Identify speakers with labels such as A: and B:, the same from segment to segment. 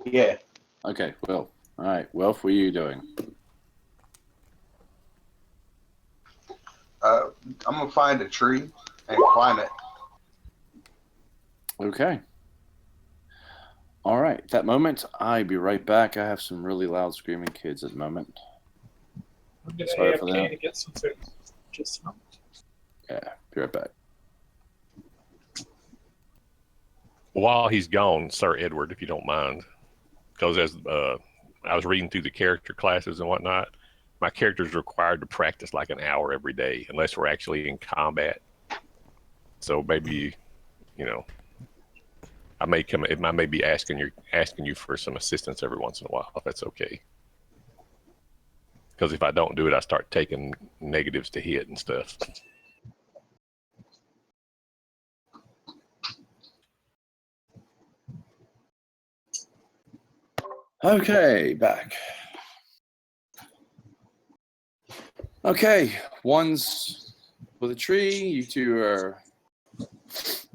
A: Yeah.
B: Okay, Will. All right, Wilf, what are you doing?
A: I'm gonna find a tree and climb it.
B: Okay. All right. At that moment, I'll be right back. I have some really loud screaming kids at the moment.
C: I'm going to
B: Sorry for
C: AFK
B: that.
C: to get some food. Just a moment.
B: Yeah, be right back.
D: While he's gone, Sir Edward, if you don't mind, because as I was reading through the character classes and whatnot, my character is required to practice like an hour every day, unless we're actually in combat. So maybe, you know, I may be asking you for some assistance every once in a while, if that's okay. Because if I don't do it, I start taking negatives to hit and stuff.
B: Okay, back. Okay, one's with a tree. You two are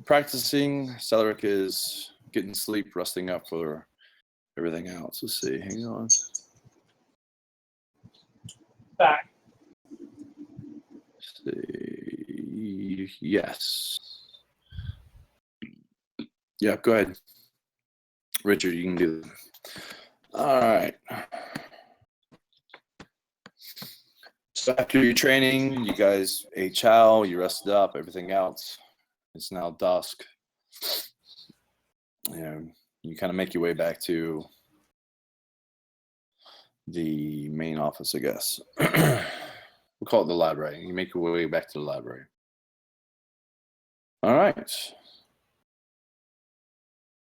B: practicing. Cedric is getting sleep, resting up for everything else. Let's see. Hang on.
C: Back.
B: Let's see. Yes. Yeah, go ahead. Richard, you can do that. All right. So after your training, you guys ate chow, you rested up, everything else. It's now dusk. You kind of make your way back to the main office, I guess. We'll call it the library. You make your way back to the library. All right.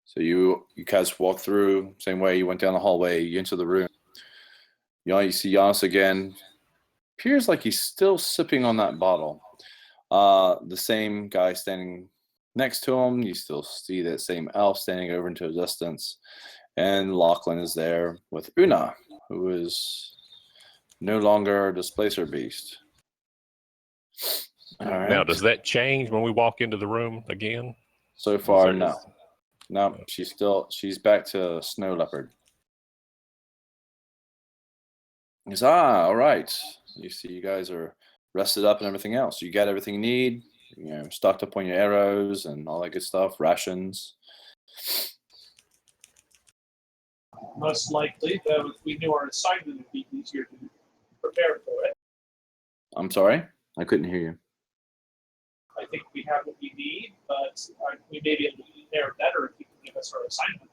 B: So you guys walk through same way. You went down the hallway. You enter the room. You see Giannis again. Appears like he's still sipping on that bottle. The same guy standing next to him. You still see that same elf standing over into the distance. And Lachlan is there with Una, who is no longer a displacer beast. All right.
D: Now, does that change when we walk into the room again?
B: So far, no. No, she's back to Snow Leopard. He goes, all right. You see you guys are rested up and everything else. You got everything you need, stocked up on your arrows and all that good stuff, rations.
C: Most likely, though, if we knew our assignment, it'd be easier to prepare for it.
B: I'm sorry? I couldn't hear you.
C: I think we have what we need, but we may be able to prepare better if you can give us our assignment.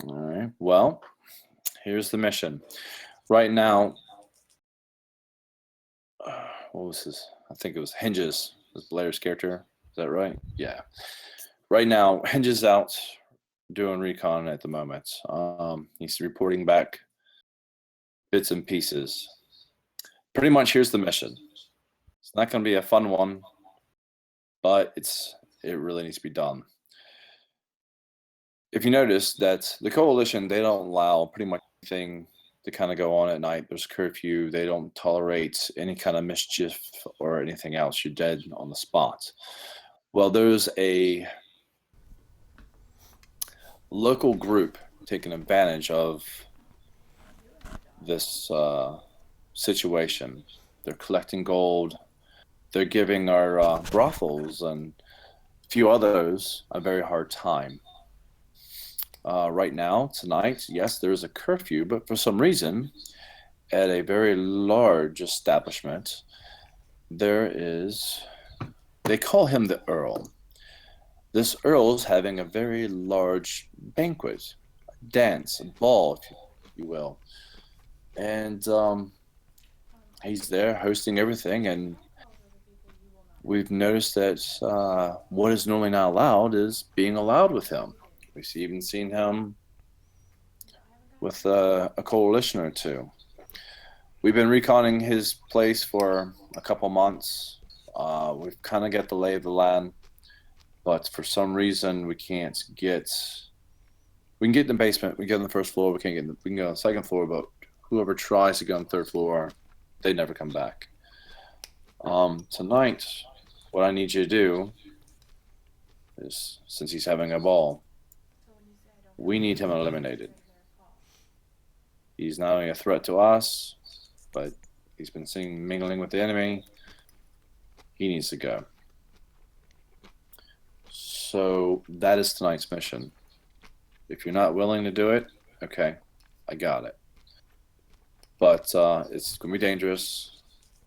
B: All right. Well, here's the mission. Right now, what was his? I think it was Hinges, was Blair's character. Is that right? Yeah. Right now, Hinges out doing recon at the moment. He's reporting back bits and pieces. Pretty much, here's the mission. It's not going to be a fun one, but it really needs to be done. If you notice that the coalition, they don't allow pretty much anything to kind of go on at night. There's curfew. They don't tolerate any kind of mischief or anything else. You're dead on the spot. Well, there's a local group taking advantage of this situation. They're collecting gold. They're giving our brothels and a few others a very hard time. Right now, tonight, yes, there's a curfew, but for some reason, at a very large establishment, they call him the Earl. This Earl is having a very large banquet, a dance, a ball, if you will. And he's there hosting everything, and we've noticed that what is normally not allowed is being allowed with him. We've even seen him with a coalition or two. We've been reconning his place for a couple months. We've kind of got the lay of the land, but for some reason we can't get. We can get in the basement. We can get on the first floor. We can go on the second floor, but whoever tries to go on the third floor, they never come back. Tonight, what I need you to do is, since he's having a ball, We need him eliminated. He's not only a threat to us, but he's been seen mingling with the enemy. He needs to go. So that is tonight's mission. If you're not willing to do it, okay, I got it. But it's going to be dangerous.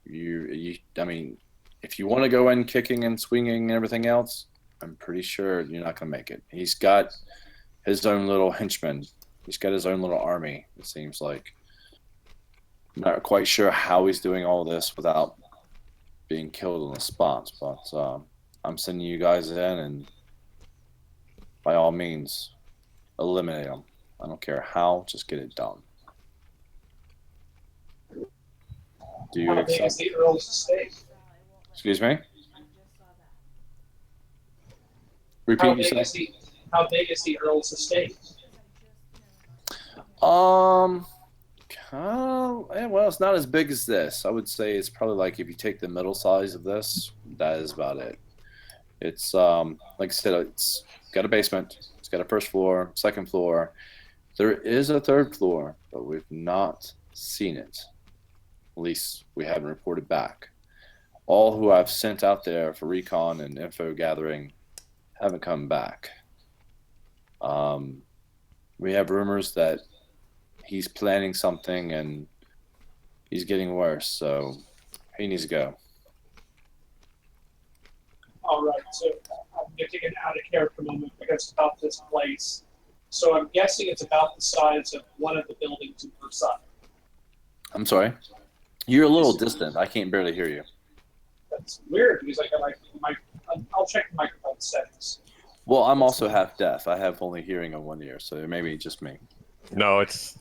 B: I mean, if you want to go in kicking and swinging and everything else, I'm pretty sure you're not going to make it. He's got his own little henchmen. He's got his own little army, it seems like. I'm not quite sure how he's doing all this without being killed on the spot, but I'm sending you guys in, and by all means, eliminate him. I don't care how, just get it done. Do you
C: How big is
B: accept?
C: the Earl's estate?
B: Excuse me?
C: How
B: Repeat
C: big
B: yourself.
C: is how big is the Earl's estate?
B: Well, it's not as big as this. I would say it's probably like if you take the middle size of this, that is about it. It's like I said, it's got a basement, it's got a first floor, second floor. There is a third floor, but we've not seen it. At least we haven't reported back. All who I've sent out there for recon and info gathering haven't come back. We have rumors that he's planning something and he's getting worse, so he needs to go.
C: All right, so I'm going to get out of character moment because about this place. So I'm guessing it's about the size of one of the buildings in Versailles.
B: I'm sorry. You're a little distant. I can't barely hear you.
C: That's weird because I got I'll check the microphone settings.
B: Well, I'm also half deaf. I have only hearing on one ear, so it may be just me.
D: No, it's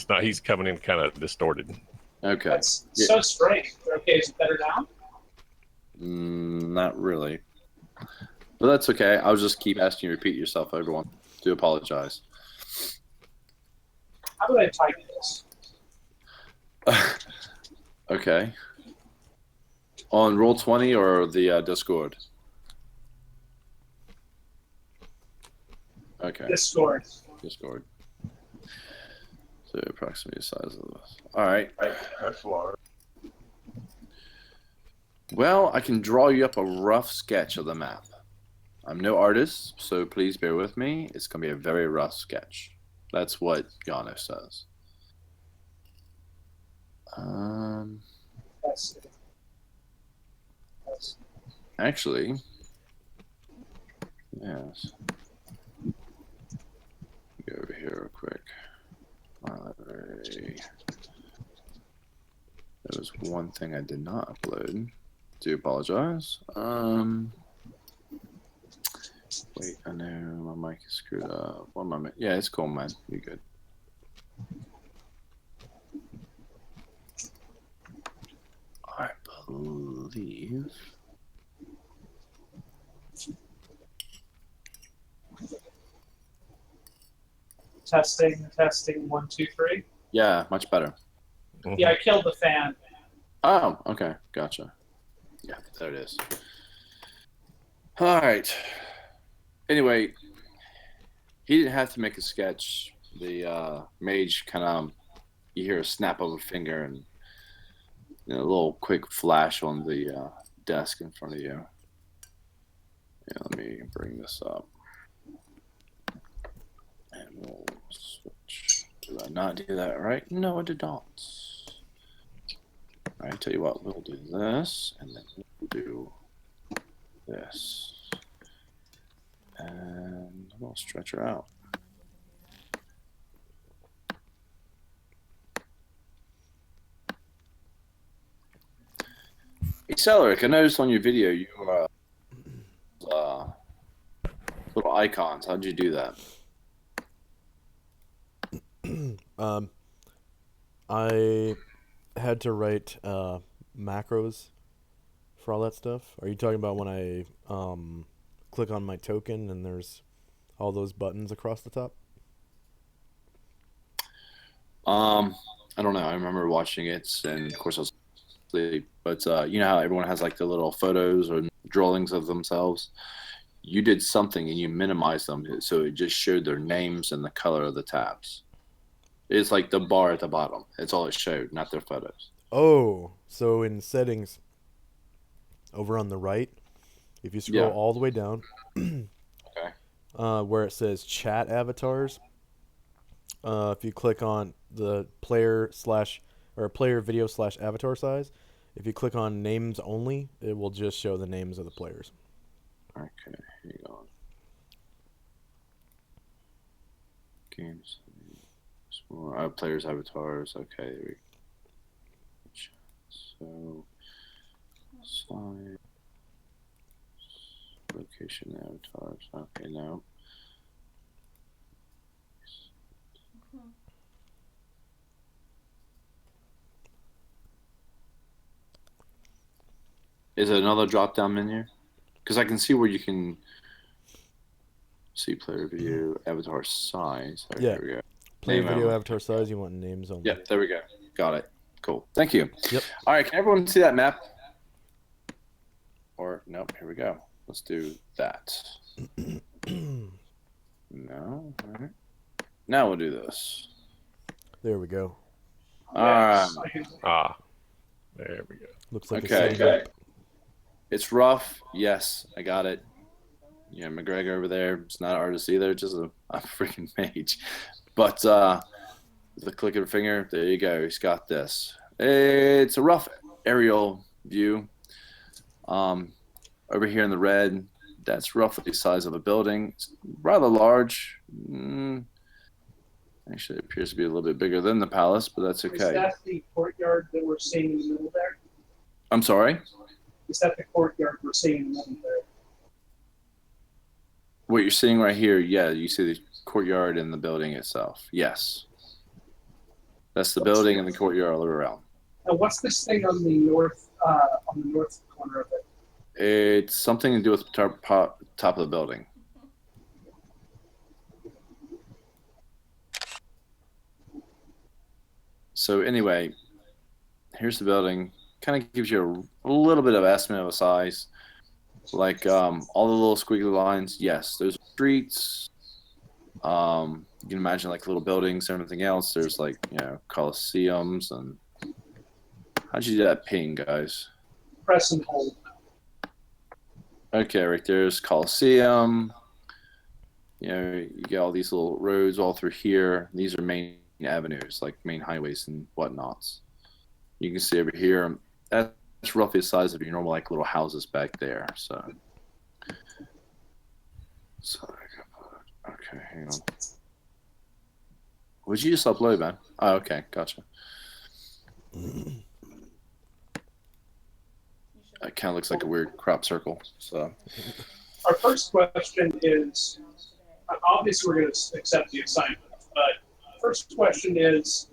D: not. He's coming in kind of distorted.
B: Okay.
C: That's so strange. Okay, is it better now?
B: Not really. But that's okay. I'll just keep asking you to repeat yourself, everyone. Do apologize.
C: How do I type this?
B: Okay. On Roll20 or the Discord? Okay.
C: Discord.
B: Discord. So approximately the size of this. All right.
A: That's large.
B: Well, I can draw you up a rough sketch of the map. I'm no artist, so please bear with me. It's going to be a very rough sketch. That's what Yano says.
C: That's
B: Actually, yes. Go over here real quick. Library. There was one thing I did not upload. Do apologize. Wait, I know my mic is screwed up. 1 moment. Yeah, it's cool, man. You're good. I believe.
C: testing, 1, 2, 3.
B: Yeah, much better.
D: Mhm.
C: Yeah, I killed the fan.
B: Oh, okay. Gotcha. Yeah, there it is. All right. Anyway, he didn't have to make a sketch. The mage kind of, you hear a snap of a finger and a little quick flash on the desk in front of you. Yeah, let me bring this up. And we'll switch. Did I not do that right? No, I did not. All right, tell you what, we'll do this, and then we'll do this. And we'll stretch her out. Hey, Celleric, I noticed on your video you little icons. How'd you do that?
E: I had to write macros for all that stuff. Are you talking about when I click on my token and there's all those buttons across the top?
B: I don't know. I remember watching it, and of course I was asleep. But you know how everyone has like the little photos or drawings of themselves. you did something and you minimized them, so it just showed their names and the color of the tabs. It's like the bar at the bottom. It's all it showed, not their photos.
E: Oh, so in settings, over on the right, if you scroll
B: Yeah.
E: all the way down,
B: Okay.
E: where it says chat avatars, if you click on the player video / avatar size, if you click on names only, it will just show the names of the players.
B: Okay, hang on. Games. Players avatars. Okay, there we go. So, slide. Location avatars. Okay, no. Is it another drop-down menu? Because I can see where you can see player view, avatar size. Right,
E: Yeah.
B: there we go.
E: Player
B: Name
E: video
B: only.
E: avatar size, you want names only.
B: Yep, there we go. Got it. Cool. Thank you.
E: Yep.
B: All right, can everyone see that map? Or, nope, here we go. Let's do that. No. All right. Now we'll do this.
E: There we go.
B: All right.
D: There we go.
E: Looks like
B: Okay.
E: a city.
B: It's rough. Yes, I got it. Yeah, McGregor over there. It's not an artist either, just a freaking mage. But the click of a finger, there you go. He's got this. It's a rough aerial view. Over here in the red, that's roughly the size of a building. It's rather large. Actually, it appears to be a little bit bigger than the palace, but that's okay.
C: Is that the courtyard that we're seeing in the middle there?
B: I'm sorry?
C: Is that the courtyard we're seeing in the middle there?
B: What you're seeing right here, yeah, you see the courtyard and the building itself. Yes. That's the building and the courtyard all around.
C: Now, what's this thing on the north corner of it?
B: It's something to do with the top of the building. So anyway, here's the building. Kind of gives you a little bit of estimate of a size. Like all the little squiggly lines, yes, those are streets. You can imagine like little buildings and everything else. There's like, coliseums and how'd you do that ping, guys?
C: Press and hold.
B: Okay, right there's Coliseum. You get all these little roads all through here. These are main avenues, like main highways and whatnots. You can see over here, that's roughly the size of your normal like little houses back there. So okay, hang on. Would you just upload, man? Oh, okay, gotcha. It kind of looks like a weird crop circle. So
C: Our first question is, obviously we're going to accept the assignment, but first question is,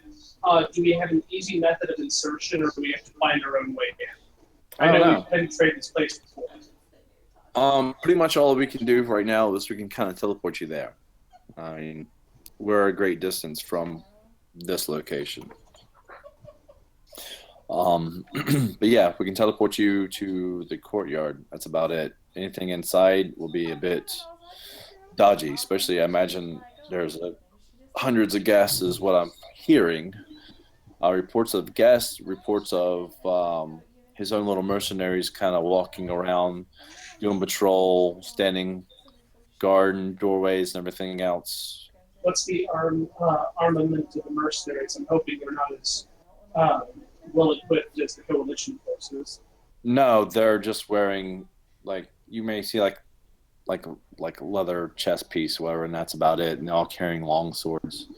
C: do we have an easy method of insertion, or do we have to find our own way in? I know we've penetrated this place before.
B: Pretty much all we can do right now is we can kind of teleport you there. I mean, we're a great distance from this location. But yeah, we can teleport you to the courtyard. That's about it. Anything inside will be a bit dodgy, especially I imagine there's hundreds of guests is what I'm hearing. Reports of guests, reports of his own little mercenaries kind of walking around, doing patrol, standing guard in doorways and everything else.
C: What's the armament of the mercenaries? I'm hoping they're not as well equipped as the coalition forces.
B: No, they're just wearing like you may see like a leather chest piece, whatever, and that's about it. And they're all carrying long swords.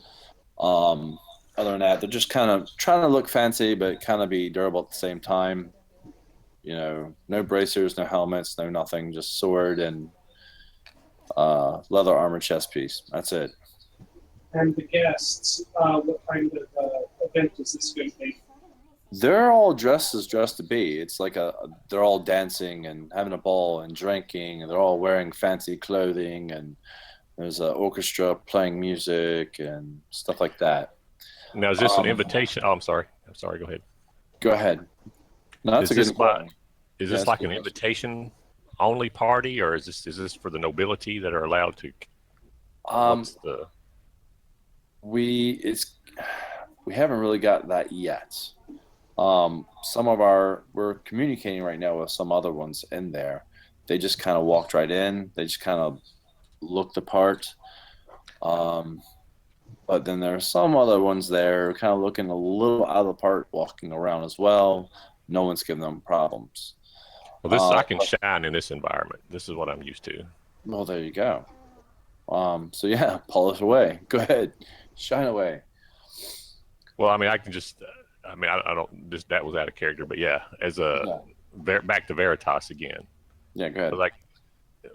B: Other than that, they're just kind of trying to look fancy, but kind of be durable at the same time. No bracers, no helmets, no nothing, just sword and leather armor chest piece. That's it.
C: And the guests, what kind of event is this going to be?
B: They're all dressed as dressed to be. It's like they're all dancing and having a ball and drinking, and they're all wearing fancy clothing, and there's an orchestra playing music and stuff like that.
D: Now, is this an invitation? Oh, I'm sorry. Go ahead.
B: Go ahead. No, that's
D: Is
B: a good
D: this
B: question.
D: Is this like an invitation only party, or is this for the nobility that are allowed to? What's the?
B: We haven't really got that yet. We're communicating right now with some other ones in there. They just kind of walked right in. They just kind of looked the part. But then there are some other ones there kind of looking a little out of the part, walking around as well. No one's giving them problems.
D: Well, I can shine in this environment. This is what I'm used to.
B: Well, there you go. So yeah, polish away. Go ahead, shine away.
D: Well, I mean, I can just. I mean, I don't. That was out of character, but yeah, as back to Veritas again.
B: Yeah, go ahead.
D: But like,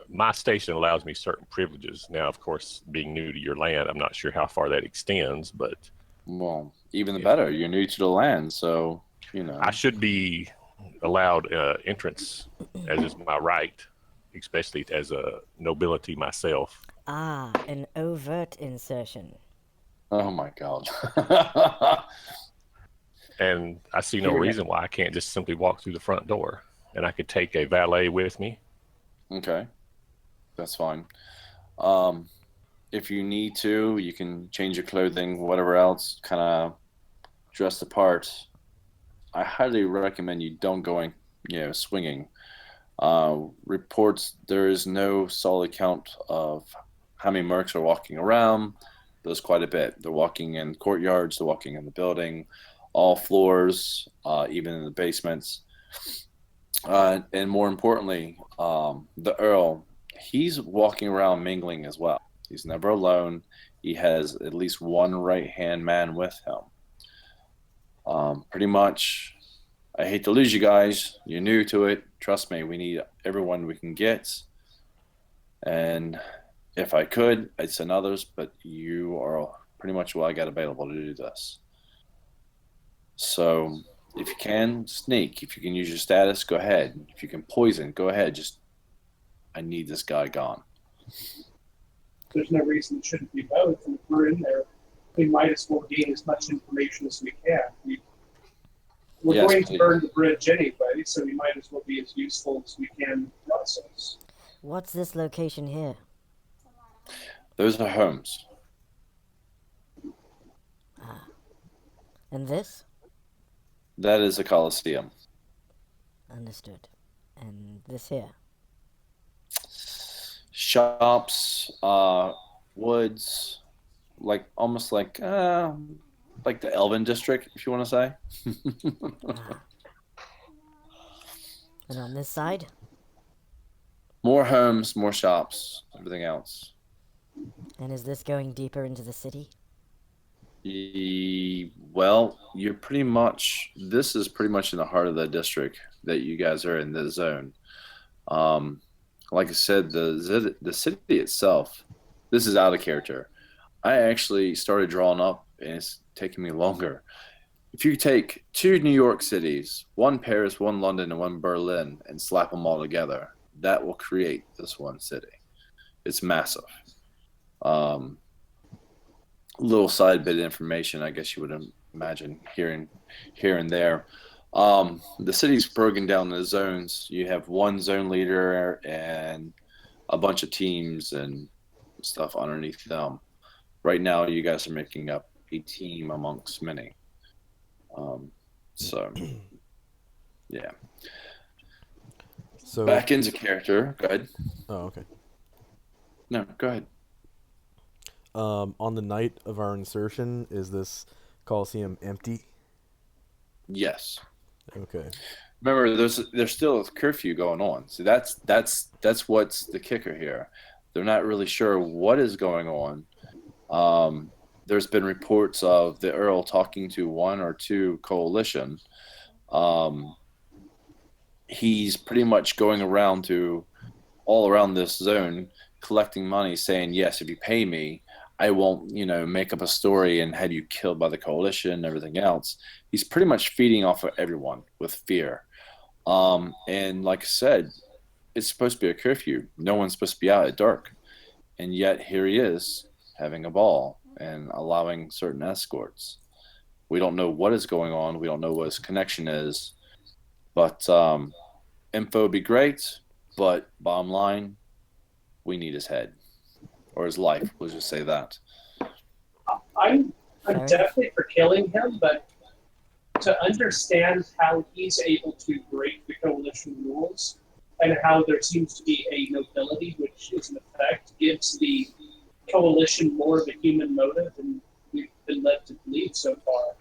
D: my station allows me certain privileges. Now, of course, being new to your land, I'm not sure how far that extends, but
B: Well, even the better. You're new to the land, so you know.
D: I should be allowed entrance, as is my right, especially as a nobility myself.
F: Ah, an overt insertion.
B: Oh my God.
D: And I see no reason why I can't just simply walk through the front door, and I could take a valet with me.
B: Okay, that's fine. If you need to, you can change your clothing, whatever else, kind of dress the part. I highly recommend you don't go in, swinging. Reports there is no solid count of how many mercs are walking around. There's quite a bit. They're walking in courtyards, they're walking in the building, all floors, even in the basements. And more importantly, the Earl, he's walking around mingling as well. He's never alone. He has at least one right-hand man with him. Pretty much, I hate to lose you guys. You're new to it. Trust me, we need everyone we can get. And if I could, I'd send others, but you are pretty much what I got available to do this. So if you can, sneak. If you can use your status, go ahead. If you can poison, go ahead. I need this guy gone.
C: There's no reason it shouldn't be both. And if we're in there, we might as well gain as much information as we can. We're going to burn the bridge anyway, so we might as well be as useful as we can in the process.
F: What's this location here?
B: Those are homes.
F: Ah. And this?
B: That is a coliseum.
F: Understood. And this here?
B: Shops, woods, almost like the Elven district, if you want to say.
F: Ah. And on this side?
B: More homes, more shops, everything else.
F: And is this going deeper into the city?
B: Well, this is pretty much in the heart of the district that you guys are in, the zone. Like I said, the city itself, this is out of character. I actually started drawing up, and it's taking me longer. If you take 2 New York cities, 1 Paris, 1 London, and 1 Berlin, and slap them all together, that will create this one city. It's massive. Little side bit of information, I guess you would imagine hearing here and there. The city's broken down into zones. You have 1 zone leader and a bunch of teams and stuff underneath them. Right now, you guys are making up a team amongst many. So, yeah.
E: So
B: back into character. Go ahead.
E: Oh, okay.
B: No, go ahead.
E: On the night of our insertion, is this Coliseum empty?
B: Yes.
E: Okay.
B: Remember, there's still a curfew going on. So that's what's the kicker here. They're not really sure what is going on. There's been reports of the Earl talking to 1 or 2 coalition. He's pretty much going around to all around this zone, collecting money, saying, yes, if you pay me, I won't, make up a story and have you killed by the coalition and everything else. He's pretty much feeding off of everyone with fear. And like I said, it's supposed to be a curfew. No one's supposed to be out at dark. And yet here he is having a ball and allowing certain escorts. We don't know what is going on. We don't know what his connection is. But info would be great. But bottom line, we need his head or his life. We'll just say that.
C: I'm
F: Fair enough.
C: definitely for killing him, but to understand how he's able to break the coalition rules and how there seems to be a nobility which is in effect gives the coalition more of a human motive than we've been led to believe so far.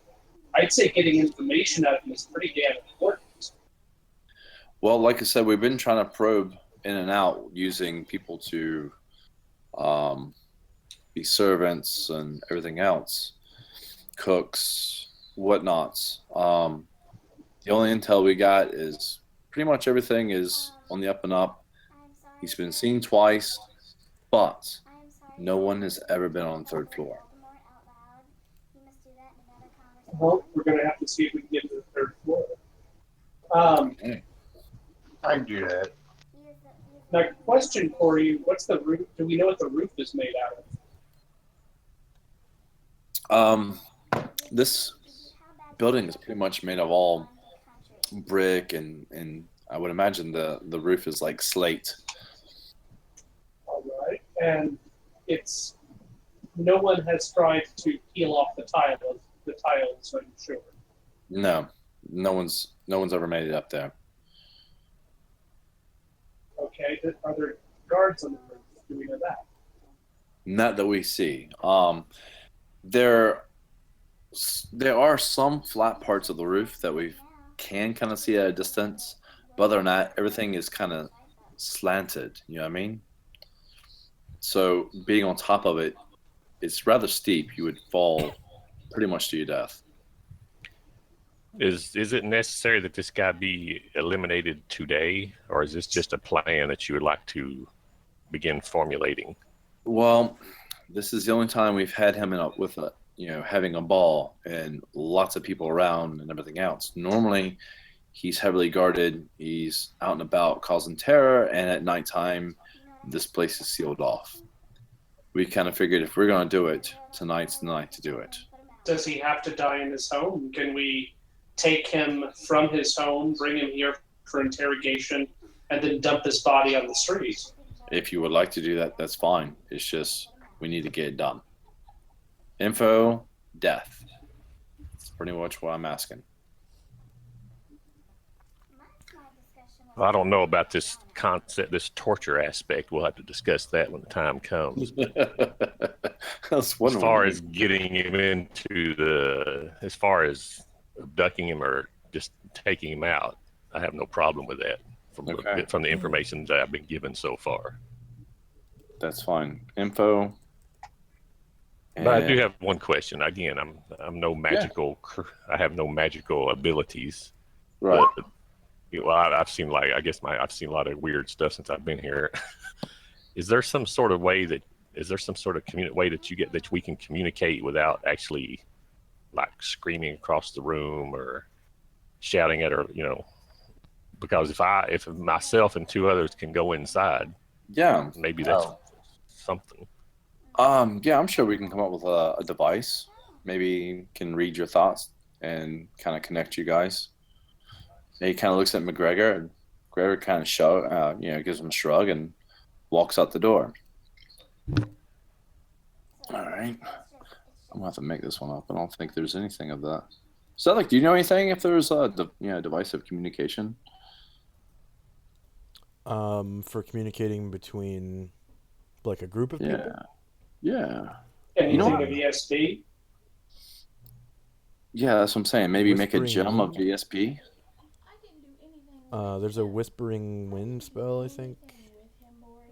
C: I'd say getting information out of him is pretty damn important.
B: Well, like I said, we've been trying to probe in and out using people to be servants and everything else, cooks, whatnots. The only intel we got is pretty much everything is on the up and up. He's been seen twice, but no one has ever been on the third floor.
C: Well, we're going to have to see if we can get to the third floor.
A: I can do that.
C: Now, question for you: what's the roof? Do we know what the roof is made out of?
B: This building is pretty much made of all brick, and I would imagine the roof is like slate.
C: All right, and it's no one has tried to peel off the tiles. I'm sure.
B: No one's ever made it up there.
C: Okay, are there guards on the roof? Do we know that?
B: Not that we see. There are some flat parts of the roof that we can kind of see at a distance, but other than that, everything is kind of slanted. You know what I mean? So being on top of it, it's rather steep. You would fall pretty much to your death.
D: Is it necessary that this guy be eliminated today, or is this just a plan that you would like to begin formulating?
B: Well, this is the only time we've had him with having a ball and lots of people around and everything else. Normally, he's heavily guarded. He's out and about causing terror, and at nighttime, this place is sealed off. We kind of figured if we're going to do it, tonight's the night to do it.
C: Does he have to die in his home? Can we take him from his home, bring him here for interrogation, and then dump his body on the street?
B: If you would like to do that, that's fine. It's just we need to get it done. Info, death. That's pretty much what I'm asking.
D: I don't know about this concept, this torture aspect. We'll have to discuss that when the time comes. As far as getting him as far as abducting him or just taking him out, I have no problem with that from the information that I've been given so far.
B: That's fine. Info.
D: But I do have one question. Again, I'm no magical. Yeah. I have no magical abilities.
B: Right.
D: But, I've seen I've seen a lot of weird stuff since I've been here. Is there some sort of way that we can communicate without actually like screaming across the room or shouting at her, because if myself and two others can go inside,
B: yeah,
D: maybe that's something.
B: Yeah, I'm sure we can come up with a device. Maybe can read your thoughts and kind of connect you guys. And he kind of looks at McGregor, and McGregor kind of gives him a shrug and walks out the door. All right. I'm gonna have to make this one up. I don't think there's anything of that. So, do you know anything if there's a device of communication?
E: For communicating between like a group of people?
B: Yeah.
C: Anything of ESP?
B: Yeah, that's what I'm saying. Maybe make a gem of
E: wind.
B: ESP.
E: There's a whispering wind spell, I think.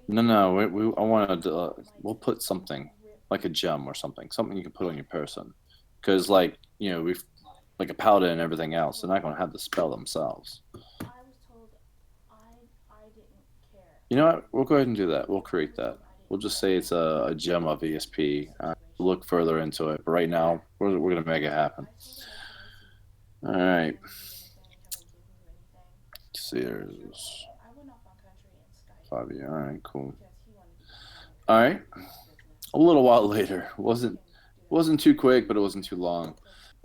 B: No. I want to. We'll put something like a gem or something you can put on your person, because we've like a paladin and everything else. They're not going to have the spell themselves. You know what? We'll go ahead and do that. We'll create that. We'll just say it's a gem of ESP. Look further into it, but right now we're going to make it happen. All right. Let's see, there's 5 of you. All right, cool. All right. A little while later, wasn't too quick, but it wasn't too long.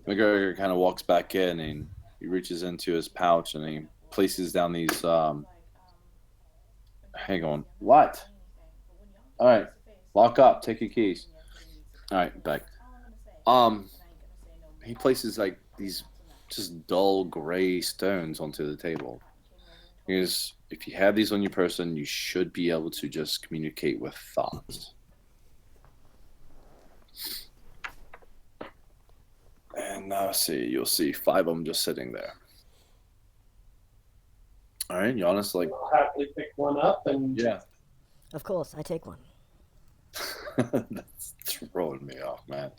B: McGregor kind of walks back in and he reaches into his pouch and he places down these Hang on. What? All right. Lock up. Take your keys. All right, back. He places like these just dull gray stones onto the table. Because if you have these on your person, you should be able to just communicate with thoughts. And now see, you'll see 5 of them just sitting there. All right, Giannis, like,
C: I'll happily pick one up and
B: yeah.
F: Of course, I take one.
B: That's throwing me off, man.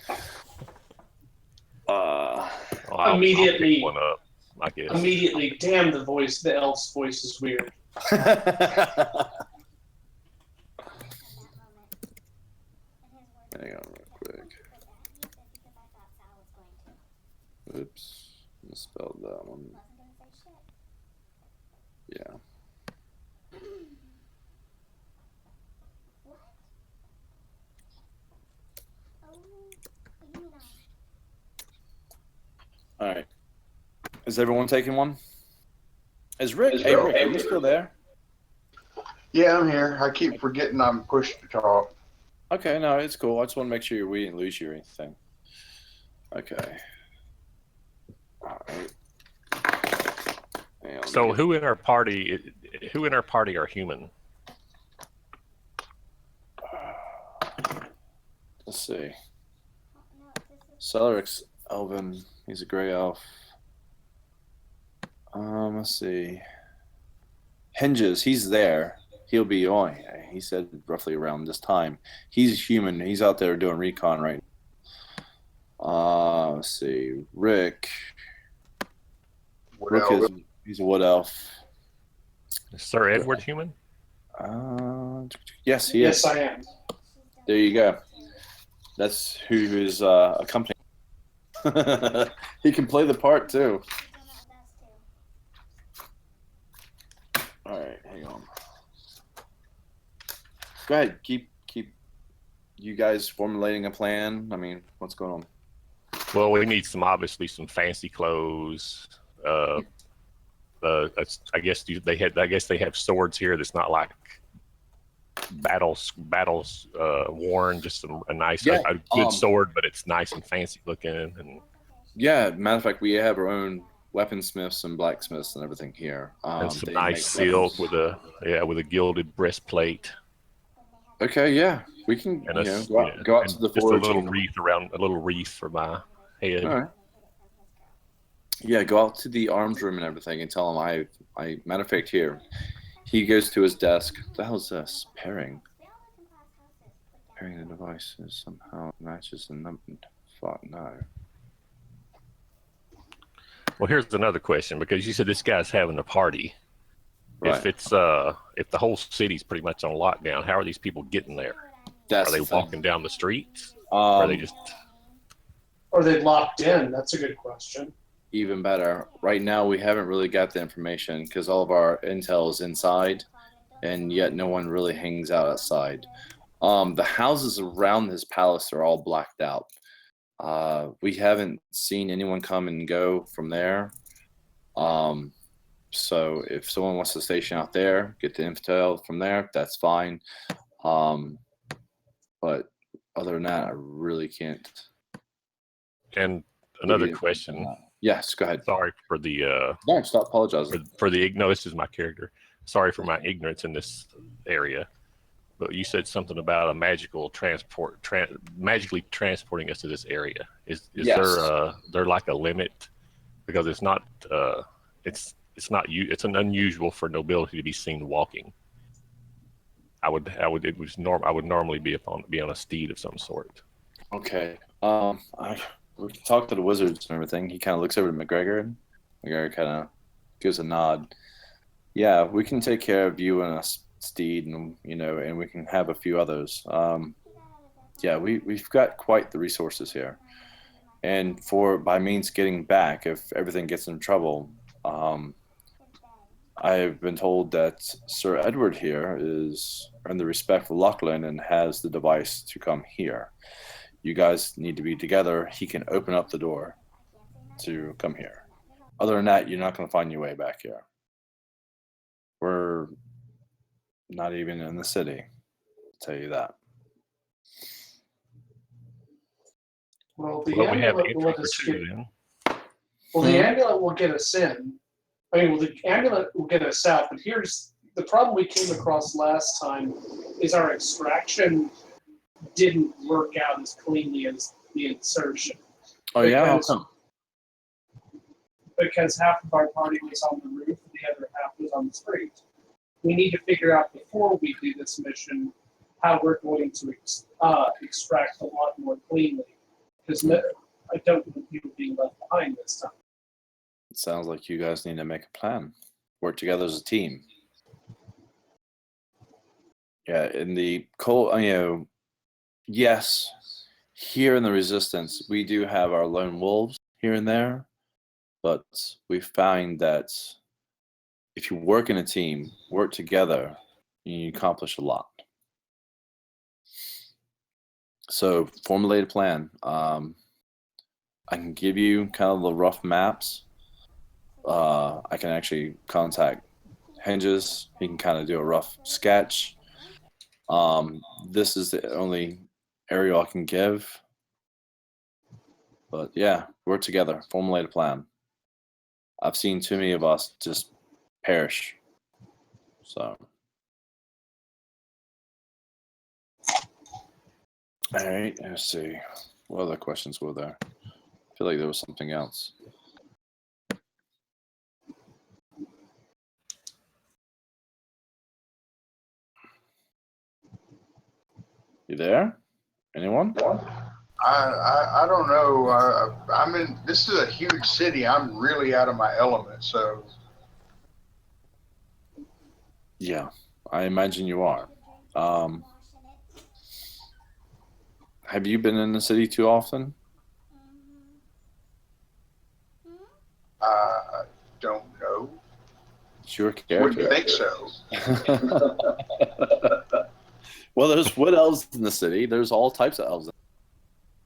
D: I'll
C: Immediately-
D: pick one up, I guess.
C: immediately, damn, the elf's voice is weird.
B: Hang on real quick. Oops, misspelled that one. Yeah. All right. Is everyone taking one? Is Rick? Hey, Rick, are you still there?
A: Yeah, I'm here. I keep forgetting I'm pushed to talk.
B: Okay, no, it's cool. I just want to make sure we didn't lose you or anything. Okay. All right. Hang on,
D: So
B: let me
D: who in our party are human?
B: Let's see. Celeric's Elven. He's a gray elf. Let's see. Hinges, he's there. He'll be on. He said roughly around this time. He's human. He's out there doing recon right now. Let's see. Rick. Rick is he's a wood elf.
D: Is Sir Edward human?
B: Yes, he
C: Yes,
B: is.
C: I am.
B: There you go. That's who is accompanying. He can play the part too. All right, hang on. Go ahead. Keep you guys formulating a plan. I mean, what's going on?
D: Well, we need obviously some fancy clothes. I guess they have swords here that's not like battles worn. Just a nice,
B: Yeah,
D: a good sword, but it's nice and fancy looking. And
B: Yeah, matter of fact, we have our own weaponsmiths and blacksmiths and everything here.
D: some
B: They
D: nice
B: make
D: silk
B: weapons.
D: with a gilded breastplate.
B: Okay, yeah, we can
D: And
B: go out to the
D: just
B: forge.
D: a little wreath for my head.
B: All right. Yeah, go out to the arms room and everything and tell him I matter of fact here. He goes to his desk. What the hell is this? Pairing the devices somehow matches the number. No.
D: Well, here's another question, because you said this guy's having a party.
B: Right.
D: If the whole city's pretty much on lockdown, how are these people getting there?
B: That's
D: Are they
B: the thing.
D: walking down the streets? Or are they just
C: Or they locked in? That's a good question.
B: even better. Right now, we haven't really got the information because all of our intel is inside, and yet no one really hangs out outside. The houses around this palace are all blacked out. We haven't seen anyone come and go from there. So if someone wants to station out there, get the intel from there, that's fine. But other than that, I really can't.
D: And another
B: give you
D: question.
B: on that. Yes, go ahead.
D: Sorry for the
B: No, stop apologizing.
D: no, this is my character. Sorry for my ignorance in this area. But you said something about a magically transporting us to this area. Is
B: Yes.
D: there like a limit? Because it's not it's an unusual for nobility to be seen walking. I would normally be on a steed of some sort.
B: Okay. We can talk to the wizards and everything. He kind of looks over to McGregor. And McGregor kind of gives a nod. Yeah, we can take care of you and a steed, and and we can have a few others. Yeah, we've got quite the resources here, and by means getting back, if everything gets in trouble, I've been told that Sir Edward here is earned the respect for Lachlan and has the device to come here. You guys need to be together. He can open up the door to come here. Other than that, you're not going to find your way back here. Not even in the city. I'll tell you that.
C: Well, the
D: Well, we have
C: amulet will
D: entry
C: let
D: for
C: us
D: two
C: get.
D: then.
C: Well, the amulet will get us in. I mean, well, the amulet will get us out. But here's the problem we came across last time: is our extraction didn't work out as cleanly as the insertion.
B: Oh yeah, how
C: Because-
B: come?
C: Because half of our party was on the roof and the other half was on the street. We need to figure out before we do this mission how we're going to extract a lot more cleanly. Because I don't want people being left behind this time.
B: It sounds like you guys need to make a plan. Work together as a team. Yeah, in the cold, yes, here in the Resistance, we do have our lone wolves here and there, but we find that if you work in a team, work together, you accomplish a lot. So formulate a plan. I can give you kind of the rough maps. I can actually contact Hinges. He can kind of do a rough sketch. This is the only area I can give. But yeah, work together, formulate a plan. I've seen too many of us just perish. So. All right, let's see. What other questions were there? I feel like there was something else. You there? Anyone?
A: I don't know. I'm in. This is a huge city. I'm really out of my element. So
B: Yeah, I imagine you are. Have you been in the city too often?
A: I don't know.
B: It's your character.
A: Wouldn't think so.
B: Well, there's wood elves in the city. There's all types of elves.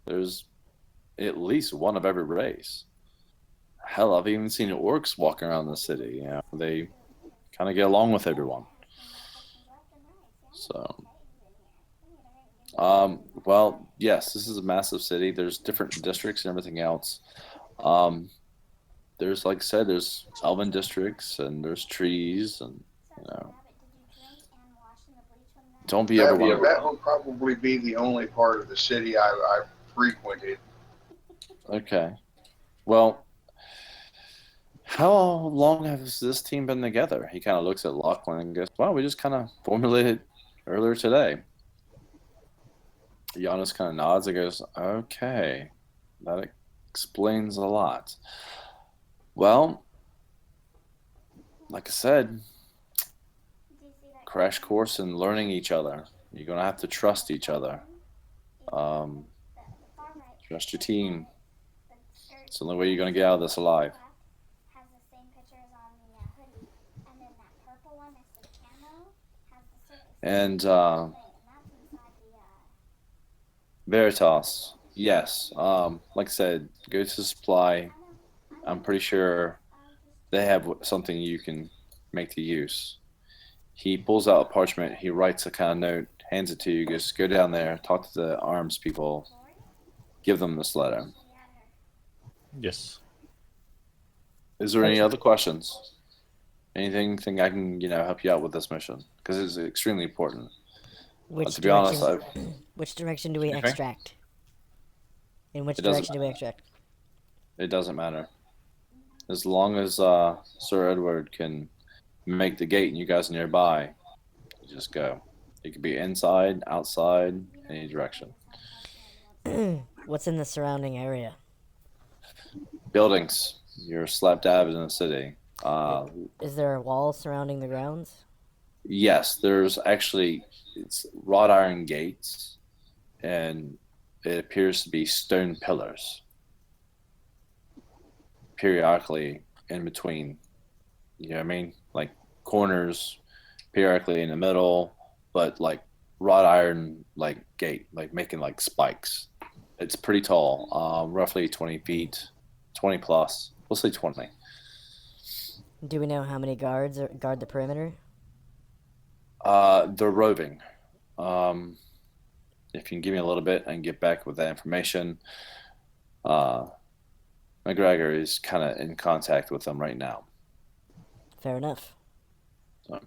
B: There's at least one of every race. Hell, I've even seen orcs walking around the city. You know, they kind of get along with everyone. So, well, yes, this is a massive city. There's different districts and everything else. There's, like I said, there's elven districts and there's trees and, you know. Don't be
A: That
B: overwhelmed.
A: will probably be the only part of the city I frequented.
B: Okay. Well, how long has this team been together? He kind of looks at Lachlan and goes, well, we just kind of formulated earlier today. Giannis kind of nods and goes, okay, that explains a lot. Well, like I said, crash course in learning each other. You're going to have to trust each other. Trust your team. It's the only way you're going to get out of this alive. And Veritas, yes. Like I said, go to supply. I'm pretty sure they have something you can make to use. He pulls out a parchment. He writes a kind of note, hands it to you. Goes, go down there, talk to the arms people, give them this letter.
D: Yes.
B: Is there any other questions? Anything I can help you out with this mission? Because it's extremely important.
F: Which
B: To be honest,
F: which direction do we
B: Okay.
F: extract? In which
B: It doesn't
F: direction do we extract?
B: It doesn't matter. As long as Sir Edward can make the gate and you guys are nearby, you just go. It could be inside, outside, any direction.
F: What's in the surrounding area?
B: Buildings. You're slap dab in the city.
F: Is there a wall surrounding the grounds?
B: Yes, there's actually, it's wrought iron gates, and it appears to be stone pillars periodically in between. You know what I mean? Like corners periodically in the middle, but like wrought iron like gate, like making like spikes. It's pretty tall, roughly 20 feet, 20 plus. We'll say 20.
F: Do we know how many guards guard the perimeter?
B: They're roving. Um, if you can give me a little bit and get back with that information, uh, McGregor is kind of in contact with them right now.
F: Fair enough.
B: So,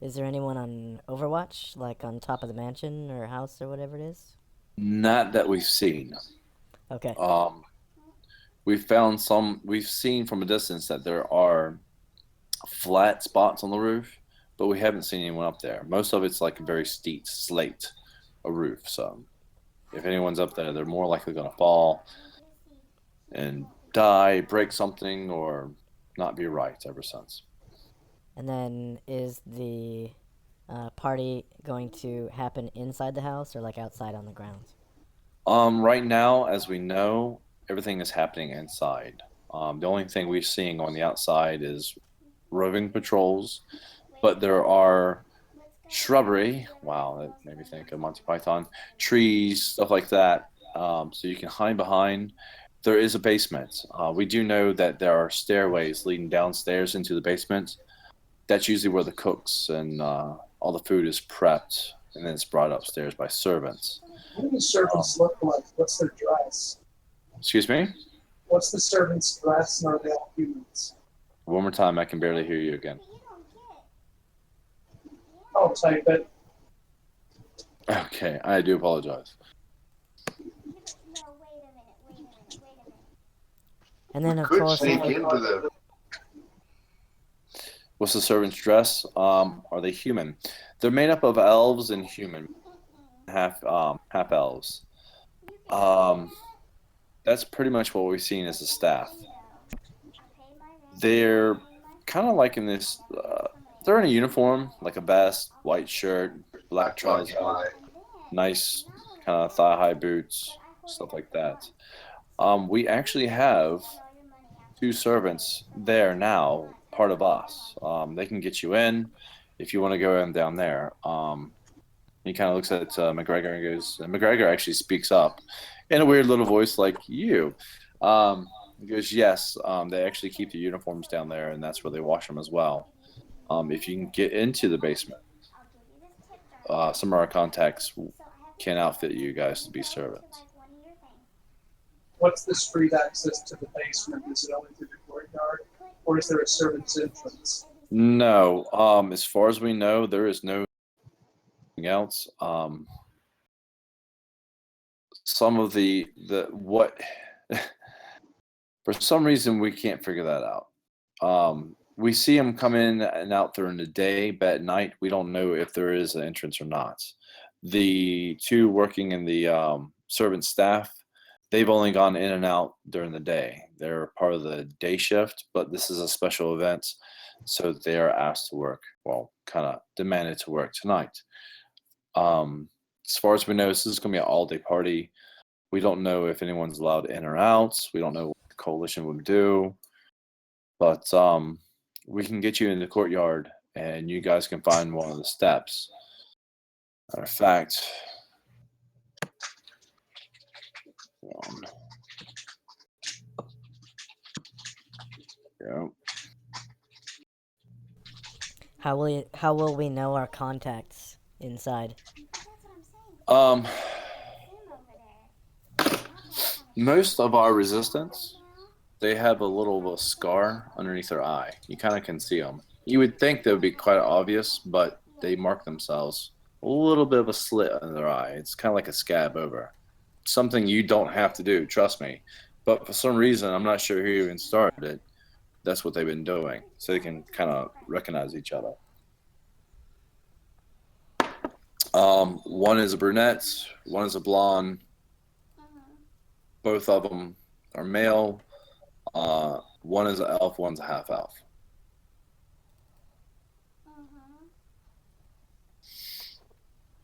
F: Is there anyone on Overwatch, like on top of the mansion or house or whatever it is?
B: not that we've seen.
F: Okay.
B: We've found some. We've seen from a distance that there are flat spots on the roof, but we haven't seen anyone up there. Most of it's like a very steep slate, a roof. So if anyone's up there, they're more likely going to fall and die, break something, or not be right ever since.
F: And then is the party going to happen inside the house or like outside on the grounds?
B: Right now, as we know, everything is happening inside. The only thing we're seeing on the outside is roving patrols, but there are shrubbery. Wow, that made me think of Monty Python. Trees, stuff like that. So you can hide behind. There is a basement. We do know that there are stairways leading downstairs into the basement. That's usually where the cooks and all the food is prepped, and then it's brought upstairs by servants.
C: What do the servants look like? What's their dress?
B: Excuse me?
C: What's the servants' dress, and are they all humans?
B: One more time, I can barely hear you again.
C: I'll type it.
B: Okay, I do apologize.
F: And then of
A: Could
F: course,
A: sneak into the.
B: What's the servant's dress? Are they human? They're made up of elves and human, half elves. That's pretty much what we've seen as the staff. They're kind of like in this. They're in a uniform, like a vest, white shirt, black trousers, nice kind of thigh-high boots, stuff like that. We actually have two servants there now, part of us. They can get you in if you want to go in down there. He kind of looks at McGregor and goes, and McGregor actually speaks up in a weird little voice like you. He goes, yes, they actually keep the uniforms down there, and that's where they wash them as well. If you can get into the basement, some of our contacts can outfit you guys to be servants.
C: What's the street access to the basement? Is it only through the courtyard, or is there a servant's entrance?
B: No, as far as we know, there is no else. Some of the what for some reason we can't figure that out. We see them come in and out during the day, but at night we don't know if there is an entrance or not. The two working in the servant staff, they've only gone in and out during the day. They're part of the day shift, but this is a special event, so they are asked to work. Well, kind of demanded to work tonight. As far as we know, this is going to be an all-day party. We don't know if anyone's allowed in or out. We don't know what the coalition would do, but we can get you in the courtyard, and you guys can find one of the steps. Matter of fact, yeah.
F: how will we know our contacts inside?
B: Most of our resistance, they have a little of a scar underneath their eye. You kind of can see them. You would think they would be quite obvious, but they mark themselves a little bit of a slit under their eye. It's kind of like a scab over. Something you don't have to do, trust me. But for some reason, I'm not sure who even started it. That's what they've been doing, so they can kind of recognize each other. One is a brunette, one is a blonde. Both of them are male. One is an elf, one's a half elf.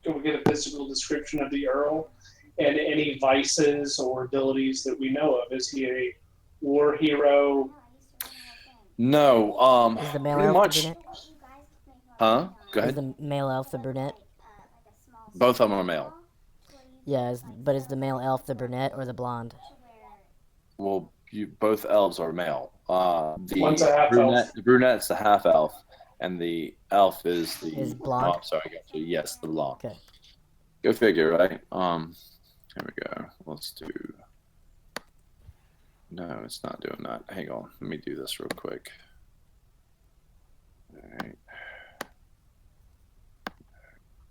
C: Can we get a physical description of the Earl and any vices or abilities that we know of? Is he a war hero?
B: No,
F: Is the male
B: pretty
F: elf
B: much.
F: the brunette?
B: Huh? Go
F: Is
B: ahead.
F: the male elf the brunette?
B: Both of them are male.
F: Yeah, but is the male elf the brunette or the blonde?
B: Well, both elves are male.
C: One's a half elf.
B: The brunette's the half elf, and the elf is the.
F: Is blonde?
B: Oh, I'm sorry, I got you. Yes, the blonde.
F: Okay.
B: Go figure, right? Here we go. Let's do. No, it's not doing that. Hang on. Let me do this real quick. All right.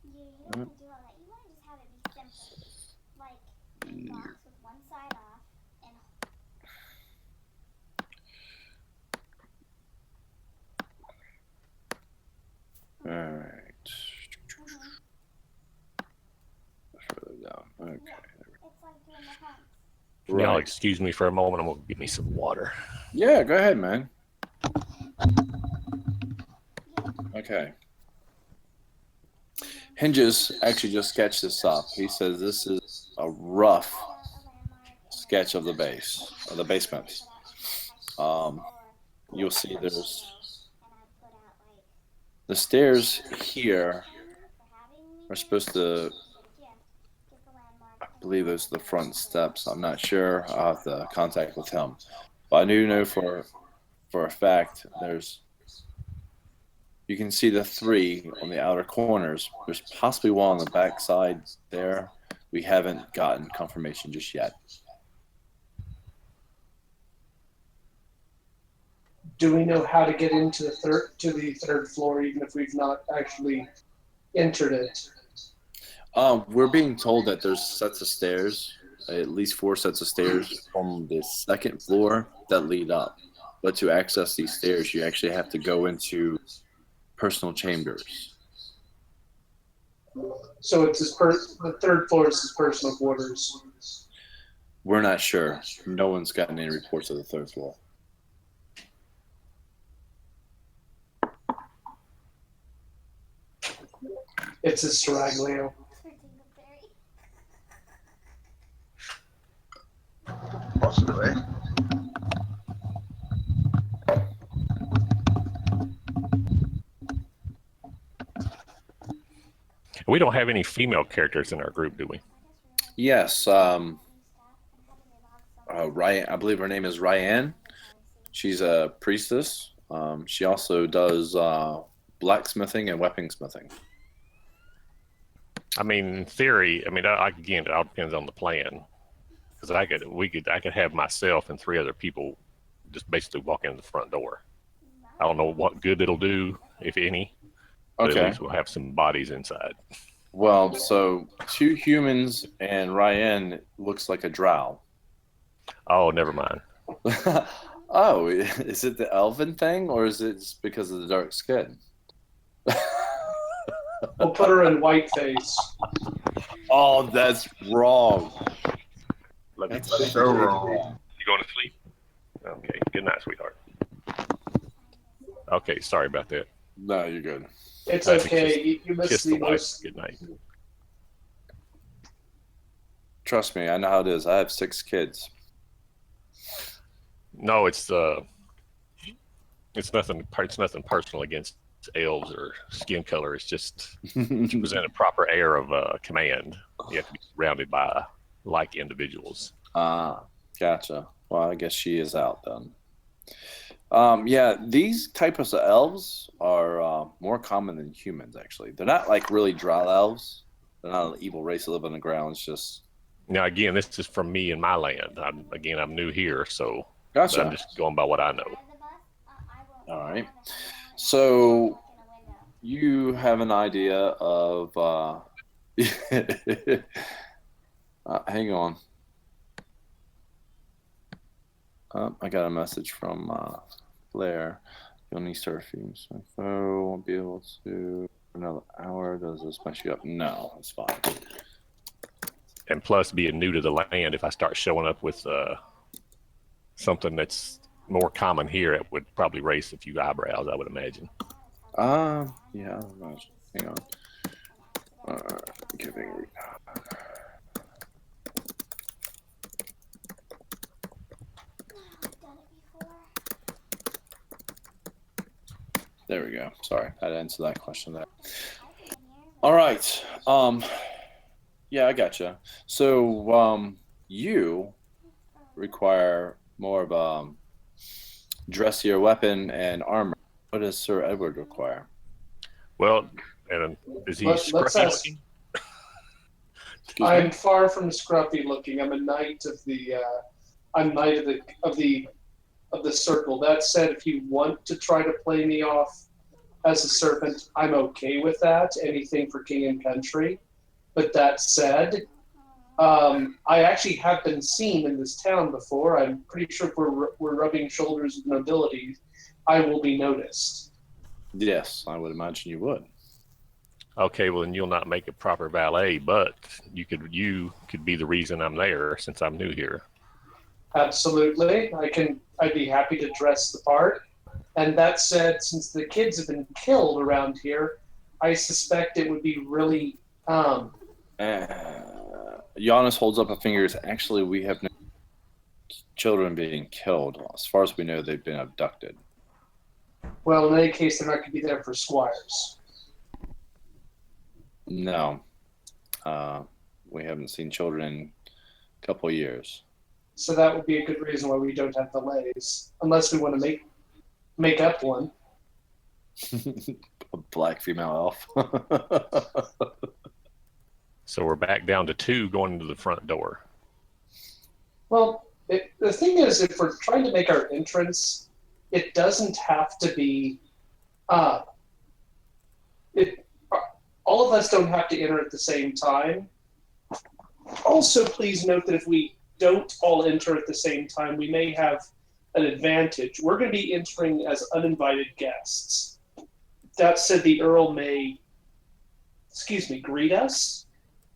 G: You don't want to do all that. You want to just have it be simple. Like a box with one side off and
B: All right. Further down. Okay.
G: it's like doing the humps.
D: Y'all
B: Right.
D: excuse me for a moment. I'm gonna get me some water.
B: Yeah, go ahead, man. Okay. Hinges actually just sketched this up. He says this is a rough sketch of the base, of the basement. You'll see there's the stairs here are supposed to, I believe those are the front steps. I'm not sure. I'll have to contact with him. But I do know for a fact you can see the 3 on the outer corners. There's possibly one on the back side there. We haven't gotten confirmation just yet.
C: Do we know how to get into the third floor, even if we've not actually entered it?
B: We're being told that there's sets of stairs, at least 4 sets of stairs from the 2nd floor that lead up. But to access these stairs, you actually have to go into personal chambers.
C: So it's the third floor is his personal quarters.
B: We're not sure. No one's gotten any reports of the 3rd floor.
C: It's his seraglio.
A: Possibly.
D: We don't have any female characters in our group, do we?
B: Yes. Ryan, I believe her name is Ryan. She's a priestess. She also does blacksmithing and weaponsmithing.
D: I mean, in theory, I mean, again, it all depends on the plan. Because I could have myself and 3 other people just basically walk in the front door. I don't know what good it'll do, if any. But
B: Okay.
D: at least we'll have some bodies inside.
B: Well, so 2 humans and Ryan looks like a drow.
D: Oh, never mind.
B: Oh, is it the elven thing, or is it just because of the dark skin?
C: We'll put her in whiteface.
B: Oh, that's wrong.
D: That's
A: So wrong.
D: You going to sleep? Okay. Good night, sweetheart. Okay. Sorry about that.
B: No, you're good.
C: It's
D: I think
C: okay. You missed
D: Kiss
C: the
D: the wife.
C: most.
D: Good night.
B: Trust me, I know how it is. I have 6 kids.
D: No, it's nothing. It's nothing personal against elves or skin color. It's just to present a proper air of command. You have to be surrounded by like individuals.
B: Gotcha. Well, I guess she is out then. Yeah, these types of elves are more common than humans, actually. They're not like really drow elves. They're not an evil race that live on the ground. It's just.
D: Now, again, this is from me and my land. I'm new here, so
B: Gotcha.
D: I'm just going by what I know.
B: All right. So you have an idea of. Hang on. I got a message from Blair. You'll need star fumes. My foe won't be able to for another hour. Does this mess you up? No, it's fine.
D: And plus, being new to the land, if I start showing up with something that's more common here, it would probably raise a few eyebrows, I would imagine.
B: Yeah, I don't know. Hang on. Giving. There we go. Sorry, I didn't answer that question there. All right. Yeah, I gotcha. So, you require more of a dressier weapon and armor. What does Sir Edward require?
D: Well, and is he
C: Let's
D: scruffy
C: ask.
D: looking?
B: Excuse
C: I'm
B: me?
C: far from scruffy looking. I'm a knight of the. I'm knight of the circle. That said, if you want to try to play me off as a servant, I'm okay with that. Anything for king and country. But that said, I actually have been seen in this town before. I'm pretty sure if we're rubbing shoulders with nobility, I will be noticed.
B: Yes, I would imagine you would.
D: Okay, well then you'll not make a proper valet, but you could be the reason I'm there since I'm new here.
C: Absolutely, I'd be happy to dress the part. And that said, since the kids have been killed around here, I suspect it would be really
B: Giannis holds up a finger. Actually, we have no children being killed. As far as we know, they've been abducted.
C: well. In any case, they're not going to be there for squires.
B: No. We haven't seen children in a couple of years.
C: So that would be a good reason why we don't have delays, unless we want to make up one.
B: A black female elf.
D: So we're back down to 2 going into the front door.
C: Well, the thing is, if we're trying to make our entrance, it doesn't have to be. All of us don't have to enter at the same time. Also, please note that if we don't all enter at the same time, we may have an advantage. We're going to be entering as uninvited guests. That said, the Earl may, greet us,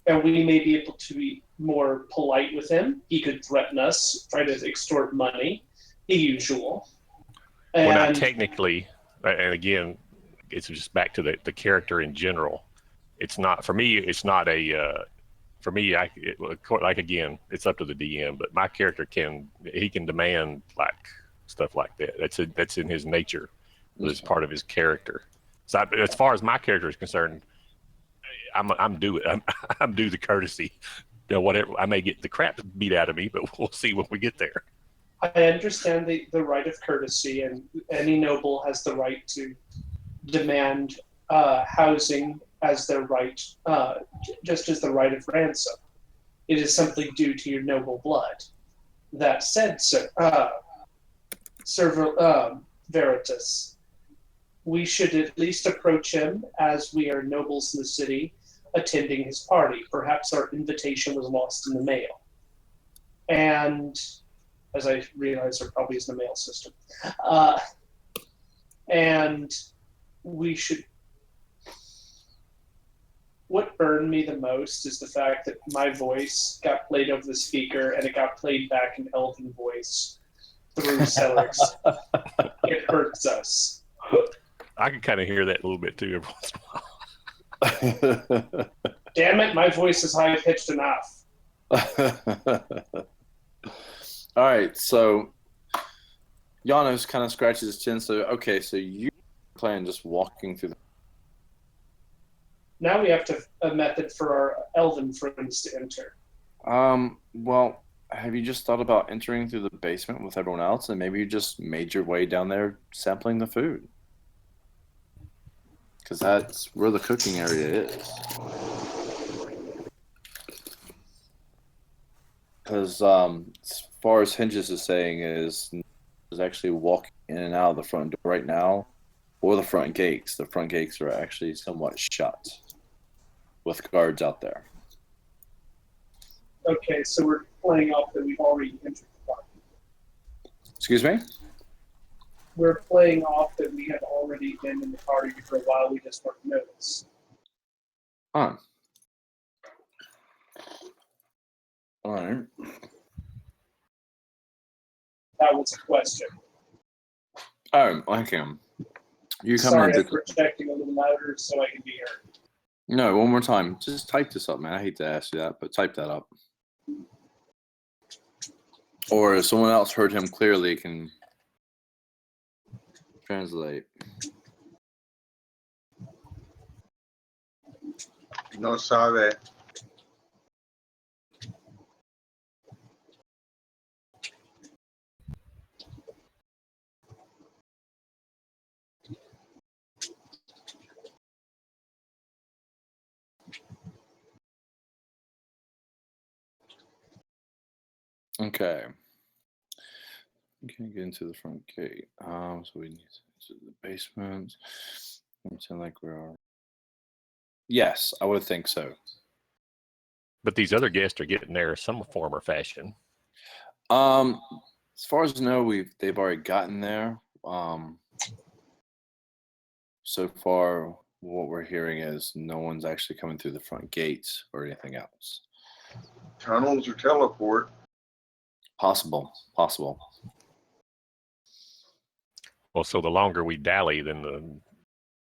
C: and we may be able to be more polite with him. He could threaten us, try to extort money, the usual. And
D: Well, now technically, and again, it's just back to the character in general. It's not for me. It's not a for me. Like again, it's up to the DM. But my character can demand like stuff like that. That's in his nature. It's part of his character. So as far as my character is concerned, I'm due the courtesy. You know, whatever, I may get the crap beat out of me, but we'll see when we get there.
C: I understand the right of courtesy, and any noble has the right to demand housing as their right, just as the right of ransom. It is simply due to your noble blood. That said, Sir Veritas, we should at least approach him as we are nobles in the city attending his party. Perhaps our invitation was lost in the mail. And as I realize, there probably isn't a mail system. And we should. What burned me the most is the fact that my voice got played over the speaker and it got played back in Elven voice through Cellix. It hurts us.
D: I can kind of hear that a little bit too every once in a while.
C: Damn it, my voice is high pitched enough.
B: All right, so Janos kind of scratches his chin. So, okay, so you plan just walking through the.
C: Now we have a method for our elven friends to enter.
B: Well, have you just thought about entering through the basement with everyone else, and maybe you just made your way down there sampling the food? Because that's where the cooking area is. Because as far as Hinges is saying is actually walking in and out of the front door right now, or the front gates. The front gates are actually somewhat shut with guards out there.
C: Okay, so we're playing off that we've already entered the party.
B: Excuse me?
C: We're playing off that we have already been in the party for a while. We just weren't noticed.
B: Huh. All right.
C: That was a question.
B: Oh, okay. You come
C: Sorry,
B: in.
C: I'm projecting a little louder so I can be heard.
B: No, one more time. Just type this up, man. I hate to ask you that, but type that up. Or if someone else heard him clearly, can translate.
A: No sabe.
B: Okay. We can't get into the front gate. So we need to the basement. Sound like we are. Yes, I would think so.
D: But these other guests are getting there in some form or fashion.
B: As far as I know, they've already gotten there. So far, what we're hearing is no one's actually coming through the front gates or anything else.
A: Tunnels or teleport.
B: Possible.
D: Well, so the longer we dally, then the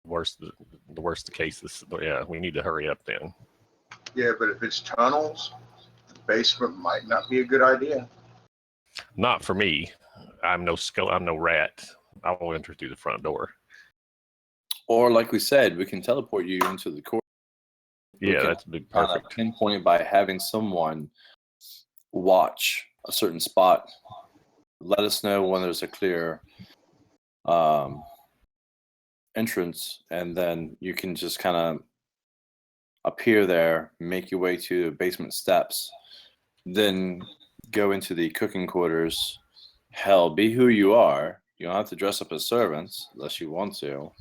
D: worse the case is. Yeah, we need to hurry up then.
A: Yeah, but if it's tunnels, the basement might not be a good idea.
D: Not for me. I'm no rat. I will enter through the front door.
B: Or like we said, we can teleport you into the court.
D: Yeah, that's perfect.
B: Pinpoint it by having someone watch a certain spot. Let us know when there's a clear entrance, and then you can just kind of appear there, make your way to the basement steps, then go into the cooking quarters. Hell, be who you are. You don't have to dress up as servants unless you want to,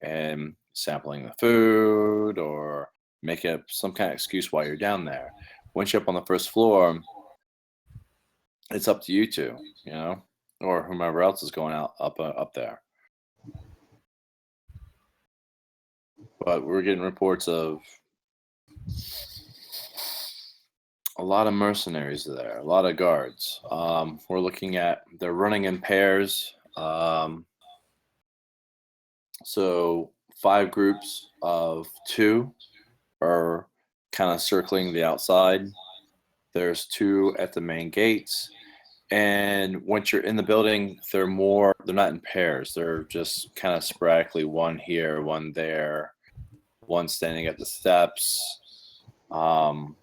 B: and sampling the food or making up some kind of excuse while you're down there. Once you're up on the first floor, it's up to you two, or whomever else is going out up there. But we're getting reports of a lot of mercenaries there, a lot of guards. We're looking at they're running in pairs. So 5 groups of 2 are kind of circling the outside. There's 2 at the main gates. And once you're in the building, they're not in pairs. They're just kind of sporadically, one here, one there, one standing at the steps. But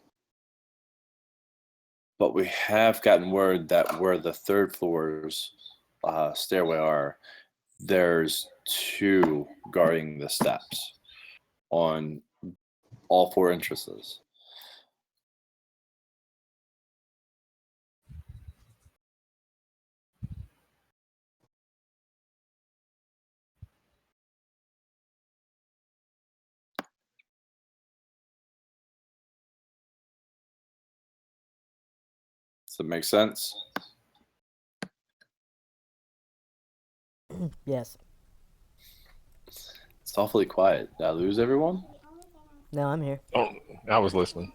B: we have gotten word that where the 3rd floor's stairway are, there's 2 guarding the steps on all 4 entrances. Does that make sense?
F: Yes.
B: It's awfully quiet. Did I lose everyone?
F: No, I'm here.
D: Oh, I was listening.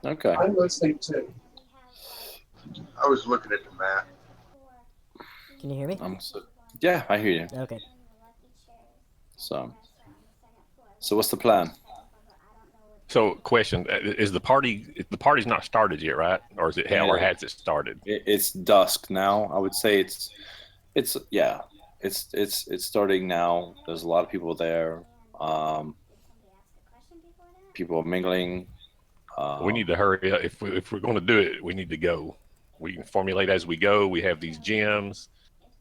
B: Okay.
C: I'm listening too.
A: I was looking at the map.
F: Can you hear me?
B: Yeah, I hear you.
F: Okay.
B: So what's the plan?
D: So, question: is the party's not started yet, right? Or is it?
B: Yeah.
D: Or has it started?
B: It's dusk now. I would say it's starting now. There's a lot of people there. People are mingling.
D: We need to hurry up. If we're going to do it, we need to go. We can formulate as we go. We have these gems.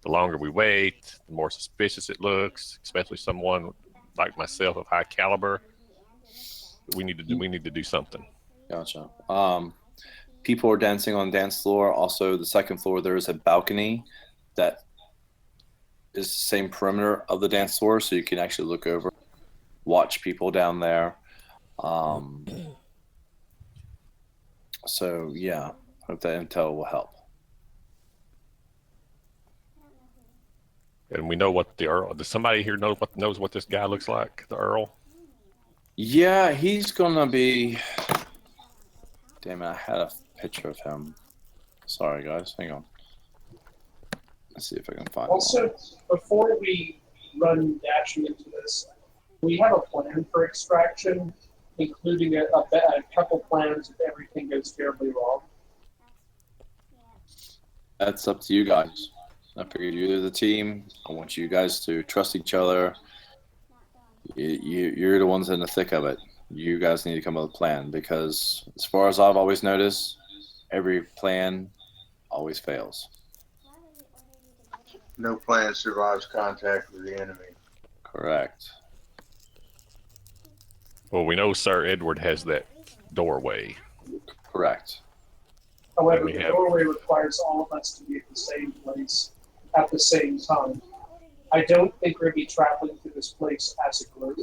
D: The longer we wait, the more suspicious it looks, especially someone like myself of high caliber. We need to do something.
B: Gotcha. People are dancing on the dance floor. Also, the 2nd floor, there is a balcony that is the same perimeter of the dance floor, so you can actually look over, watch people down there. So yeah, hope that intel will help.
D: And we know what the Earl. Does somebody here knows what this guy looks like? The Earl.
B: Yeah, he's gonna be. Damn it! I had a picture of him. Sorry, guys. Hang on. Let's see if I can find.
C: Also, before we run dashing into this, we have a plan for extraction, including a couple plans if everything goes terribly wrong.
B: That's up to you guys. I figured you're the team. I want you guys to trust each other. You're the ones in the thick of it. You guys need to come up with a plan, because as far as I've always noticed, every plan always fails.
A: No plan survives contact with the enemy.
B: Correct.
D: Well, we know Sir Edward has that doorway.
B: Correct.
C: However,
D: we
C: the
D: have-
C: doorway requires all of us to be at the same place at the same time. I don't think we're going to be traveling through this place as a group.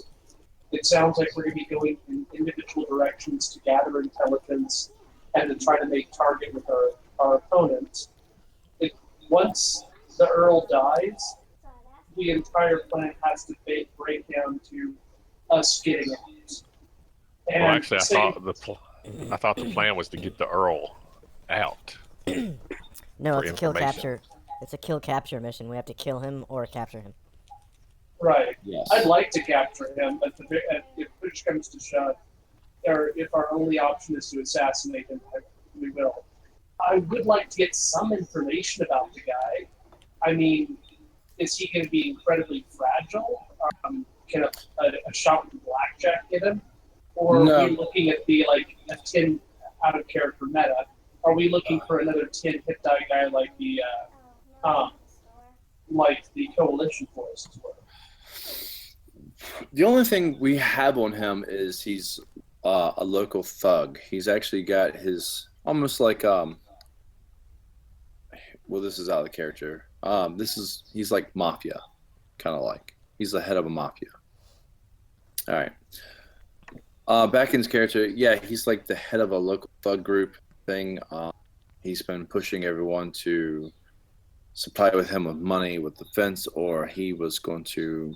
C: It sounds like we're going to be going in individual directions to gather intelligence and to try to make target with our opponents. Once the Earl dies, the entire plan has to break down to us getting out. And
D: Well, actually,
C: same-
D: I thought the plan was to get the Earl out.
F: No,
D: For
F: it's a kill
D: information.
F: capture. It's a kill capture mission. We have to kill him or capture him.
C: right.
B: Yes.
C: I'd like to capture him, but if push comes to shove, or if our only option is to assassinate him, we will. I would like to get some information about the guy. I mean, is he going to be incredibly fragile? Can a shot with blackjack get him? Or
B: No.
C: are we looking at the like a 10 out of character meta? Are we looking for another 10 hit die guy like the coalition forces were?
B: The only thing we have on him is he's a local thug. He's actually got his almost like well, this is out of the character. He's like mafia, kind of like he's the head of a mafia. All right. Back in his character, yeah, he's like the head of a local thug group thing. He's been pushing everyone to supply with him with money with defense, or he was going to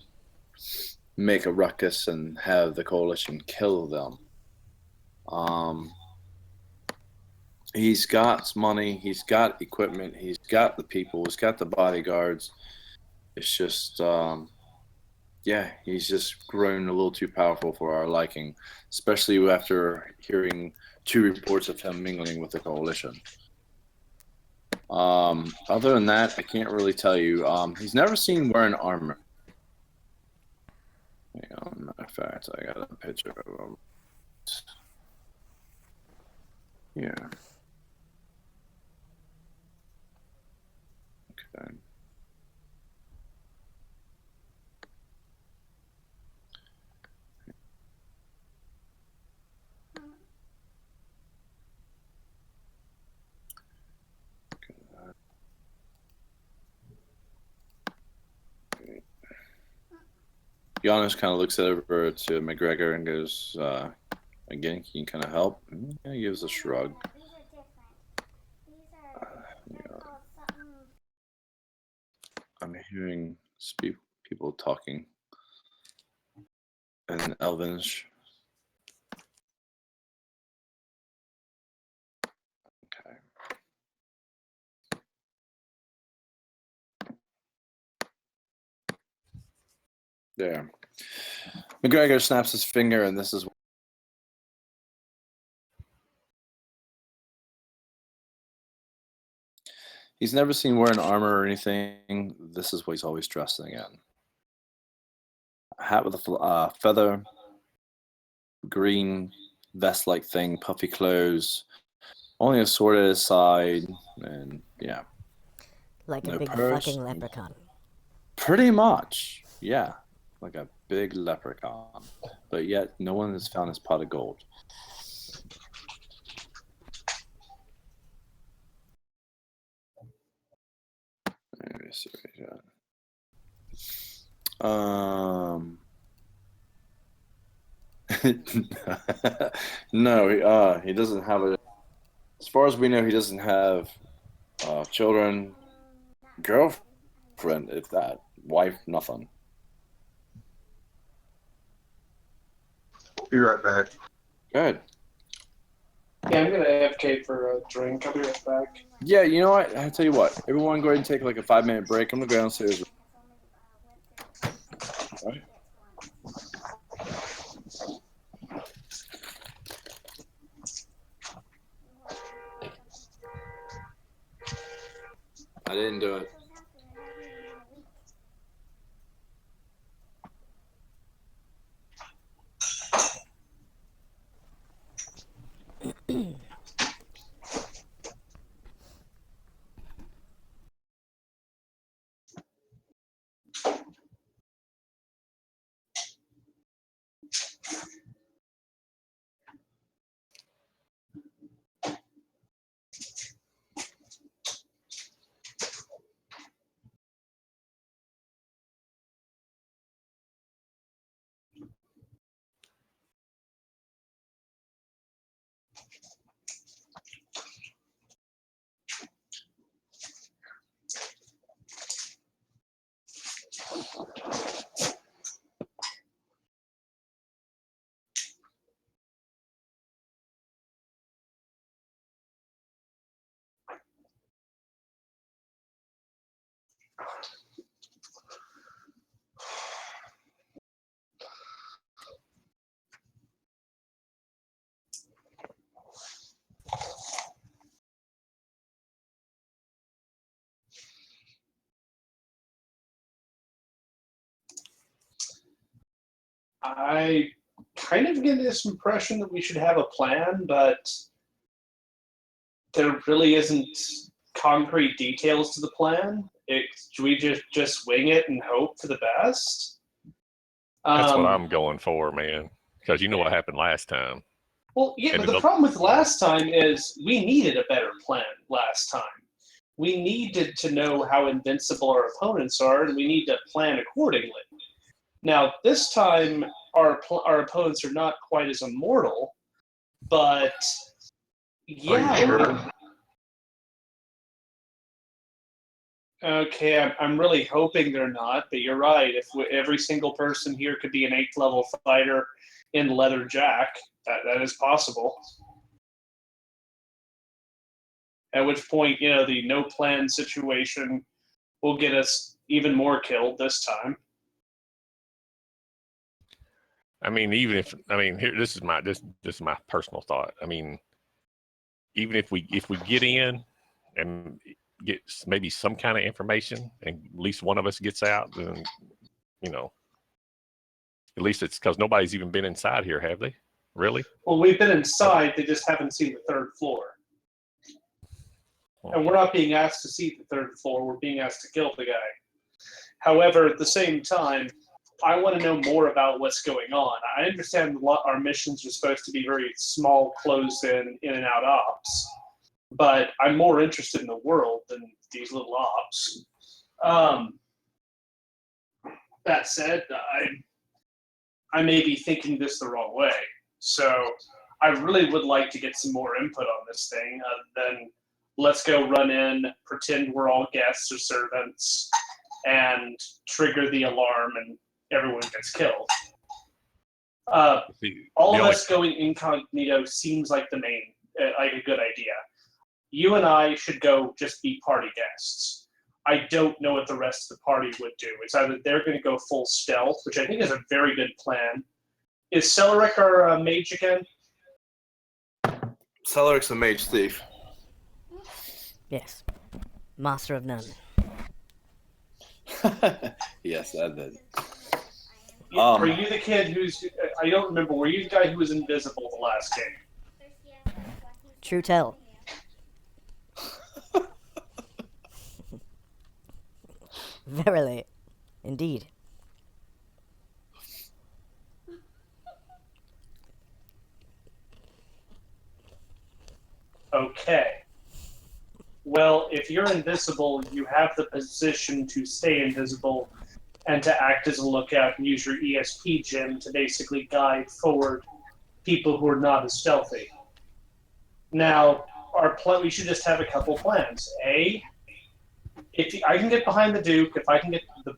B: make a ruckus and have the coalition kill them. He's got money, he's got equipment, he's got the people, he's got the bodyguards. It's just, yeah, he's just grown a little too powerful for our liking, especially after hearing 2 reports of him mingling with the coalition. Other than that, I can't really tell you. He's never seen wearing armor. Matter of fact, I got a picture of him. Yeah. Okay. Giannis kind of looks over to McGregor and goes, again, can you kind of help? Yeah, he gives a shrug. Yeah. I'm hearing people talking in Elvish. Okay. There. McGregor snaps his finger, and this is. He's never seen wearing armor or anything. This is what he's always dressing in. A hat with a feather, green vest-like thing, puffy clothes, only a sword at his side, and yeah.
F: Like a
B: No
F: big
B: purse.
F: fucking leprechaun.
B: Pretty much, yeah. Like a big leprechaun. But yet, no one has found his pot of gold. Let me see what he got. No, he doesn't have a. As far as we know, he doesn't have children, girlfriend, if that, wife, nothing.
A: Be right back.
B: Good.
C: Yeah, I'm gonna AFK for a drink. I'll be right back.
B: Yeah, you know what? I tell you what. Everyone, go ahead and take like a 5-minute break. I'm gonna go downstairs. All right. I didn't do it.
C: I kind of get this impression that we should have a plan, but there really isn't concrete details to the plan. Do we just wing it and hope for the best?
D: That's what I'm going for, man. Because you know what happened last time.
C: Well, yeah,
D: And
C: but the problem with last time is we needed a better plan last time. We needed to know how invincible our opponents are, and we need to plan accordingly. Now, this time, our opponents are not quite as immortal, but yeah.
A: Are you sure?
C: Okay, I'm really hoping they're not, but you're right. If every single person here could be an 8th level fighter in leather jack, that is possible. At which point, the no plan situation will get us even more killed this time.
D: I mean, here, this is my personal thought. I mean, even if we get in and get maybe some kind of information, and at least one of us gets out, then at least it's because nobody's even been inside here, have they? Really?
C: Well, we've been inside; they just haven't seen the 3rd floor. And we're not being asked to see the 3rd floor; we're being asked to kill the guy. However, at the same time, I want to know more about what's going on. I understand our missions are supposed to be very small, closed-in and out ops, but I'm more interested in the world than these little ops. That said, I may be thinking this the wrong way, so I really would like to get some more input on this thing other than let's go run in, pretend we're all guests or servants, and trigger the alarm and everyone gets killed. All of us going incognito seems like a good idea. You and I should go just be party guests. I don't know what the rest of the party would do. It's either they're going to go full stealth, which I think is a very good plan. Is Celeric our mage again?
B: Celeric's a mage thief.
F: Yes. Master of none.
B: Yes, that did.
C: Are you the kid who's... I don't remember. Were you the guy who was invisible the last game?
F: True tell. Verily. Indeed.
C: Okay. Well, if you're invisible, you have the position to stay invisible and to act as a lookout and use your ESP gem to basically guide forward people who are not as stealthy. Now, we should just have a couple plans. If I can get behind the Duke, if I can get the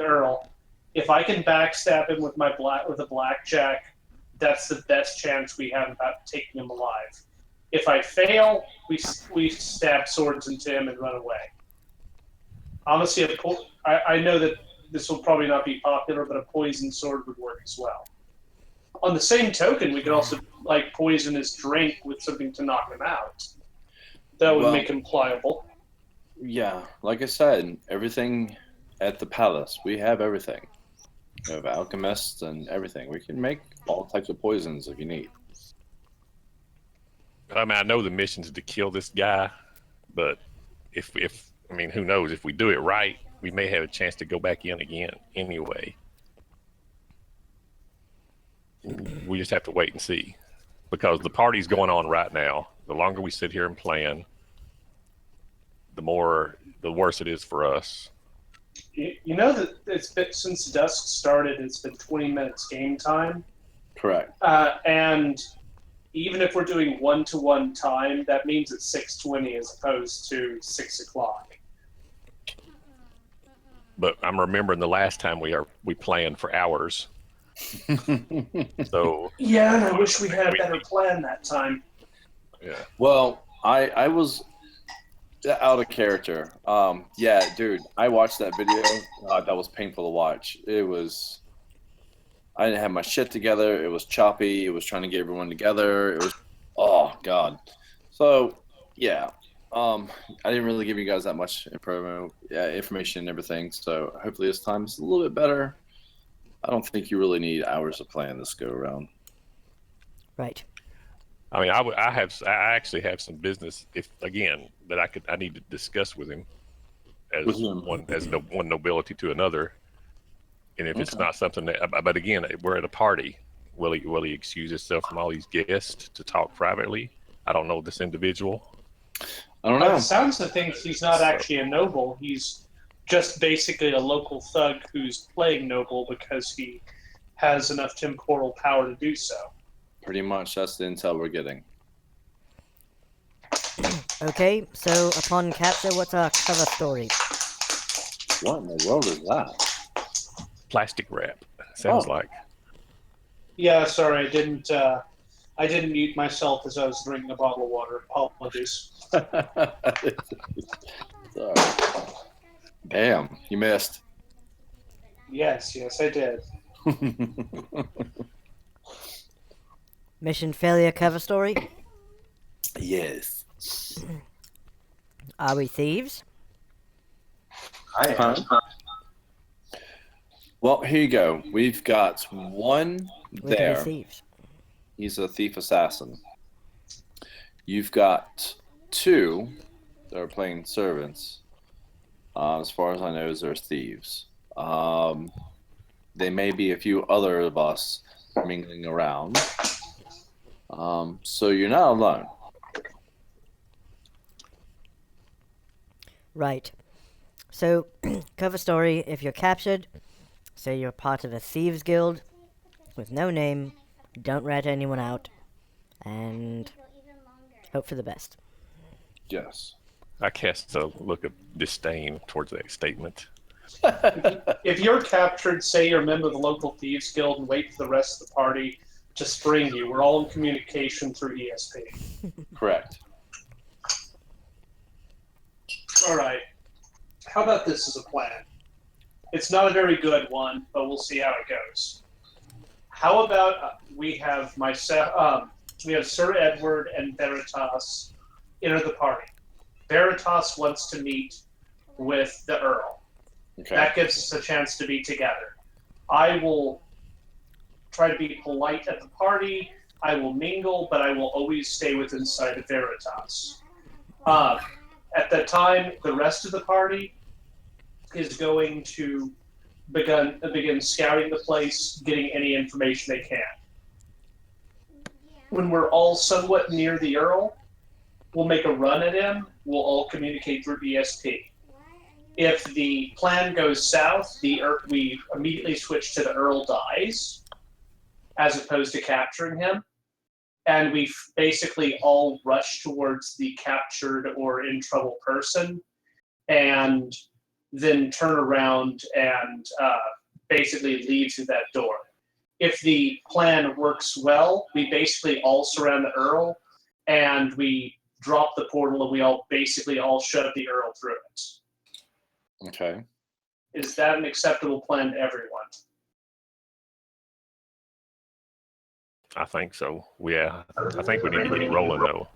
C: Earl, if I can backstab him with a blackjack, that's the best chance we have about taking him alive. If I fail, we stab swords into him and run away. Honestly, I know that this will probably not be popular, but a poison sword would work as well. On the same token, we could also poison his drink with something to knock him out. That would make him pliable.
B: Yeah, like I said, everything at the palace, we have everything. We have alchemists and everything. We can make all types of poisons if you need.
D: I mean, I know the mission is to kill this guy, but if who knows? If we do it right, we may have a chance to go back in again anyway. We just have to wait and see, because the party's going on right now. The longer we sit here and plan, the worse it is for us.
C: You know that since dusk started, it's been 20 minutes game time.
B: Correct.
C: And even if we're doing 1-to-1 time, that means it's 6:20 as opposed to 6 o'clock.
D: But I'm remembering the last time we planned for hours. So
C: yeah, and I wish we had a better plan that time.
D: Yeah.
B: Well, I was out of character. Yeah, dude, I watched that video. That was painful to watch. I didn't have my shit together. It was choppy. It was trying to get everyone together. It was, oh god. So yeah, I didn't really give you guys that much information and everything. So hopefully this time it's a little bit better. I don't think you really need hours of playing this go around.
F: Right.
D: I mean, I actually have some business that I need to discuss with him as
B: With him.
D: one nobility to another. And if it's
B: Okay.
D: not something that, but again, we're at a party. Will he excuse himself from all these guests to talk privately? I don't know this individual.
B: I don't
C: By the
B: know.
C: sounds of things, he's not actually a noble. He's just basically a local thug who's playing noble because he has enough temporal power to do so.
B: Pretty much that's the intel we're getting.
F: Okay, so upon capture, what's our cover story?
B: What in the world is that?
D: Plastic wrap. Sounds
B: Oh.
D: like.
C: Yeah, sorry, I didn't mute myself as I was drinking a bottle of water. Apologies.
B: Sorry. Damn, you missed.
C: Yes, I did.
F: Mission failure cover story?
B: Yes.
F: Are we thieves?
A: I am.
B: Well, here you go. We've got one
F: We can be
B: there.
F: thieves.
B: He's a thief assassin. You've got two that are playing servants. As far as I know, they're thieves. There may be a few other of us mingling around. So you're not alone.
F: Right. So, cover story, if you're captured, say you're part of a thieves guild with no name, don't rat anyone out, and hope for the best.
B: Yes.
D: I cast a look of disdain towards that statement.
C: If you're captured, say you're a member of the local thieves guild and wait for the rest of the party to spring you. We're all in communication through ESP.
B: Correct.
C: All right. How about this as a plan? It's not a very good one, but we'll see how it goes. How about we have Sir Edward and Veritas enter the party. Veritas wants to meet with the Earl.
B: Okay.
C: That gives us a chance to be together. I will try to be polite at the party. I will mingle, but I will always stay within sight of Veritas. At that time, the rest of the party is going to begin scouting the place, getting any information they can. When we're all somewhat near the Earl, we'll make a run at him. We'll all communicate through ESP. If the plan goes south, we immediately switch to the Earl dies, as opposed to capturing him. And we basically all rush towards the captured or in trouble person, and then turn around and basically leave through that door. If the plan works well, we basically all surround the Earl, and we drop the portal, and we all basically all shove the Earl through it.
B: Okay.
C: Is that an acceptable plan to everyone?
D: I think so. Yeah, I think we need to get rolling though.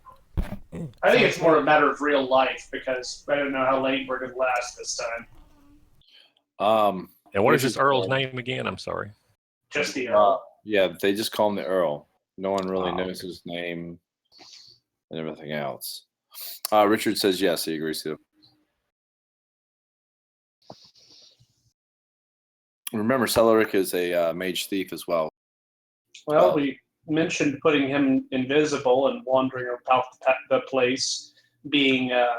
C: I think it's more a matter of real life, because I don't know how late we're going to last this time.
D: And what is this Earl's name again? I'm sorry.
C: Just the Earl.
B: Yeah, they just call him the Earl. No one really
D: Oh,
B: knows his name and everything else. Richard says yes, he agrees to. Remember, Celeric is a mage thief as well.
C: Well, we mentioned putting him invisible and wandering about the place, being a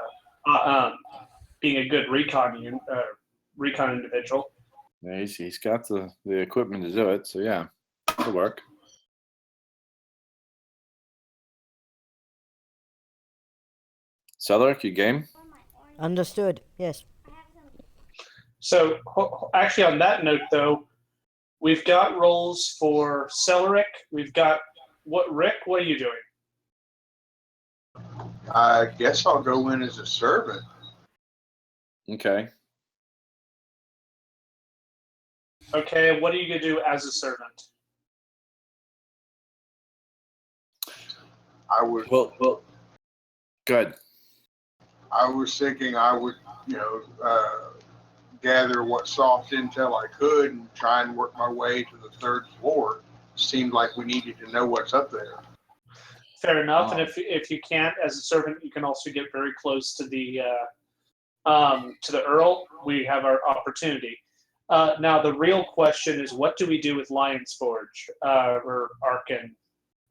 C: good recon individual.
B: Yeah, he's got the equipment to do it, so yeah, it'll work. Celeric, you game?
F: Understood, yes.
C: So, actually, on that note, though, we've got roles for Celeric. We've got Rick? What are you doing?
A: I guess I'll go in as a servant.
B: Okay.
C: Okay, what are you going to do as a servant?
A: I would.
B: Well, good.
A: I was thinking I would, gather what soft intel I could and try and work my way to the third floor. Seemed like we needed to know what's up there.
C: Fair enough. And if you can't, as a servant, you can also get very close to the Earl. We have our opportunity. Now, the real question is, what do we do with Lion's Forge or Arkin,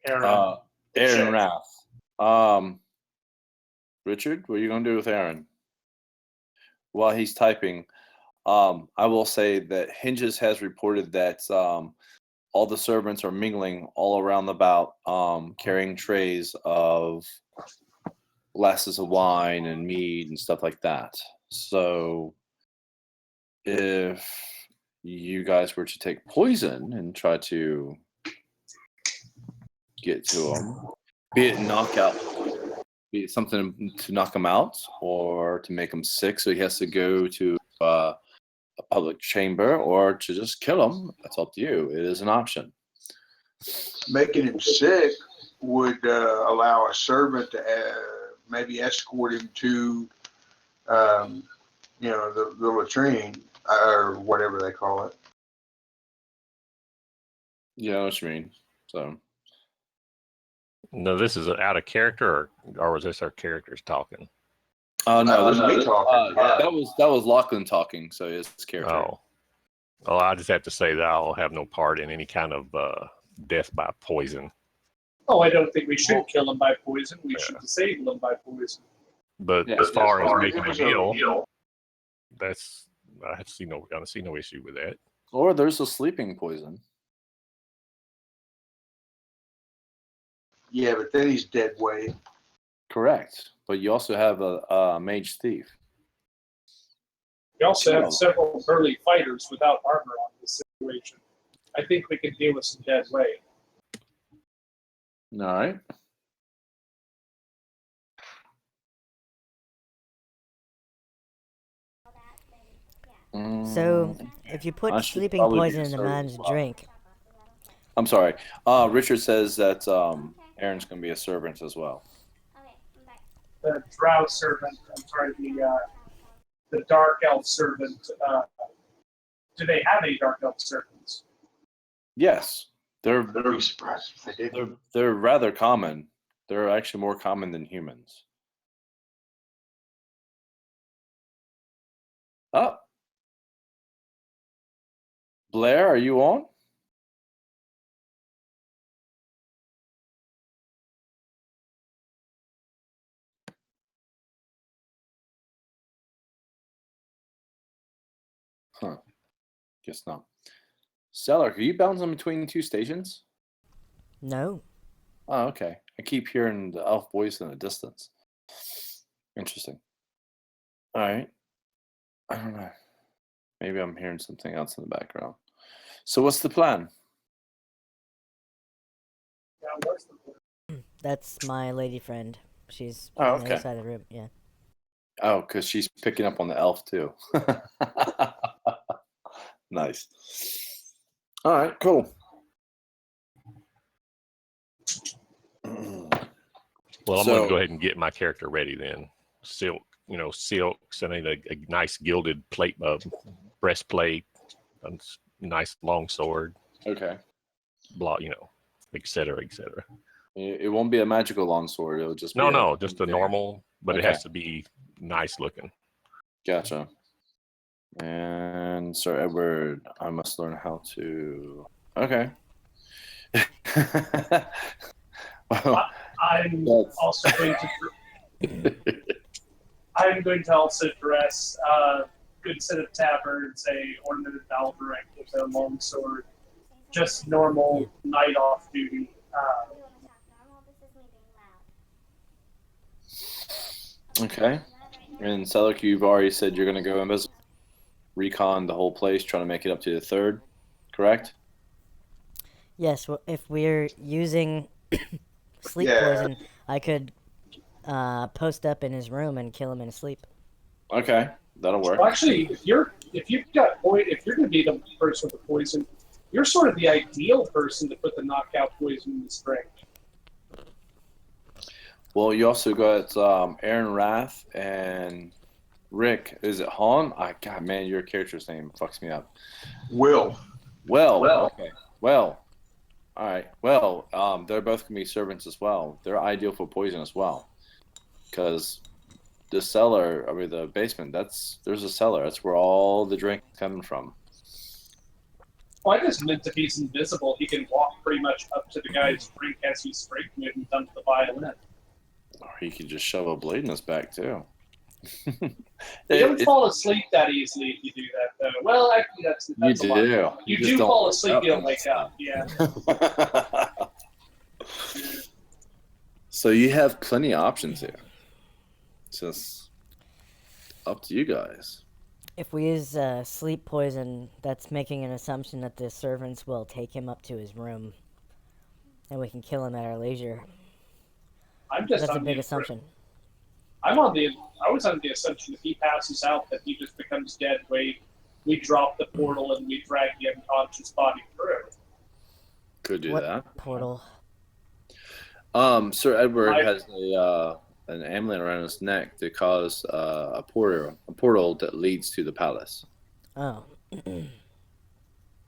C: Aaron?
B: Aaron Rath. Richard, what are you going to do with Aaron? While he's typing, I will say that Hinges has reported that all the servants are mingling all around the bout, carrying trays of glasses of wine and mead and stuff like that. So if you guys were to take poison and try to get to him, be it knockout, be it something to knock him out or to make him sick so he has to go to a public chamber, or to just kill him, that's up to you. It is an option.
A: Making him sick would allow a servant to maybe escort him to, the latrine or whatever they call it.
B: Yeah, I know what you mean. So,
D: No, this is out of character, or was this our characters talking?
B: no, this
A: me talking.
B: that was Lachlan talking. So it's character.
D: Oh, well, I just have to say that I'll have no part in any kind of death by poison.
C: Oh, I don't think we should kill him by poison. We should disable him by poison.
D: But
B: Yeah,
D: as far as making
A: it
D: a
A: was
D: deal, I don't see no issue with that.
B: Or there's a sleeping poison.
A: Yeah, but then he's dead weight.
B: Correct. But you also have a mage thief.
C: We also have several burly fighters without armor on this situation. I think we can deal with some dead weight.
B: All right.
F: So, if you put
B: I should
F: sleeping
B: probably be
F: poison in the
B: servant
F: man's
B: as well.
F: drink,
B: I'm sorry. Richard says that Aaron's going to be a servant as well.
G: Okay, I'm back.
C: The drow servant, the dark elf servant. Do they have any dark elf servants?
B: Yes, they're
A: Very surprised if they did.
B: they're rather common. They're actually more common than humans. Oh, Blair, are you on? Huh. Guess not. Stellar, are you bouncing between the two stations?
F: no.
B: Oh, okay. I keep hearing the elf voice in the distance. Interesting. All right. I don't know. Maybe I'm hearing something else in the background. So what's the plan?
C: Yeah, what's the
F: That's my lady friend. She's
B: Oh,
F: on the
B: okay.
F: other side of the room. Yeah.
B: Oh, because she's picking up on the elf too. Nice. All right, cool.
D: Well, I'm
B: So-
D: going to go ahead and get my character ready then. Silks, and a nice gilded plate, breastplate, a nice long sword,
B: Okay.
D: et cetera, et cetera.
B: It won't be a magical longsword. It'll just be
D: No, just a normal, but it
B: Okay.
D: has to be nice looking.
B: Gotcha. And Sir Edward, I must learn how to. Okay. Well,
C: I'm
B: That's-
C: also going to. I'm going to also dress a good set of tabards, a ornamented baldric with a long sword, just normal night off duty.
G: You want to talk normal? This is me being loud.
B: Okay. And Selleck, you've already said you're going to go invisible, recon the whole place, trying to make it up to the third, correct?
F: Yes. Well, if we're using sleep
A: Yeah.
F: poison, I could post up in his room and kill him in his sleep.
B: Okay, that'll work.
C: Well, actually, if you're going to be the person with the poison, you're sort of the ideal person to put the knockout poison in the drink.
B: Well, you also got Aaron Rath and Rick, is it Han? God, man, your character's name fucks me up.
A: Will.
B: Well, okay. Well, all right. Well, they're both gonna be servants as well. They're ideal for poison as well, because the cellar, I mean the basement. There's a cellar. That's where all the drink is coming from.
C: Well, I just meant if he's invisible, he can walk pretty much up to the guy's drink as he's drinking it and dump the violin.
B: Or he could just shove a blade in his back too.
C: You don't fall asleep that easily if you do that, though. Well, actually, that's
B: You
C: a lie.
B: do.
C: You
B: just
C: do
B: don't
C: fall
B: wake
C: asleep,
B: up
C: you don't
B: and
C: wake up. Yeah.
B: So you have plenty of options here. It's just up to you guys.
F: If we use sleep poison, that's making an assumption that the servants will take him up to his room, and we can kill him at our leisure.
C: I'm just
F: That's a
C: on
F: big
C: the,
F: assumption.
C: I was under the assumption if he passes out that he just becomes dead. We drop the portal and we drag the unconscious body through.
B: Could do
F: What
B: that.
F: portal?
B: Sir Edward has an amulet around his neck to cause a portal that leads to the palace.
F: Oh.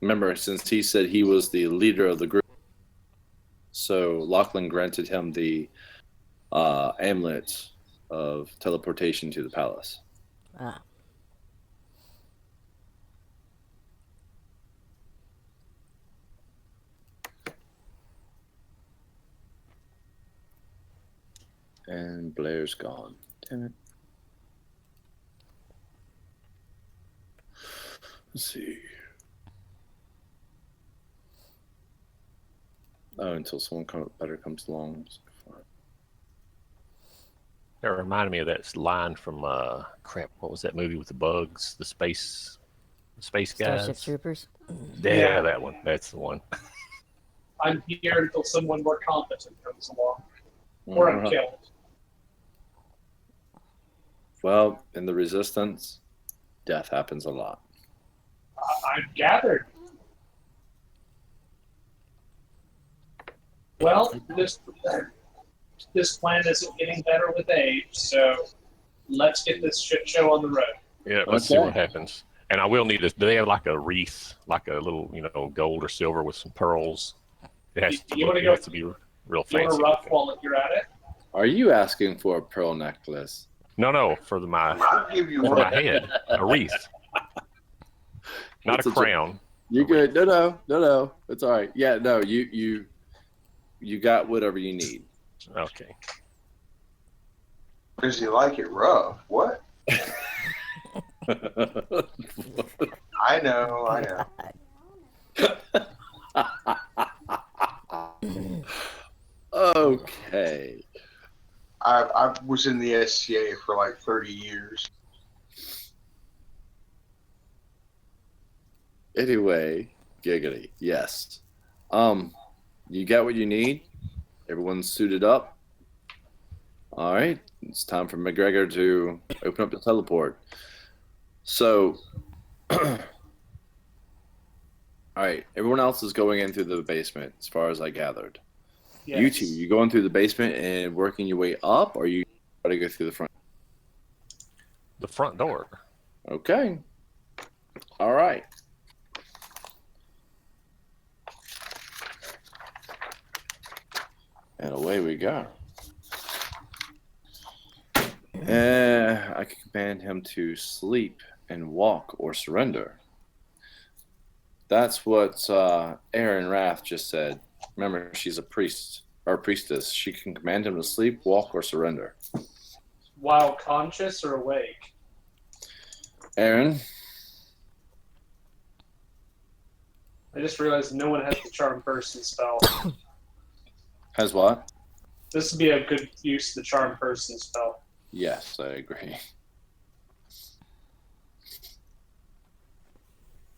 B: Remember, since he said he was the leader of the group, so Lachlan granted him the amulet of teleportation to the palace.
F: Ah.
B: And Blair's gone. Damn it. Let's see. Oh, until someone better comes along.
D: That reminded me of that line from crap. What was that movie with the bugs? The space guys.
F: Starship Troopers?
D: Yeah, that one. That's the one.
C: I'm here until someone more competent comes along. Or I'm killed.
B: Well, in the Resistance, death happens a lot.
C: I've gathered. Well, this plan isn't getting better with age, so let's get this shit show on the road.
D: Yeah, let's see what happens. And I will need this. Do they have like a wreath, like a little, gold or silver with some pearls? It has to,
C: You wanna
D: it
C: go-
D: has to be real
C: You
D: fancy.
C: want a rough
D: looking.
C: while you're at it?
B: Are you asking for a pearl necklace?
D: No, for my
A: I'll give you
D: for
A: one.
D: my head, a wreath, not
B: It's
D: a
B: a joke.
D: crown.
B: You're good. No. It's all right. Yeah, no, you got whatever you need.
D: Okay.
A: Does he like it rough? What? I know.
B: Okay.
A: I was in the SCA for like 30 years.
B: Anyway, giggity. Yes. You got what you need? Everyone's suited up? All right. It's time for McGregor to open up the teleport. So, all right. Everyone else is going in through the basement, as far as I gathered.
C: Yes.
B: You two, you going through the basement and working your way up, or you try to go through the front?
D: The front door.
B: Okay. All right. And away we go. I can command him to sleep and walk or surrender. That's what Aaron Rath just said. Remember, she's a priest or priestess. She can command him to sleep, walk, or surrender.
C: While conscious or awake?
B: Aaron,
C: I just realized no one has the charm person spell.
B: has what?
C: This would be a good use of the charm person spell.
B: Yes, I agree.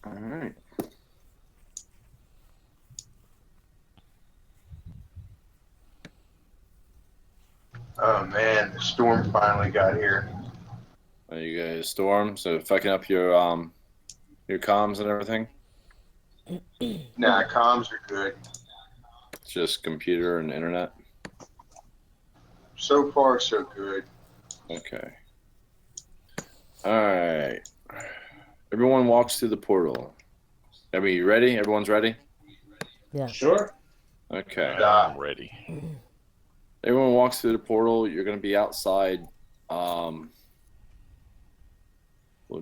B: All right.
A: Oh man, the storm finally got here.
B: Are you guys storm? So fucking up your comms and everything?
A: Nah, comms are good.
B: Just computer and internet?
A: So far, so good.
B: Okay. All right. Everyone walks through the portal. Are we ready? Everyone's ready?
F: Yeah.
C: Sure.
B: Okay.
D: I'm ready.
B: Everyone walks through the portal. You're going to be outside. We'll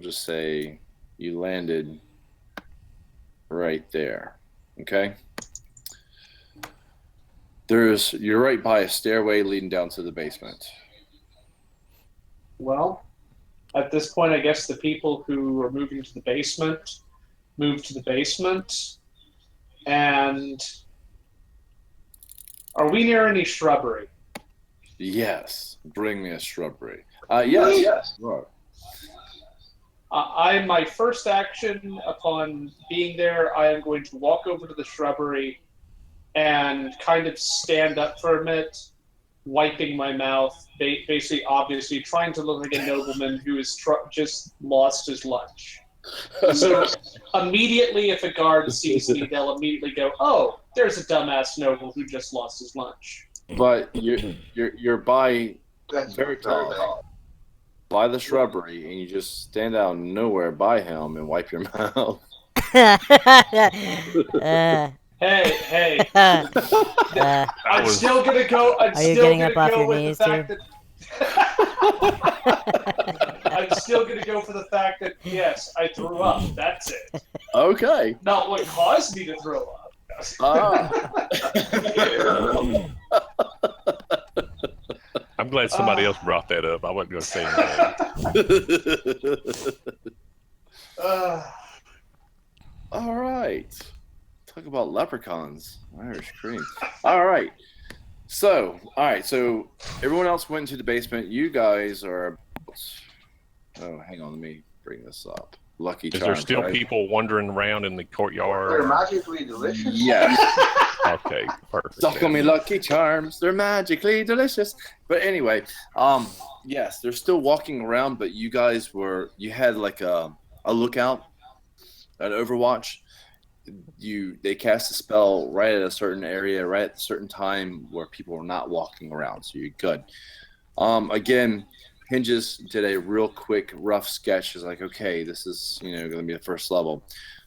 B: just say you landed right there. Okay. You're right by a stairway leading down to the basement.
C: Well, at this point, I guess the people who are moving to the basement move to the basement. And are we near any shrubbery?
B: Yes. Bring me a shrubbery. Yes.
C: Yes.
B: You are.
C: My first action upon being there, I am going to walk over to the shrubbery and kind of stand up for a minute, wiping my mouth, basically, obviously, trying to look like a nobleman who has just lost his lunch. So immediately, if a guard sees me, they'll immediately go, "Oh, there's a dumbass noble who just lost his lunch."
B: But you're by
A: That's
B: very tall. By the shrubbery, and you just stand out nowhere by him and wipe your mouth.
F: uh,
C: Hey,
F: uh,
C: I'm still gonna go. I'm
F: Are you
C: still
F: getting
C: gonna
F: up off
C: go
F: your
C: with
F: knees,
C: the fact that. I'm still gonna go for the fact that yes, I threw up. That's it.
B: Okay.
C: Not what caused me to throw up.
B: Ah.
D: I'm glad somebody else brought that up. I wasn't going to say anything.
B: All right. Talk about leprechauns. Irish cream. All right. So everyone else went into the basement. You guys are. Oh, hang on. Let me bring this up. Lucky
D: Is
B: Charms.
D: there still
B: right?
D: people wandering around in the
A: They're
D: courtyard?
A: magically delicious.
B: Yes.
D: Okay, perfect.
B: Suck on me, Lucky Charms. They're magically delicious. But anyway, yes, they're still walking around. But you guys you had like a lookout, an Overwatch. They cast a spell right at a certain area, right at a certain time where people were not walking around. So you're good. Again, Hinges did a real quick, rough sketch. Is like, okay, this is going to be the first level.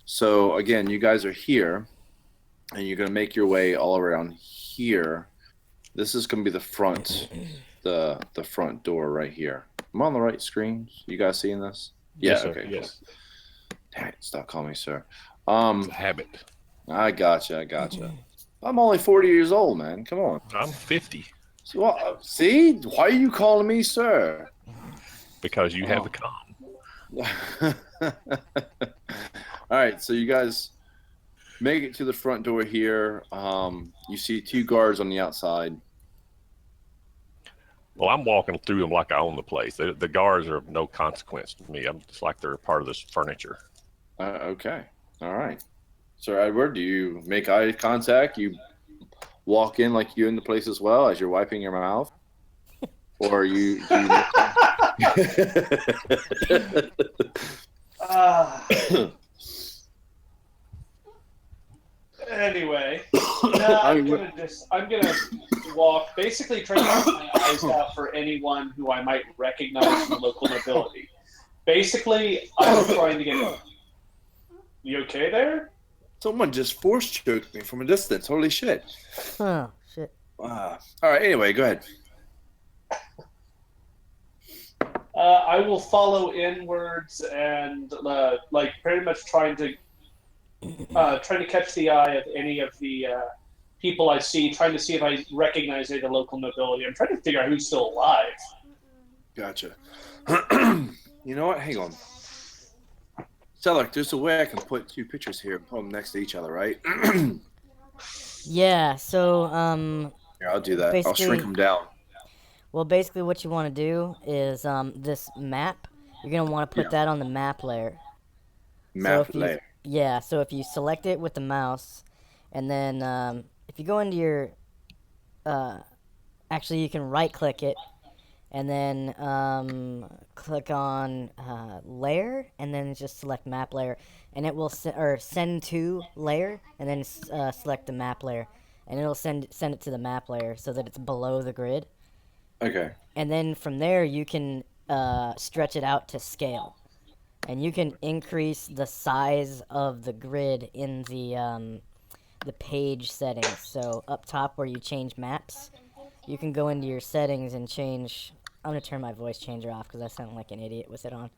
B: So again, you guys are here, and you're going to make your way all around here. This is going to be the front, the front door right here. Am I on the right screen? You guys seeing this?
D: Yes,
B: Yeah.
D: sir.
B: Okay.
D: Yes.
B: Cool. Dang it, stop calling me sir.
D: It's a habit.
B: I gotcha. I'm only 40 years old, man. Come on.
D: I'm 50
B: So, see? Why are you calling me sir?
D: because you have a con.
B: All right, so you guys make it to the front door here. You see 2 guards on the outside.
D: Well, I'm walking through them like I own the place. The guards are of no consequence to me. I'm just like they're a part of this furniture.
B: Okay. All right. Sir Edward, do you make eye contact? You walk in like you in the place as well as you're wiping your mouth? Or you
C: Anyway, I'm gonna walk, basically trying to keep my eyes out for anyone who I might recognize from the local nobility. Basically, I'm trying to get. You okay there?
B: Someone just force choked me from a distance. Holy shit.
F: oh, shit.
B: All right, anyway, go ahead.
C: I will follow inwards and like pretty much trying to catch the eye of any of the people I see, trying to see if I recognize any of the local nobility. I'm trying to figure out who's still alive.
B: Gotcha. You know what? Hang on. So, look, there's a way I can put 2 pictures here and put them next to each other, right?
F: Yeah, so,
B: Here, I'll do that. I'll
F: basically-
B: shrink them down.
F: well, basically what you want to do is, this map, you're going to want to put that on the map layer.
B: Map
F: if you-
B: layer.
F: Yeah, so if you select it with the mouse, and then, if you go into your, actually you can right-click it, and then, click on, layer, and then just select map layer, and it will, send to layer, and then, select the map layer, and it'll send it to the map layer so that it's below the grid.
B: Okay.
F: And then from there, you can stretch it out to scale, and you can increase the size of the grid in the page settings. So up top where you change maps, you can go into your settings and change. I'm gonna turn my voice changer off because I sound like an idiot with it on.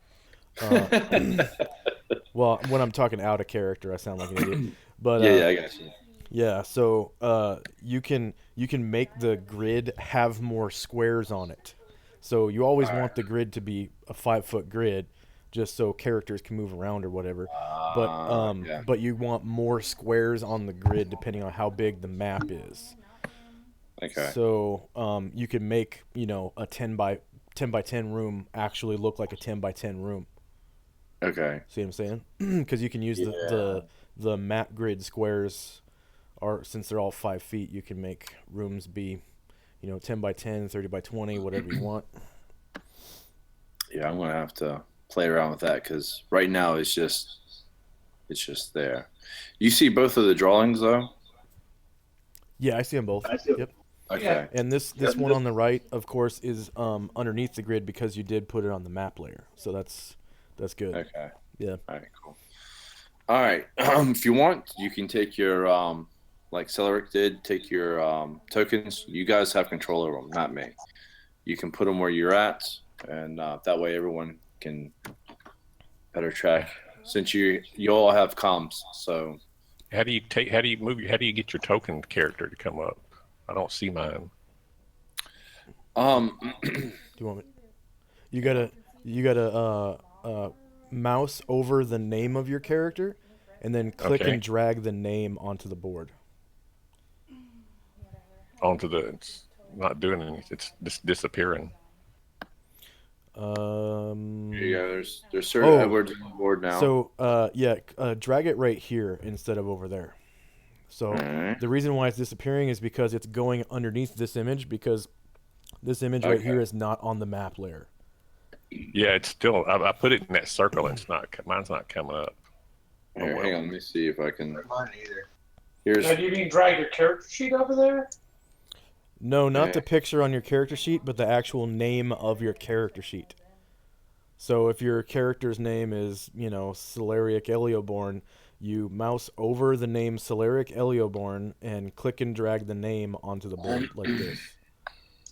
E: Well, when I'm talking out of character, I sound like an idiot. But
B: Yeah, I got you.
E: yeah, so you can make the grid have more squares on it. So you always want the grid to be a 5-foot grid, just so characters can move around or whatever.
B: Yeah.
E: But you want more squares on the grid depending on how big the map is.
B: Okay.
E: So you can make a 10 by 10 room actually look like a 10 by 10 room.
B: Okay.
E: See what I'm saying? Because you can use the map grid squares, or since they're all 5 feet, you can make rooms be 10 by 10, 30 by 20, whatever you want.
B: Yeah, I'm gonna have to play around with that because right now it's just there. You see both of the drawings though?
E: Yeah, I see them both. Yep.
B: Okay.
C: Yeah.
E: And this one on the right, of course, is underneath the grid because you did put it on the map layer. So that's good.
B: Okay.
E: Yeah.
B: All right. Cool. All right. If you want, you can take your like Celeric did, take your tokens. You guys have control over them, not me. You can put them where you're at, and that way everyone can better track. Since you all have comms, so
D: How do you get your token character to come up? I don't see mine.
E: Do you want me? You gotta mouse over the name of your character, and then click
D: Okay.
E: and drag the name onto the board.
D: It's not doing anything. It's just disappearing.
B: here you go. There's Sir Edward's on board now.
E: So drag it right here instead of over there. So
B: Alright.
E: the reason why it's disappearing is because it's going underneath this image, because this image right here is not on the map layer.
D: Yeah, it's still. I put it in that circle. It's not. Mine's not coming up.
B: Here, hang on. Let me see if I can.
A: Mine either.
B: Here's
C: Now, do you mean drag your character sheet over there?
E: No, not
B: Okay.
E: the picture on your character sheet, but the actual name of your character sheet. So if your character's name is, Celeric Elioborn, you mouse over the name Celeric Elioborn and click and drag the name onto the board like this.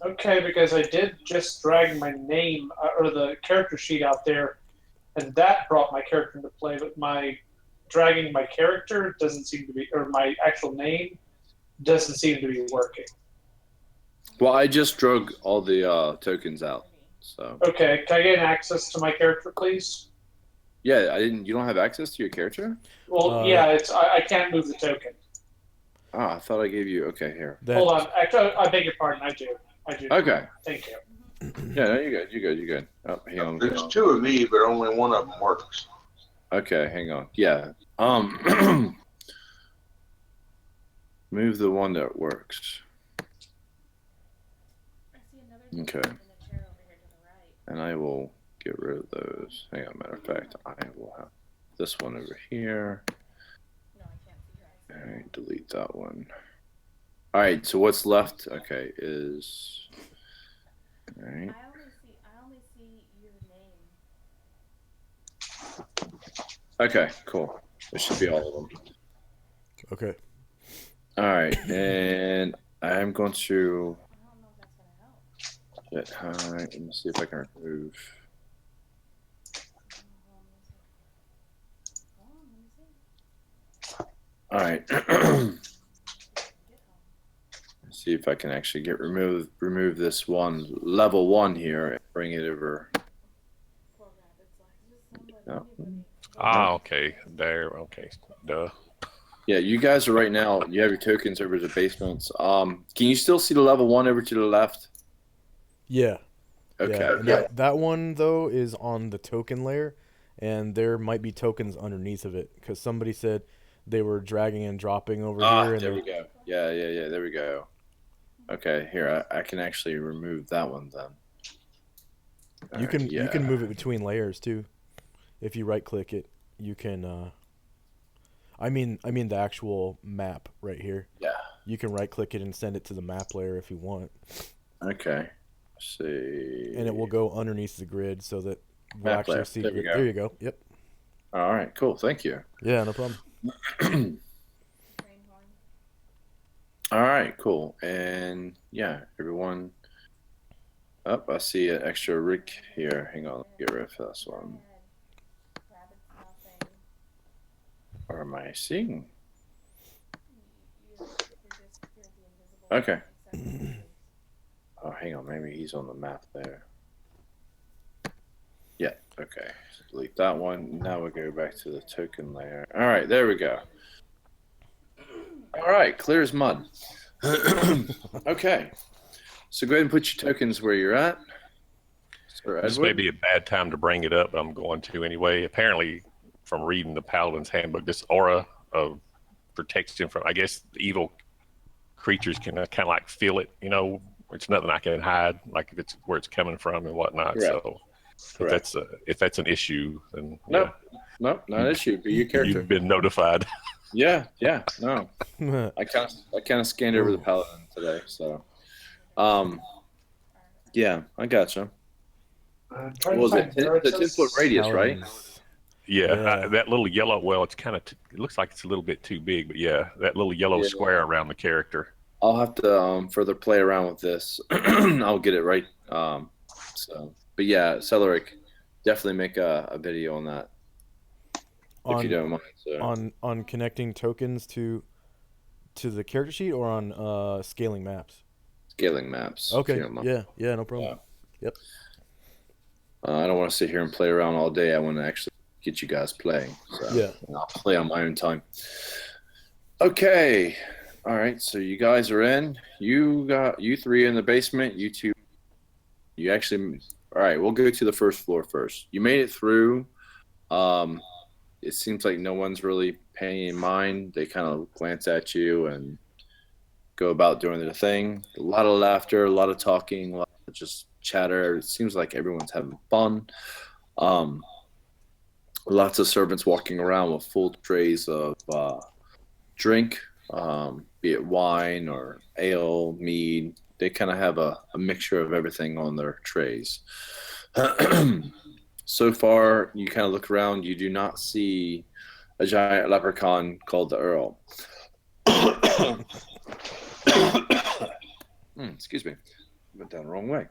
C: Okay, because I did just drag my name or the character sheet out there, and that brought my character into play. But my dragging my character doesn't seem to be, or my actual name doesn't seem to be working.
B: well, I just drug all the tokens out. So
C: Okay, can I get access to my character, please?
B: yeah, you don't have access to your character?
C: Well, yeah, I can't move the token.
B: Ah, I thought I gave you. Okay, here.
C: Hold on, I beg your pardon. I do.
B: Okay.
C: Thank you.
B: Yeah, no, you're good. You're good. Oh, hang on.
A: There's two of me, but only one of them works.
B: Okay, hang on. Yeah. Move the one that works. Okay. And I will get rid of those. Hang on, matter of fact, I will have this one over here. All right, delete that one. All right, so what's left? Okay, is all right.
H: I only see your name.
B: Okay, cool. It should be all of them.
E: Okay.
B: All right, and I'm going to.
H: I don't know if that's gonna help.
B: All right, let me see if I can remove. All right. See if I can actually remove this one level 1 here and bring it over. No.
D: Ah, okay. There. Okay. Duh.
B: Yeah, you guys are right now. You have your tokens over the basements. Can you still see the level 1 over to the left?
E: Yeah.
B: Okay.
E: Yeah. And that one though is on the token layer, and there might be tokens underneath of it because somebody said they were dragging and dropping over here. And
B: there we go. Yeah. There we go. Okay, here I can actually remove that one then.
E: You can move it between layers too. If you right click it, you can. I mean the actual map right here.
B: Yeah.
E: You can right click it and send it to the map layer if you want.
B: Okay. Let's see.
E: And it will go underneath the grid so that we'll
B: Map
E: actually
B: layer.
E: see.
B: There we go.
E: There you go. Yep.
B: All right, cool. Thank you.
E: Yeah, no problem.
H: Train horn.
B: All right, cool. And yeah, everyone. Up, I see an extra Rick here. Hang on, get rid of this one.
H: Rabbit's nothing.
B: Or am I seeing?
H: You're the invisible.
B: Okay.
H: except
B: Oh, hang on. Maybe he's on the map there. Yeah. Okay. So delete that one. Now we go back to the token layer. All right. There we go. All right. Clear as mud. Okay. So go ahead and put your tokens where you're at. Sir
D: This may
B: Edward.
D: be a bad time to bring it up, but I'm going to anyway. Apparently, from reading the Paladin's Handbook, this aura of protection from, I guess, evil creatures can kind of like feel it. You know, it's nothing I can hide, like if it's where it's coming from and whatnot.
B: Correct.
D: So
B: Correct.
D: if that's an issue, then
B: No, no, not an issue. Be your character.
D: you've been notified.
B: Yeah. Yeah. No. I kind of scanned over the Paladin today. So, yeah, I gotcha.
C: Trying
B: What
C: to
B: was
C: find
B: it? The 10-foot radius, right?
E: Paladins.
D: Yeah,
E: Yeah.
D: that little yellow. Well, it's kind of. It looks like it's a little bit too big, but yeah, that little yellow
B: Yeah.
D: square around the character.
B: I'll have to further play around with this. I'll get it right. But yeah, Celeric, definitely make a video on that if you don't mind. So.
E: On connecting tokens to the character sheet or on scaling maps.
B: Scaling maps. if
E: Okay.
B: you don't mind.
E: Yeah, no problem. Yep.
B: I don't want to sit here and play around all day. I want to actually get you guys playing. So
E: Yeah.
B: I'll play on my own time. Okay. All right. So you guys are in. You three in the basement. You two. You actually. All right. We'll go to the first floor first. You made it through. It seems like no one's really paying in mind. They kind of glance at you and go about doing their thing. A lot of laughter, a lot of talking, a lot of just chatter. It seems like everyone's having fun. Lots of servants walking around with full trays of drink, be it wine or ale, mead. They kind of have a mixture of everything on their trays. So far, you kind of look around. You do not see a giant leprechaun called the Earl. Excuse me. Went down the wrong way.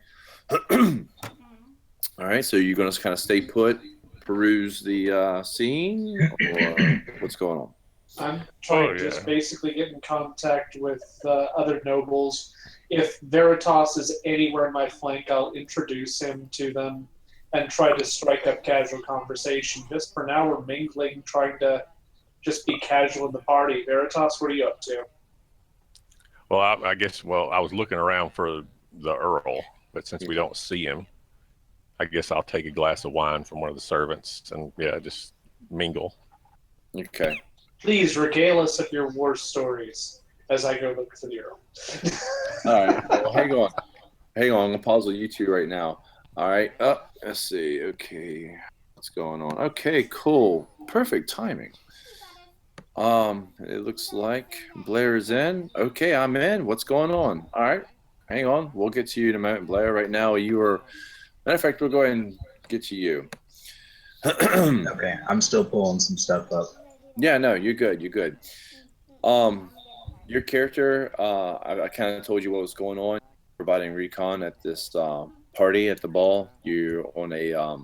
B: All right, so you're going to kind of stay put, peruse the scene, or what's going on?
C: I'm trying to just basically get in contact with other nobles. If Veritas is anywhere in my flank, I'll introduce him to them and try to strike up casual conversation. Just for now, we're mingling, trying to just be casual in the party. Veritas, what are you up to?
D: Well, I guess. Well, I was looking around for the Earl, but since we don't see him, I guess I'll take a glass of wine from one of the servants and just mingle.
B: Okay.
C: Please regale us of your war stories as I go look for the Earl.
B: All right. Well, hang on. I'm going to pause on you two right now. All right. Let's see. Okay. What's going on? Okay, cool. Perfect timing. It looks like Blair is in. Okay, I'm in. What's going on? All right. Hang on. We'll get to you in a moment, Blair. Right now, you are. Matter of fact, we'll go ahead and get to you.
I: Okay, I'm still pulling some stuff up.
B: Yeah, no, you're good. You're good. Your character, I kind of told you what was going on, providing recon at this party at the ball. You're on a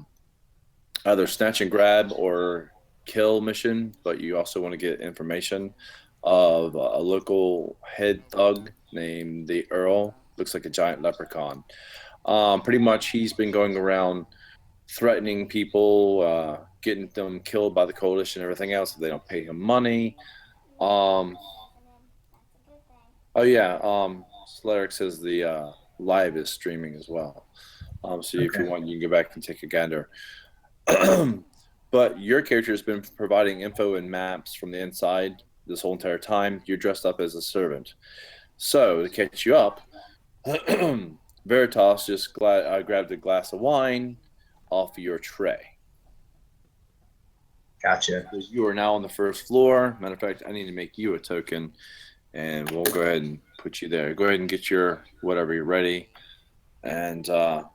B: either snatch and grab or kill mission, but you also want to get information of a local head thug named the Earl. Looks like a giant leprechaun. Pretty much, he's been going around threatening people, getting them killed by the coalition and everything else if they don't pay him money. Sleric says the live is streaming as well. So if you want, you can go back and take a gander. But your character has been providing info and maps from the inside this whole entire time. You're dressed up as a servant. So to catch you up, Veritas just grabbed a glass of wine off your tray.
I: Gotcha.
B: You are now on the first floor. Matter of fact, I need to make you a token, and we'll go ahead and put you there. Go ahead and get your whatever you're ready. And oh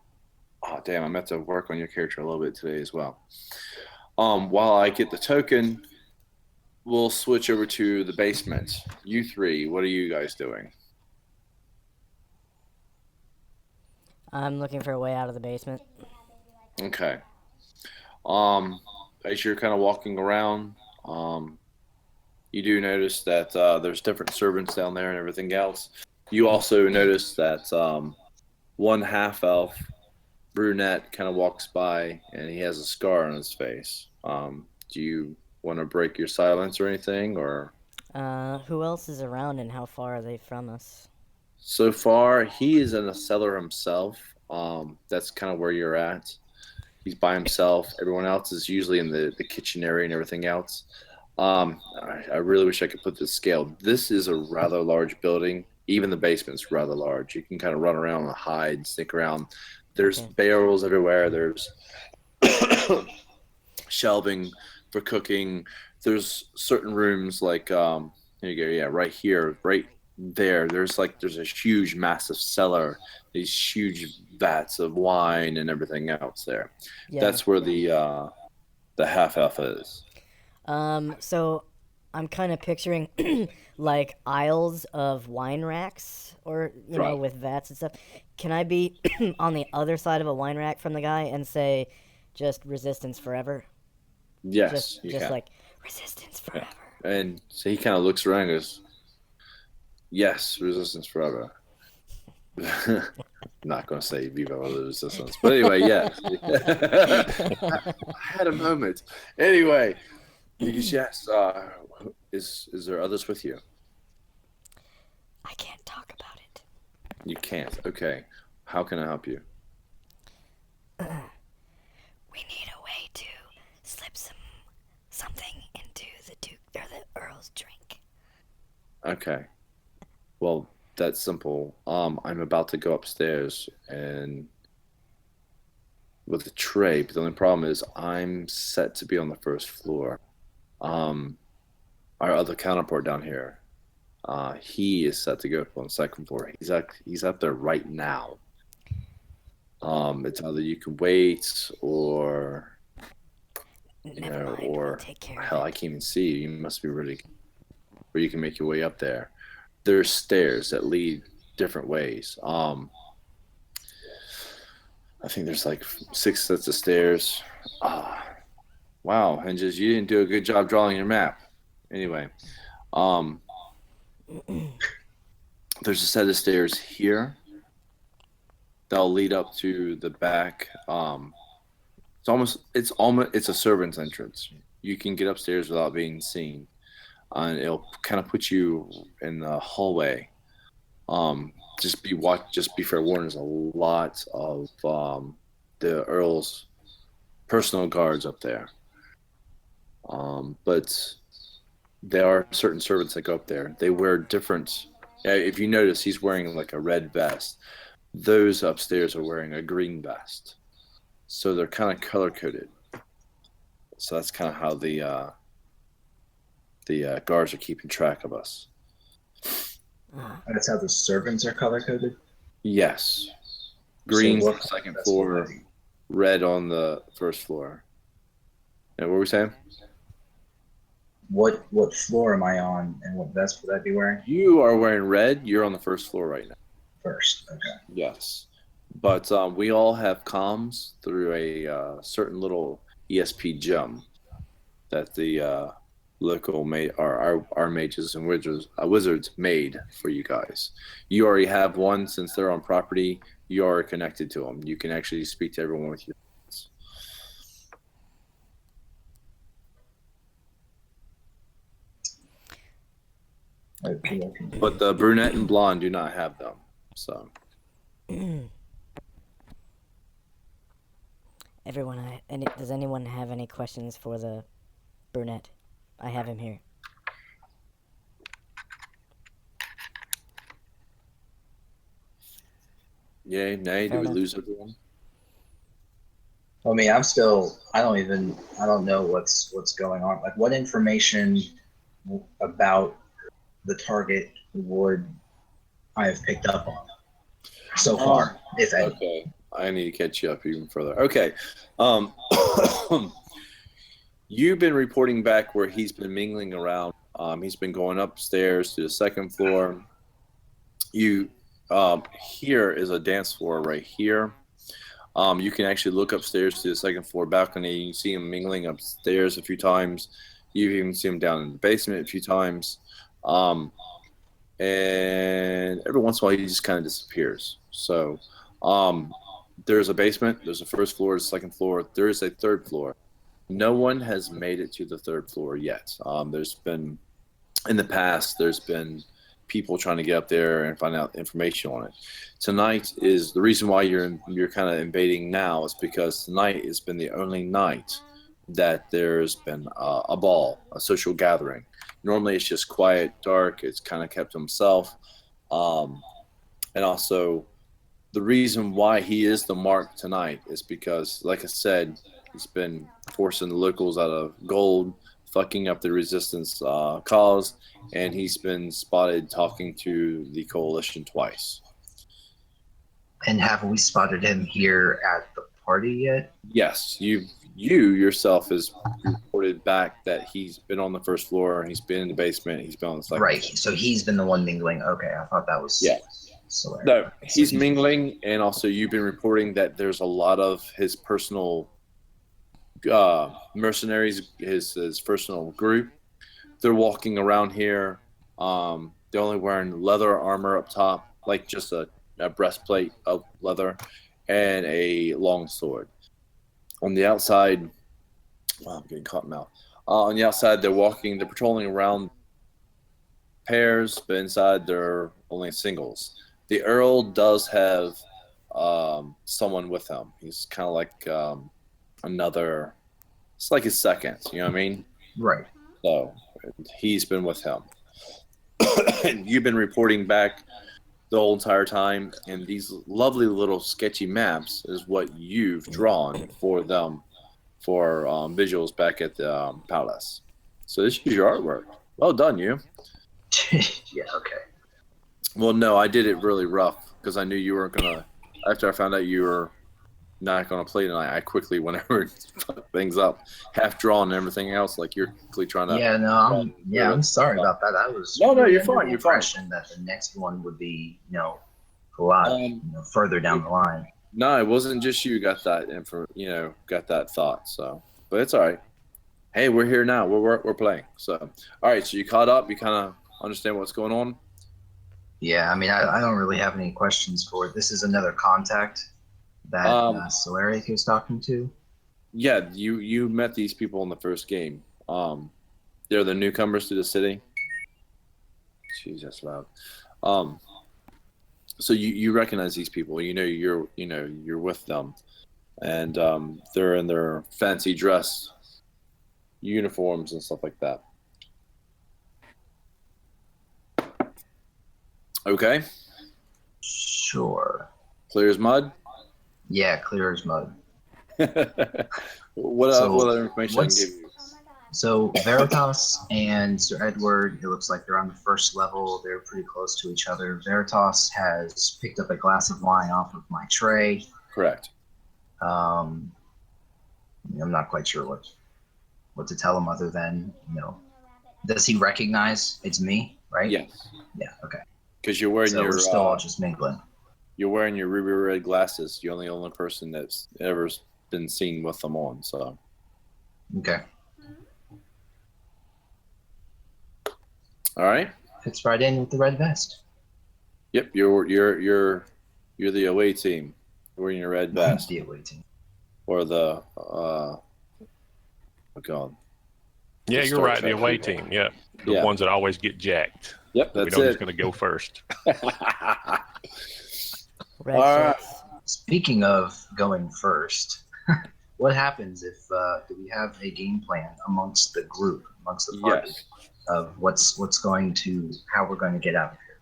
B: damn, I'm going to have to work on your character a little bit today as well. While I get the token, we'll switch over to the basement. You three, what are you guys doing?
F: I'm looking for a way out of the basement.
B: Okay. As you're kind of walking around, you do notice that there's different servants down there and everything else. You also notice that one half elf brunette kind of walks by and he has a scar on his face. Do you want to break your silence or anything, or?
F: Who else is around and how far are they from us?
B: So far, he is in a cellar himself. That's kind of where you're at. He's by himself. Everyone else is usually in the kitchen area and everything else. I really wish I could put this scale. This is a rather large building. Even the basement's rather large. You can kind of run around and hide, sneak around. There's
F: Okay.
B: barrels everywhere. There's shelving for cooking. There's certain rooms like here you go, yeah, right here, right there. There's a huge, massive cellar. These huge vats of wine and everything else there.
F: Yeah.
B: That's where the half elf is.
F: So I'm kind of picturing like aisles of wine racks or, you know,
B: Right.
F: with vats and stuff. Can I be on the other side of a wine rack from the guy and say just resistance forever?
B: Yes, you
F: just
B: can.
F: like resistance forever.
B: And so he kind of looks around and goes, yes, resistance forever. Not going to say Viva la Resistance. But anyway, yes. I had a moment. Anyway, he goes, yes. Is there others with you?
F: I can't talk about it.
B: You can't. Okay. How can I help you?
F: We need a way to slip something into the Duke or the Earl's drink.
B: Okay. Well, that's simple. I'm about to go upstairs and with a tray, but the only problem is I'm set to be on the first floor. Our other counterpart down here, he is set to go up on the second floor. He's up there right now. It's either you can wait or
F: Never mind.
B: or
F: We'll take care
B: hell,
F: of
B: I
F: it.
B: can't even see you. You must be really where you can make your way up there. There's stairs that lead different ways. I think there's like 6 sets of stairs. Wow, Hinges, you didn't do a good job drawing your map. Anyway, there's a set of stairs here that'll lead up to the back. It's a servant's entrance. You can get upstairs without being seen, and it'll kind of put you in the hallway. Just be fair warned. There's a lot of the Earl's personal guards up there. But there are certain servants that go up there. They wear different. If you notice, he's wearing like a red vest. Those upstairs are wearing a green vest. So they're kind of color coded. So that's kind of how the guards are keeping track of us.
I: That's how the servants are color coded.
B: Yes. Green
I: So
B: on the second floor, red on the first floor. And what were we saying?
I: What floor am I on, and what vest would I be wearing?
B: You are wearing red. You're on the first floor right now.
I: First, okay.
B: Yes. But we all have comms through a certain little ESP gem that the local our mages and wizards made for you guys. You already have one since they're on property. You are connected to them. You can actually speak to everyone with your friends.
I: Okay.
B: But the brunette and blonde do not have them. So
F: Does anyone have any questions for the brunette? I have him here.
B: yay, nay,
F: Fair
B: do we
F: enough.
B: lose everyone?
I: I mean, I don't know what's going on. Like, what information about the target would I have picked up on? so far, if any.
B: Okay, I need to catch you up even further. Okay, um, you've been reporting back where he's been mingling around. He's been going upstairs to the second floor. You here is a dance floor right here. You can actually look upstairs to the second floor balcony. You see him mingling upstairs a few times. You even see him down in the basement a few times. And every once in a while, he just kind of disappears. So there's a basement, there's a first floor, a second floor, there is a third floor. No one has made it to the third floor yet. There's been, in the past, there's been people trying to get up there and find out information on it. Tonight is the reason why you're kind of invading now is because tonight has been the only night that there's been a ball, a social gathering. Normally it's just quiet, dark. It's kind of kept to himself. And also the reason why he is the mark tonight is because, like I said, he's been forcing the locals out of gold, fucking up the resistance cause, and he's been spotted talking to the coalition twice.
I: And have we spotted him here at the party yet?
B: Yes, you yourself has reported back that he's been on the first floor, he's been in the basement, he's been on the second
I: Right.
B: floor.
I: So he's been the one mingling. Okay, I thought that was.
B: Yeah.
I: Solari.
B: No, he's mingling, and also you've been reporting that there's a lot of his personal mercenaries, his personal group. They're walking around here. They're only wearing leather armor up top, like just a breastplate of leather and a long sword. On the outside, wow, I'm getting caught now. On the outside, they're patrolling around pairs, but inside they're only singles. The Earl does have someone with him. He's kind of like another. It's like his second. You know what I mean?
I: Right.
B: So he's been with him. And you've been reporting back the whole entire time, and these lovely little sketchy maps is what you've drawn for them for visuals back at the palace. So this is your artwork. Well done, you.
I: Yeah. Okay.
B: Well, no, I did it really rough because I knew you weren't gonna. After I found out you were not gonna play tonight, I quickly went over and fucked things up, half drawn and everything else. Like you're quickly trying to.
I: Yeah. No. I'm sorry about that. I was.
B: No,
I: really
B: you're
I: under
B: fine.
I: the
B: You're fine.
I: impression that the next one would be, a lot further down the line.
B: No, it wasn't just you got that got that thought. So, but it's all right. Hey, we're here now. We're playing. So, all right. So you caught up. You kind of understand what's going on.
I: Yeah. I mean, I don't really have any questions for it. This is another contact that Solari was talking to.
B: Yeah, you met these people in the first game. They're the newcomers to the city. Jeez, that's loud. So you recognize these people. You're with them, and they're in their fancy dress uniforms and stuff like that. Okay.
I: Sure.
B: Clear as mud.
I: Yeah, clear as mud.
B: What other information I can give you?
I: So Veritas and Sir Edward, it looks like they're on the first level. They're pretty close to each other. Veritas has picked up a glass of wine off of my tray.
B: Correct.
I: I'm not quite sure what to tell him other than, does he recognize it's me, right?
B: Yes.
I: Yeah, okay.
B: Because you're wearing
I: We're still all just mingling.
B: You're wearing your ruby red glasses. You're the only person that's ever been seen with them on. So.
I: Okay.
B: All right.
I: Fits right in with the red vest.
B: Yep, you're the away team. You're wearing your red vest.
I: The away team.
B: Or the oh god.
D: Yeah, you're right. The away team. Yeah, the ones that always get jacked.
B: Yep, that's
D: we know
B: it.
D: who's going to go first.
F: Red
B: All right.
F: shirts.
I: Speaking of going first, what happens if do we have a game plan amongst the group, amongst the party,
B: Yes.
I: of how we're going to get out of here?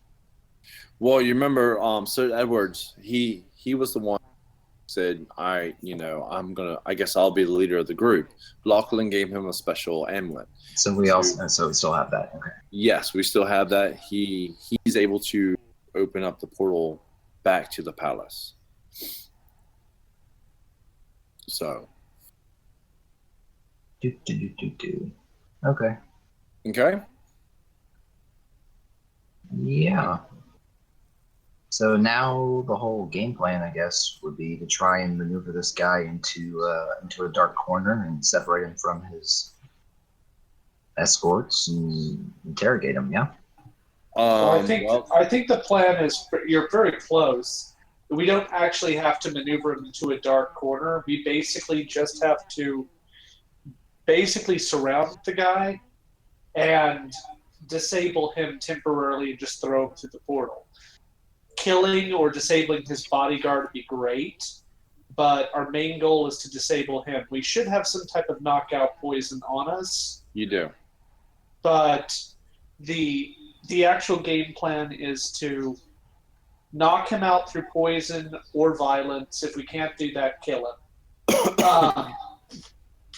B: Well, you remember, Sir Edwards. He was the one who said, I guess I'll be the leader of the group. Lachlan gave him a special amulet.
I: So we still have that. Okay.
B: Yes, we still have that. He's able to open up the portal back to the palace. So,
I: Okay.
B: okay.
I: Yeah. So now the whole game plan, I guess, would be to try and maneuver this guy into a dark corner and separate him from his escorts and interrogate him. Yeah.
C: Well,
B: Well,
C: I think the plan is you're very close. We don't actually have to maneuver him into a dark corner. We basically just have to surround the guy and disable him temporarily and just throw him through the portal. Killing or disabling his bodyguard would be great, but our main goal is to disable him. We should have some type of knockout poison on us,
B: you do.
C: but the actual game plan is to knock him out through poison or violence. If we can't do that, kill him.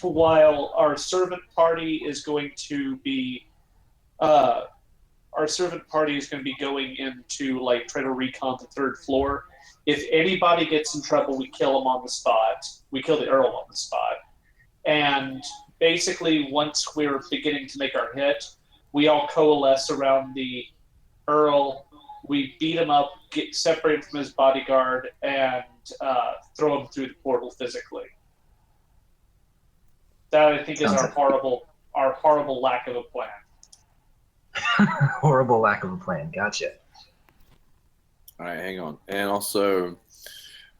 C: While our servant party is going to be going into like try to recon the third floor. If anybody gets in trouble, we kill them on the spot. We kill the Earl on the spot. And basically, once we're beginning to make our hit, we all coalesce around the Earl. We beat him up, get separated from his bodyguard, and throw him through the portal physically. That I think is our horrible lack of a plan.
I: Horrible lack of a plan. Gotcha.
B: All right, hang on. And also,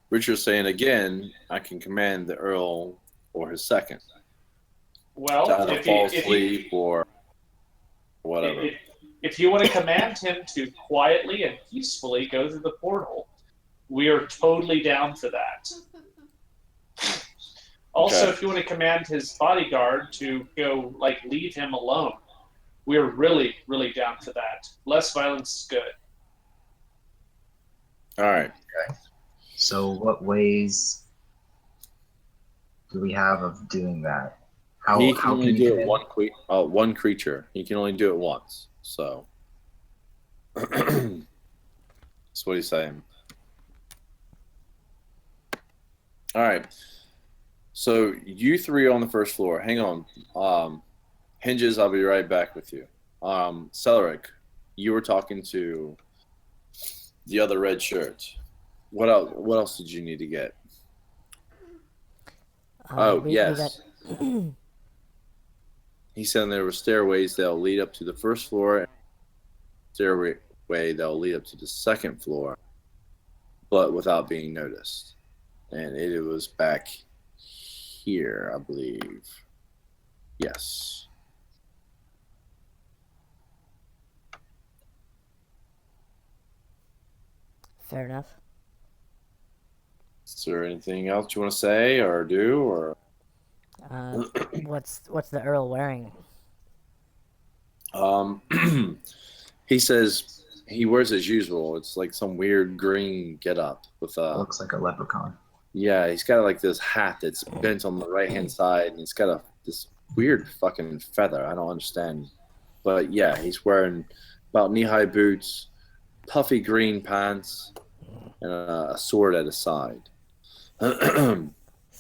B: Richard's saying again, I can command the Earl or his second
C: Well,
B: to either fall asleep or whatever.
C: If you want to command him to quietly and peacefully go through the portal, we are totally down for that. Also,
B: Okay.
C: if you want to command his bodyguard to go, like, leave him alone, we're really, really down for that. Less violence is good.
B: All right.
I: So what ways do we have of doing that?
B: He can only do it
I: command?
B: one creature. He can only do it once. So that's what he's saying. All right. So you three on the first floor. Hang on. Hinges, I'll be right back with you. Celeric, you were talking to the other red shirt. What else did you need to get? Yes. He said there were stairways that'll lead up to the first floor, and stairway that'll lead up to the second floor, but without being noticed. And it was back here, I believe. Yes.
F: Fair enough.
B: Is there anything else you want to say or do, or?
F: What's the Earl wearing?
B: He says he wears as usual. It's like some weird green getup with
I: Looks like a leprechaun.
B: Yeah, he's got like this hat that's bent on the right hand side, and it's got this weird fucking feather. I don't understand, but yeah, he's wearing about knee-high boots, puffy green pants, and a sword at his side.
F: So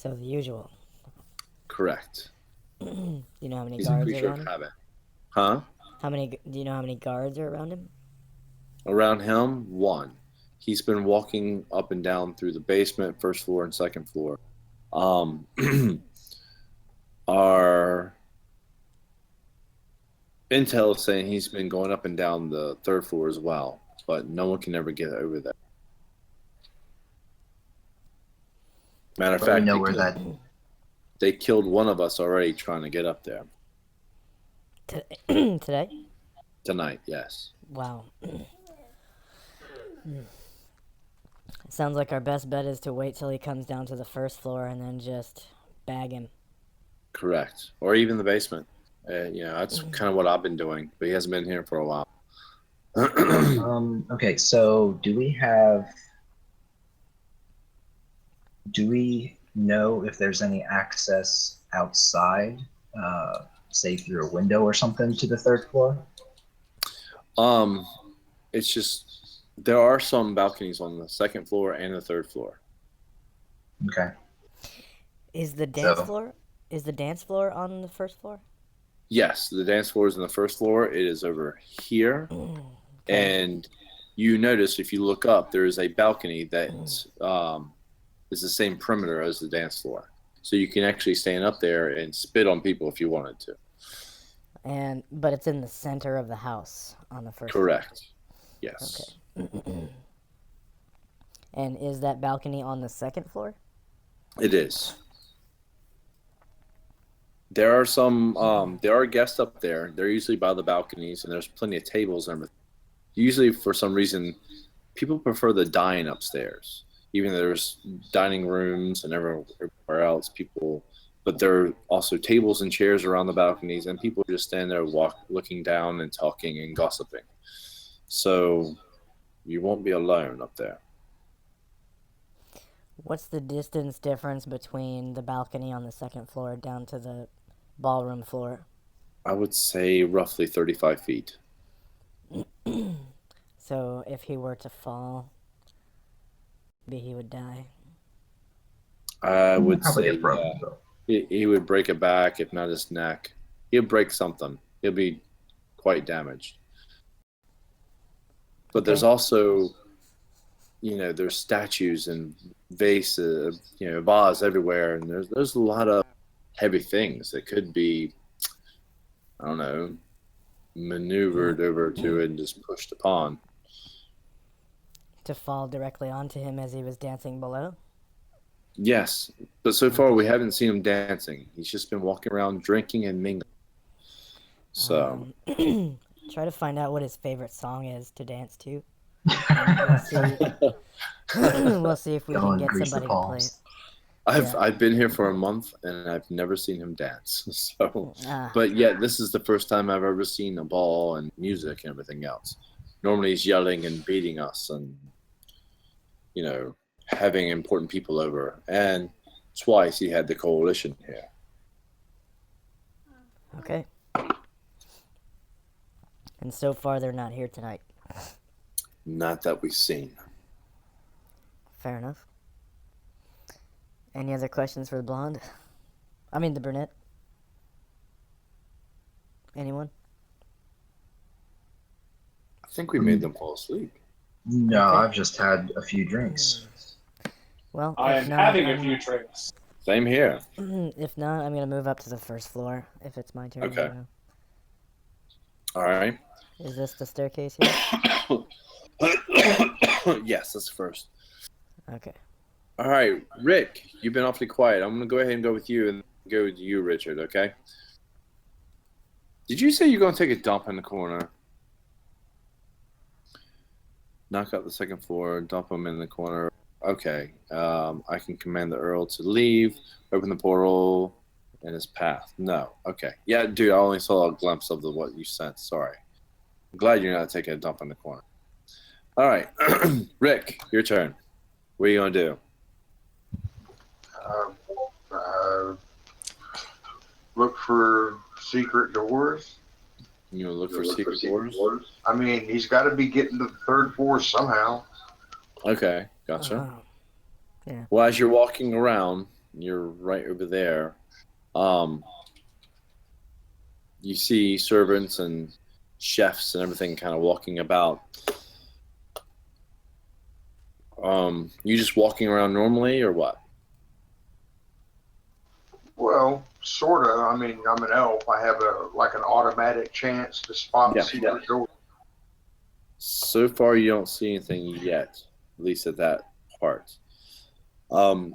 F: the usual.
B: Correct.
F: Do you know how many
B: He's a
F: guards are
B: creature
F: around
B: of
F: him?
B: habit. Huh?
F: Do you know how many guards are around him?
B: Around him, one. He's been walking up and down through the basement, first floor and second floor. Our intel is saying he's been going up and down the third floor as well, but no one can ever get over there. Matter of
I: But we
B: fact,
I: know where
B: they killed one of us already trying to get up there.
F: Today?
B: Tonight, yes.
F: Wow. Sounds like our best bet is to wait till he comes down to the first floor and then just bag him.
B: Correct. Or even the basement. That's kind of what I've been doing, but he hasn't been here for a while.
I: Okay, so do we know if there's any access outside, say through a window or something, to the third floor?
B: It's just There are some balconies on the second floor and the third floor.
I: Okay.
F: Is the dance
I: So-
F: floor? Is the dance floor on the first floor?
B: Yes, the dance floor is on the first floor. It is over here.
F: Okay.
B: And you notice if you look up, there is a balcony that is the same perimeter as the dance floor. So you can actually stand up there and spit on people if you wanted to.
F: But it's in the center of the house on the first
B: Correct. Yes.
F: floor. And is that balcony on the second floor?
B: It is. There are there are guests up there. They're usually by the balconies, and there's plenty of tables and everything. Usually, for some reason, people prefer the dine upstairs. Even though there's dining rooms and everywhere else, but there are also tables and chairs around the balconies, and people just stand there, looking down and talking and gossiping. So you won't be alone up there.
F: What's the distance difference between the balcony on the second floor down to the ballroom floor?
B: I would say roughly 35 feet.
F: So if he were to fall, maybe he would die.
B: I would
I: Probably
B: say
I: get broken, though.
B: he would break a back, if not his neck. He'll break something. He'll be quite damaged. But there's also, there's statues and vases, vases everywhere, and there's a lot of heavy things that could be, I don't know, maneuvered over to it and just pushed upon.
F: To fall directly onto him as he was dancing below?
B: Yes, but so far we haven't seen him dancing. He's just been walking around drinking and mingling. So
F: Try to find out what his favorite song is to dance to. And we'll see if we
I: Go
F: can
I: and
F: get
I: grease the
F: somebody to play it.
I: palms.
B: I've been here for a month and I've never seen him dance. So,
F: Ah,
B: but yet this is the first time I've ever seen a ball and music and everything else. Normally he's yelling and beating us and having important people over. And twice he had the coalition here.
F: okay. And so far they're not here tonight.
B: Not that we've seen.
F: Fair enough. Any other questions for the blonde? I mean the brunette. Anyone?
B: I think we made them fall asleep.
I: No,
F: Okay.
I: I've just had a few drinks.
F: Well,
C: I
F: if
C: am
F: not,
C: having a few drinks.
B: Same here.
F: if not, I'm gonna move up to the first floor if it's my turn. I
B: Okay.
F: don't know.
B: All right.
F: Is this the staircase here?
B: Yes, that's first.
F: Okay.
B: All right, Rick, you've been awfully quiet. I'm going to go ahead and go with you and go with you, Richard, okay? Did you say you're going to take a dump in the corner? Knock out the second floor, dump him in the corner. Okay. I can command the Earl to leave, open the portal, and his path. No. Okay. Yeah, dude, I only saw a glimpse of what you sent. Sorry. I'm glad you're not taking a dump in the corner. All right. Rick, your turn. What are you going to do?
A: Look for secret doors.
B: You want to look for secret doors?
A: I mean, he's got to be getting to the third floor somehow.
B: Okay, gotcha.
F: Yeah.
B: Well, as you're walking around, you're right over there. You see servants and chefs and everything kind of walking about. You just walking around normally, or what?
A: Well, sort of. I mean, I'm an elf. I have an automatic chance to spot
B: Yeah,
A: the secret door.
B: So far, you don't see anything yet, at least at that part. In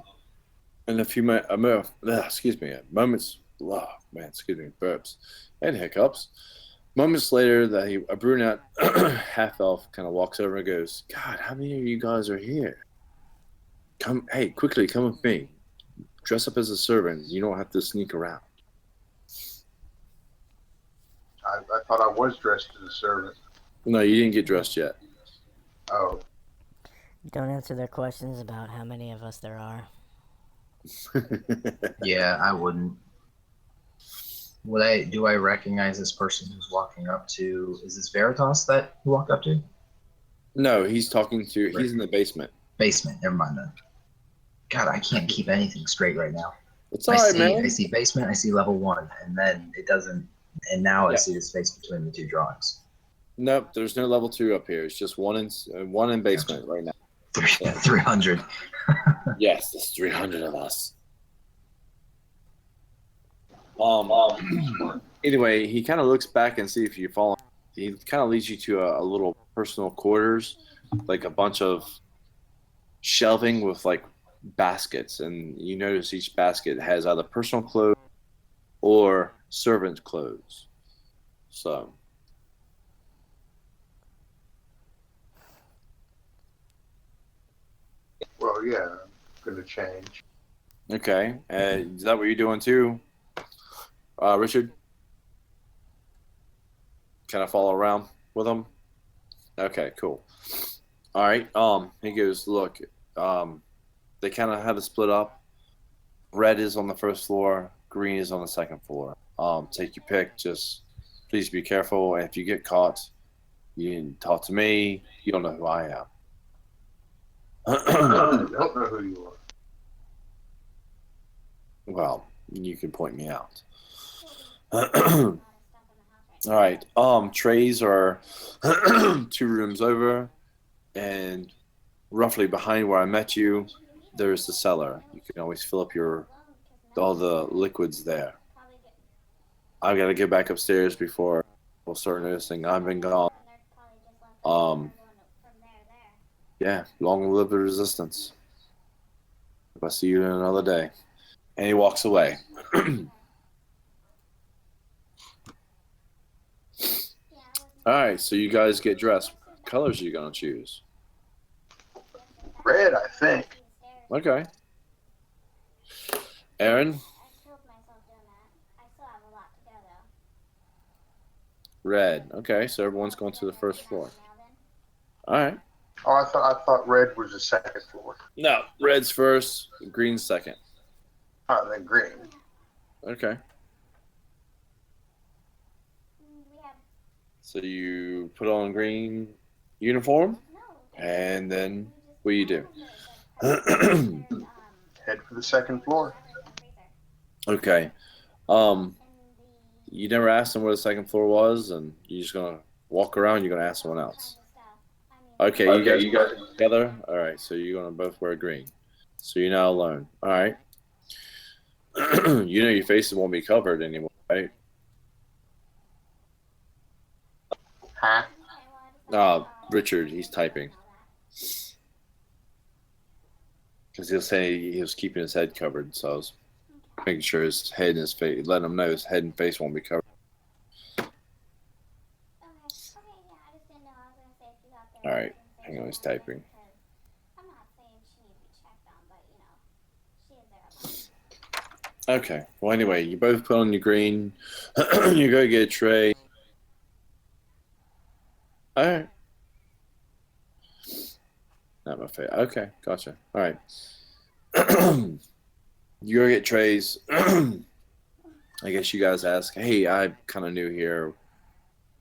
B: a few moments, burps and hiccups. Moments later, a brunette half elf kind of walks over and goes, "God, how many of you guys are here? Hey, quickly, come with me. Dress up as a servant. You don't have to sneak around."
A: I thought I was dressed as a servant.
B: No, you didn't get dressed yet.
A: Oh,
F: Don't answer their questions about how many of us there are.
I: Yeah, I wouldn't. Do I recognize this person who's walking up to? Is this Veritas that you walked up to?
B: No, he's talking to. He's in the basement.
I: Basement. Never mind then. God, I can't keep anything straight right now.
B: It's all right, man.
I: I see basement. I see level 1, and then it doesn't. And now I
B: Yeah.
I: see the space between the two drawings.
B: Nope, there's no level 2 up here. It's just one in basement right now.
I: 300.
B: Yes, there's 300 of us. Anyway, he kind of looks back and see if you fall. He kind of leads you to a little personal quarters, like a bunch of shelving with like baskets, and you notice each basket has either personal clothes or servant clothes. So,
A: Well, yeah, I'm gonna change.
B: okay, is that what you're doing too, Richard? Kind of follow around with him. Okay, cool. All right. He goes, look, they kind of have it split up. Red is on the first floor. Green is on the second floor. Take your pick. Just please be careful. And if you get caught, you didn't talk to me. You don't know who I am.
A: I don't know who you are.
B: Well, you can point me out. All right. Trays are 2 rooms over, and roughly behind where I met you, there's the cellar. You can always fill up all the liquids there. I've got to get back upstairs before we'll start noticing I've been gone. Yeah, long live the resistance. If I see you in another day. And he walks away. All right, so you guys get dressed. What colors are you going to choose?
A: Red, I think.
B: Okay. Aaron? Red. Okay, so everyone's going to the first floor. All right.
A: Oh, I thought red was the second floor.
B: No, red's first, green's second.
A: Oh, then green.
B: Okay. So you put on green uniform, and then what do you do?
A: Head for the second floor.
B: Okay. You never asked them where the second floor was, and you're just gonna walk around. You're gonna ask someone else. Okay, you guys are together. All right, so you're gonna both wear green. So you're now alone. All right. You know your faces won't be covered anymore, right?
A: Huh?
B: Richard, he's typing. Because he'll say he was keeping his head covered, so I was making sure his head and his face, letting him know his head and face won't be covered. All right, hang on, he's typing. Okay, well, anyway, you both put on your green. You go get a tray. All right. Not my face. Okay, gotcha. All right. You go get trays. I guess you guys ask, hey, I'm kind of new here.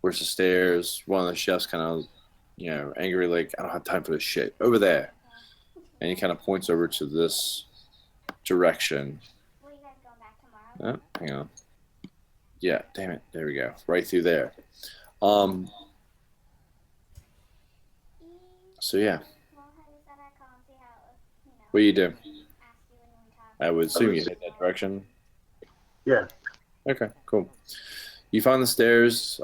B: Where's the stairs? One of the chefs kind of, angry, like, I don't have time for this shit. Over there. And he kind of points over to this direction. Oh, hang on. Yeah, damn it. There we go. Right through there. So, yeah. What do you do? I would assume you hit that direction.
A: Yeah.
B: Okay, cool. You find the stairs.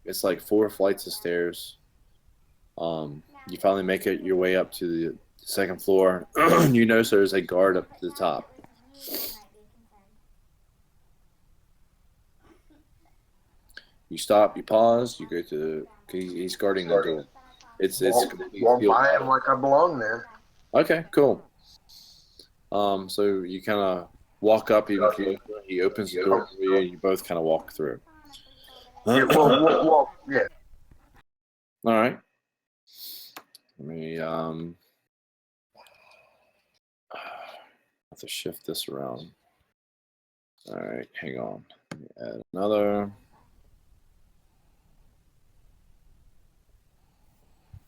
B: It's like 4 flights of stairs. You finally make it your way up to the second floor. You notice there's a guard up at the top. You stop, you pause, you go to he's guarding the door. It's completely
A: Walk
B: sealed.
A: by him like I belong there.
B: Okay, cool. So you kind of walk up, even if he opens the door for you, and you both kind of walk through.
A: Yeah, well, yeah.
B: All right. Let me have to shift this around. All right, hang on. Let me add another.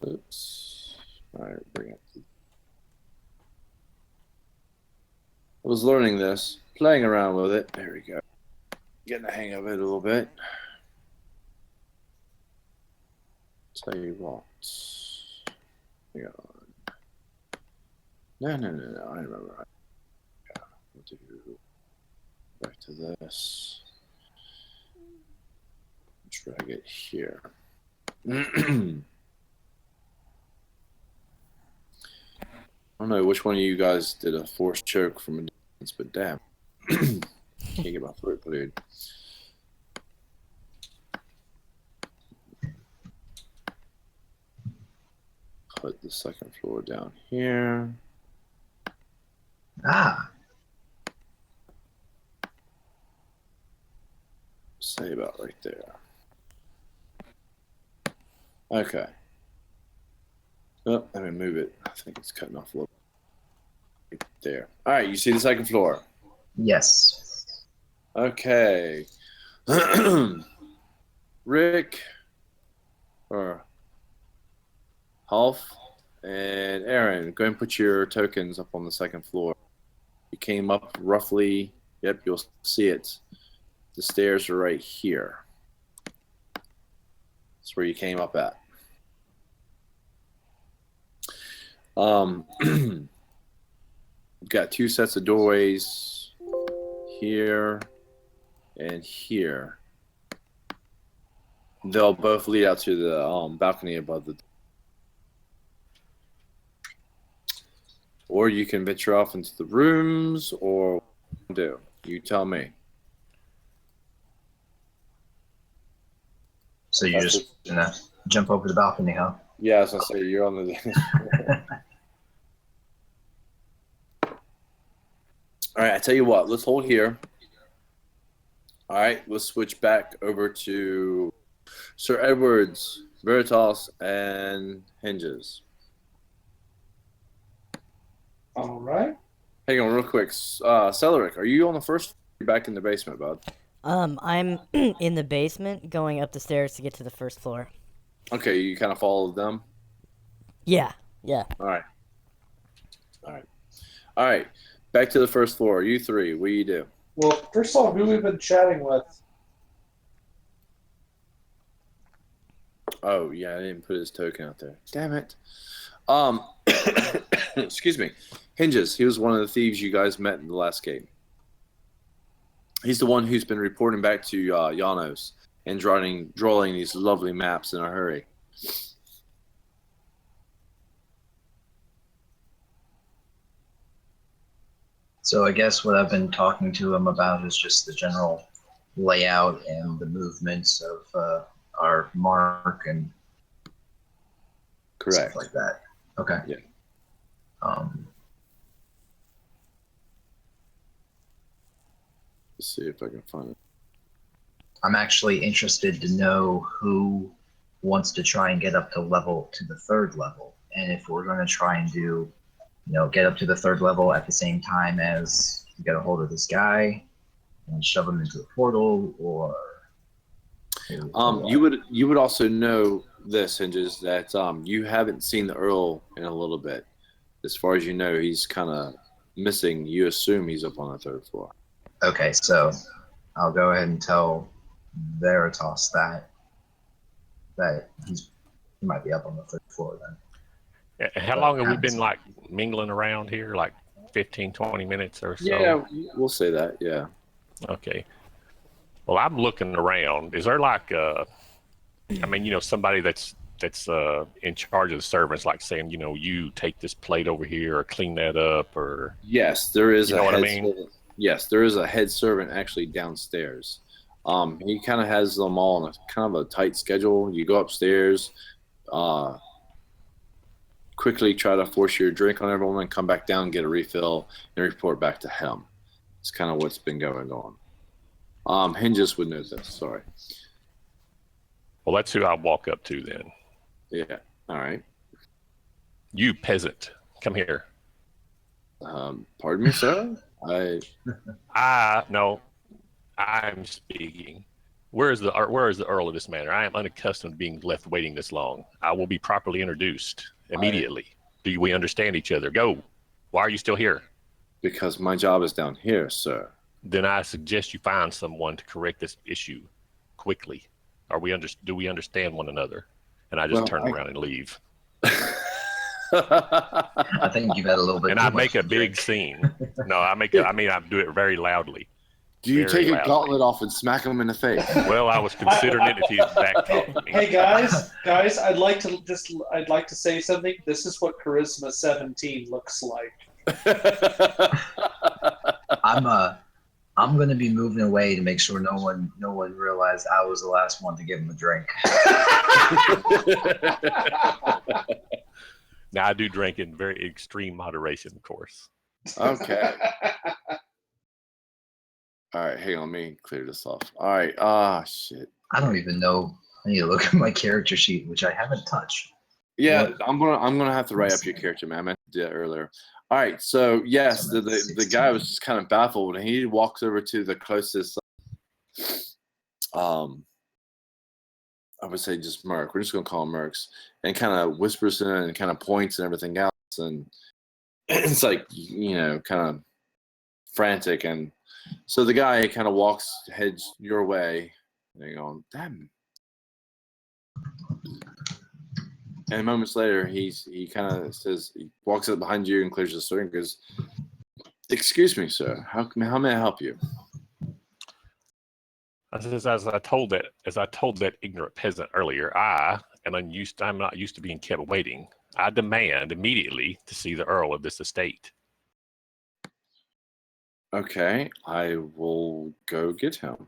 B: Oops. All right, bring it. I was learning this, playing around with it. There we go. Getting the hang of it a little bit. Tell you what. Hang on. No. I remember. We'll do back to this. Drag it here. I don't know which one of you guys did a forced choke from a distance, but damn. Can't get my throat cleared. Put the second floor down here.
I: Ah,
B: Say about right there. Okay. Oh, let me move it. I think it's cutting off a little. Right there. All right, you see the second floor.
I: yes.
B: Okay. Rick, or Half, and Aaron, go ahead and put your tokens up on the second floor. You came up roughly. Yep, you'll see it. The stairs are right here. That's where you came up at. You've got two sets of doorways here and here. They'll both lead out to the balcony above the. Or you can venture off into the rooms, or do you tell me?
I: So you're just gonna jump over the balcony, huh?
B: Yeah, as I say, you're on the. All right, I tell you what. Let's hold here. All right, let's switch back over to Sir Edward's, Veritas, and Hinges.
J: All right.
B: Hang on, real quick. Celeric, are you on the first floor? You're back in the basement, bud.
F: I'm in the basement, going up the stairs to get to the first floor.
B: Okay, you kind of followed them.
F: Yeah.
B: All right. Back to the first floor. You three, what do you do?
J: Well, first of all, who we've been chatting with?
B: Oh yeah, I didn't put his token out there. Damn it. Excuse me. Hinges. He was one of the thieves you guys met in the last game. He's the one who's been reporting back to Janos and drawing these lovely maps in a hurry.
I: So I guess what I've been talking to him about is just the general layout and the movements of our mark and
B: Correct.
I: stuff like that. Okay.
B: Yeah. Let's see if I can find it.
I: I'm actually interested to know who wants to try and get up to the third level, and if we're going to try and do, get up to the third level at the same time as get a hold of this guy and shove him into the portal, or
B: you would also know this, Hinges, that you haven't seen the Earl in a little bit. As far as you know, he's kind of missing. You assume he's up on the third floor.
I: Okay, so I'll go ahead and tell Veritas that he might be up on the third floor then.
D: How long have we been like mingling around here? Like 15, 20 minutes or so?
B: Yeah, we'll say that. Yeah.
D: Okay. Well, I'm looking around. Is there like somebody that's in charge of the servants, like saying, you take this plate over here or clean that up, or
B: Yes, there is
D: you know what I mean?
B: Yes, there is a head servant actually downstairs. He kind of has them all on a kind of a tight schedule. You go upstairs, quickly try to force your drink on everyone, and come back down, get a refill, and report back to him. It's kind of what's been going on. Hinges would know this. Sorry.
D: Well, that's who I'll walk up to then.
B: Yeah. All right.
D: You peasant, come here.
B: Pardon me, sir.
D: No, I'm speaking. Where is the Earl of this manor? I am unaccustomed to being left waiting this long. I will be properly introduced immediately. Do we understand each other? Go. Why are you still here?
B: Because my job is down here, sir.
D: Then I suggest you find someone to correct this issue quickly. Do we understand one another? And I just turn around and leave.
I: I think you've had a little bit.
D: And
I: too
D: I
I: much
D: make a
I: to
D: big
I: drink.
D: scene. No, I do it very loudly.
B: Do you
D: Very
B: take a
D: loudly.
B: gauntlet off and smack him in the face?
D: Well, I was considering it if he'd back talk to me.
J: Hey guys, I'd like to say something. This is what Charisma 17 looks like.
I: I'm gonna be moving away to make sure no one realized I was the last one to give him a drink.
D: Now I do drink in very extreme moderation, of course.
B: Okay. All right, hang on, let me clear this off. All right, shit.
I: I don't even know. I need to look at my character sheet, which I haven't touched.
B: Yeah,
I: What?
B: I'm gonna have to write up your character, man. I meant to do that earlier. All right, so yes, the guy was just kind of baffled, and he walks over to the closest. I would say just Merc. We're just gonna call him Mercs, and kind of whispers in and kind of points and everything else, and it's like kind of frantic, and so the guy kind of heads your way, and you're going, damn. And moments later, he kind of says, he walks up behind you and clears the throat and goes, "Excuse me, sir. How may I help you?"
D: As I told that ignorant peasant earlier, I'm not used to being kept waiting. I demand immediately to see the Earl of this estate.
B: Okay, I will go get him.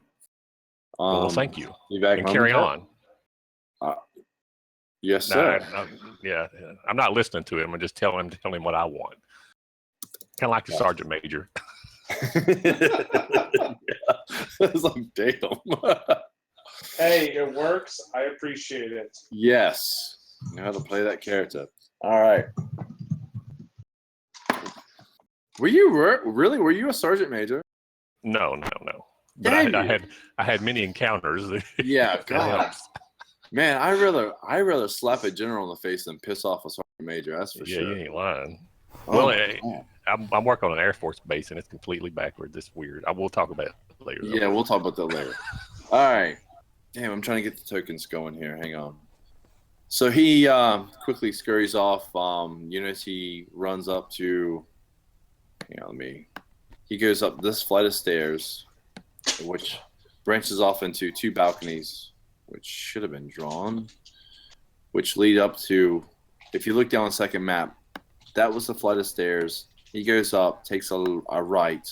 D: Well, thank you.
B: You back
D: And carry
B: momentarily?
D: on.
B: Yes, sir.
D: I'm not listening to him. I'm just telling him what I want. Kind of like the sergeant major.
B: It's like, damn.
J: Hey, it works. I appreciate it.
B: Yes, you know how to play that character. All right. Were you a sergeant major?
D: No. But I had many encounters.
B: Yeah,
D: That
B: God.
D: helps.
B: Man, I rather slap a general in the face than piss off a sergeant major. That's for
D: Yeah,
B: sure.
D: you ain't lying.
B: Oh,
D: Well, I'm working on an Air Force base, and it's completely backwards. It's weird. I will talk about it later. though.
B: yeah, we'll talk about that later. All right. Damn, I'm trying to get the tokens going here. Hang on. So he quickly scurries off. He runs up to. He goes up this flight of stairs, which branches off into two balconies, which should have been drawn, which lead up to. If you look down the second map, that was the flight of stairs. He goes up, takes a right,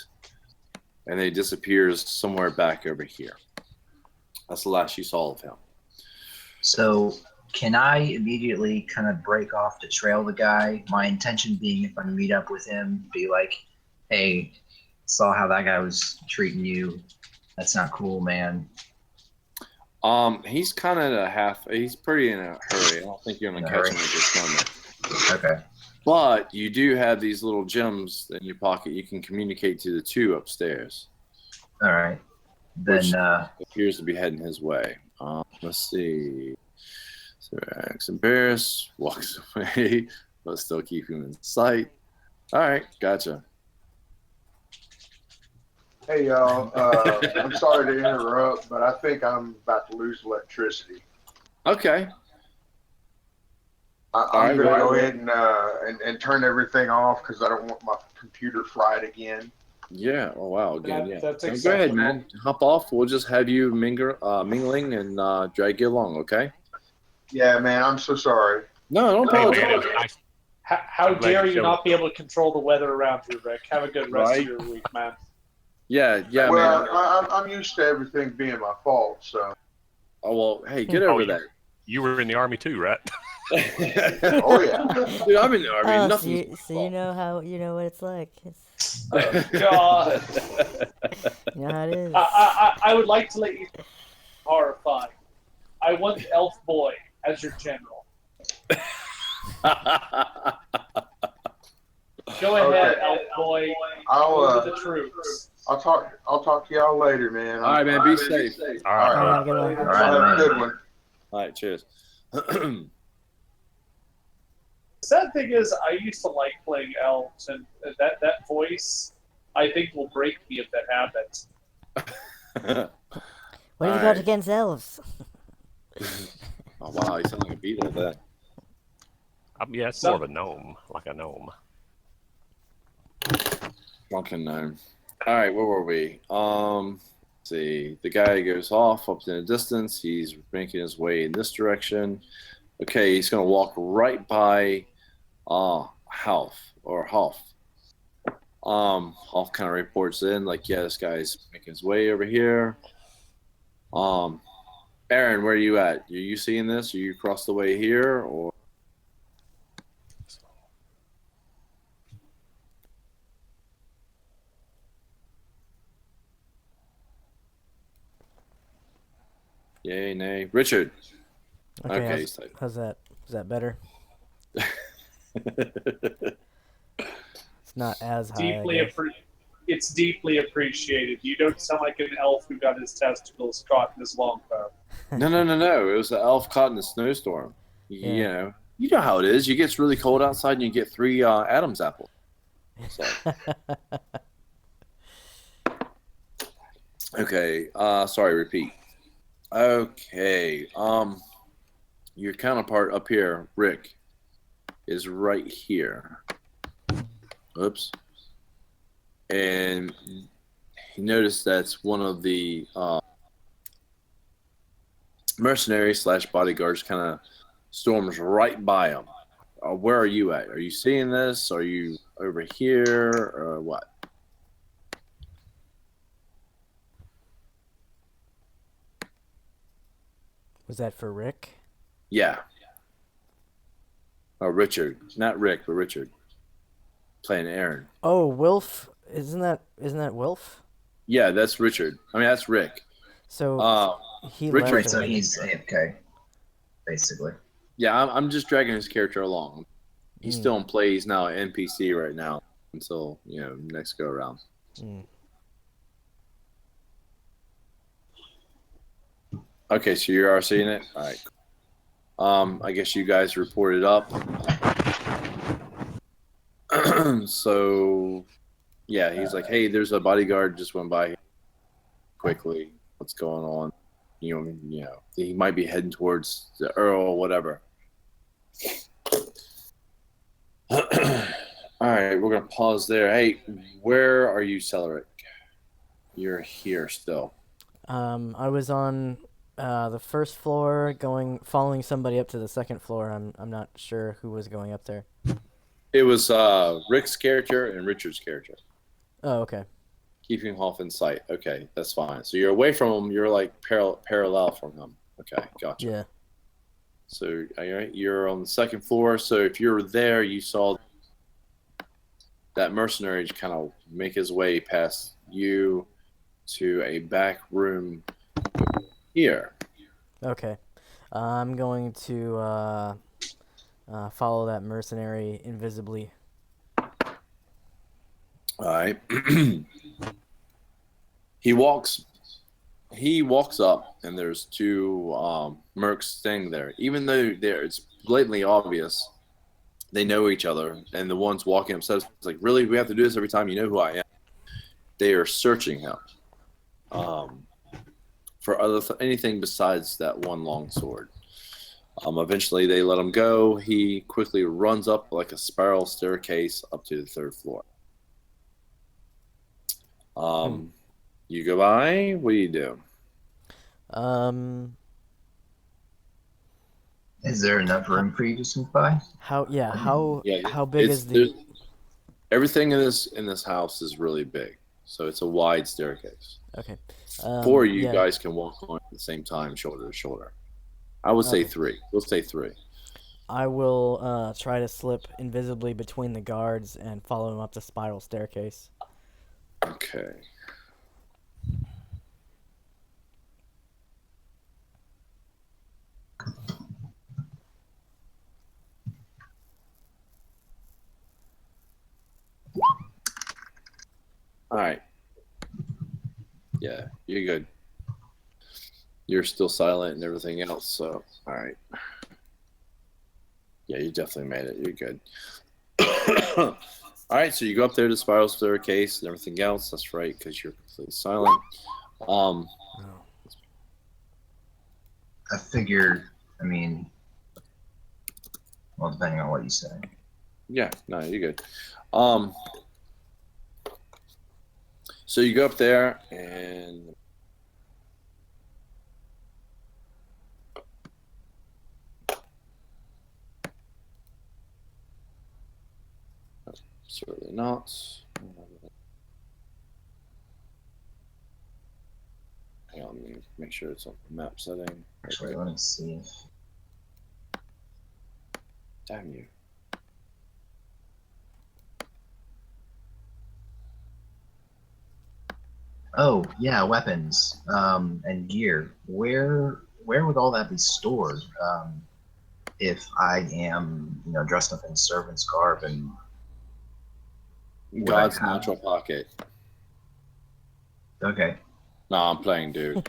B: and then he disappears somewhere back over here. That's the last you saw of him.
I: So can I immediately kind of break off to trail the guy? My intention being, if I meet up with him, be like, "Hey, saw how that guy was treating you. That's not cool, man."
B: He's kind of he's pretty in a hurry. I don't think you're gonna catch him at this moment.
I: Okay.
B: But you do have these little gems in your pocket. You can communicate to the two upstairs.
I: All right. Then
B: Which appears to be heading his way. Let's see. So acts embarrassed, walks away, but still keep him in sight. All right, gotcha.
A: Hey y'all, I'm sorry to interrupt, but I think I'm about to lose electricity.
B: Okay.
A: I'm going to go ahead and turn everything off because I don't want my computer fried again.
B: Yeah. Oh wow. Again, yeah.
J: That's
B: No, go ahead,
J: acceptable.
B: man. Hop off. We'll just have you mingling and drag you along. Okay.
A: Yeah, man, I'm so sorry.
B: No, don't
D: Hey,
B: apologize.
D: man, it was nice.
J: How
D: I'm glad
J: dare
D: you
J: you
D: showed
J: not
D: up.
J: be able to control the weather around you, Rick? Have a good rest
B: Right.
J: of your week, man.
B: Yeah, man.
A: Well, I'm used to everything being my fault, so.
B: Oh well, hey, get over that.
D: You were in the Army too, right?
A: Oh yeah.
B: Dude, I'm in the Army.
F: Oh, so
B: Nothing's
F: you know what it's like.
J: God.
F: You know how it is.
J: I would like to let you know, horrified. I want the elf boy as your general. Go ahead,
A: Okay.
J: elf boy.
A: I'll
J: Over the troops.
A: I'll talk to y'all later, man.
B: All right, man. Be safe.
D: All
A: All
D: right,
A: right.
F: Have a good one.
I: All
A: Y'all
I: right,
A: have a
I: man.
A: good one.
B: All right. Cheers.
J: The sad thing is, I used to like playing elves, and that voice, I think, will break me if that happens.
F: What have you got
B: Alright.
F: against elves?
B: Oh wow, you sound like a beetle at that.
D: Yeah, it's more of a gnome, like a gnome.
B: Drunken gnome. All right, where were we? Let's see. The guy goes off up in the distance. He's making his way in this direction. Okay, he's gonna walk right by Half or Half. Half kind of reports in like, yeah, this guy's making his way over here. Aaron, where are you at? Are you seeing this? Are you across the way here or? Yay, nay. Richard. Okay, he's typing.
F: how's that? Is that better? It's not as high.
J: It's deeply appreciated. You don't sound like an elf who got his testicles caught in his longbow.
B: No. It was the elf caught in a snowstorm.
F: Yeah.
B: You know how it is. It gets really cold outside and you get 3 Adam's apples. So. Okay. Sorry, repeat. Okay. Your counterpart up here, Rick, is right here. Oops. And he noticed that's one of the mercenaries / bodyguards kind of storms right by him. Where are you at? Are you seeing this? Are you over here or what?
F: Was that for Rick?
B: Yeah. Oh, Richard. Not Rick, but Richard. Playing Aaron.
F: Oh, Wilf. Isn't that Wilf?
B: Yeah, that's Richard. I mean, that's Rick.
F: So he
B: Richard-
I: Right,
F: left.
I: so
F: already.
I: he's AFK, basically.
B: Yeah, I'm just dragging his character along. He's still in play. He's now an NPC right now until, next go around. Okay, so you are seeing it? All right. I guess you guys reported up. So, yeah, he's like, hey, there's a bodyguard just went by here quickly. What's going on? He might be heading towards the Earl or whatever. All right, we're going to pause there. Hey, where are you, Celeric? You're here still.
F: I was on the first floor, following somebody up to the second floor. I'm not sure who was going up there.
B: It was Rick's character and Richard's character.
F: Oh, okay.
B: Keeping Hoff in sight. Okay, that's fine. So you're away from him. You're like parallel from him. Okay, gotcha.
F: Yeah.
B: So you're on the second floor. So if you're there, you saw that mercenary kind of make his way past you to a back room here.
F: Okay. I'm going to follow that mercenary invisibly.
B: All right. He walks up, and there's 2 mercs standing there. Even though it's blatantly obvious, they know each other, and the ones walking up says, like, really, we have to do this every time? You know who I am. They are searching him for anything besides that one long sword. Eventually, they let him go. He quickly runs up like a spiral staircase up to the 3rd floor. You go by. What do you do?
I: Is there enough room for you to sneak by?
F: How big
B: It's-
F: is the?
B: everything in this house is really big, so it's a wide staircase.
F: Okay.
B: 4 you
F: yeah.
B: guys can walk on at the same time, shoulder to shoulder. I would say
F: Okay.
B: 3. We'll say 3.
F: I will try to slip invisibly between the guards and follow him up the spiral staircase.
B: Okay. All right. Yeah, you're good. You're still silent and everything else, so all right. Yeah, you definitely made it. You're good. All right, so you go up there to the spiral staircase and everything else. That's right, because you're completely silent.
E: No.
I: I figure, I mean, well, depending on what you say.
B: Yeah, no, you're good. So you go up there and certainly not. Hang on, let me make sure it's on map setting.
I: Actually, let me see.
B: Damn you.
I: Oh, yeah, weapons and gear. Where would all that be stored if I am, dressed up in servant's garb and
B: God's
I: have-
B: natural pocket.
I: Okay.
B: No, I'm playing, dude.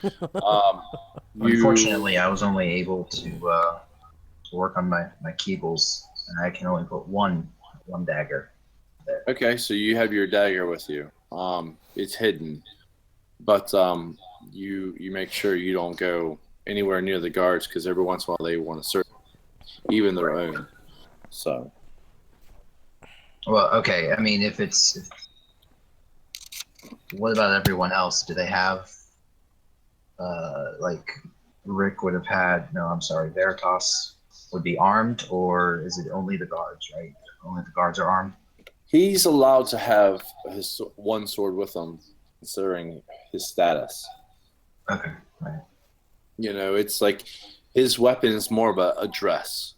I: Unfortunately, I was only able to work on my keybles, and I can only put one dagger there.
B: Okay, so you have your dagger with you. It's hidden, but you make sure you don't go anywhere near the guards because every once in a while they want to search, even their own. So.
I: Well, okay. I mean, what about everyone else? Do they have, like, Rick would have had? No, I'm sorry, Veritas would be armed, or is it only the guards? Right? Only the guards are armed.
B: He's allowed to have his one sword with him, considering his status.
I: Okay, right.
B: It's like his weapon is more of a dress,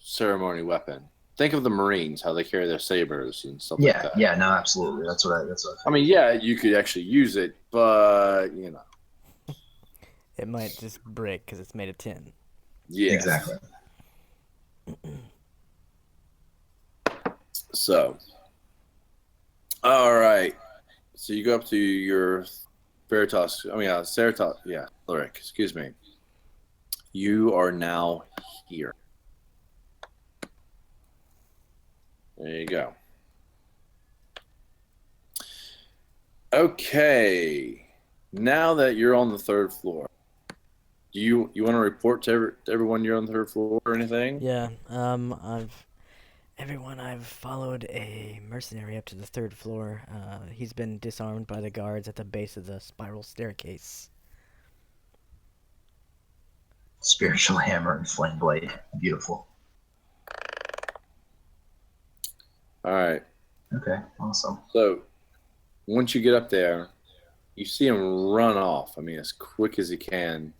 B: ceremony weapon. Think of the Marines, how they carry their sabers and stuff like that.
I: Yeah, no, absolutely. That's what
B: I mean, yeah, you could actually use it, but
E: It might just break because it's made of tin.
B: Yeah,
I: exactly.
B: So, all right. So you go up to your Veritas. Ceratos. Yeah, Lyric. Excuse me. You are now here. There you go. Okay. Now that you're on the third floor, do you want to report to everyone you're on the third floor or anything?
E: Yeah. I've followed a mercenary up to the third floor. He's been disarmed by the guards at the base of the spiral staircase.
I: Spiritual hammer and flame blade. Beautiful.
B: All right.
I: Okay, awesome.
B: So, once you get up there, you see him run off. I mean, as quick as he can.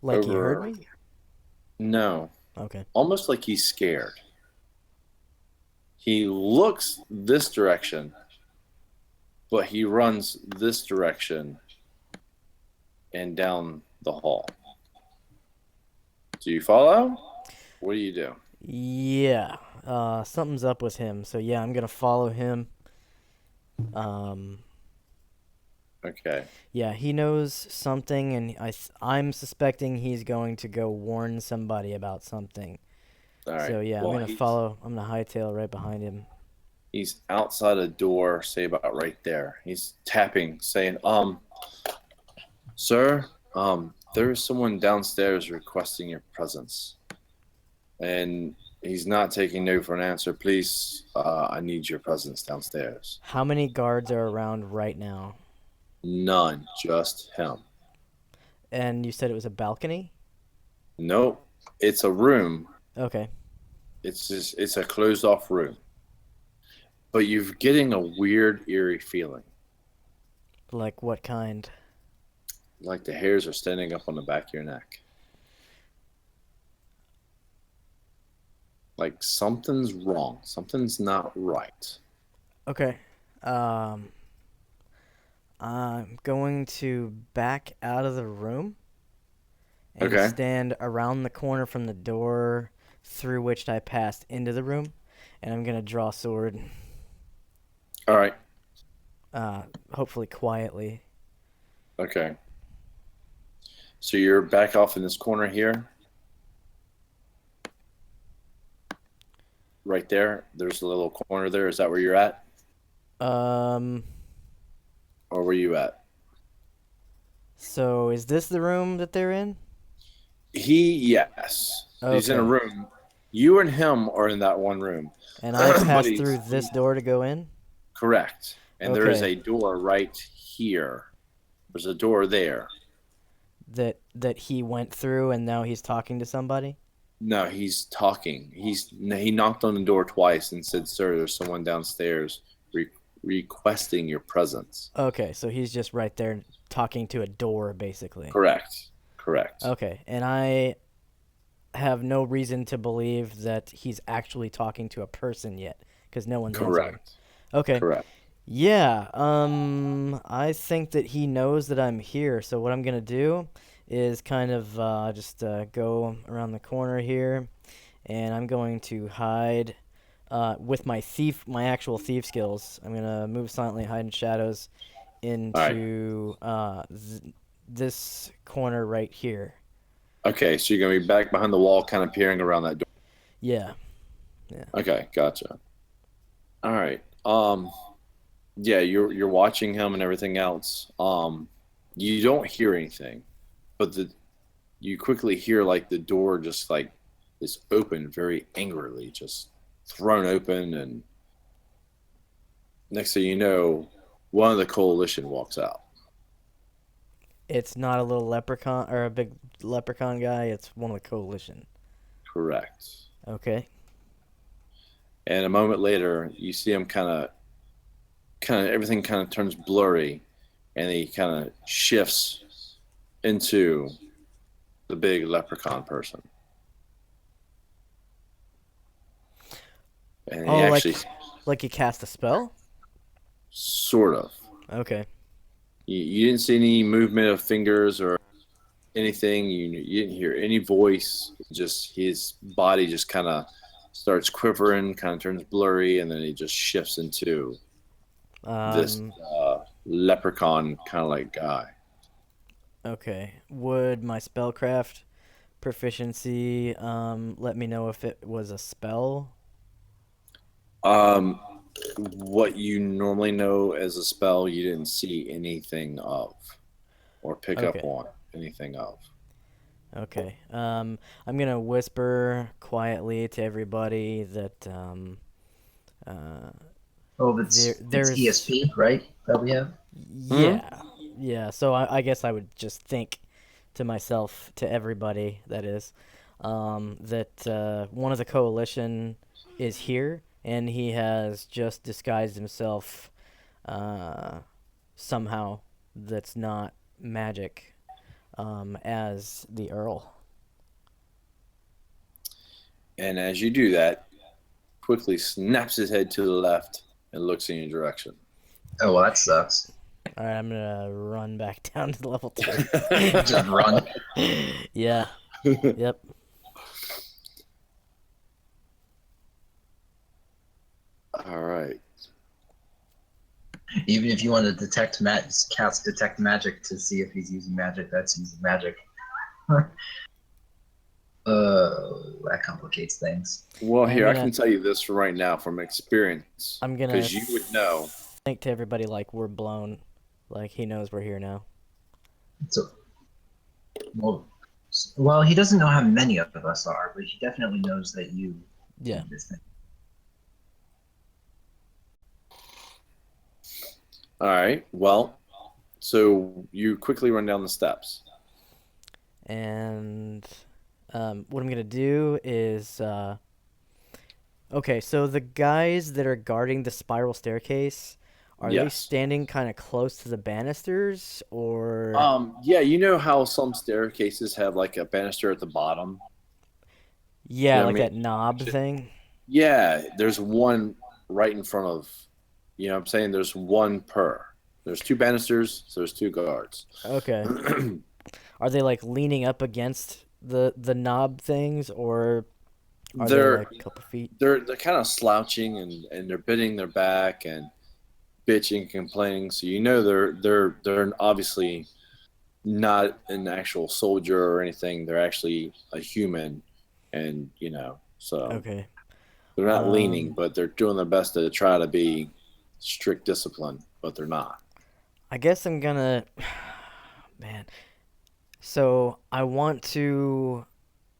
E: Like he heard me?
B: No.
E: Okay.
B: Almost like he's scared. He looks this direction, but he runs this direction and down the hall. Do you follow? What do you do?
E: Yeah. Something's up with him. So yeah, I'm gonna follow him.
B: Okay.
E: Yeah, he knows something, and I'm suspecting he's going to go warn somebody about something.
B: All right.
E: So yeah,
B: Well,
E: I'm gonna follow. I'm gonna hightail right behind him.
B: He's outside a door, say about right there. He's tapping, saying, sir, there is someone downstairs requesting your presence. And he's not taking no for an answer. Please, I need your presence downstairs.
E: How many guards are around right now?
B: None, just him.
E: And you said it was a balcony?
B: Nope, it's a room.
E: Okay.
B: It's a closed off room. But you're getting a weird, eerie feeling.
E: Like what kind?
B: Like the hairs are standing up on the back of your neck. Like something's wrong. Something's not right.
E: Okay. I'm going to back out of the room and
B: Okay.
E: stand around the corner from the door through which I passed into the room, and I'm gonna draw a sword.
B: All right.
F: hopefully quietly.
B: Okay. So you're back off in this corner here. Right there. There's a little corner there. Is that where you're at?
F: Um,
B: Or where you at?
F: so is this the room that they're in?
B: Yes. He's in a
F: Okay.
B: room. You and him are in that one room.
F: And I
B: But
F: passed
B: he's-
F: through this door to go in?
B: Correct. And there is
F: Okay.
B: a door right here. There's a door there.
F: That he went through and now he's talking to somebody?
B: No, he's talking. He knocked on the door twice and said, "Sir, there's someone downstairs requesting your presence."
F: Okay, so he's just right there talking to a door, basically.
B: Correct.
F: Okay, and I have no reason to believe that he's actually talking to a person yet, because no one's answering.
B: Correct.
F: Okay.
B: Correct.
F: Yeah, I think that he knows that I'm here, so what I'm gonna do is kind of just go around the corner here, and I'm going to hide with my actual thief skills. I'm gonna move silently, hide in shadows, into this corner right here.
B: Okay, so you're gonna be back behind the wall, kind of peering around that door.
F: Yeah.
B: Okay, gotcha. All right. Yeah, you're watching him and everything else. You don't hear anything, but you quickly hear like the door just like is open very angrily, just thrown open, and next thing you know, one of the coalition walks out.
F: It's not a little leprechaun or a big leprechaun guy. It's one of the coalition.
B: Correct.
F: Okay.
B: And a moment later, you see him kind of everything kind of turns blurry, and he kind of shifts into the big leprechaun person. And he
F: Oh,
B: actually
F: like he cast a spell?
B: sort of.
F: Okay.
B: You didn't see any movement of fingers or anything. You didn't hear any voice. Just his body just kind of starts quivering, kind of turns blurry, and then he just shifts into this leprechaun kind of like guy.
F: Okay. Would my spellcraft proficiency let me know if it was a spell?
B: What you normally know as a spell, you didn't see anything of, or pick up
F: Okay.
B: on anything of.
F: Okay. I'm gonna whisper quietly to everybody that
I: Oh, it's
F: there's
I: ESP, right? That we have.
F: Yeah. So I guess I would just think to myself, to everybody that is, that one of the coalition is here, and he has just disguised himself somehow that's not magic as the Earl.
B: And as you do that, quickly snaps his head to the left and looks in your direction.
I: Oh, well, that sucks.
F: All right, I'm gonna run back down to level 2.
I: Just run.
F: Yeah. Yep.
B: All right.
I: Even if you want to cast detect magic to see if he's using magic, that's using magic. That complicates things.
B: Well,
F: I'm
B: here, I
F: gonna-
B: can tell you this right now from experience.
F: I'm gonna
B: Because you would know.
F: think to everybody like we're blown, like he knows we're here now.
I: So, well, he doesn't know how many of us are, but he definitely knows that you.
F: Yeah.
I: did this thing.
B: All right. Well, so you quickly run down the steps.
F: And what I'm gonna do is okay, so the guys that are guarding the spiral staircase, are they
B: Yes.
F: standing kind of close to the banisters, or
B: Yeah, you know how some staircases have like a banister at the bottom?
F: yeah,
B: yeah, I
F: like
B: mean,
F: that knob thing?
B: Yeah, there's one right in front of, you know what I'm saying? There's one per. There's 2 banisters, so there's 2 guards.
F: Okay. Are they like leaning up against the knob things, or are they
B: They're
F: like a couple feet?
B: they're kind of slouching and they're bending their back, and bitching, complaining. So you know they're obviously not an actual soldier or anything. They're actually a human, and so
E: Okay.
B: they're not leaning,
E: Um,
B: but they're doing their best to try to be strict discipline, but they're not.
E: I guess I'm gonna. Man. So I want to,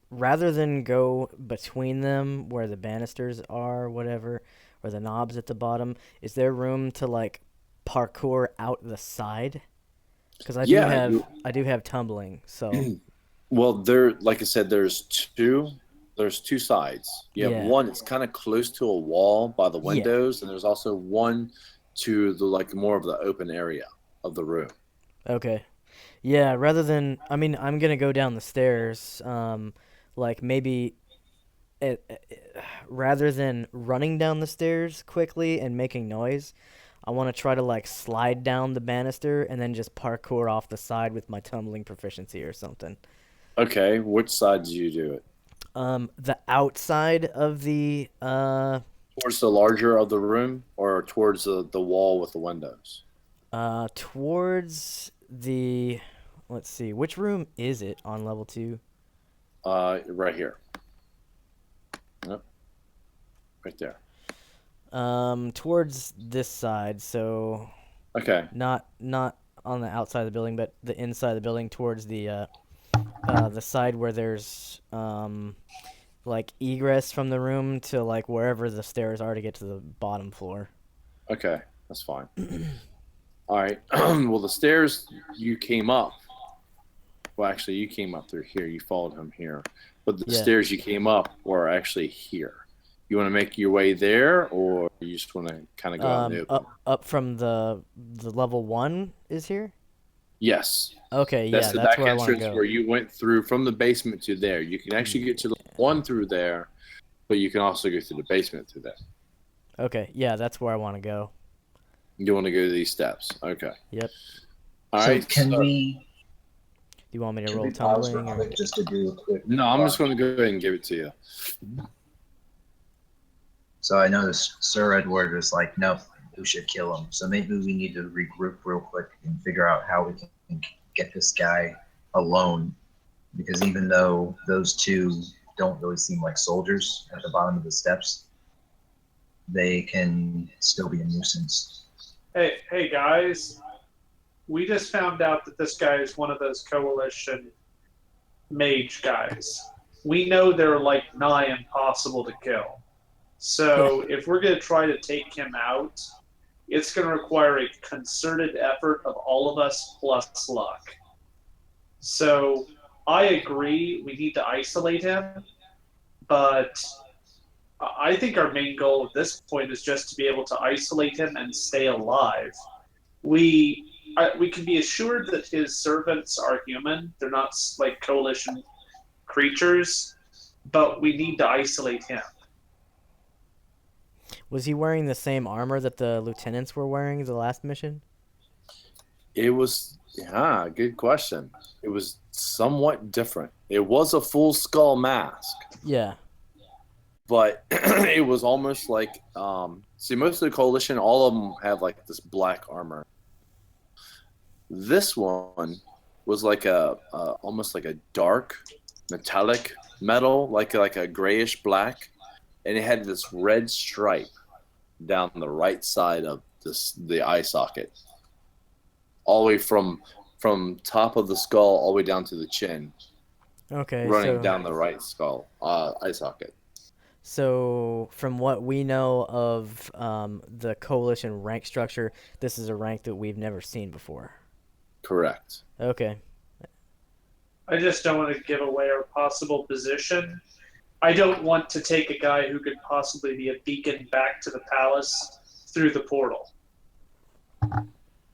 E: rather than go between them where the banisters are, whatever, or the knobs at the bottom, is there room to like parkour out the side? Because
B: Yeah,
E: I do have tumbling, so
B: well, like I said, there's two sides. You have
E: yeah,
B: one that's kind of close to a wall by the
E: yeah.
B: windows, and there's also one to the like more of the open area of the room.
E: Okay. Yeah, rather than, I mean, I'm gonna go down the stairs, like maybe rather than running down the stairs quickly and making noise, I want to try to like slide down the banister and then just parkour off the side with my tumbling proficiency or something.
B: Okay, which side do you do it?
E: The outside of the
B: Towards the larger of the room, or towards the wall with the windows?
E: towards the, let's see, which room is it on level 2?
B: Right here. Yep, right there.
E: Towards this side, so
B: Okay.
E: not on the outside of the building, but the inside of the building towards the side where there's like egress from the room to like wherever the stairs are to get to the bottom floor.
B: Okay, that's fine. All right. Well, the stairs you came up. Well, actually, you came up through here. You followed him here, but the
E: Yeah.
B: stairs you came up were actually here. You want to make your way there, or you just want to kind of go out in the open?
E: Up from the level 1 is here?
B: Yes.
E: Okay,
B: That's
E: yeah,
B: the
E: that's
B: back
E: where I want to
B: entrance
E: go.
B: where you went through from the basement to there. You can actually get to the one through there, but you can also go through the basement through there.
E: Okay, yeah, that's where I want to go.
B: You want to go to these steps. Okay.
E: Yep.
B: All
I: So
B: right.
I: can
B: so-
I: we
E: Do you want me to
I: can
E: roll
I: we pause real
E: tumbling or?
I: quick just to do a quick?
B: No, I'm just going to go ahead and give it to you.
I: So I noticed Sir Edward is like, nope, we should kill him. So maybe we need to regroup real quick and figure out how we can get this guy alone. Because even though those two don't really seem like soldiers at the bottom of the steps, they can still be a nuisance.
J: Hey guys, we just found out that this guy is one of those coalition mage guys. We know they're like nigh impossible to kill. So if we're going to try to take him out, it's going to require a concerted effort of all of us plus luck. So I agree we need to isolate him, but I think our main goal at this point is just to be able to isolate him and stay alive. We can be assured that his servants are human. They're not like coalition creatures, but we need to isolate him.
E: Was he wearing the same armor that the lieutenants were wearing the last mission?
B: It was, yeah, good question. It was somewhat different. It was a full skull mask,
E: Yeah.
B: but it was almost like, see, most of the coalition, all of them have like this black armor. This one was like almost like a dark metallic metal, like a grayish black, and it had this red stripe down the right side of the eye socket, all the way from top of the skull all the way down to the chin,
E: Okay,
B: running
E: so
B: down the right skull eye socket.
E: so from what we know of the coalition rank structure, this is a rank that we've never seen before.
B: Correct.
E: Okay.
J: I just don't want to give away our possible position. I don't want to take a guy who could possibly be a beacon back to the palace through the portal.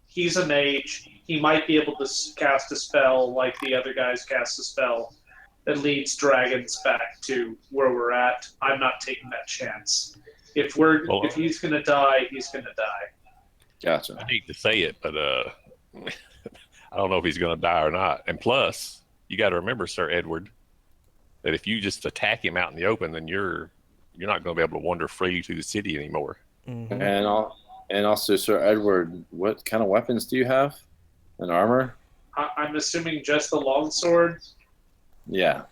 J: He's a mage. He might be able to cast a spell like the other guys cast a spell that leads dragons back to where we're at. I'm not taking that chance. If he's gonna die, he's gonna die.
B: Gotcha.
D: I hate to say it, but I don't know if he's going to die or not. And plus, you got to remember, Sir Edward, that if you just attack him out in the open, then you're not going to be able to wander freely through the city anymore.
E: Mhm.
B: And And also, Sir Edward, what kind of weapons do you have? An armor?
C: I'm assuming just the longsword.
B: Yeah.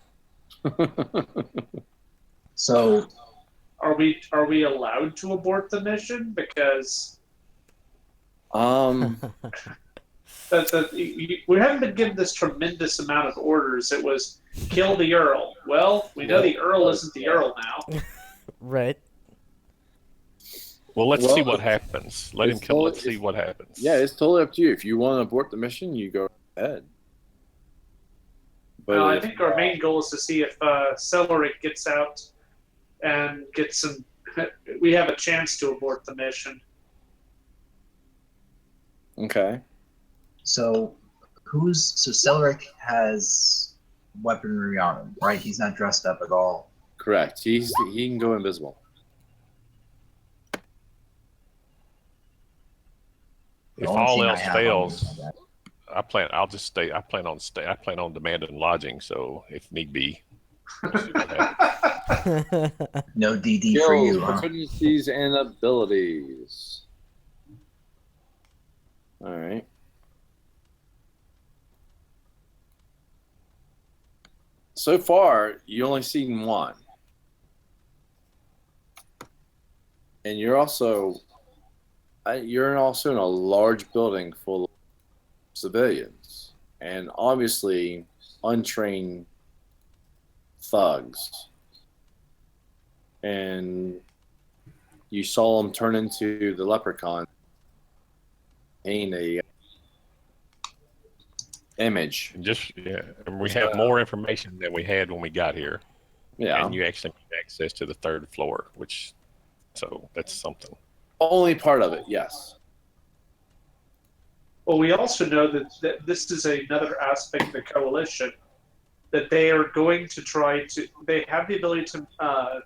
I: So
C: Are we allowed to abort the mission? Because
B: um,
C: we haven't been given this tremendous amount of orders. It was kill the Earl. Well, we know the Earl isn't the Earl now.
E: Right.
D: Well, let's see
B: Well,
D: what happens. Let him
B: it's
D: kill.
B: all-
D: Let's see
B: it's-
D: what happens.
B: yeah, it's totally up to you. If you want to abort the mission, you go ahead. But
C: I
B: if-
C: think our main goal is to see if Celeric gets out and gets some. We have a chance to abort the mission.
B: okay.
I: so Celeric has weaponry on him, right? He's not dressed up at all.
B: Correct. He can go invisible.
I: The
D: If
I: only
D: all
I: thing I
D: else
I: have on me
D: fails,
I: is that.
D: I plan. I'll just stay. I plan on stay. I plan on demanding lodging. So if need be, we'll see what happens.
I: No DD for
B: Skills,
I: you, huh?
B: proficiencies, and abilities. All right. So far, you only seen one, and you're also in a large building full of civilians, and obviously untrained thugs. And you saw them turn into the leprechaun, paint a image.
D: Just and we have more information than we had when we got here,
B: Yeah,
D: and you actually have access to the third floor, so that's something.
B: only part of it. Yes.
C: Well, we also know that this is another aspect of the coalition, that they are going to try to. They have the ability to.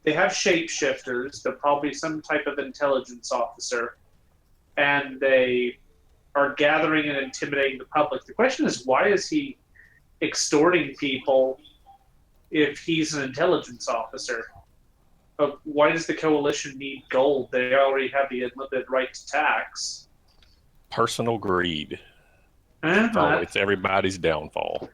C: They have shapeshifters. They're probably some type of intelligence officer, and they are gathering and intimidating the public. The question is, why is he extorting people if he's an intelligence officer? Why does the coalition need gold? They already have the unlimited right to tax.
D: Personal greed.
C: Uh-huh.
D: It's everybody's downfall.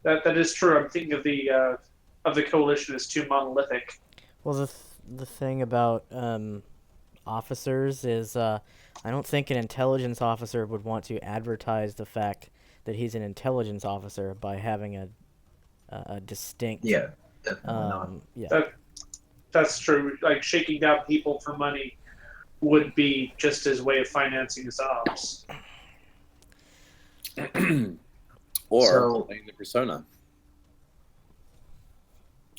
C: That is true. I'm thinking of the coalition as too monolithic.
F: Well, the thing about officers is I don't think an intelligence officer would want to advertise the fact that he's an intelligence officer by having a distinct.
I: Yeah, definitely not.
F: Yeah.
C: That's true. Like shaking down people for money would be just his way of financing his ops.
B: Or
I: So-
B: playing the persona.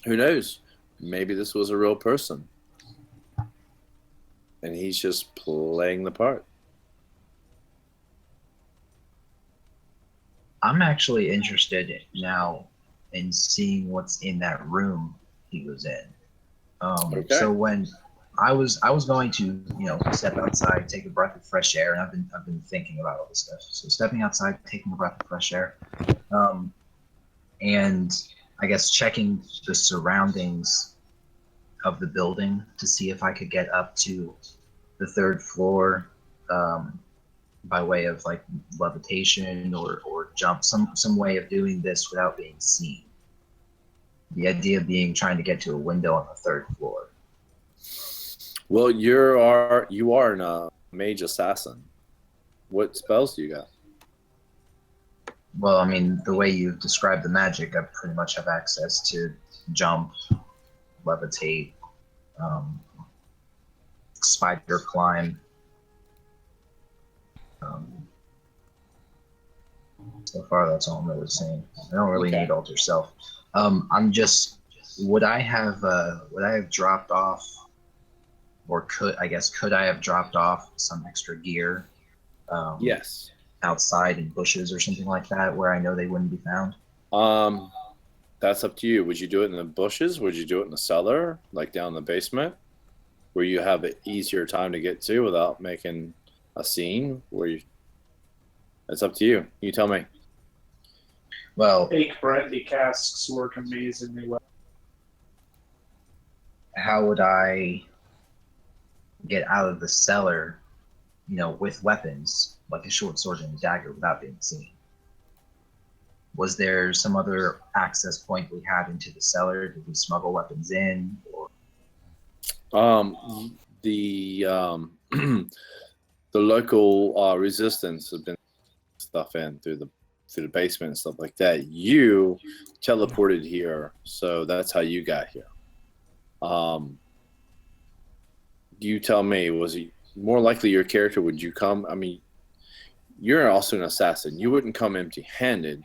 B: Who knows? Maybe this was a real person, and he's just playing the part.
I: I'm actually interested now in seeing what's in that room he was in.
B: Okay.
I: So when I was going to, step outside, take a breath of fresh air, and I've been thinking about all this stuff. So stepping outside, taking a breath of fresh air, and I guess checking the surroundings of the building to see if I could get up to the third floor by way of like levitation or jump, some way of doing this without being seen. The idea being trying to get to a window on the third floor.
B: Well, you are a mage assassin. What spells do you got?
I: Well, I mean, the way you've described the magic, I pretty much have access to jump, levitate, spider climb. So far, that's all I'm really saying. I don't really
B: Okay.
I: need alter self. I'm just. Would I have dropped off, or could I have dropped off some extra gear?
B: Yes.
I: Outside in bushes or something like that, where I know they wouldn't be found.
B: That's up to you. Would you do it in the bushes? Would you do it in the cellar, like down in the basement, where you have an easier time to get to without making a scene? It's up to you. You tell me.
I: Well,
C: Fake brandy casks work amazingly well.
I: how would I get out of the cellar, with weapons like a short sword and a dagger without being seen? Was there some other access point we had into the cellar? Did we smuggle weapons in? Or
B: The the local resistance have been stuff in through the basement and stuff like that. You teleported here, so that's how you got here. You tell me, was it more likely your character would you come? I mean, you're also an assassin. You wouldn't come empty-handed.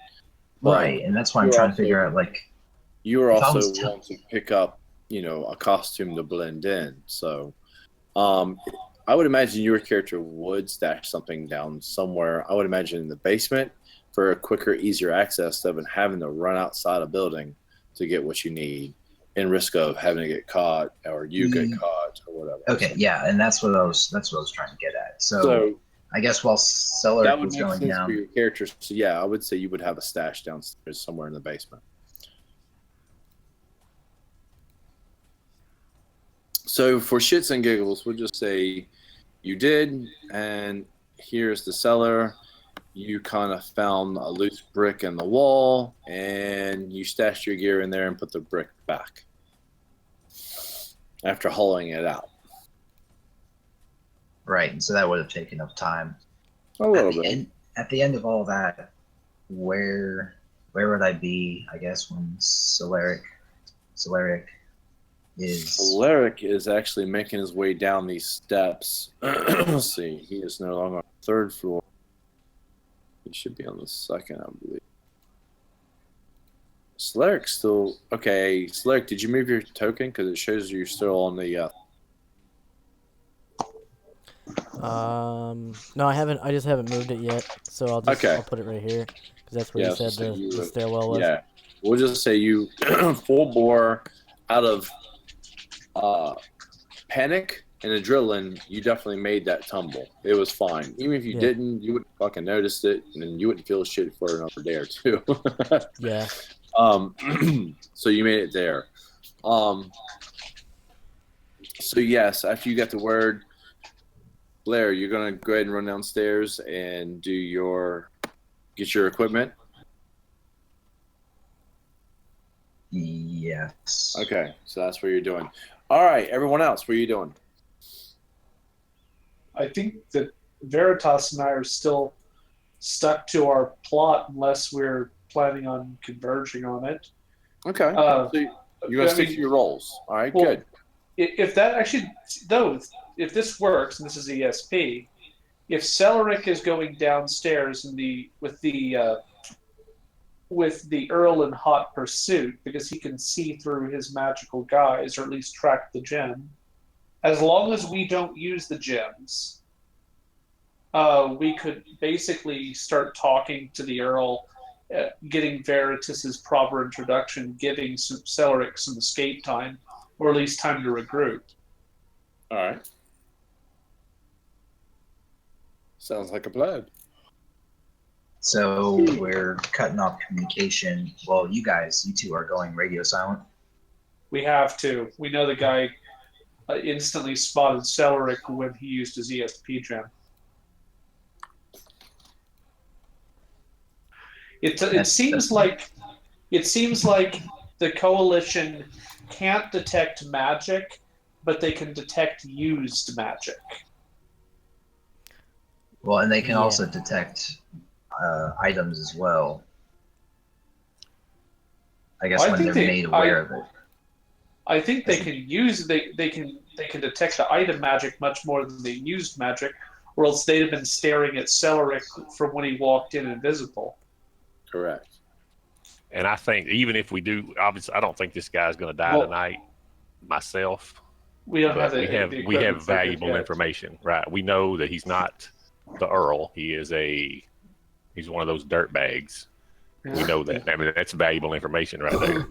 I: right, and that's why I'm trying to figure out, like,
B: You were
I: if I
B: also
I: was
B: wanting to pick up, a costume to blend in. So, I would imagine your character would stash something down somewhere. I would imagine in the basement for a quicker, easier access than having to run outside a building to get what you need, and risk of having to get caught or you get caught or whatever.
I: Okay, yeah, and that's what I was trying to get at. So
B: So
I: I guess while Cellar
B: that would
I: was
B: make
I: going
B: sense for
I: down,
B: your character. So yeah, I would say you would have a stash downstairs somewhere in the basement. So for shits and giggles, we'll just say you did, and here's the cellar. You kind of found a loose brick in the wall, and you stashed your gear in there and put the brick back after hauling it out.
I: right, and so that would have taken up time.
B: A little bit.
I: At the end of all that, where would I be, I guess, when Solaric is...
B: Alaric is actually making his way down these steps. Let's see. He is no longer on the third floor. He should be on the second, I believe. Solaric's still... Okay, Solaric, did you move your token? Because it shows you're still on the...
E: No, I haven't. I just haven't moved it yet, so I'll put it right here because that's where you said the stairwell was.
B: Yeah, we'll just say you full bore out of panic and adrenaline. You definitely made that tumble. It was fine. Even if you didn't, you wouldn't fucking noticed it, and then you wouldn't feel shit for another day or two.
E: Yeah.
B: So you made it there. So yes, after you got the word, Blair, you're gonna go ahead and run downstairs and get your equipment.
I: Yes.
B: Okay, so that's what you're doing. All right, everyone else, what are you doing?
J: I think that Veritas and I are still stuck to our plot unless we're planning on converging on it.
B: Okay, so you're gonna stick to your roles. All right,
J: well,
B: good.
J: If that actually, though, if this works, and this is ESP, if Celeric is going downstairs with the Earl in hot pursuit because he can see through his magical guise, or at least track the gem, as long as we don't use the gems, we could basically start talking to the Earl, getting Veritas's proper introduction, giving Celeric some escape time, or at least time to regroup.
B: All right. Sounds like a plan.
I: So we're cutting off communication. Well, you two are going radio silent.
J: We have to. We know the guy instantly spotted Celeric when he used his ESP gem. It seems like the Coalition can't detect magic, but they can detect used magic.
I: Well, and they can also detect items as well. I guess when they're made aware of it.
J: I think they can use they can detect the item magic much more than the used magic, or else they'd have been staring at Celeric from when he walked in invisible.
B: Correct.
D: And I think even if we do, obviously, I don't think this guy's going to die tonight. Myself,
J: we don't have
D: we have valuable information, right? We know that he's not the Earl. He's one of those dirt bags. Yeah. We know that. I mean, that's valuable information right there.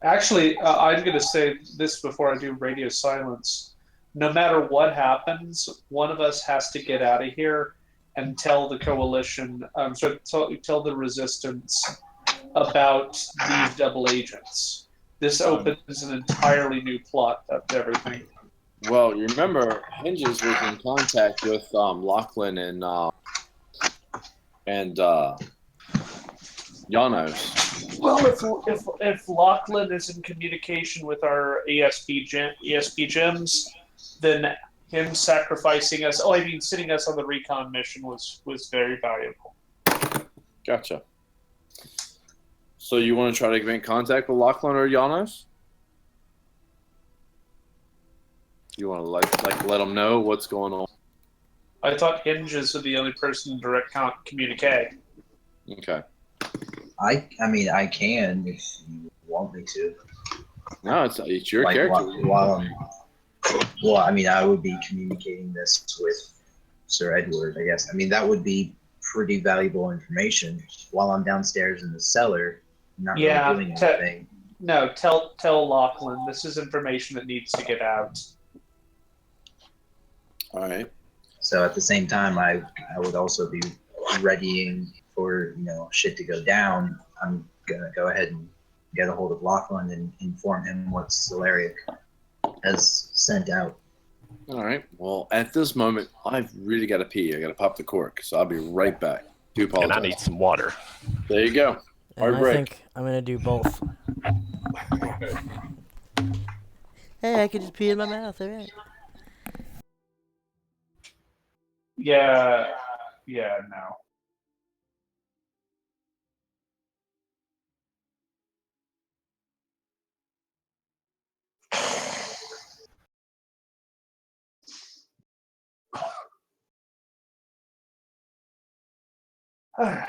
J: Actually, I'm going to say this before I do radio silence. No matter what happens, one of us has to get out of here and tell the Coalition, tell the Resistance about these double agents. This opens an entirely new plot up to everything.
B: Well, you remember Hinges was in contact with Lachlan and Janos.
C: Well, if Lachlan is in communication with our ESP gems, then him sacrificing us, sending us on the recon mission was very valuable.
B: Gotcha. So you want to try to make contact with Lachlan or Janos? You want to let them know what's going on?
C: I thought Hinges was the only person in direct communique.
B: Okay.
I: I mean, I can if you want me to.
B: No, it's your
I: Like,
B: character.
I: well, I mean, I would be communicating this with Sir Edward, I guess. I mean, that would be pretty valuable information while I'm downstairs in the cellar, not really doing anything.
C: No, tell Lachlan this is information that needs to get out.
B: All right.
I: So at the same time, I would also be readying for shit to go down. I'm gonna go ahead and get a hold of Lachlan and inform him what Solaric has sent out.
B: All right. Well, at this moment, I've really got to pee. I got to pop the cork, so I'll be right back. Do apologize.
D: And I need some water.
B: There you go.
E: And I
B: break.
E: think I'm gonna do both. Hey, I could just pee in my mouth. All right.
C: Yeah, no. All right.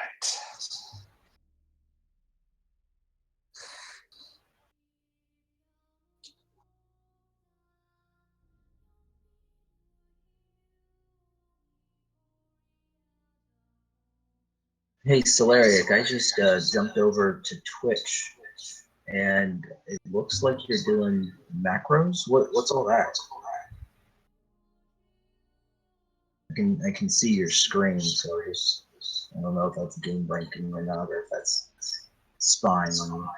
I: Hey, Solaric, I just jumped over to Twitch, and it looks like you're doing macros. What's all that? I can see your screen, so I don't know if that's game breaking or not, or if that's spying on you.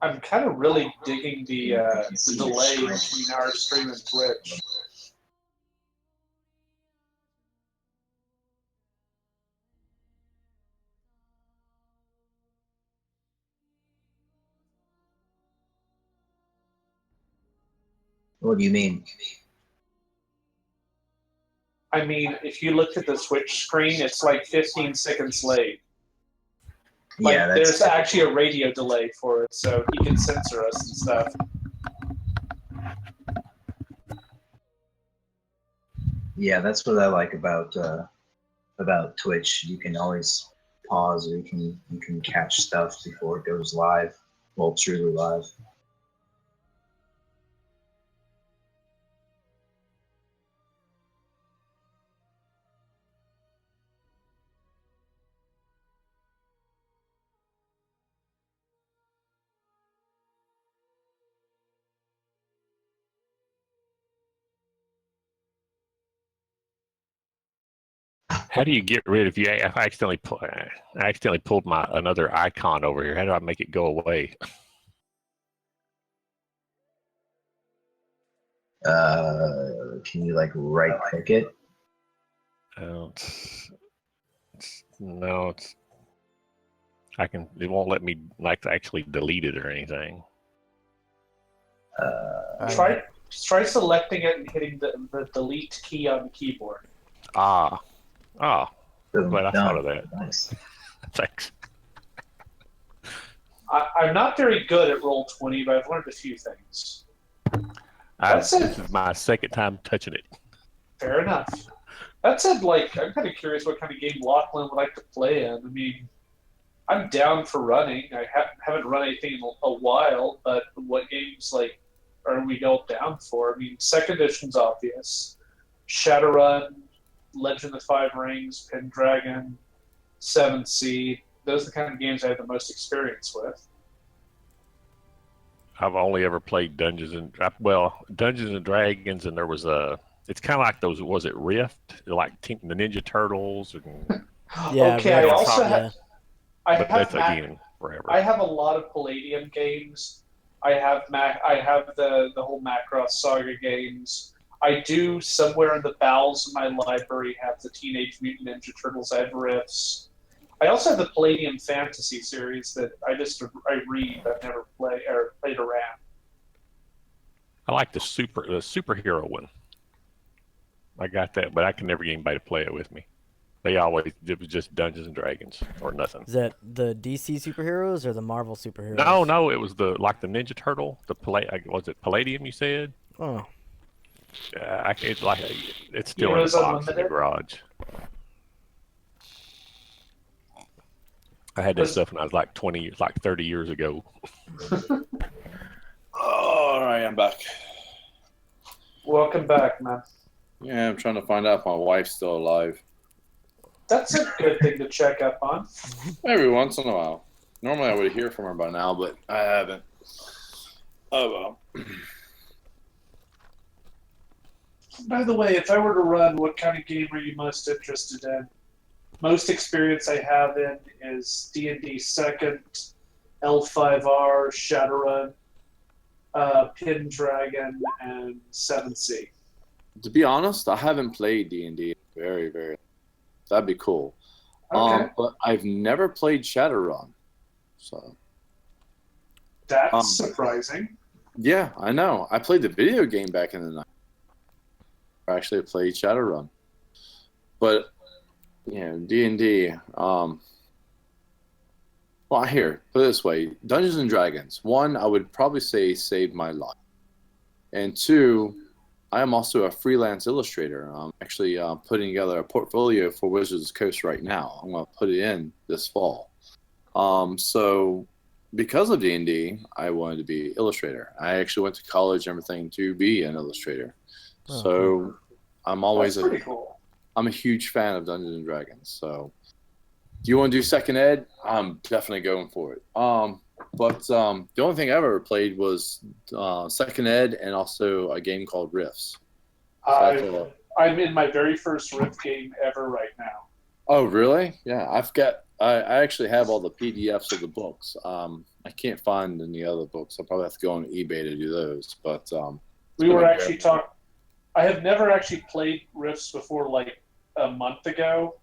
C: I'm kind of really digging the delay between our stream and Twitch.
I: What do you mean?
C: I mean, if you looked at the Twitch screen, it's like 15 seconds late. Like,
I: Yeah,
C: there's actually a radio delay for it, so he can censor us and stuff.
I: Yeah, that's what I like about Twitch. You can always pause, or you can catch stuff before it goes live. Well, truly live.
D: How do you get rid if I accidentally pulled my another icon over here? How do I make it go away?
I: Can you like right click it?
D: No, it won't let me like actually delete it or anything.
C: Try selecting it and hitting the delete key on the keyboard.
D: I'm
I: Boom,
D: glad I
I: done.
D: thought of that.
I: Nice.
D: Thanks.
C: I'm not very good at Roll20, but I've learned a few things.
D: This is my second time touching it.
C: Fair enough. That said, like, I'm kind of curious what kind of game Lachlan would like to play in. I mean,
J: I'm down for running. I haven't run anything in a while, but what games like are we all down for? I mean, second edition's obvious. Shadowrun, Legend of the Five Rings, Pendragon, Seventh Sea. Those are the kind of games I have the most experience with.
D: I've only ever played Dungeons and Dragons, and there was a. It's kind of like those. Was it Rift? Like the Ninja Turtles, and,
E: Yeah,
J: Okay, I
E: Rift,
J: also
E: yeah.
J: have. I
D: but
J: have
D: that's again forever.
J: I have a lot of Palladium games. I have the whole Macross Saga games. I do somewhere in the bowels of my library have the Teenage Mutant Ninja Turtles Ed Rifts. I also have the Palladium Fantasy series that I read but never played around.
D: I like the superhero one. I got that, but I can never get anybody to play it with me. It was just Dungeons and Dragons or nothing.
E: Is that the DC superheroes or the Marvel superheroes?
D: No, it was the Ninja Turtle. Was it Palladium? You said?
E: Oh,
D: It's still in
J: Heroes
D: the box in the
J: Unlimited?
D: garage. I had that stuff when I was like 30 years ago.
B: All right, I'm back.
J: Welcome back, man.
B: Yeah, I'm trying to find out if my wife's still alive.
J: That's a good thing to check up on.
B: Every once in a while. Normally I would hear from her by now, but I haven't. Oh well.
J: By the way, if I were to run, what kind of game are you most interested in? Most experience I have in is D&D Second, L5R, Shadowrun, Pendragon, and 7C.
B: To be honest, I haven't played D&D very, very. That'd be cool.
J: Okay.
B: But I've never played Shadowrun. So.
J: That's surprising.
B: Yeah, I know. I played the video game back in the night. I actually played Shadowrun. But, D&D. Well, here, put it this way. Dungeons and Dragons. One, I would probably say saved my life. And two, I am also a freelance illustrator. I'm actually putting together a portfolio for Wizards of the Coast right now. I'm going to put it in this fall. So because of D&D, I wanted to be an illustrator. I actually went to college and everything to be an illustrator.
E: Oh,
B: So
E: cool.
B: I'm always
J: That's pretty cool.
B: I'm a huge fan of Dungeons and Dragons. So do you want to do second ed? I'm definitely going for it. But the only thing I ever played was second ed and also a game called Rifts. So
J: I'm in my very first Rift game ever right now.
B: Oh, really? Yeah, I actually have all the PDFs of the books. I can't find any other books. I'll probably have to go on eBay to do those. But
J: We were actually talking. I have never actually played Rifts before, like a month ago,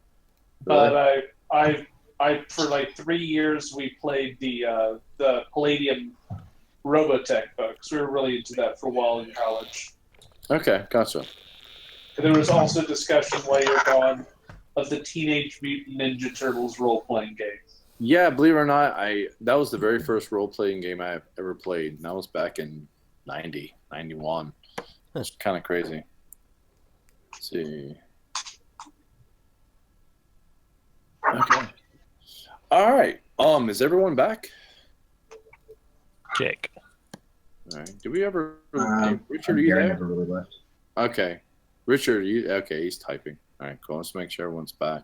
J: but I for like 3 years we played the Palladium Robotech books. We were really into that for a while in college.
B: Okay, gotcha.
J: And there was also discussion while you're gone of the Teenage Mutant Ninja Turtles role-playing game.
B: Yeah, believe it or not, that was the very first role-playing game I ever played, and that was back in 90, 91. It's kind of crazy. Let's see. Okay. All right. Is everyone back?
D: Check.
B: All right. Did we ever? Richard,
I: I'm
B: are you
I: here. I
B: there?
I: never really left.
B: Okay. Richard, okay? He's typing. All right. Cool. Let's make sure everyone's back.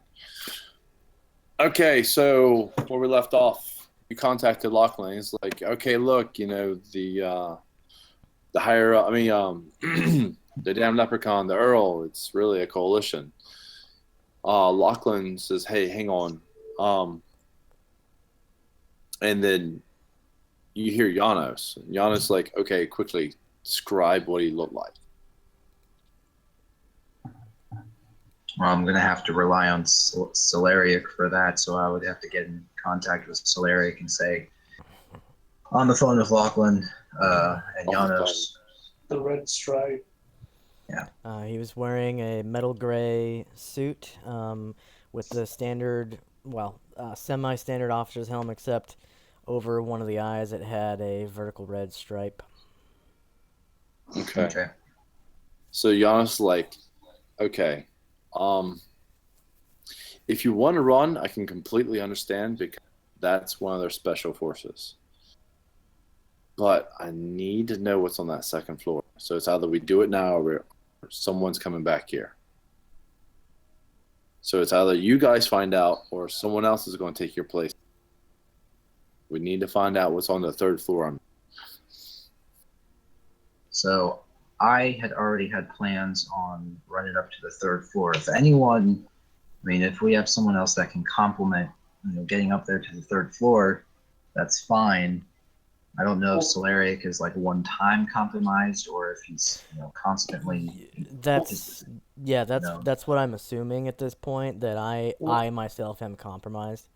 B: Okay. So where we left off, we contacted Lachlan. He's like, okay, look, the higher. I mean, the damn leprechaun, the Earl. It's really a coalition. Lachlan says, hey, hang on. And then you hear Janos. Janos like, okay, quickly describe what he looked like.
I: Well, I'm going to have to rely on Solaric for that, so I would have to get in contact with Solaric and say, on the phone with Lachlan and Janos.
J: The red stripe.
I: Yeah.
E: He was wearing a metal gray suit with the standard, semi-standard officer's helm, except over one of the eyes it had a vertical red stripe.
B: Okay. So Giannis like, okay, if you want to run, I can completely understand because That's one of their special forces. But I need to know what's on that second floor. So it's either we do it now or someone's coming back here. So it's either you guys find out or someone else is going to take your place. We need to find out what's on the third floor.
I: So I had already had plans on running up to the third floor. If anyone, I mean, if we have someone else that can complement, getting up there to the third floor, that's fine. I don't know if Solaric is like one-time compromised or if he's, constantly.
F: That's what I'm assuming at this point, that I myself am compromised.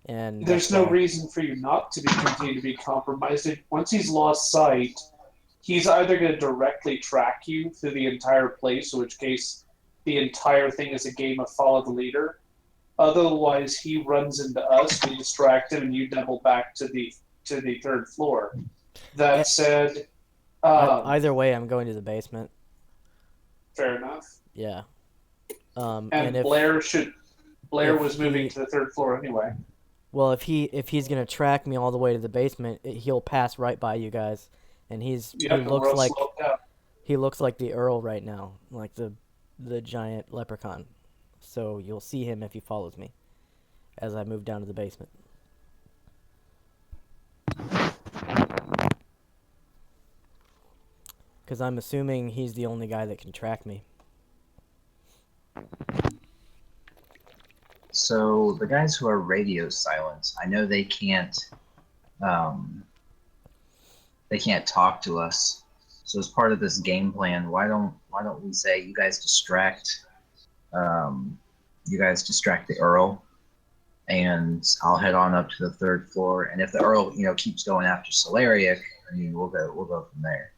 F: And
J: There's no reason for you not to continue to be compromised. Once he's lost sight, he's either going to directly track you through the entire place, in which case the entire thing is a game of follow the leader. Otherwise, he runs into us, we distract him, and you double back to the third floor. That said,
F: either way, I'm going to the basement.
J: fair enough.
F: Yeah.
J: And Blair was moving to the third floor anyway.
F: Well, if he's gonna track me all the way to the basement, he'll pass right by you guys, and he looks like the Earl right now, like the giant leprechaun. So you'll see him if he follows me as I move down to the basement. Because I'm assuming he's the only guy that can track me.
I: So the guys who are radio silent, I know they can't talk to us. So as part of this game plan, why don't we say you guys distract the Earl, and I'll head on up to the third floor. And if the Earl, keeps going after Solaric, I mean, we'll go from there.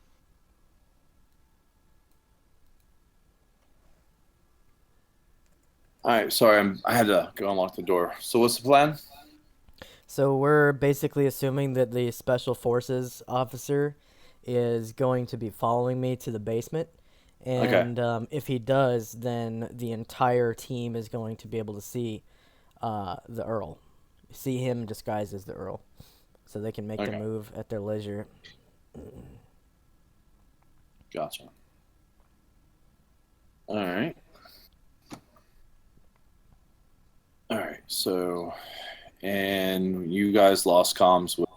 B: All right, sorry, I had to go unlock the door. So what's the plan?
F: So we're basically assuming that the Special Forces officer is going to be following me to the basement. And if he does, then the entire team is going to be able to see the Earl. See him disguised as the Earl. So they can make the move at their leisure.
B: Gotcha. All right. All right, so, and you guys lost comms with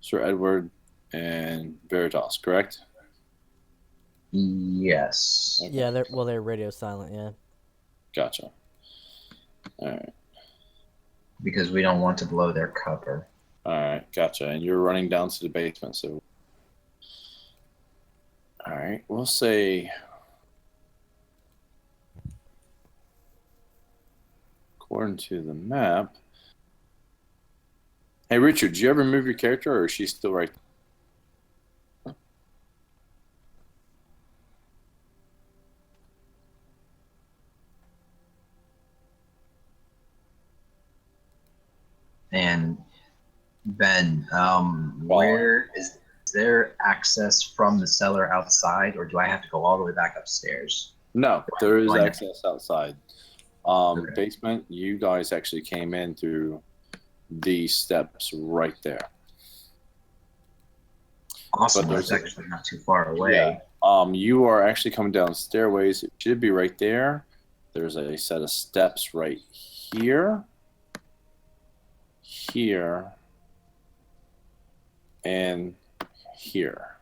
B: Sir Edward and Veritas, correct?
I: Yes.
B: Okay.
F: Yeah, they're radio silent, yeah.
B: Gotcha. All right.
I: Because we don't want to blow their cover.
B: All right, gotcha. And you're running down to the basement, so. All right, we'll say. According to the map. Hey, Richard, did you ever move your character, or is she still right there?
I: And Ben, where is there access from the cellar outside, or do I have to go all the way back upstairs?
B: No, there is access outside. Basement, you guys actually came in through these steps right there.
I: Awesome, that's actually not too far away.
B: Yeah. You are actually coming down stairways. It should be right there. There's a set of steps right here, and here.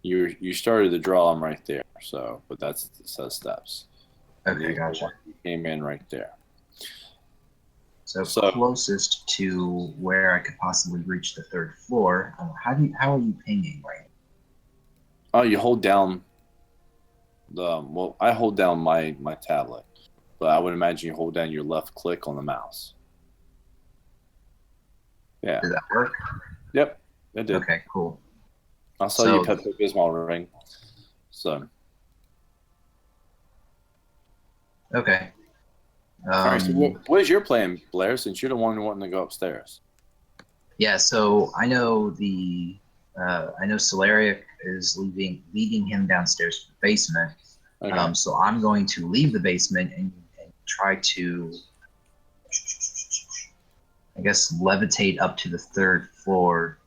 B: You started to draw them right there. So, but that's the set of steps.
I: Okay, gotcha.
B: You came in right there.
I: So closest to where I could possibly reach the third floor. How are you pinging right now?
B: Oh, you hold down I hold down my tablet, but I would imagine you hold down your left click on the mouse. Yeah.
I: Did that work?
B: Yep, it did.
I: Okay, cool.
B: I'll sell you Pepto Bismol ring. So.
I: Okay.
B: All right, so what is your plan, Blair, since you're the one wanting to go upstairs?
I: Yeah, so I know Solaric is leading him downstairs to the basement.
B: Okay.
I: So I'm going to leave the basement and try to, I guess, levitate up to the third floor.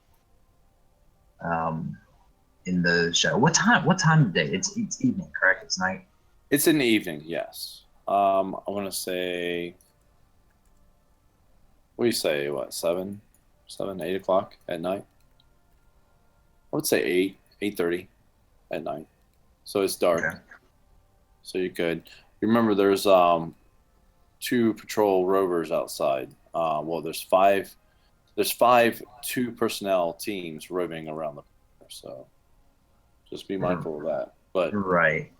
I: In the show. What time of day? It's evening, correct? It's night.
B: It's in the evening, yes. I want to say, what do you say? What, 7, 8 o'clock at night? I would say 8:30 at night. So it's dark.
I: Okay.
B: So you're good. Remember, there's 2 patrol rovers outside. Well, there's five 2-personnel teams roving around the perimeter, so just be mindful of that. But
I: Right.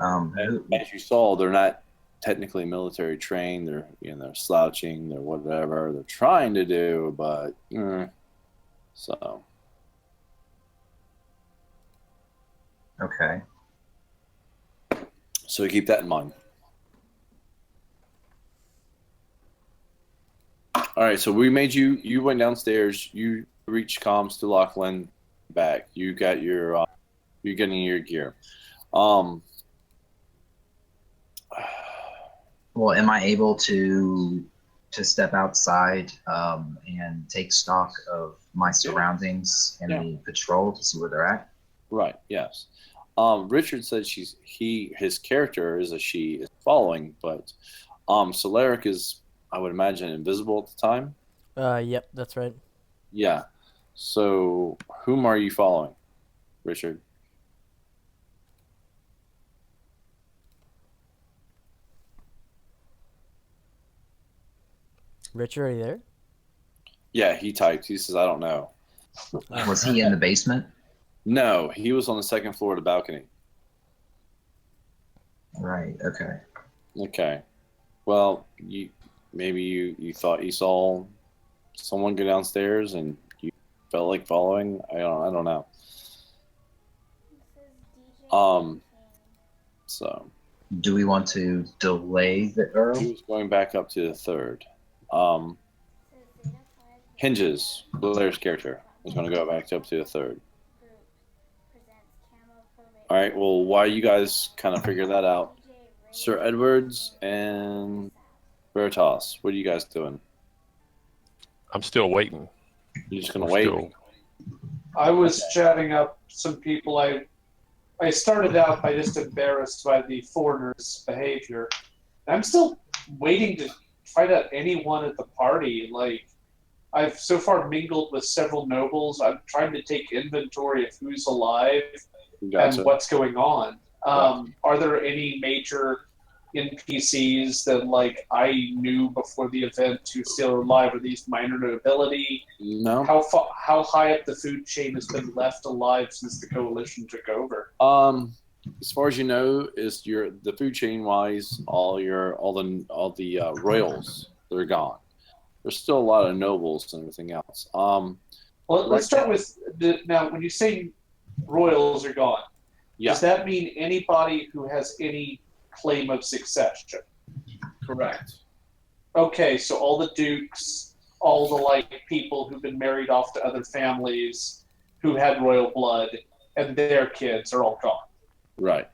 B: as you saw, they're not technically military trained. They're they're slouching. They're whatever they're trying to do, but so
I: Okay.
B: so keep that in mind. All right, so we made you went downstairs. You reached comms to Lachlan, back. You got your you're getting your gear.
I: Well, am I able to step outside and take stock of my surroundings and the patrol to see where they're at?
B: Right. Yes. Richard said his character is a she is following, but Solaric is, I would imagine, invisible at the time.
E: Yep, that's right.
B: Yeah. So whom are you following, Richard?
E: Richard, are you there?
B: Yeah, he typed. He says, I don't know.
I: Was he in the basement?
B: No, he was on the second floor of the balcony.
I: Right. Okay.
B: Okay. Well, maybe you thought you saw someone go downstairs and you felt like following. I don't know. So
I: Do we want to delay the Earl?
B: he was going back up to the third. Hinges, Blair's character, is going to go back up to the third. All right. Well, while you guys kind of figure that out, Sir Edwards and Veritas, what are you guys doing?
D: I'm still waiting.
B: You just going to
D: We're
B: wait?
D: still-
J: I was chatting up some people. I started out by just embarrassed by the foreigner's behavior. I'm still waiting to find out anyone at the party. Like, I've so far mingled with several nobles. I'm trying to take inventory of who's alive
B: Gotcha.
J: and what's going on. Are there any major NPCs that like I knew before the event who still are alive? Are these minor nobility?
B: No.
J: How high up the food chain has been left alive since the coalition took over?
B: As far as you know, is the food chain wise, all the royals, they're gone. There's still a lot of nobles and everything else.
J: Well, let's start with now. When you say royals are gone,
B: Yeah,
J: does that mean anybody who has any claim of succession?
B: correct.
J: Okay, so all the dukes, all the people who've been married off to other families, who had royal blood, and their kids are all gone.
B: Right,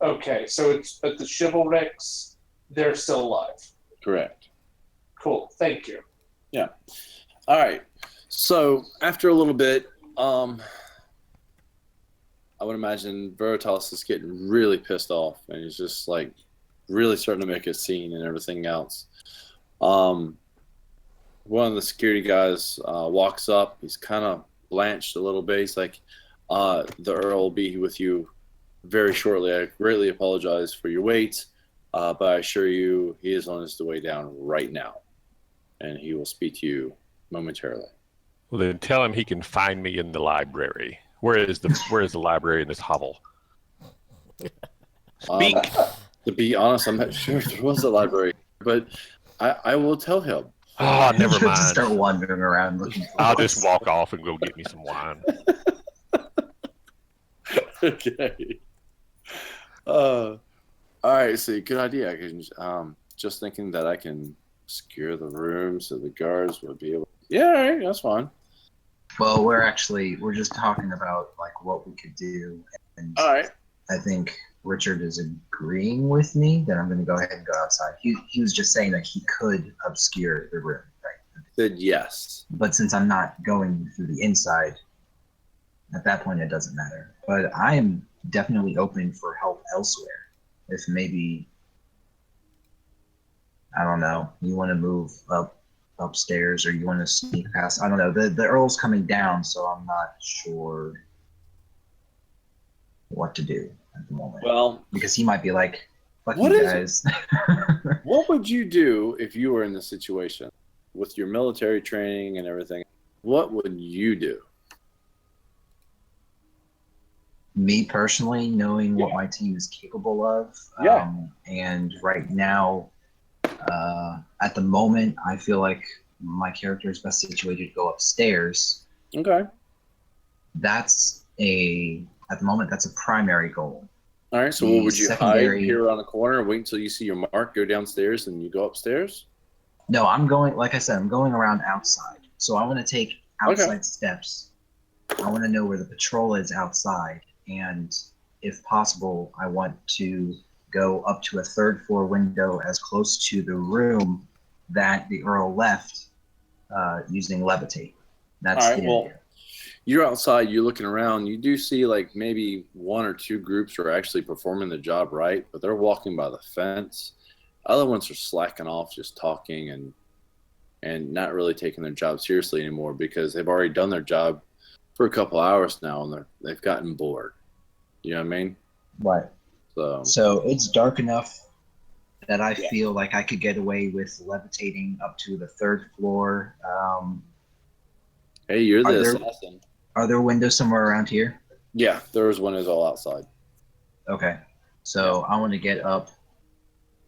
J: Okay, but the chivalrics, they're still alive.
B: correct.
J: Cool, thank you.
B: Yeah. All right. So after a little bit, I would imagine Veritas is getting really pissed off, and he's just like really starting to make a scene and everything else. One of the security guys walks up. He's kind of blanched a little bit. He's like, "The Earl will be with you very shortly. I greatly apologize for your wait, but I assure you, he is on his way down right now, and he will speak to you momentarily."
D: Well, then tell him he can find me in the library. Where is the library in this hovel? Speak.
B: To be honest, I'm not sure if there was a library, but I will tell him.
D: Oh, never
I: You have to
D: mind.
I: start wandering around looking for
D: I'll
I: books.
D: just walk off and go get me some wine.
B: Okay. All right. So good idea. I can just thinking that I can secure the room so the guards would be able. Yeah, all right, that's fine.
I: Well, we're just talking about what we could do, and
B: All right.
I: I think Richard is agreeing with me that I'm going to go ahead and go outside. He was just saying that he could obscure the room, right?
B: said yes.
I: But since I'm not going through the inside, at that point it doesn't matter. But I am definitely open for help elsewhere. If maybe, I don't know, you want to move upstairs or you want to sneak past. I don't know. The Earl's coming down, so I'm not sure what to do at the moment.
B: Well,
I: Because he might be like, fuck
B: What
I: you
B: is-
I: guys.
B: what would you do if you were in this situation with your military training and everything? What would you do?
I: Me personally, knowing what my team is capable of,
B: Yeah.
I: and right now, at the moment, I feel like my character is best situated to go upstairs.
B: Okay.
I: At the moment, that's a primary goal.
B: All right. So,
I: The
B: what would you hide
I: secondary-
B: here around the corner? Wait until you see your mark, go downstairs, and you go upstairs.
I: No, I'm going, like I said, I'm going around outside. So I want to take outside steps. I want to know where the patrol is outside. And if possible, I want to go up to a third floor window as close to the room that the Earl left using levitate. That's
B: All right.
I: the
B: Well,
I: idea.
B: you're outside. You're looking around. You do see like maybe one or two groups are actually performing the job right, but they're walking by the fence. Other ones are slacking off, just talking and not really taking their job seriously anymore because they've already done their job for a couple hours now, and they've gotten bored. You know what I mean?
I: Right. So it's dark enough that I feel like I could get away with levitating up to the third floor.
B: Hey, you're
I: Are
B: the
I: there-
B: assassin.
I: Are there windows somewhere around here?
B: Yeah, there's windows all outside.
I: Okay. So I want to get up.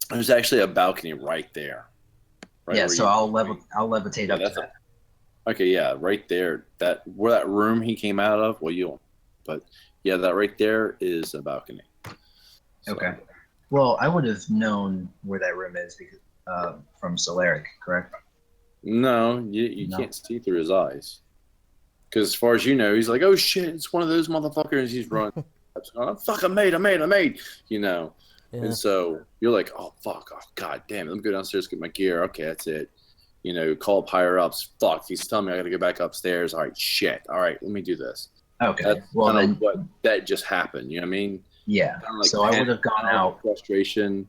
B: There's actually a balcony right there. Right
I: Yeah,
B: where
I: so
B: you-
I: I'll levitate up to
B: that's
I: that.
B: Okay, yeah, right there. That where that room he came out of. Well, you don't. But yeah, that right there is a balcony. So-
I: Okay. Well, I would have known where that room is because from Solaric, correct?
B: No, you
I: No.
B: can't see through his eyes. Because as far as you know, he's like, oh shit, it's one of those motherfuckers. He's running. Oh, fuck, I made. You know.
E: Yeah.
B: And so you're like, oh fuck, oh god damn it, let me go downstairs get my gear. Okay, that's it. You know, call up higher ups. Fuck, he's telling me I gotta go back upstairs. All right, shit. All right, let me do this.
I: Okay.
B: That's
I: Well,
B: kind
I: then,
B: of what that just happened. You know what I mean?
I: yeah.
B: Kinda like
I: So I would
B: panic,
I: have gone out
B: frustration.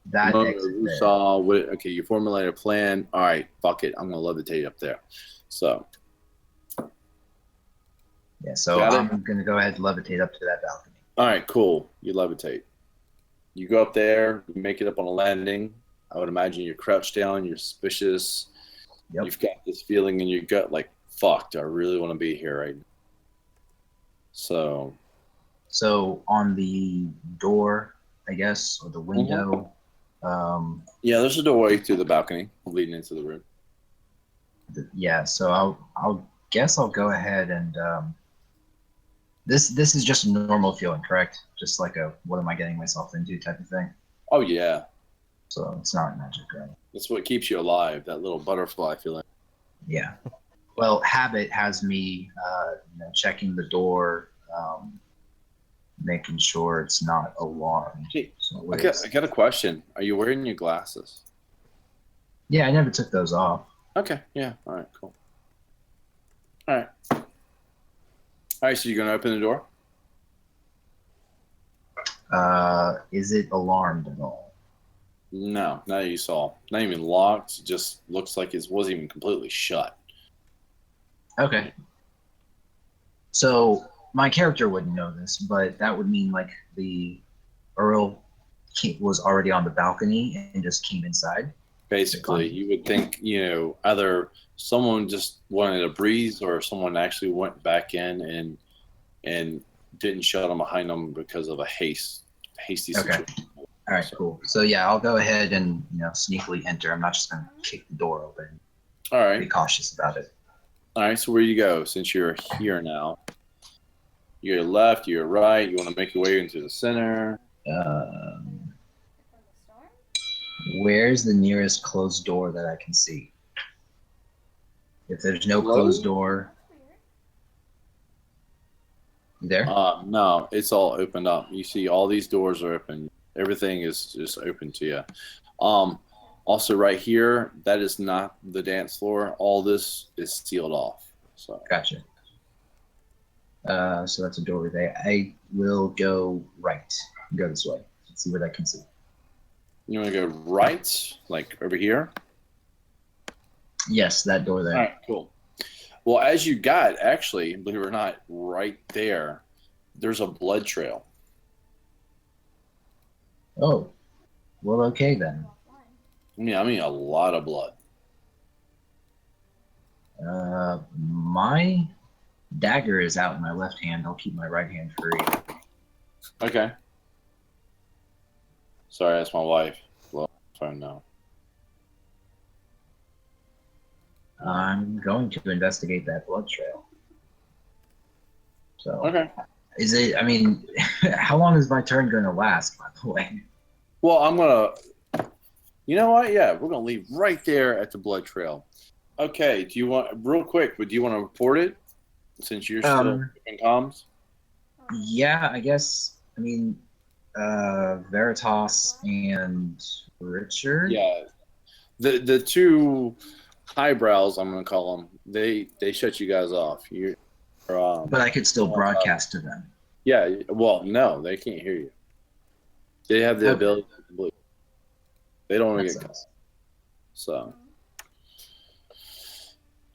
I: that
B: moment
I: exit
B: you
I: there.
B: saw. Okay, you formulated a plan. All right, fuck it. I'm gonna levitate up there. So
I: Yeah, so
B: Got it.
I: I'm going to go ahead and levitate up to that balcony.
B: all right, cool. You levitate. You go up there. You make it up on a landing. I would imagine you're crouched down. You're suspicious.
I: Yep.
B: You've got this feeling in your gut, like, "Fuck, do I really want to be here right now?" So
I: So on the door, I guess, or the window,
B: yeah, there's a doorway to the balcony leading into the room.
I: yeah. So I'll guess I'll go ahead and this is just a normal feeling, correct? Just like a what am I getting myself into type of thing.
B: Oh yeah,
I: So it's not magic, right?
B: that's what keeps you alive. That little butterfly feeling.
I: Yeah. Well, habit has me, checking the door, making sure it's not alarmed.
B: Hey,
I: So
B: I got a question. Are you wearing your glasses?
I: yeah, I never took those off.
B: Okay. Yeah. All right. Cool. All right. All right. So you're gonna open the door?
I: Is it alarmed at all?
B: No. Not that you saw. Not even locked. It just looks like it wasn't even completely shut.
I: Okay. So my character wouldn't know this, but that would mean like the Earl was already on the balcony and just came inside.
B: Basically, you would think, either someone just wanted a breeze or someone actually went back in and didn't shut them behind them because of a hasty
I: Okay.
B: situation.
I: All right, cool. So yeah, I'll go ahead and sneakily enter. I'm not just gonna kick the door open.
B: All
I: Be
B: right.
I: cautious about it.
B: All right. So where do you go since you're here now? You're left, you're right. You want to make your way into the center.
I: Um,
H: From the storm?
I: where's the nearest closed door that I can see? If there's no closed door,
H: That's weird.
I: you there?
B: No, it's all opened up. You see all these doors are open. Everything is just open to you. Also, right here, that is not the dance floor. All this is sealed off. So
I: Gotcha. So that's a doorway there. I will go right. Go this way. See what I can see.
B: you want to go right, like over here?
I: Yes, that door there.
B: All right, cool. Well, as you got, actually, believe it or not, right there, there's a blood trail.
I: Oh, well, okay then.
B: I mean, a lot of blood.
I: My dagger is out in my left hand. I'll keep my right hand free.
B: Okay. Sorry, that's my wife. Well, phone now.
I: I'm going to investigate that blood trail. So,
B: Okay.
I: is it? I mean, how long is my turn going to last? By the way.
B: Well, I'm gonna. You know what? Yeah, we're gonna leave right there at the blood trail. Okay. Do you want real quick? But do you want to report it since you're still in comms?
I: Yeah, I guess. I mean, Veritas and Richard.
B: Yeah. The two highbrows, I'm gonna call them. They shut you guys off.
I: But I could still broadcast to them.
B: Yeah. Well, no, they can't hear you. They have the ability to bleed. They don't want to get cut. So,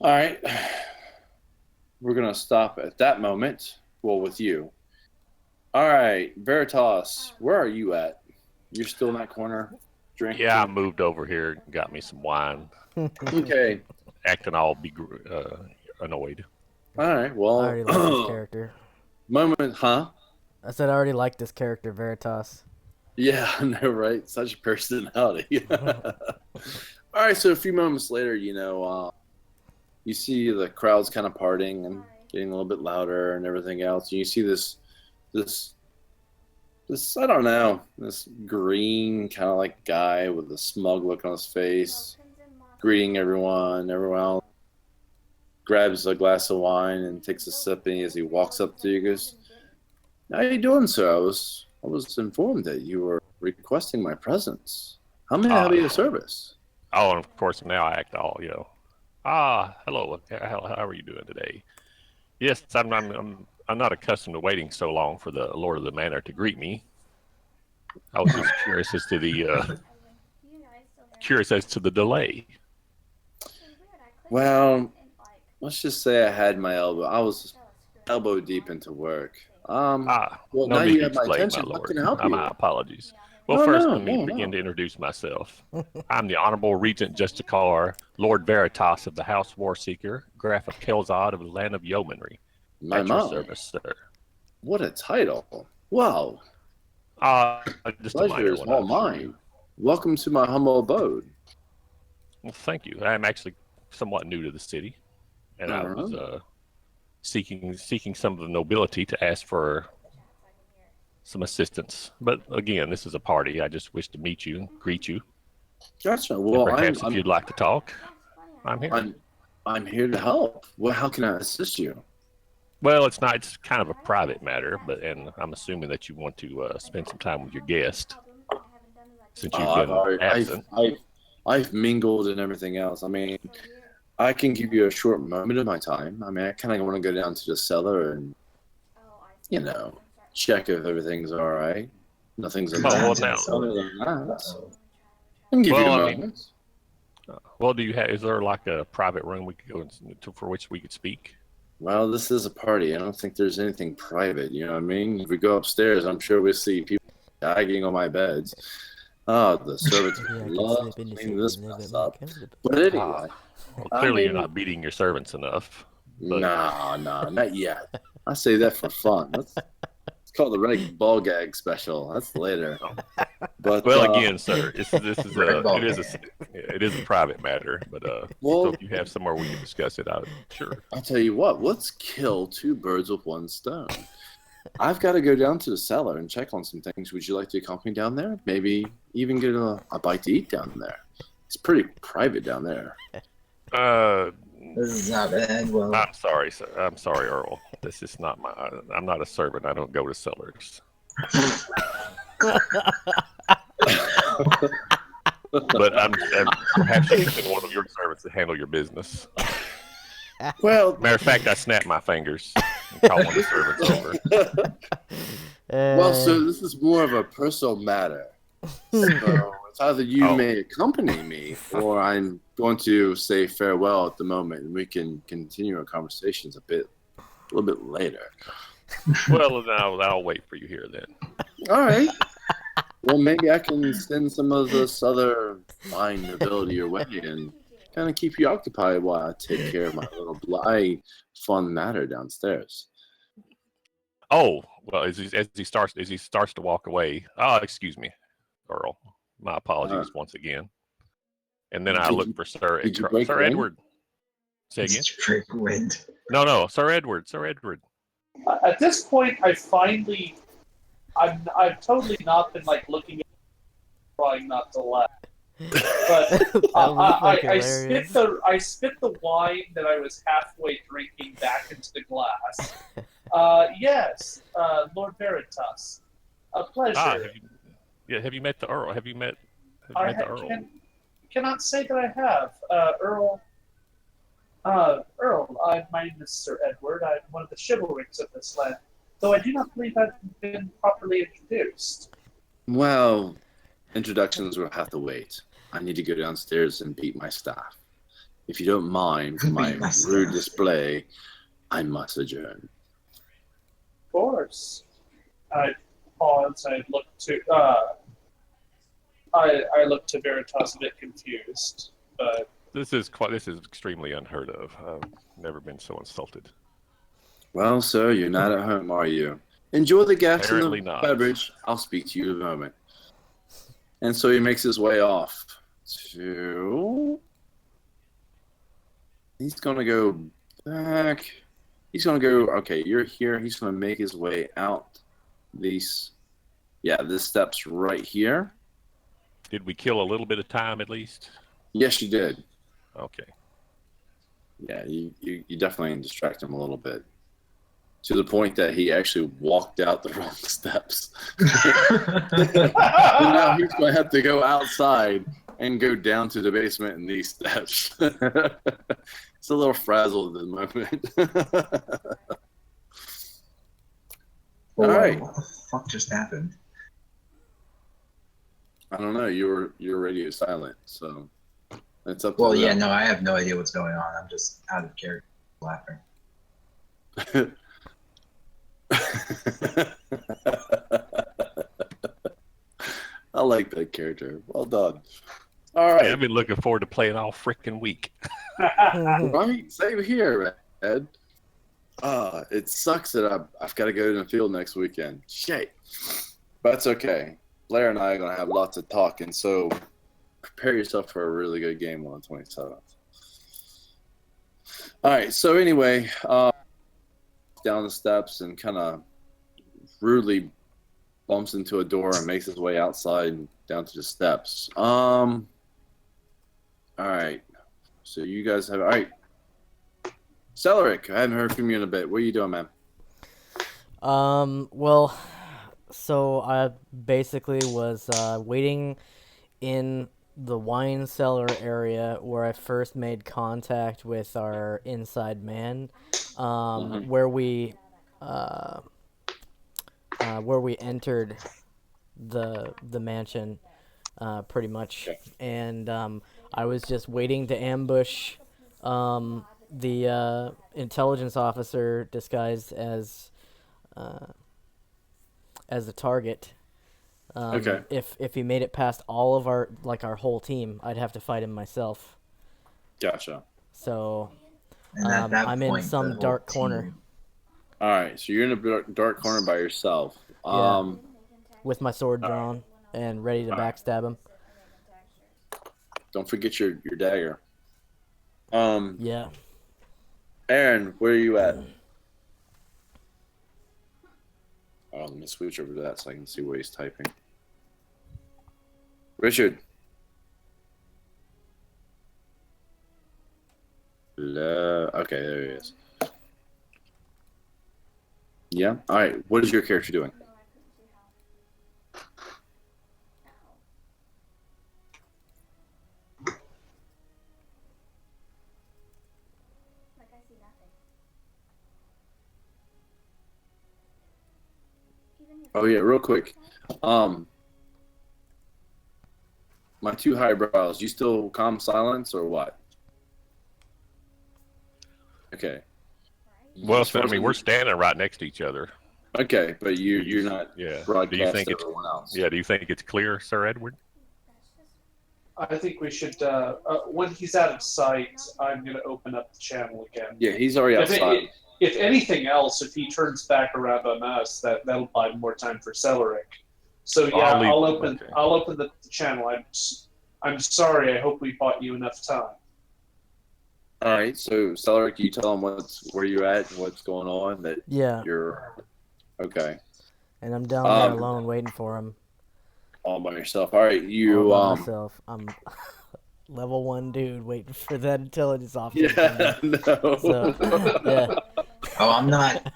B: all right, we're gonna stop at that moment. Well, with you. All right, Veritas, where are you at? You're still in that corner, drinking.
D: Yeah, I moved over here and got me some wine.
B: Okay.
D: Acting all annoyed.
B: All right. Well,
E: I already like this character.
B: Moment, huh?
E: I said I already like this character, Veritas.
B: Yeah, I know, right? Such a personality. All right, so a few moments later, you see the crowd's kind of parting and getting a little bit louder and everything else. And you see this, I don't know, this green kind of like guy with a smug look on his face, greeting everyone. Everyone else grabs a glass of wine and takes a sip, and as he walks up to you, he goes, "How you doing, sir? I was informed that you were requesting my presence. How may I be of service?"
D: Oh, and of course now I act all, hello. How are you doing today? Yes, I'm not accustomed to waiting so long for the Lord of the Manor to greet me. I was just curious as to the delay.
B: Well, let's just say I had my elbow. I was elbow deep into work. Well,
D: no
B: now
D: need
B: you
D: to
B: have my
D: explain,
B: attention.
D: my
B: How
D: lord.
B: can I help you?
D: My apologies. Well,
B: No,
D: first,
B: no,
D: let me
B: no,
D: begin
B: no.
D: to introduce myself. I'm the Honorable Regent Justicar, Lord Veritas of the House Warseeker, Graf of Kelzad of the Land of Yeomanry.
B: My
D: At your
B: mom.
D: service, sir.
B: What a title. Wow.
D: Just a
B: Pleasure
D: minor
B: is
D: one,
B: all
D: I'm sure.
B: mine. Welcome to my humble abode.
D: Well, thank you. I'm actually somewhat new to the city, and I was seeking some of the nobility to ask for some assistance. But again, this is a party. I just wish to meet you, greet you.
B: Gotcha.
D: And
B: Well,
D: perhaps if you'd like to talk, I'm here.
B: I'm here to help. Well, how can I assist you?
D: Well, it's not. It's kind of a private matter, and I'm assuming that you want to spend some time with your guest since you've been absent.
B: I've mingled and everything else. I mean, I can give you a short moment of my time. I mean, I kind of want to go down to the cellar and, check if everything's all right. Nothing's
D: Well,
B: other
D: now-
B: than that. I can give you a moment.
D: Well, do you have? Is there like a private room we could go into for which we could speak?
B: Well, this is a party. I don't think there's anything private. You know what I mean? If we go upstairs, I'm sure we'll see people gagging on my beds. Oh, the servants love to clean this mess up. But anyway,
D: Well, clearly you're not beating your servants enough. But...
B: No, not yet. I say that for fun. It's called the Renegade Ball Gag Special. That's later. But
D: again, sir, it is a private matter. But so if you have somewhere we can discuss it, sure.
B: I'll tell you what. Let's kill two birds with one stone. I've got to go down to the cellar and check on some things. Would you like to accompany me down there? Maybe even get a bite to eat down there. It's pretty private down there.
I: This is not bad. Well,
D: I'm sorry, sir. I'm sorry, Earl. This is not my. I'm not a servant. I don't go to cellars. But I'm perhaps you send one of your servants to handle your business.
B: Well,
D: Matter of fact, I snap my fingers and call one of the servants over.
B: well, so this is more of a personal matter. So it's either you
D: Oh.
B: may accompany me, or I'm going to say farewell at the moment, and we can continue our conversations a little bit later.
D: Well, then I'll wait for you here then.
B: All right. Well, maybe I can send some of this other fine nobility your way and kind of keep you occupied while I take care of my little fun matter downstairs.
D: Oh, well, as he starts to walk away. Oh, excuse me, Earl. My apologies once again. And then I look for Sir Edward. Say again.
I: Break wind.
D: No, Sir Edward.
J: At this point, I've totally not been like looking at trying not to laugh. But I spit the wine that I was halfway drinking back into the glass. Yes, Lord Veritas, a pleasure.
D: Have you met the Earl? Have you met the Earl?
J: Cannot say that I have. Earl, my name is Sir Edward. I'm one of the chivalrics of this land, though I do not believe I've been properly introduced.
B: Well, introductions will have to wait. I need to go downstairs and beat my staff. If you don't mind for my rude display, I must adjourn.
J: Of course. I pause. I look to Veritas a bit confused, but
D: This is extremely unheard of. I've never been so insulted.
B: Well, sir, you're not at home, are you? Enjoy the gas and
D: Apparently
B: the
D: not.
B: beverage. I'll speak to you in a moment. And so he makes his way off to... He's going to go back. He's going to go... Okay, you're here. He's going to make his way out these... Yeah, this step's right here.
D: Did we kill a little bit of time at least?
B: Yes, you did.
D: Okay.
B: Yeah, you definitely distract him a little bit. To the point that he actually walked out the wrong steps. And now he's going to have to go outside and go down to the basement in these steps. It's a little frazzled at the moment. All right.
I: What the fuck just happened?
B: I don't know. Your radio is silent, so it's up to
I: Well,
B: them.
I: yeah, no, I have no idea what's going on. I'm just out of character laughing.
B: I like that character. Well done. All right.
D: I've been looking forward to playing all freaking week.
B: Right? Same here, Ed. It sucks that I've got to go to the field next weekend. Shit. But that's okay. Blair and I are going to have lots of talking, so prepare yourself for a really good game on the 27th. All right, so anyway, down the steps and kind of rudely bumps into a door and makes his way outside and down to the steps. All right, so you guys have... All right. Celeric, I haven't heard from you in a bit. What are you doing, man?
F: Well, so I basically was waiting in the wine cellar area where I first made contact with our inside man, where we entered the mansion, pretty much, and I was just waiting to ambush the intelligence officer disguised as a target.
B: Okay.
F: If he made it past all of our whole team, I'd have to fight him myself.
B: Gotcha.
F: So
I: And at that
F: I'm
I: point,
F: in some
I: the whole
F: dark
I: team-
F: corner
B: All right, so you're in a dark corner by yourself.
F: Yeah. with my sword drawn and ready to
B: Alright.
F: backstab him.
B: Don't forget your dagger.
F: Yeah.
B: Aaron, where are you at? Oh, let me switch over to that so I can see what he's typing. Richard. Okay, there he is. Yeah. All right. What is your character doing?
H: see nothing. Even if
B: Oh yeah, real quick. My two highbrows, you still calm silence or what? Okay.
D: Well,
B: As far
D: I
B: as
D: mean, we're standing right next to each other.
B: Okay, but you're not
D: Yeah. Do you
B: broadcast
D: think
B: to
D: it's
B: everyone else.
D: Yeah. Do you think it's clear, Sir Edward?
C: I think we should. When he's out of sight, I'm going to open up the channel again.
B: Yeah, he's already
C: If,
B: outside.
C: if anything else, if he turns back around on us, that'll buy more time for Celeric. So yeah, I'll open the channel. I'm sorry. I hope we bought you enough time.
B: All right, so Celeric, you tell him where you're at and what's going on. That
E: Yeah.
B: you're okay.
E: And I'm down there alone waiting for him.
B: All by yourself. All right,
E: All
B: you
E: by myself. I'm level 1 dude waiting for that intelligence officer to come
B: Yeah,
E: back.
B: no.
E: So, yeah.
I: Oh, I'm not.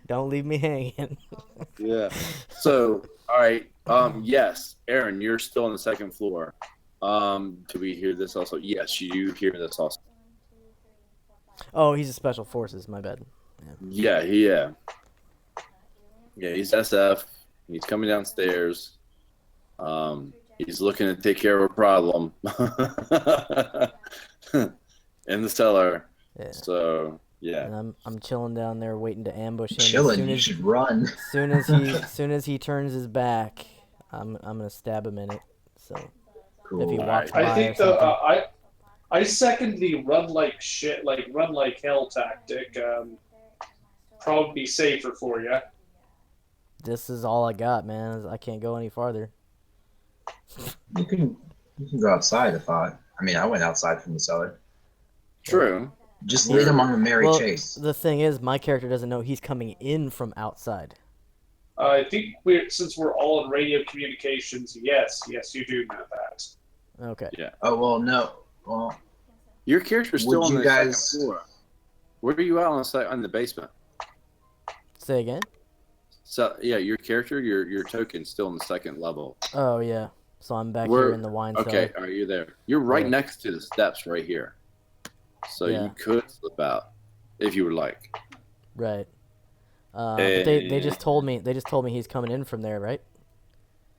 E: Don't leave me hanging.
B: Yeah. So, all right. Yes, Aaron, you're still on the second floor. Do we hear this also? Yes, you hear this also.
E: Oh, he's a special forces. My bad.
B: Yeah, yeah. He's SF. He's coming downstairs. He's looking to take care of a problem in the cellar.
E: Yeah.
B: So yeah.
E: And I'm chilling down there waiting to ambush him.
I: Chilling, you should run.
E: Soon as he turns his back, I'm gonna stab him in it. So
I: Cool.
E: if he
B: All
E: walks
B: right.
E: by
C: I think
E: or something.
C: I second the run like shit, like run like hell tactic. Probably be safer for you.
E: This is all I got, man. I can't go any farther.
I: You can go outside if I mean, I went outside from the cellar.
B: True.
I: Just lead him on a merry
E: Well,
I: chase.
E: the thing is, my character doesn't know he's coming in from outside.
C: I think since we're all in radio communications, yes, you do know that.
E: Okay.
B: Yeah.
I: Oh well, no. Well,
B: Your character's still
I: Would
B: on
I: you
B: the
I: guys-
B: second floor. Where are you at on the basement?
E: Say again?
B: So yeah, your character, your token's still on the second level.
E: Oh yeah. So I'm back
B: Where-
E: here in the wine
B: Okay,
E: cellar.
B: are you there? You're right
E: Yeah.
B: next to the steps right here. So
E: Yeah.
B: you could slip out if you would like.
E: Right. But they just told me he's coming in from there, right?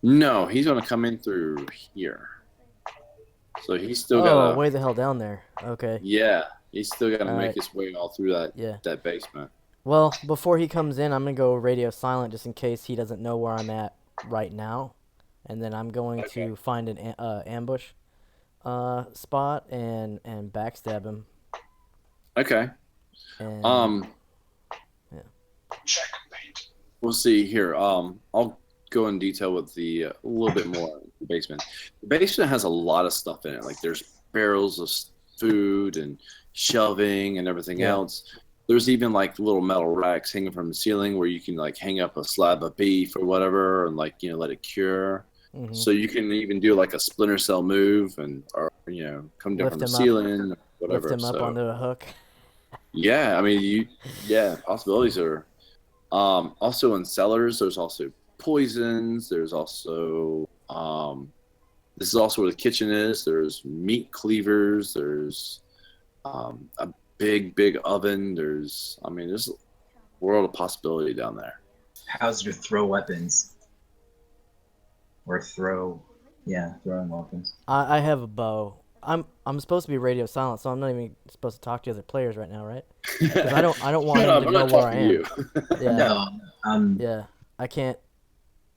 B: No, he's gonna come in through here. So he's still
E: Oh,
B: got
E: way the hell down there. Okay.
B: yeah, he's still got to
E: All
B: make
E: right.
B: his way all through
E: Yeah.
B: that basement.
E: Well, before he comes in, I'm gonna go radio silent just in case he doesn't know where I'm at right now, and then I'm going to find an ambush spot and backstab him.
B: Okay.
E: And,
A: Checkmate.
B: We'll see here. I'll go in detail with the a little bit more in the basement. The basement has a lot of stuff in it. Like there's barrels of food and shelving and everything
E: Yeah.
B: else. There's even like little metal racks hanging from the ceiling where you can like hang up a slab of beef or whatever and like let it cure.
E: Mhm.
B: So you can even do like a splinter cell move and or come down
E: Lift
B: from the
E: him up.
B: ceiling or whatever.
E: lift him up
B: So,
E: onto a hook.
B: yeah, I mean possibilities are also in cellars. There's also poisons. There's also this is also where the kitchen is. There's meat cleavers. There's a big oven. There's a world of possibility down there.
I: How's your throw weapons? Or throwing weapons.
E: I have a bow. I'm supposed to be radio silent, so I'm not even supposed to talk to other players right now, right? 'Cause I don't want
B: Shut
E: him
B: up,
E: to
B: I'm
E: know
B: not
E: where I
B: talking
E: am.
B: to you.
E: Yeah.
I: No,
E: Yeah, I can't.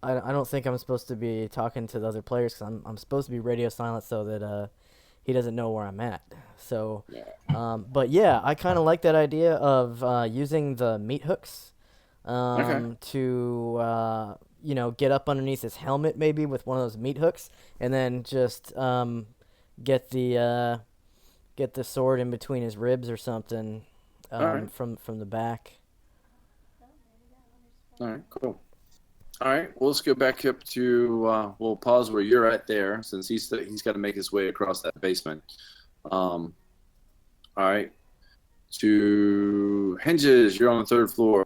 E: I don't think I'm supposed to be talking to the other players because I'm supposed to be radio silent so that he doesn't know where I'm at. So, but yeah, I kind of like that idea of using the meat hooks to get up underneath his helmet maybe with one of those meat hooks, and then just get the sword in between his ribs or something
B: Alright.
E: from the back.
B: All right, cool. All right, well, let's go back up to we'll pause where you're at there, since he's got to make his way across that basement. All right, to Hinges, you're on the third floor,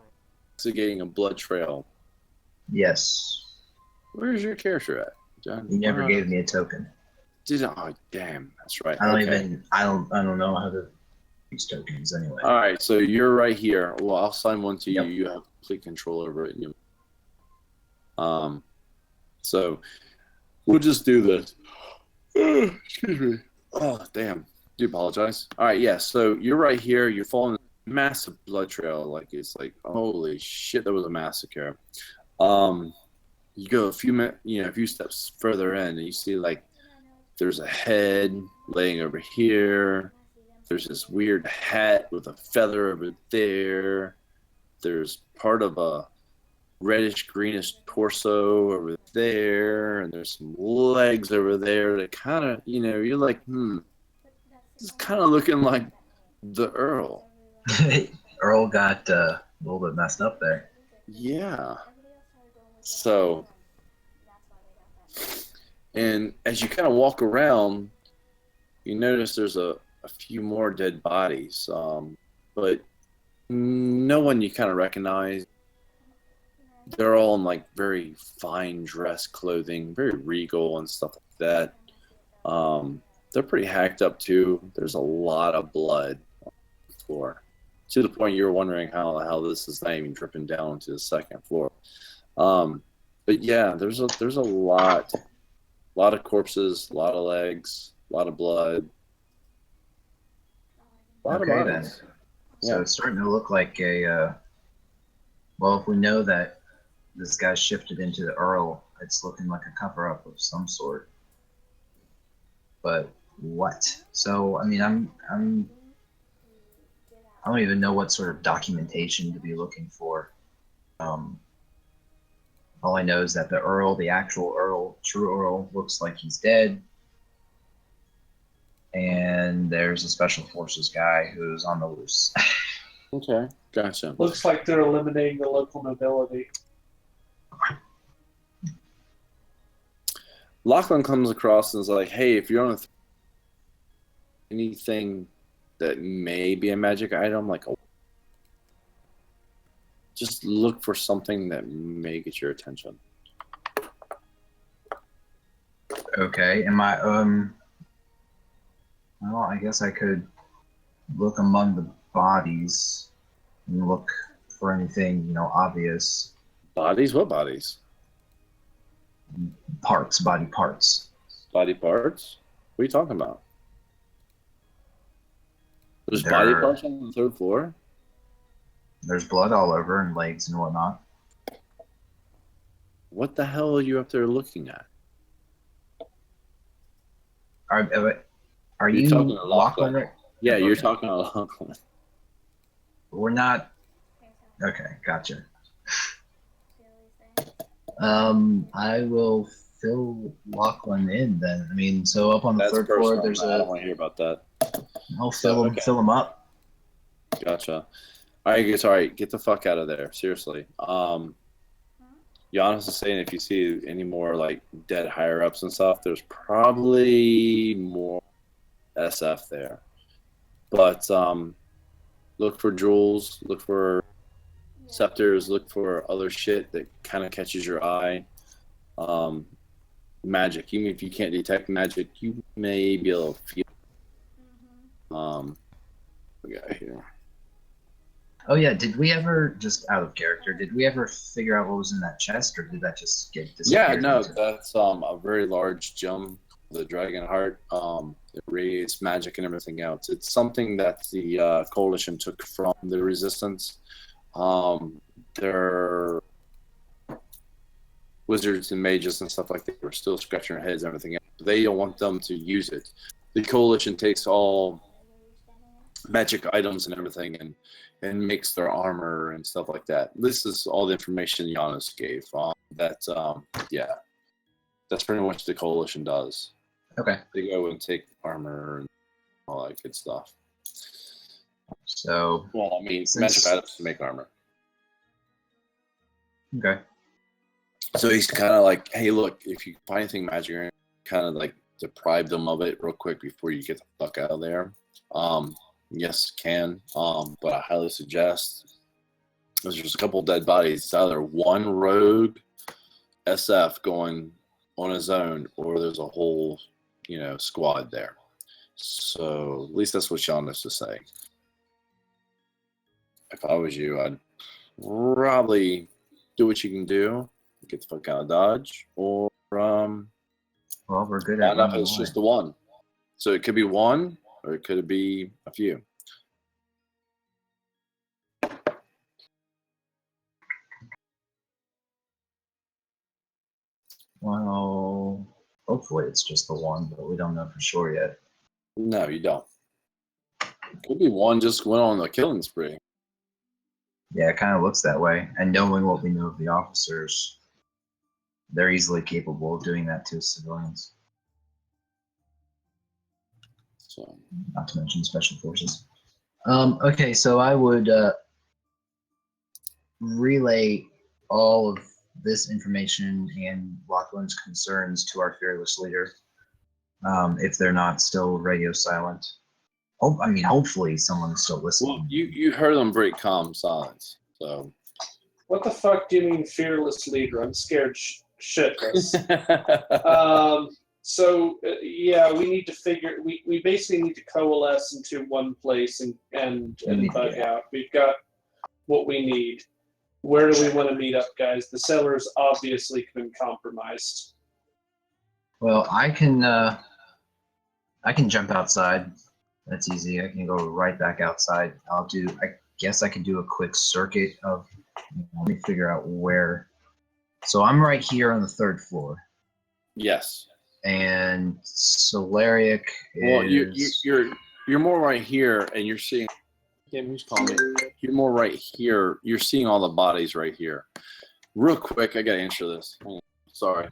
B: investigating a blood trail.
I: yes.
B: Where's your character at, John?
I: You never gave me a token.
B: Didn't? Oh, damn, that's right.
I: I don't
B: Okay.
I: even. I don't know how to these tokens anyway.
B: All right, so you're right here. Well, I'll assign one to
I: Yep.
B: you. You have complete control over it. So we'll just do this. Excuse me. Oh, damn. Do apologize. All right, yeah. So you're right here. You're following a massive blood trail. Like it's like, holy shit, that was a massacre. You go a few steps further in, and you see like there's a head laying over here. There's this weird hat with a feather over there. There's part of a reddish greenish torso over there, and there's some legs over there that kind of, you're like, this is kind of looking like the Earl.
I: Earl got a little bit messed up there.
B: Yeah. So, and as you kind of walk around, you notice there's a few more dead bodies, but no one you kind of recognize. They're all in like very fine dress clothing, very regal and stuff like that. They're pretty hacked up too. There's a lot of blood on the floor, to the point you're wondering how the hell this is not even dripping down to the second floor. But yeah, there's a lot of corpses, a lot of legs, a lot of blood. A lot
I: Okay
B: of
I: then.
B: bodies.
I: So
B: Yeah.
I: it's starting to look like well, if we know that this guy shifted into the Earl, it's looking like a cover-up of some sort. But what? So, I mean, I don't even know what sort of documentation to be looking for. All I know is that the Earl, the actual Earl, true Earl, looks like he's dead. And there's a special forces guy who's on the loose.
B: Okay, gotcha.
J: Looks like they're eliminating the local nobility.
B: Lachlan comes across and is like, hey, if you're on anything that may be a magic item, like just look for something that may get your attention.
I: Okay, am I well, I guess I could look among the bodies and look for anything, obvious.
B: Bodies? What bodies?
I: Parts, body parts.
B: Body parts? What are you talking about? There's
I: There-
B: body parts on the third floor?
I: There's blood all over and legs and whatnot.
B: What the hell are you up there looking at?
I: Are
B: You're
I: you
B: talking to Lachlan.
I: Lachlan?
B: Yeah, you're
I: Okay.
B: talking about Lachlan.
I: We're not. Okay, gotcha. I will fill Lachlan in then. I mean, so up on the
B: That's
I: third
B: personal.
I: floor, there's
B: I don't want to hear about that.
I: I'll fill him,
B: Okay.
I: fill him up.
B: Gotcha. All right, get the fuck out of there. Seriously. Giannis is saying if you see any more like dead higher ups and stuff, there's probably more SF there. But look for jewels, look for scepters, look for other shit that kind of catches your eye. Magic, even if you can't detect magic, you may be able to feel. We got here.
I: Oh yeah, did we ever, just out of character, did we ever figure out what was in that chest, or did that just get
B: Yeah,
I: disappeared?
B: no,
I: into-
B: that's a very large gem, the Dragon Heart. It radiates magic and everything else. It's something that the Coalition took from the Resistance. Their wizards and mages and stuff like that were still scratching their heads and everything else. They don't want them to use it. The Coalition takes all magic items and everything and makes their armor and stuff like that. This is all the information Giannis gave. Yeah, that's pretty much the Coalition does.
I: Okay,
B: They go and take armor and all that good stuff.
I: so
B: Well, I mean,
I: Since-
B: magic items to make armor.
I: okay,
B: So he's kind of like, hey, look, if you find anything magic, kind of like deprive them of it real quick before you get the fuck out of there. Yes, can. But I highly suggest there's just a couple dead bodies. It's either one rogue SF going on his own, or there's a whole, squad there. So at least that's what Sean has to say. if I was you, I'd probably do what you can do, get the fuck out of Dodge, or
I: Well, we're good at
B: find out if
I: running
B: it's
I: away.
B: just the one. So it could be one, or it could be a few.
I: Well, hopefully it's just the one, but we don't know for sure yet.
B: No, you don't. Could be one just went on a killing spree.
I: Yeah, it kind of looks that way. And knowing what we know of the officers, they're easily capable of doing that to civilians,
B: So
I: not to mention special forces. Okay, so I would relay all of this information and Lachlan's concerns to our fearless leader, if they're not still radio silent. Hopefully someone's still listening.
B: well, you heard them break calm silence. So
C: What the fuck do you mean fearless leader? I'm scared shitless. Yeah, we need to figure. We basically need to coalesce into one place and bug out. We've got what we need. Where do we want to meet up, guys? The cellar's obviously been compromised.
I: Well, I can jump outside. That's easy. I can go right back outside. I guess I could do a quick circuit of. Let me figure out where. So I'm right here on the 3rd floor.
B: yes.
I: And Solaric is.
B: Well, you're more right here, and you're seeing. Damn, who's calling me? You're more right here. You're seeing all the bodies right here. Real quick, I gotta answer this. Sorry.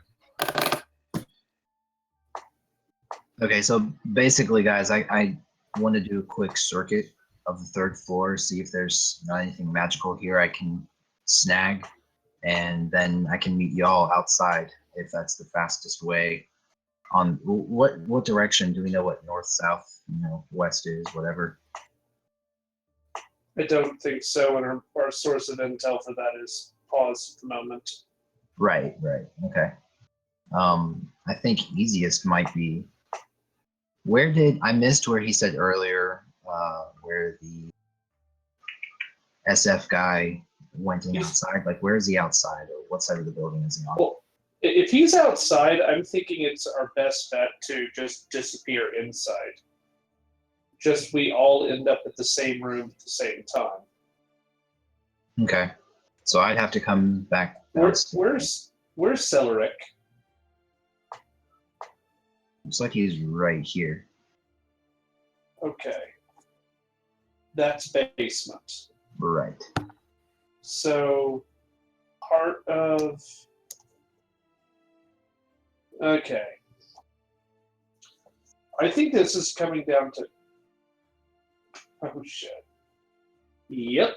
I: Okay, so basically, guys, I want to do a quick circuit of the 3rd floor, see if there's not anything magical here I can snag, and then I can meet y'all outside if that's the fastest way. On what direction do we know what north, south, west is, whatever?
C: I don't think so, and our source of intel for that is paused at the moment.
I: Right. Okay. I think easiest might be. I missed where he said earlier, where the SF guy went in outside? Like, where is he outside, or what side of the building is he on?
C: Well, if he's outside, I'm thinking it's our best bet to just disappear inside. Just we all end up at the same room at the same time.
I: Okay. So I'd have to come back.
C: Where's Celeric?
I: Looks like he's right here.
C: Okay. That's basement.
I: Right.
C: So, part of... Okay. I think this is coming down to... Oh, shit. Yep.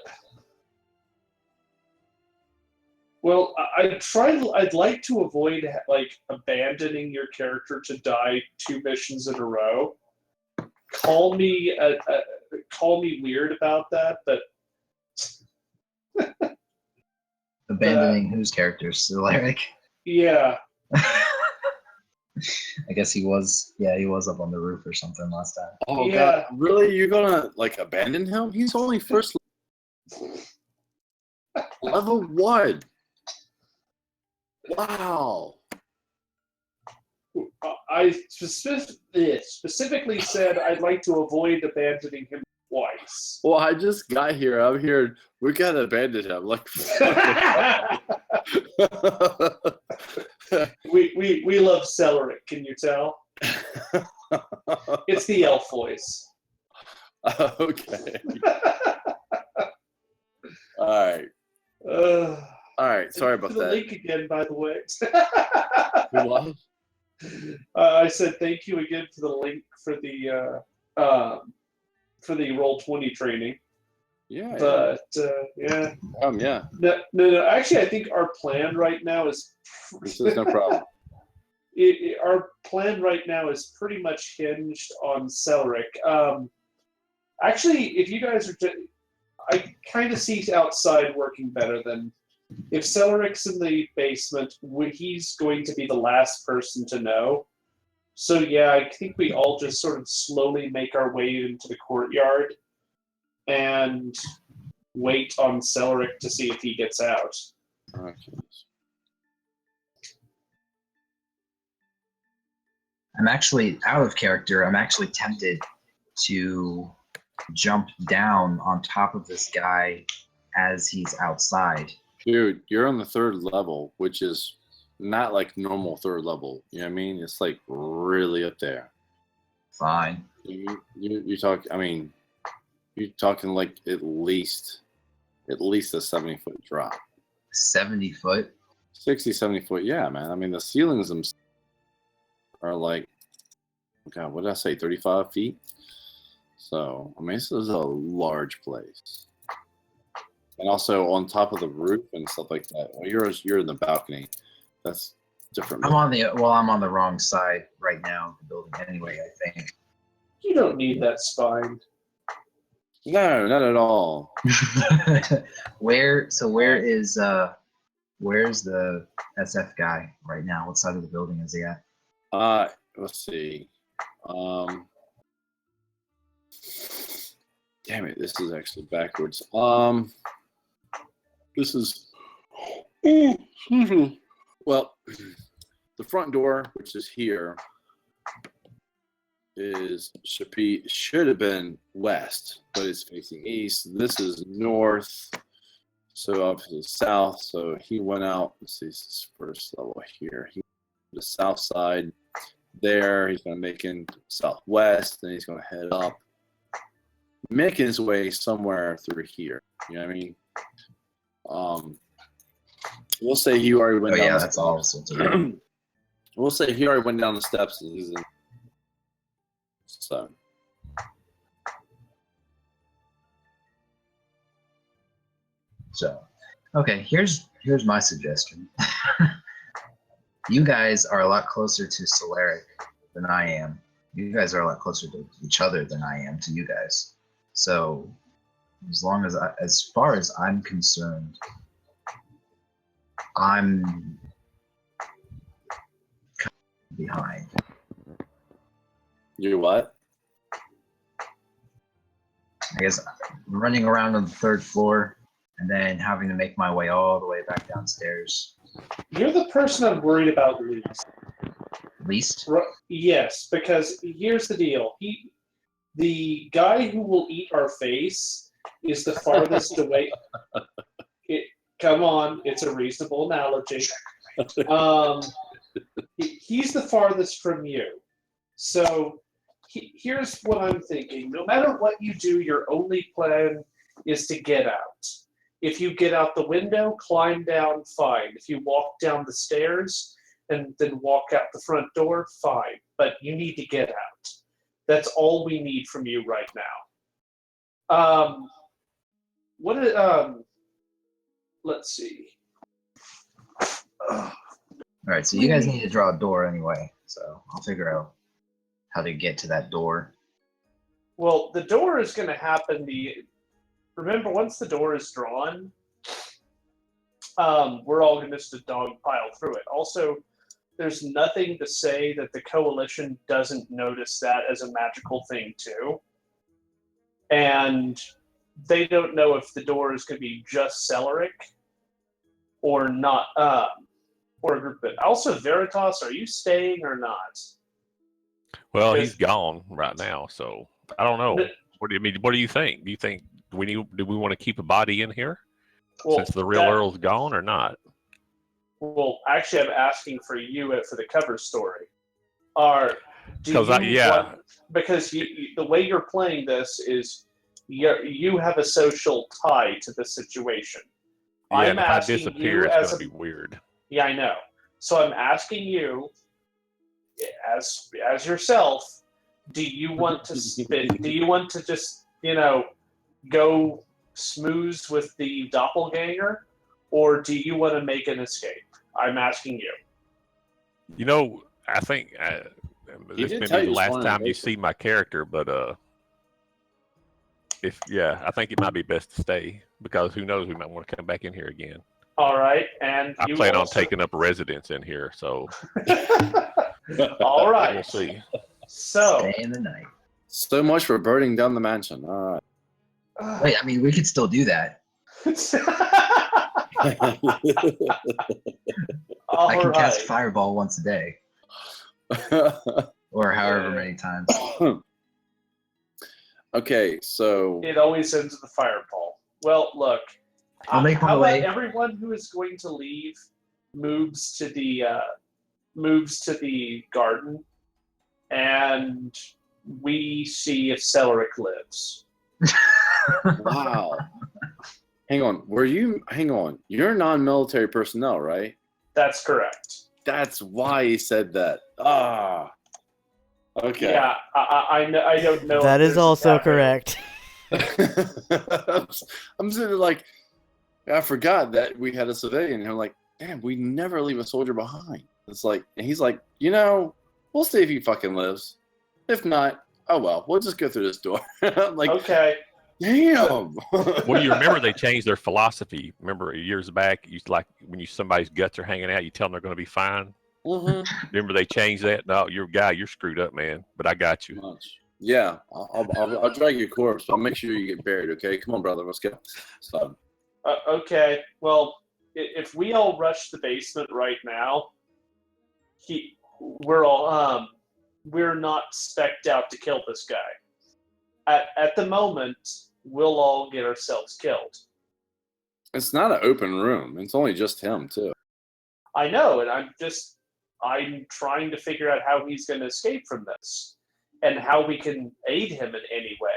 C: Well, I'd like to avoid, like, abandoning your character to die 2 missions in a row. Call me weird about that, but...
I: Abandoning whose character? Solaric?
C: Yeah.
I: I guess he was up on the roof or something last time.
B: Oh
C: Yeah.
B: God, really? You're gonna abandon him? He's only first level 1. Wow.
C: I specifically said I'd like to avoid abandoning him twice.
B: Well, I just got here. I'm here. We gotta abandon him.
C: we love Celeric, can you tell? It's the elf voice.
B: Okay. All right. All right. Sorry about
C: for the
B: that.
C: link again, by the way.
B: You what?
C: I said thank you again for the link for the Roll20 training.
B: Yeah.
C: But yeah.
B: Yeah.
C: No. Actually, I think our plan right now is.
B: This is no problem.
C: Our plan right now is pretty much hinged on Celeric. Actually, if you guys are, I kind of see outside working better than. If Celeric's in the basement, he's going to be the last person to know. So yeah, I think we all just sort of slowly make our way into the courtyard, and wait on Celric to see if he gets out.
B: Okay.
I: I'm actually out of character. I'm actually tempted to jump down on top of this guy as he's outside.
B: Dude, you're on the 3rd level, which is not like normal 3rd level. You know what I mean? It's like really up there.
I: Fine.
B: You talk. I mean, you're talking like at least a 70-foot drop.
I: 70 foot.
B: 60, 70 foot. Yeah, man. I mean, the ceilings themselves are like, God, what did I say? 35 feet. So, I mean, this is a large place. And also on top of the roof and stuff like that. Well, you're in the balcony. That's different.
I: I'm on the wrong side right now of the building anyway, I think.
C: You don't need that spine.
B: No, not at all.
I: where's the SF guy right now? What side of the building is he at?
B: Let's see. Damn it, this is actually backwards. This is excuse me. Well, the front door, which is here, should have been west, but it's facing east. This is north, so obviously south. So he went out. Let's see, this is 1st level here. He the south side there. He's going to make it southwest, then he's going to head up, making his way somewhere through here. You know what I mean? We'll say he already went down.
I: Yeah,
B: the
I: that's
B: steps.
I: awesome.
B: We'll say he already went down the steps. And he's in.
I: So, okay, here's my suggestion. You guys are a lot closer to Solaric than I am. You guys are a lot closer to each other than I am to you guys. So, as far as I'm concerned, I'm behind.
B: You what?
I: I guess I'm running around on the 3rd floor and then having to make my way all the way back downstairs.
C: You're the person I'm worried about least.
I: Least?
C: Yes, because here's the deal. The guy who will eat our face is the farthest away. Come on, it's a reasonable analogy. He's the farthest from you. So here's what I'm thinking. No matter what you do, your only plan is to get out. If you get out the window, climb down, fine. If you walk down the stairs and then walk out the front door, fine. But you need to get out. That's all we need from you right now. Let's see.
I: All right, so you guys need to draw a door anyway. So I'll figure out how to get to that door.
C: Well, the door is going to happen. Remember, once the door is drawn, we're all going to just dogpile through it. Also, there's nothing to say that the Coalition doesn't notice that as a magical thing, too. And they don't know if the door is going to be just Celric or not, or a group of it. Also, Veritas, are you staying or not?
D: Well, he's gone right now, so I don't know. What do you mean? What do you think? Do you think do we want to keep a body in here since the real Earl's gone or not?
C: Well, actually, I'm asking for you for the cover story. Because the way you're playing this is you have a social tie to the situation.
D: Yeah,
C: I'm
D: if I
C: asking
D: disappear,
C: you
D: it's going to be weird.
C: Yeah, I know. So I'm asking you, as yourself, do you want to do you want to just go smooth with the doppelganger, or do you want to make an escape? I'm asking you.
D: I think this may be the last time you see my character, but I think it might be best to stay because who knows, we might want to come back in here again.
C: All right, and
D: I plan on taking up residence in here, so.
C: All right.
D: We'll see.
C: So.
I: Stay in the night.
B: So much for burning down the mansion. All right.
I: Wait, I mean, we could still do that. I can cast
C: Alright.
I: Fireball once a day, or however many times.
B: Okay, so
C: It always ends with a fireball. Well, look.
I: I'll make my
C: how
I: way.
C: about everyone who is going to leave moves to the garden, and we see if Celeric lives.
B: wow. Hang on. Hang on. You're non-military personnel, right?
C: That's correct.
B: That's why he said that. Ah. Okay.
C: Yeah, I know. I don't know.
F: That
C: if
F: is
C: there's a
F: also
C: gap there.
F: correct.
B: I'm sitting there like, I forgot that we had a civilian. And I'm like, damn, we never leave a soldier behind. It's like, and he's like, we'll see if he fucking lives. If not, oh well, we'll just go through this door. I'm like,
C: Okay.
B: damn.
D: Well, you remember they changed their philosophy. Remember years back, you like when somebody's guts are hanging out, you tell them they're going to be fine.
B: Mm-hmm.
D: Remember they changed that? No, you're screwed up, man. But I got you.
B: Much. Yeah, I'll drag your corpse. I'll make sure you get buried. Okay, come on, brother, let's go. So,
C: Okay. Well, if we all rush the basement right now, we're not spec'd out to kill this guy. At the moment, we'll all get ourselves killed.
B: it's not an open room. It's only just him too.
C: I know, and I'm trying to figure out how he's going to escape from this, and how we can aid him in any way.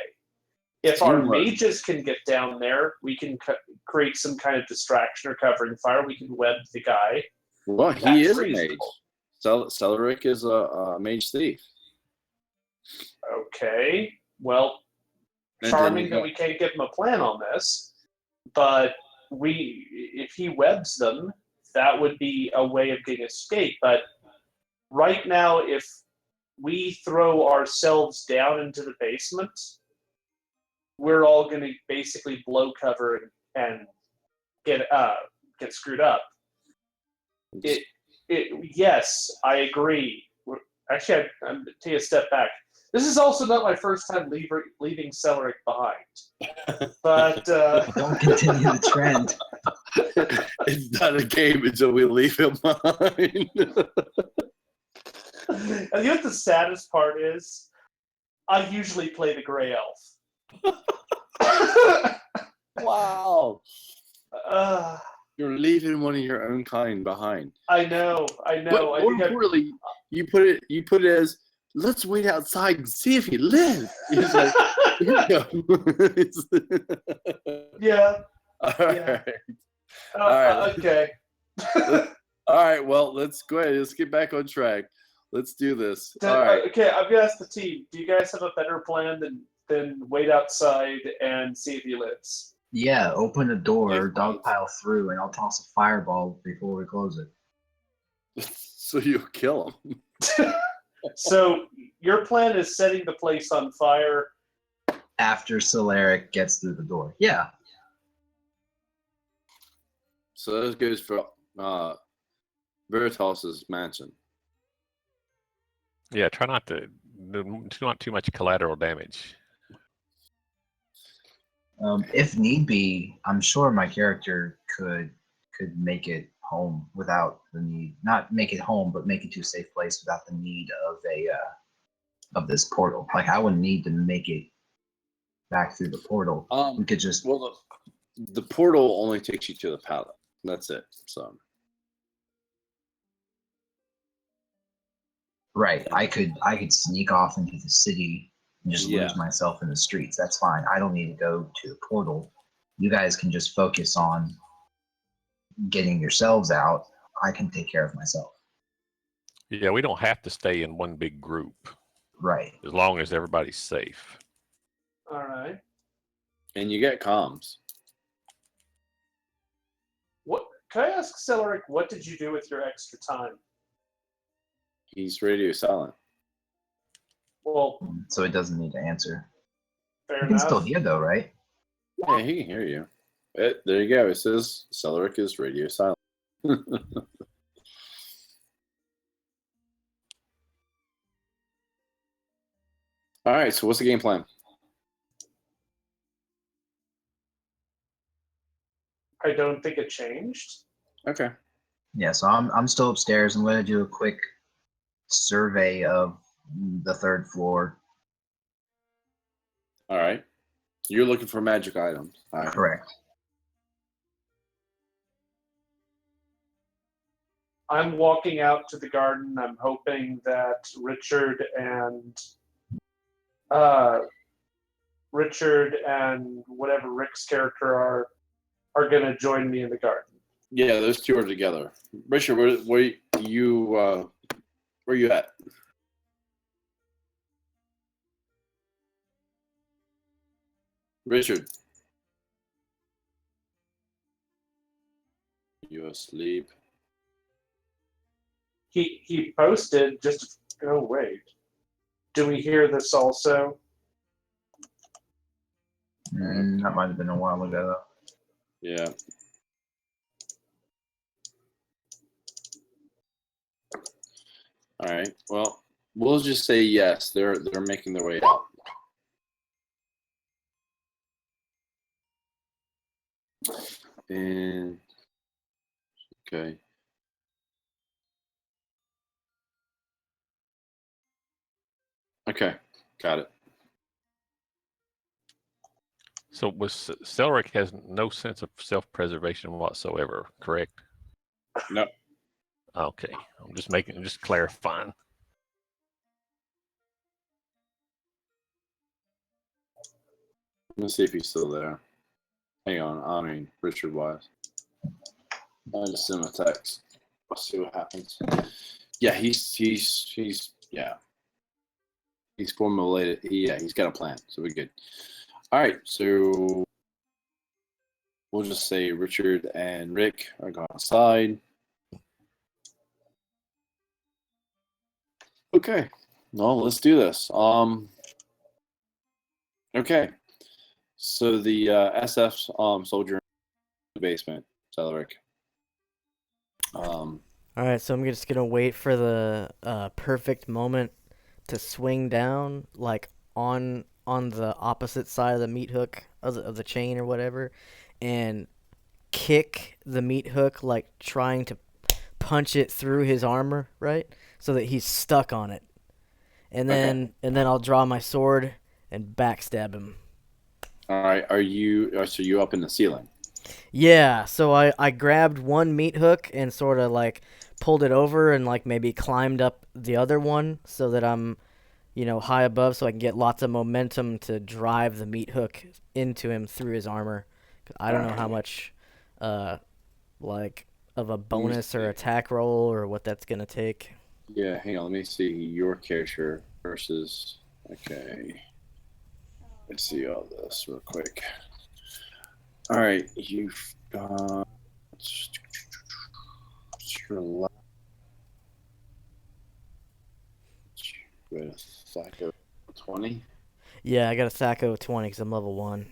C: If our
B: Teamwork.
C: mages can get down there, we can create some kind of distraction or covering fire. We can web the guy.
B: Well, he
C: That's
B: is a mage.
C: reasonable.
B: Celeric is a mage thief.
C: Okay, well,
B: And
C: charming
B: then
C: that we can't give him a plan on this, but if he webs them, that would be a way of getting escape. But right now, if we throw ourselves down into the basement, we're all going to basically blow cover and get screwed up. Yes, I agree. Actually, I'm take a step back. This is also not my first time leaving Celeric behind. But
I: Don't continue the trend.
B: It's not a game until we leave him behind.
C: and you know what the saddest part is? I usually play the Grey Elf.
B: Wow.
C: Uh,
B: You're leaving one of your own kind behind.
C: I know.
B: But
C: I
B: more
C: think I,
B: importantly, you put it as, let's wait outside and see if he lives. It's like, here you go.
C: yeah.
B: All
C: Yeah.
B: right. All right.
C: Okay.
B: All right. Well, let's go ahead. Let's get back on track. Let's do this. All right.
C: Okay, I'm gonna ask the team. Do you guys have a better plan than wait outside and see if he lives?
I: Yeah, open the door,
B: Yes,
I: dogpile through, and I'll toss a fireball before we close it.
B: So you kill him.
C: So your plan is setting the place on fire.
I: After Celeric gets through the door. Yeah.
B: So this goes for Veritas's mansion.
D: Yeah, try not to do not too much collateral damage.
I: If need be, I'm sure my character could make it home without the need. Not make it home, but make it to a safe place without the need of of this portal. Like I wouldn't need to make it back through the portal. We could just
B: the portal only takes you to the pallet. That's it. So
I: right. I could sneak off into the city and just lose myself in the streets. That's fine. I don't need to go to the portal. You guys can just focus on getting yourselves out. I can take care of myself.
D: Yeah, we don't have to stay in one big group.
I: Right.
D: As long as everybody's safe.
C: All right.
B: And you get comms.
C: What can I ask Celeric? What did you do with your extra time?
B: He's radio silent.
C: Well,
I: so it doesn't need to answer.
C: Fair
I: You
C: enough.
I: can still hear though, right?
B: Yeah, he can hear you. There you go. It says Celeric is radio silent. All right. So what's the game plan?
J: I don't think it changed.
B: Okay.
I: Yeah, so I'm still upstairs. I'm gonna do a quick survey of the third floor.
B: All right. You're looking for magic items. All right.
I: Correct.
J: I'm walking out to the garden. I'm hoping that Richard and whatever Rick's character are gonna join me in the garden.
B: Yeah, those two are together. Richard, where you at? Richard. You asleep?
J: He posted just. Oh wait, do we hear this also?
I: That might have been a while ago.
B: Yeah. All right. Well, we'll just say yes. They're making their way out. And okay. Okay, got it.
D: So Celric has no sense of self-preservation whatsoever, correct?
B: No.
D: Okay, I'm just clarifying.
B: Let me see if he's still there. Hang on. I mean, Richard Wise. I just send him a text. Let's see what happens. Yeah, he's yeah. He's formulated. Yeah, he's got a plan. So we're good. All right. So we'll just say Richard and Rick are going outside. Okay. Well, let's do this. Okay. So the SF soldier in the basement, Celric.
F: All right, so I'm just gonna wait for the perfect moment to swing down, like on the opposite side of the meat hook of the chain or whatever, and kick the meat hook, like trying to punch it through his armor, right? So that he's stuck on it. And then I'll draw my sword and backstab him.
B: All right. So you up in the ceiling?
F: Yeah, so I grabbed one meat hook and sort of like pulled it over and like maybe climbed up the other one so that I'm, high above so I can get lots of momentum to drive the meat hook into him through his armor. I don't know how much like of a bonus or attack roll or what that's going to take.
B: Yeah, hang on. Let me see your character versus. Okay. Let's see all this real quick. All right, you've got your left with Sacco 20.
F: Yeah, I got a Sacco 20 because I'm level 1.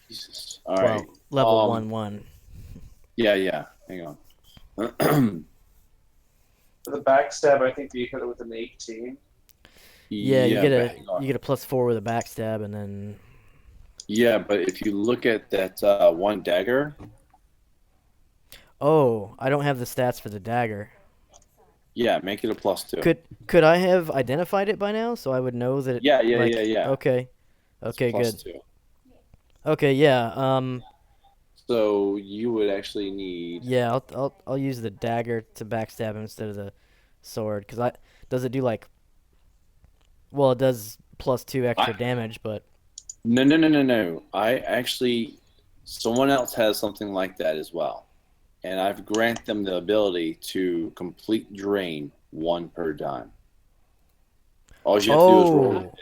B: Jesus. All right.
F: Level 1.
B: Yeah. Hang on.
J: For the backstab, I think you hit it with an 18.
F: Yeah, you get a +4 with a backstab, and then.
B: Yeah, but if you look at that one dagger.
F: Oh, I don't have the stats for the dagger.
B: Yeah, make it a +2.
F: Could I have identified it by now so I would know that?
B: Yeah.
F: Okay, good.
B: +2.
F: Okay, yeah.
B: So you would actually need.
F: Yeah, I'll use the dagger to backstab him instead of the sword because does it do like. Well, it does +2 extra damage, but.
B: No. Someone else has something like that as well. And I've granted them the ability to complete drain 1 per time. All you have to do is roll it.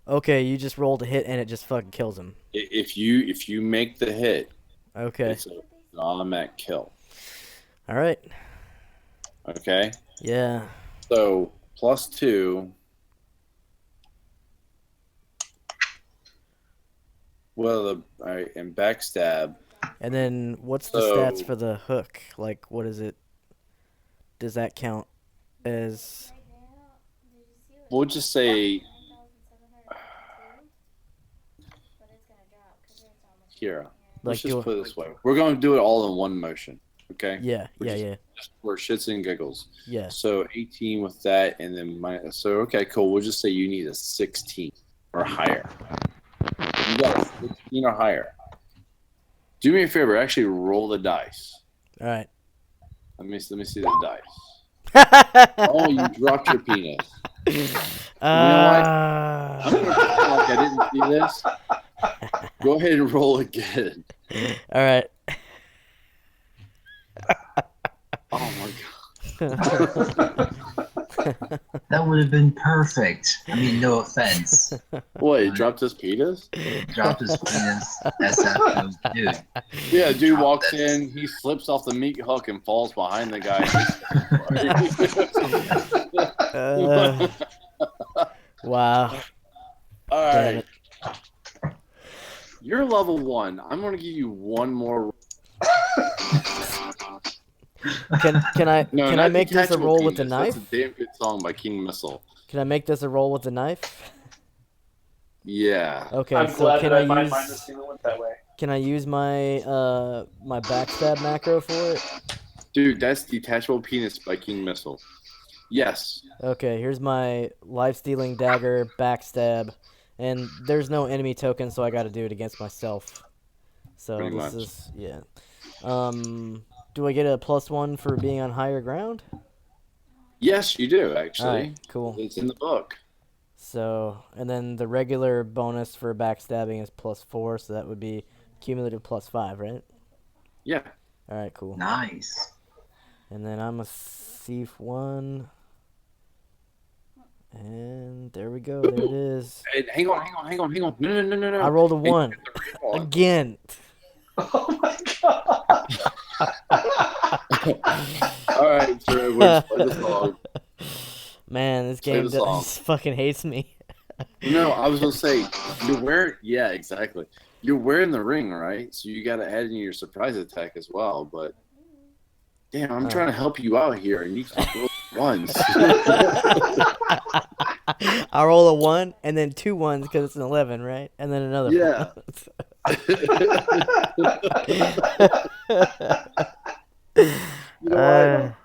F: Okay, you just rolled a hit and it just fucking kills him.
B: If you make the hit,
F: okay,
B: it's an automatic kill.
F: All right.
B: Okay?
F: Yeah.
B: So, +2. Well, alright, and backstab.
F: And then what's the stats for the hook? Like, what is it? Does that count as?
B: We'll just say. Here. let's
E: do
B: just
E: a-
B: put it this way. We're going to do it all in one motion. Okay.
E: Yeah,
B: We're
E: yeah,
B: just-
E: yeah,
B: Just for shits and giggles.
E: yeah.
B: So 18 with that, and then minus. So okay, cool. We'll just say you need a 16 or higher. You got a 16 or higher. Do me a favor. Actually, roll the dice.
E: All right.
B: Let me see the dice. Oh, you dropped your penis. I'm gonna pretend like I didn't see this. Go ahead and roll again.
E: All right.
B: Oh my god.
I: That would have been perfect. I mean, no offense.
B: What? He dropped his penis?
I: Dropped his penis. SF goes, dude.
B: Yeah, dude
I: Drop
B: walks
I: this.
B: in, he slips off the meat hook and falls behind the guy.
E: Wow.
B: All
E: Damn
B: right.
E: it.
B: You're level 1. I'm gonna give you one more.
E: Can I
B: No,
E: can
B: not
E: I make this a
B: Detachable
E: roll with the
B: Penis.
E: knife?
B: That's a damn good song by King Missile.
E: Can I make this a roll with the knife?
B: Yeah.
E: Okay,
C: I'm
E: so
C: glad
E: can
C: that
E: I
C: I find
E: use
C: mine this game went that way.
E: can I use my my backstab macro for it?
B: Dude, that's Detachable Penis by King Missile. Yes.
E: Okay, here's my life stealing dagger backstab, and there's no enemy token, so I got to do it against myself. So
B: Pretty
E: this
B: much.
E: is yeah. Do I get a +1 for being on higher ground?
B: Yes, you do, actually.
E: Alright, cool.
B: It's in the book.
E: So, and then the regular bonus for backstabbing is +4, so that would be cumulative +5, right?
B: Yeah.
E: All right, cool.
I: Nice.
E: And then I'm a thief 1. And there we go. There it is.
B: Hey, hang on. No.
E: I rolled a
B: Hey,
E: 1
B: on.
E: again.
C: Oh my god!
B: All right, so everyone, play the song.
E: Man, this
B: Play
E: game
B: the song.
E: just fucking hates me.
B: No, I was gonna say you're wearing. Yeah, exactly. You're wearing the ring, right? So you got to add in your surprise attack as well. But damn, I'm trying to help you out here, and you keep rolling ones.
E: I roll a 1 and then 2 1s because it's an 11, right? And then another.
B: Yeah. You know what?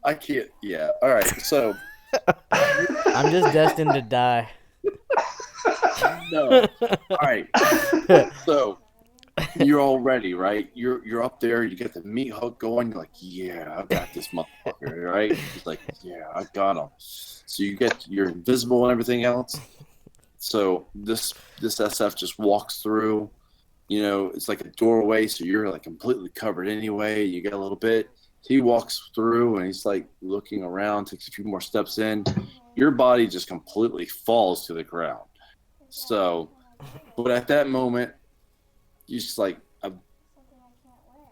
B: I can't. Yeah. All right. So
E: I'm just destined to die.
B: no. All right. So you're all ready, right? You're up there. You get the meat hook going. You're like, yeah, I got this motherfucker, right? He's like, yeah, I got him. So you're invisible and everything else. So this SF just walks through. You know, it's like a doorway, so you're like completely covered anyway. You get a little bit. He walks through and he's like looking around, takes a few more steps in. Your body just completely falls to the ground. So, but at that moment, you just like a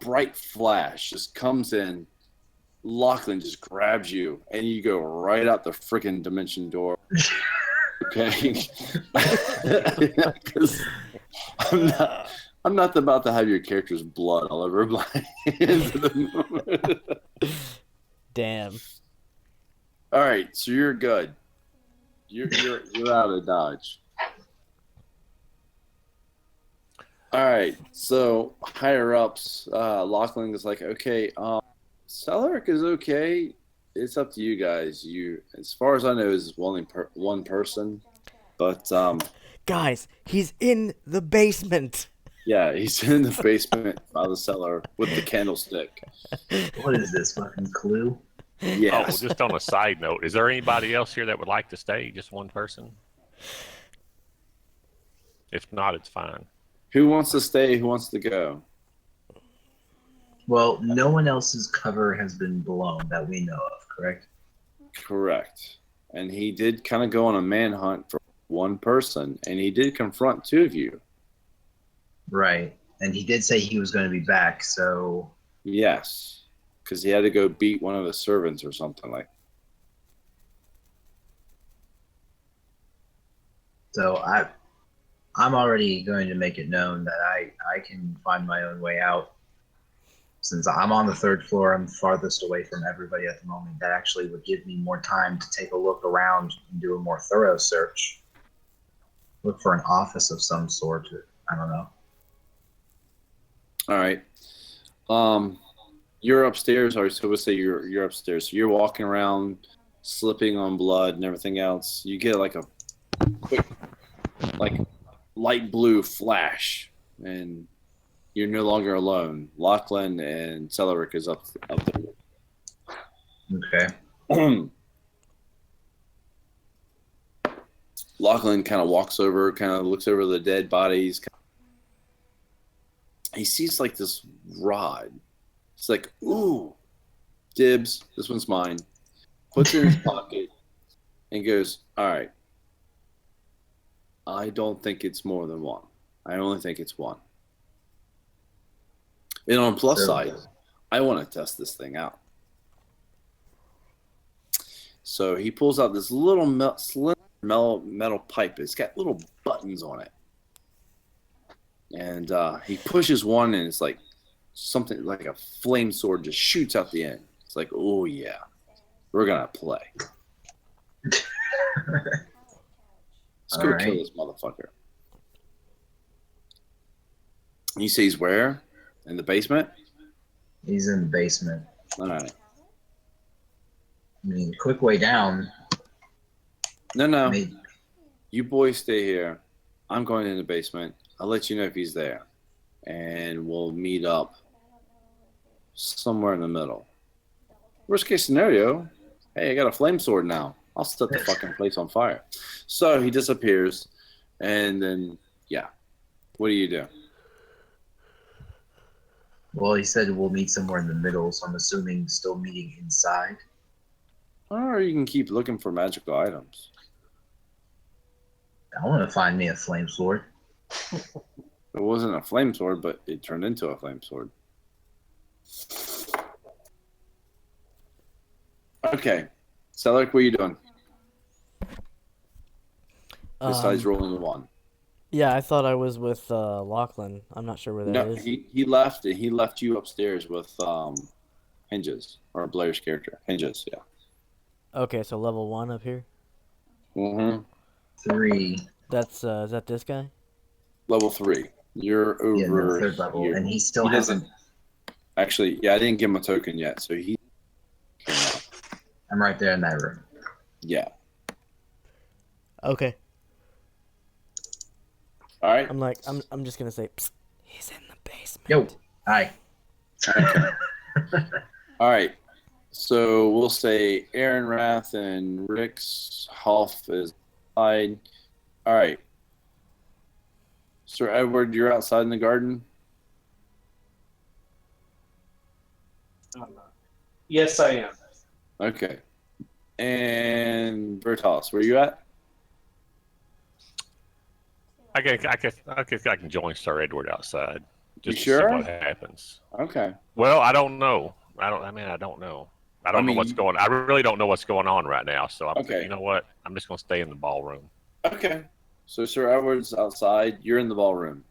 B: bright flash just comes in. Lachlan just grabs you and you go right out the freaking dimension door. Okay. 'Cause I'm not about to have your character's blood all over my into the moment.
E: Damn.
B: All right, so you're good. You're out of dodge. All right, so higher ups, Lachlan is like, okay, Celeric is okay. It's up to you guys. As far as I know, is only one person, but
E: Guys, he's in the basement.
B: yeah, he's in the basement by the cellar with the candlestick.
I: What is this fucking Clue?
B: Yeah.
D: Oh, just on a side note, is there anybody else here that would like to stay? Just one person? If not, it's fine.
B: Who wants to stay? Who wants to go?
I: Well, no one else's cover has been blown that we know of, correct?
B: Correct. And he did kind of go on a manhunt for one person, and he did confront 2 of you.
I: Right. And he did say he was going to be back, so
B: Yes, because he had to go beat one of the servants or something like.
I: I'm already going to make it known that I can find my own way out. Since I'm on the 3rd floor, I'm farthest away from everybody at the moment. That actually would give me more time to take a look around and do a more thorough search. Look for an office of some sort. I don't know.
B: All right. You're upstairs, or so we'll say you're upstairs. So you're walking around, slipping on blood and everything else. You get like a quick, like light blue flash, and you're no longer alone. Lachlan and Celeric is up
I: Okay.
B: there. Lachlan kind of walks over, kind of looks over the dead bodies. He sees like this rod. It's like, ooh, dibs. This one's mine. Puts it in his pocket and goes, all right. I don't think it's more than one. I only think it's one. And on the plus side, I want to test this thing out. So he pulls out this little metal pipe. It's got little buttons on it. And he pushes one, and it's like something like a flame sword just shoots out the end. It's like, oh, yeah, we're going to play. Let's go kill this motherfucker. You say he's where? In the basement?
I: He's in the basement.
B: All right.
I: I mean, quick way down.
B: No. You boys stay here. I'm going in the basement. I'll let you know if he's there. And we'll meet up somewhere in the middle. Worst case scenario, hey, I got a flame sword now. I'll set the fucking place on fire. So he disappears. And then, yeah. What do you do?
I: Well, he said we'll meet somewhere in the middle, so I'm assuming still meeting inside.
B: Or you can keep looking for magical items.
I: I want to find me a flame sword.
B: It wasn't a flame sword, but it turned into a flame sword. Okay. Celeric, what are you doing? Besides rolling the one.
E: Yeah, I thought I was with Lachlan. I'm not sure where that is.
B: No, he left, and he left you upstairs with Hinges, or Blair's character. Hinges, yeah.
E: Okay, so level 1 up here?
B: Mm-hmm.
I: 3.
E: That's, is that this guy?
B: Level 3. You're over...
I: Yeah, no, third level,
B: here.
I: and he still
B: He
I: hasn't...
B: Actually, yeah, I didn't give him a token yet, so he...
I: I'm right there in that room.
B: Yeah.
E: Okay.
B: All right.
E: I'm just gonna say, psst, he's in the basement.
I: Yo, hi.
B: All right. So we'll say Aaron Rath and Rick's Hoff is outside. All right. Sir Edward, you're outside in the garden?
J: Yes, I am.
B: Okay. And Bertalis, where you at?
D: I can join Sir Edward outside. Just
B: You
D: to
B: sure?
D: see what happens.
B: Okay.
D: Well, I don't know. I don't know. I don't know what's going. I really don't know what's going on right now. So I'm thinking, you know what? I'm just gonna stay in the ballroom.
B: Okay. So Sir Edward's outside. You're in the ballroom.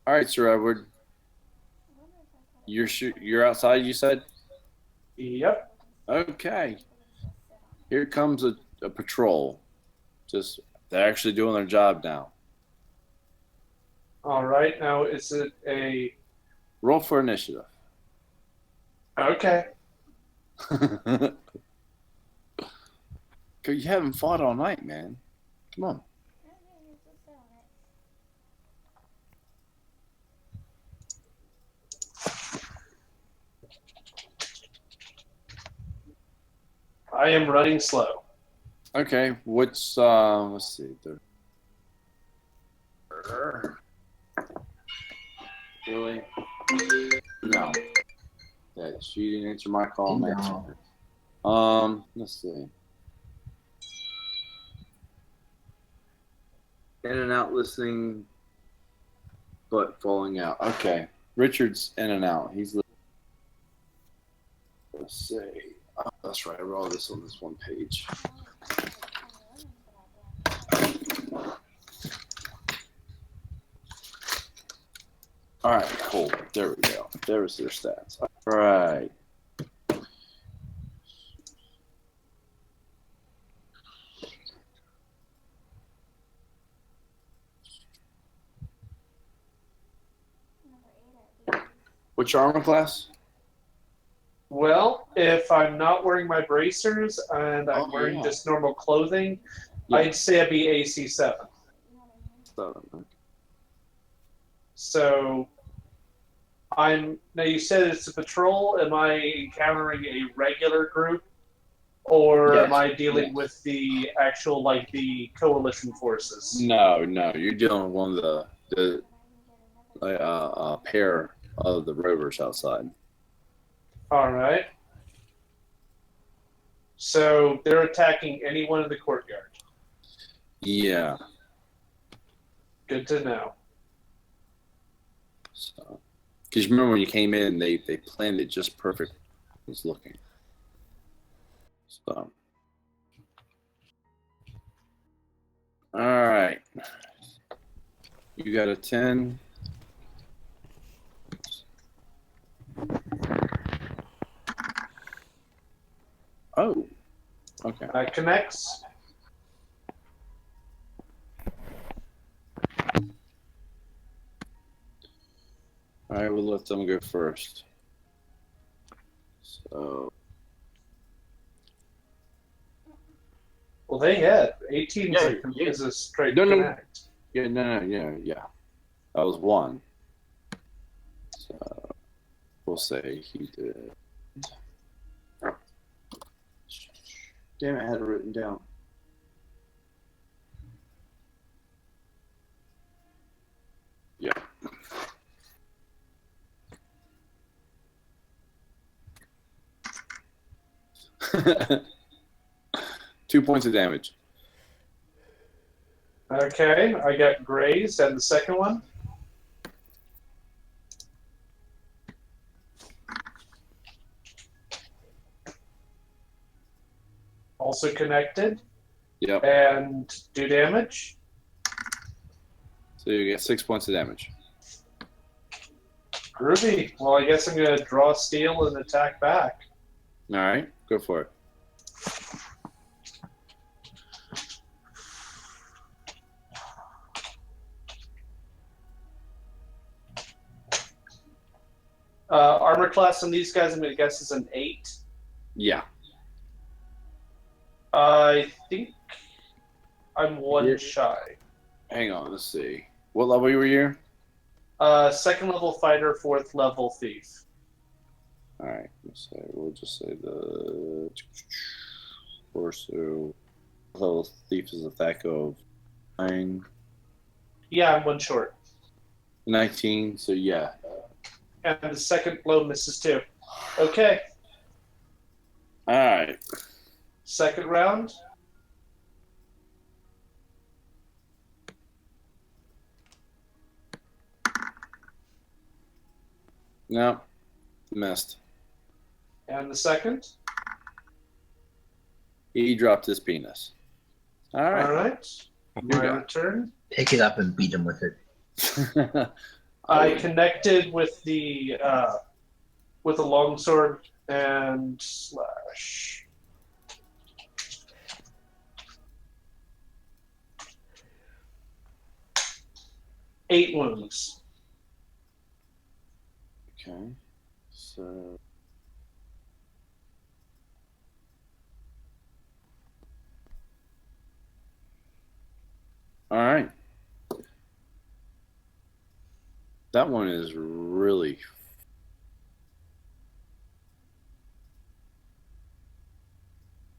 B: All right, Sir Edward. You're outside. You said.
J: Yep.
B: Okay. Here comes a patrol. Just they're actually doing their job now.
J: All right. Now, is it a...
B: Roll for initiative.
J: Okay.
B: You haven't fought all night, man. Come on.
J: I am running slow.
B: Okay, what's let's see. Really? No. That she didn't answer my call.
I: No.
B: Let's see. In and out listening, but falling out. Okay, Richard's in and out. He's. Let's see. Oh, that's right. I wrote this on this one page. All right, cool. There we go. There's their stats. All right. What's your armor class?
J: Well, if I'm not wearing my bracers and I'm
B: Oh,
J: wearing
B: yeah.
J: just normal clothing,
B: Yeah.
J: I'd say I'd be AC 7. So now you said it's a patrol. Am I encountering a regular group, or am
B: Yes,
J: I dealing
B: yes.
J: with the actual the coalition forces?
B: No, you're dealing with one of the pair of the rovers outside.
J: All right. So they're attacking anyone in the courtyard.
B: Yeah.
J: Good to know.
B: So, because remember when you came in, they planned it just perfect. It was looking. So, all right. You got a 10. Oh, okay.
J: That connects.
B: All right, we'll let them go first. So,
J: Well, they hit. 18
B: Yeah,
J: is a straight
B: No.
J: connect.
B: yeah, no, yeah. That was one. So, we'll say he did. Damn it, I had it written down. Yeah. Two points of damage.
J: Okay, I got grazed, and the second one. Also connected.
B: Yep.
J: And do damage.
B: So you get 6 points of damage.
J: Groovy. Well, I guess I'm going to draw steel and attack back.
B: All right, go for it.
J: Armor class on these guys, I'm going to guess, is an 8.
B: Yeah.
J: I think I'm one
B: Yeah.
J: shy.
B: Hang on, let's see. What level were you?
J: Second level fighter, fourth level thief.
B: All right, we'll just say the torso level thief is a attack of 9,
J: Yeah, I'm one short.
B: 19. So yeah.
J: And the second blow misses too. Okay,
B: All right.
J: second round.
B: No, missed.
J: And the second.
B: He dropped his penis. All right.
J: All right.
B: You're
J: My
B: done.
J: return.
I: Pick it up and beat him with it.
J: I connected with the longsword and slash. Eight wounds.
B: Okay. So. All right. That one is really.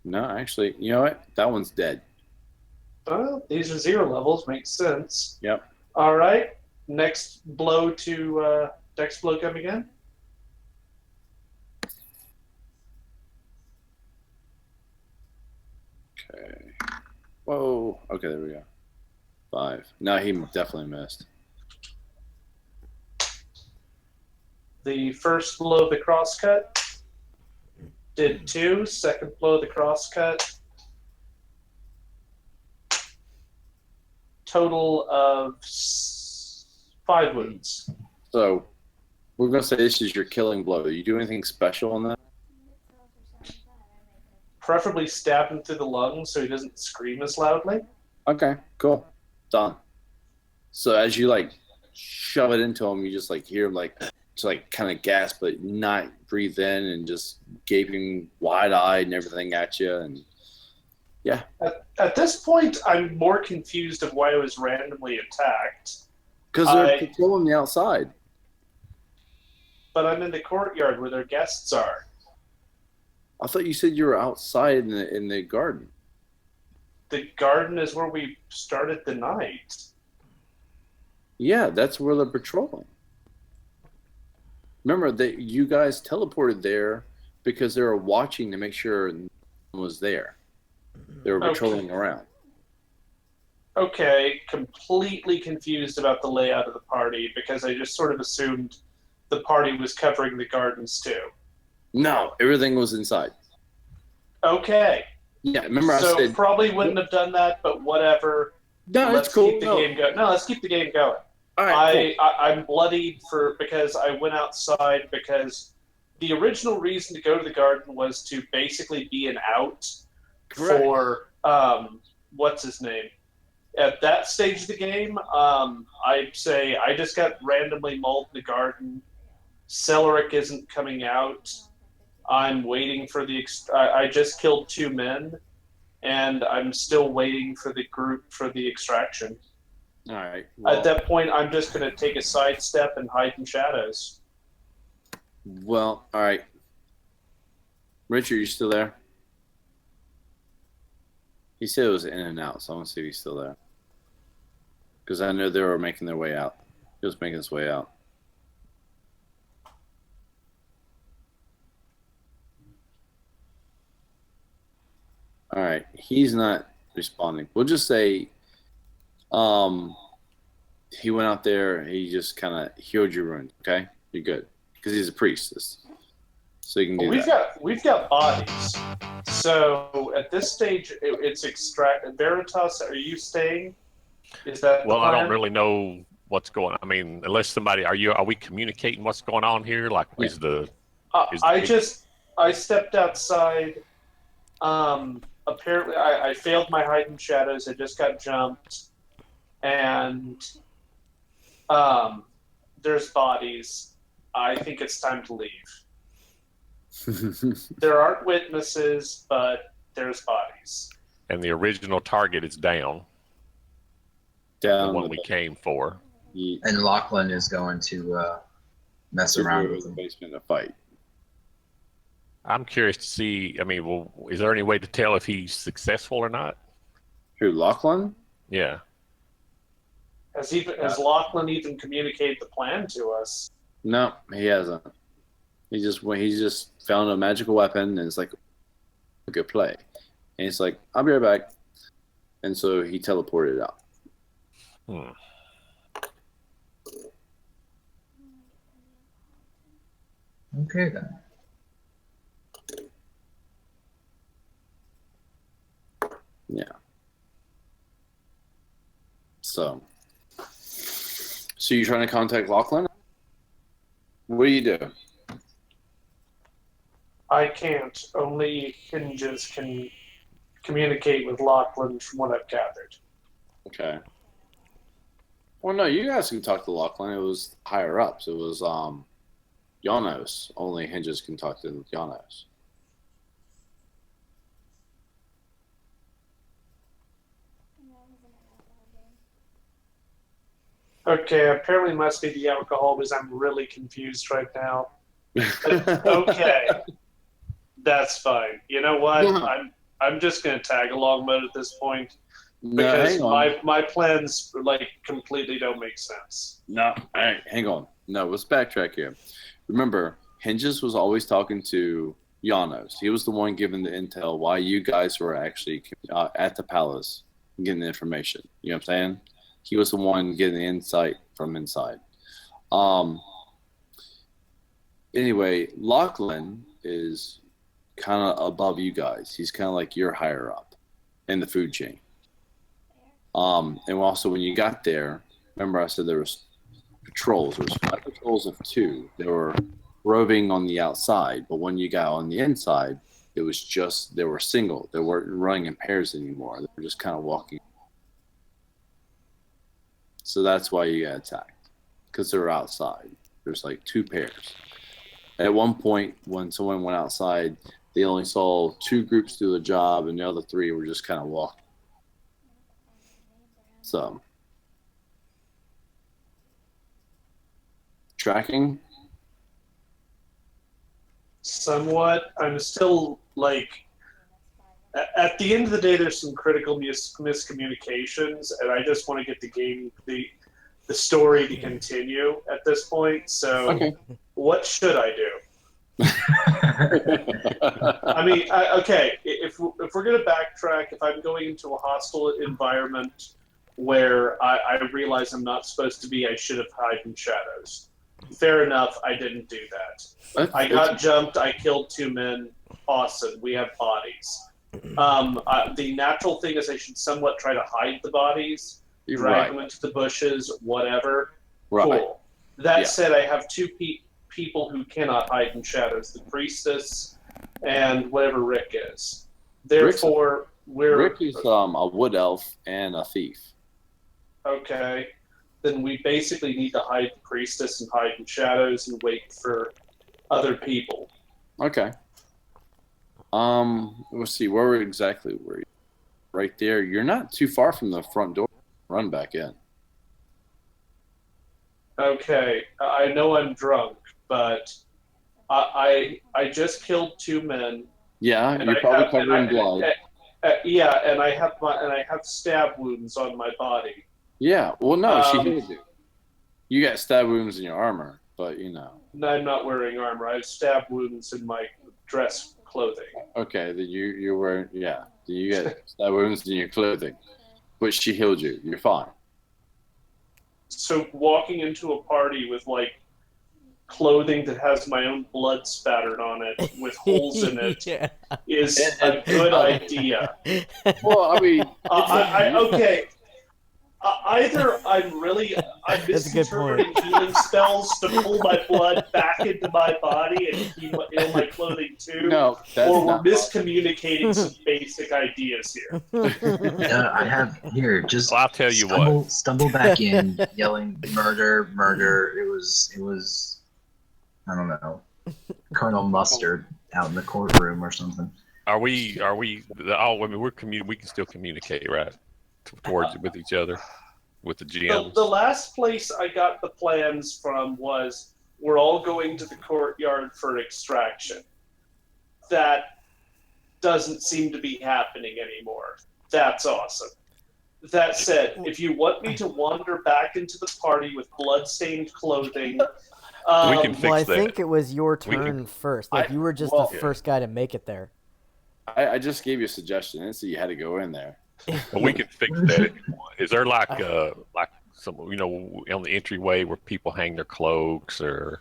B: No, actually, you know what? That one's dead.
J: Well, these are 0 levels. Makes sense.
B: Yep.
J: All right. Next blow to next blow come again.
B: Okay. Whoa. Okay, there we go. 5. No, he definitely missed.
J: The first blow of the crosscut did 2. Second blow of the crosscut. Total of 5 wounds.
B: So, we're going to say this is your killing blow. Do you do anything special on that?
J: Preferably stab him through the lungs so he doesn't scream as loudly.
B: Okay, cool. Done. So as you shove it into him, you just hear him to like kind of gasp, but not breathe in, and just gaping wide-eyed and everything at you. And yeah,
J: At this point, I'm more confused of why I was randomly attacked.
B: because they're patrolling the outside.
J: But I'm in the courtyard where their guests are.
B: I thought you said you were outside in the garden.
J: The garden is where we started the night.
B: Yeah, that's where they're patrolling. Remember that you guys teleported there because they were watching to make sure no one was there. They were patrolling around.
J: Okay, completely confused about the layout of the party because I just sort of assumed the party was covering the gardens too.
B: No, everything was inside.
J: Okay.
B: Yeah, remember I
J: So
B: said
J: probably wouldn't have done that, but whatever.
B: no,
J: Let's
B: it's cool.
J: keep the game going. No, let's keep the game going.
B: All right, cool.
J: I'm bloodied because I went outside because the original reason to go to the garden was to basically be an out
B: Correct.
J: for what's his name. At that stage of the game, I'd say I just got randomly mauled in the garden. Celeric isn't coming out. I'm waiting for I just killed 2 men, and I'm still waiting for the group for the extraction.
B: All right. Well,
J: At that point, I'm just going to take a sidestep and hide in shadows.
B: well, all right. Richard, you still there? He said it was in and out, so I want to see if he's still there. Because I know they were making their way out. He was making his way out. All right, he's not responding. We'll just say, he went out there. He just kind of healed your wound. Okay, you're good because he's a priest, so you can do that.
J: We've got bodies. So at this stage, it's extract. Veritas, are you staying? Is that
D: Well,
J: the
D: I
J: plan?
D: don't really know what's going on. I mean, unless somebody, are we communicating what's going on here? Like,
B: Yeah.
J: I stepped outside. Apparently, I failed my hide in shadows. I just got jumped, and there's bodies. I think it's time to leave. There aren't witnesses, but there's bodies.
D: and the original target is down, the
B: Down
D: one
B: the
D: we came for.
I: And Lachlan is going to mess around with
B: the
I: him.
B: basement to fight.
D: I'm curious to see. I mean, well, is there any way to tell if he's successful or not?
B: Who, Lachlan?
D: Yeah.
J: Has Lachlan even communicated the plan to us?
B: No, he hasn't. He just found a magical weapon, and it's like a good play. And he's like, "I'll be right back," and so he teleported out.
I: Okay then.
B: Yeah. So you're trying to contact Lachlan? What do you do?
J: I can't. Only Hinges can communicate with Lachlan from what I've gathered.
B: Okay. Well, no, you guys can talk to Lachlan. It was higher ups. It was Janos. Only Hinges can talk to Janos.
J: Okay, apparently it must be the alcohol because I'm really confused right now. Okay, that's fine. You know what?
B: Yeah.
J: I'm just gonna tag along mode at this point
B: No,
J: because
B: hang on.
J: my plans like completely don't make sense.
B: No, hey, hang on. No, let's backtrack here. Remember, Hinges was always talking to Janos. He was the one giving the intel why you guys were actually at the palace getting the information. You know what I'm saying? He was the one getting the insight from inside. Anyway, Lachlan is kind of above you guys. He's kind of like you're higher up in the food chain. And also when you got there, remember I said there was patrols. There was 5 patrols of 2. They were roving on the outside, but when you got on the inside, it was just they were single. They weren't running in pairs anymore. They were just kind of walking. So that's why you got attacked, because they were outside. There's like 2 pairs. At one point, when someone went outside, they only saw 2 groups do the job, and the other 3 were just kind of walking. So, tracking?
J: Somewhat. I'm still like, at the end of the day, there's some critical miscommunications, and I just want to get the game, the story to continue at this point. So,
B: Okay.
J: what should I do? I mean, okay, if we're going to backtrack, if I'm going into a hostile environment where I realize I'm not supposed to be, I should have hide in shadows. Fair enough, I didn't do that. I got jumped, I killed 2 men. Awesome, we have bodies. The natural thing is I should somewhat try to hide the bodies, drag them into the bushes, whatever.
B: Right.
J: Cool. That said, I have 2 people who cannot hide in shadows, the priestess and whatever Rick is. Therefore,
B: Rick is a wood elf and a thief.
J: Okay. Then we basically need to hide the priestess and hide in shadows and wait for other people.
B: Okay. Let's see, where exactly were you? Right there. You're not too far from the front door. Run back in.
J: Okay. I know I'm drunk, but I just killed 2 men.
B: Yeah, you're probably covered in blood.
J: Yeah, and I have stab wounds on my body.
B: Yeah, well, no, she healed you. You got stab wounds in your armor, but you know.
J: No, I'm not wearing armor. I have stab wounds in my dress clothing.
B: Okay, then you're wearing, yeah. Then you got stab wounds in your clothing, but she healed you. You're fine.
J: So walking into a party with like clothing that has my own blood spattered on it with holes in it is a good idea.
B: Well, I mean,
J: okay. Either I'm misinterpreting healing spells to pull my blood back into my body and heal my clothing too,
B: no, that's
J: or we're
B: not
J: miscommunicating some basic ideas here.
I: I have here. Just
D: Well, I'll tell you
I: stumble back in, yelling murder, murder. It was, I don't know, Colonel Mustard out in the courtroom or something.
D: Are we? I mean, we can still communicate, right? With each other, with the GMs.
J: The last place I got the plans from was we're all going to the courtyard for extraction. That doesn't seem to be happening anymore. That's awesome. That said, if you want me to wander back into the party with blood-stained clothing,
D: we can fix
E: well, I
D: that.
E: think it was your turn first. Like you were just the first guy to make it there.
B: I just gave you a suggestion, and so you had to go in there.
D: But we can fix that if you want. Is there like some, on the entryway where people hang their cloaks or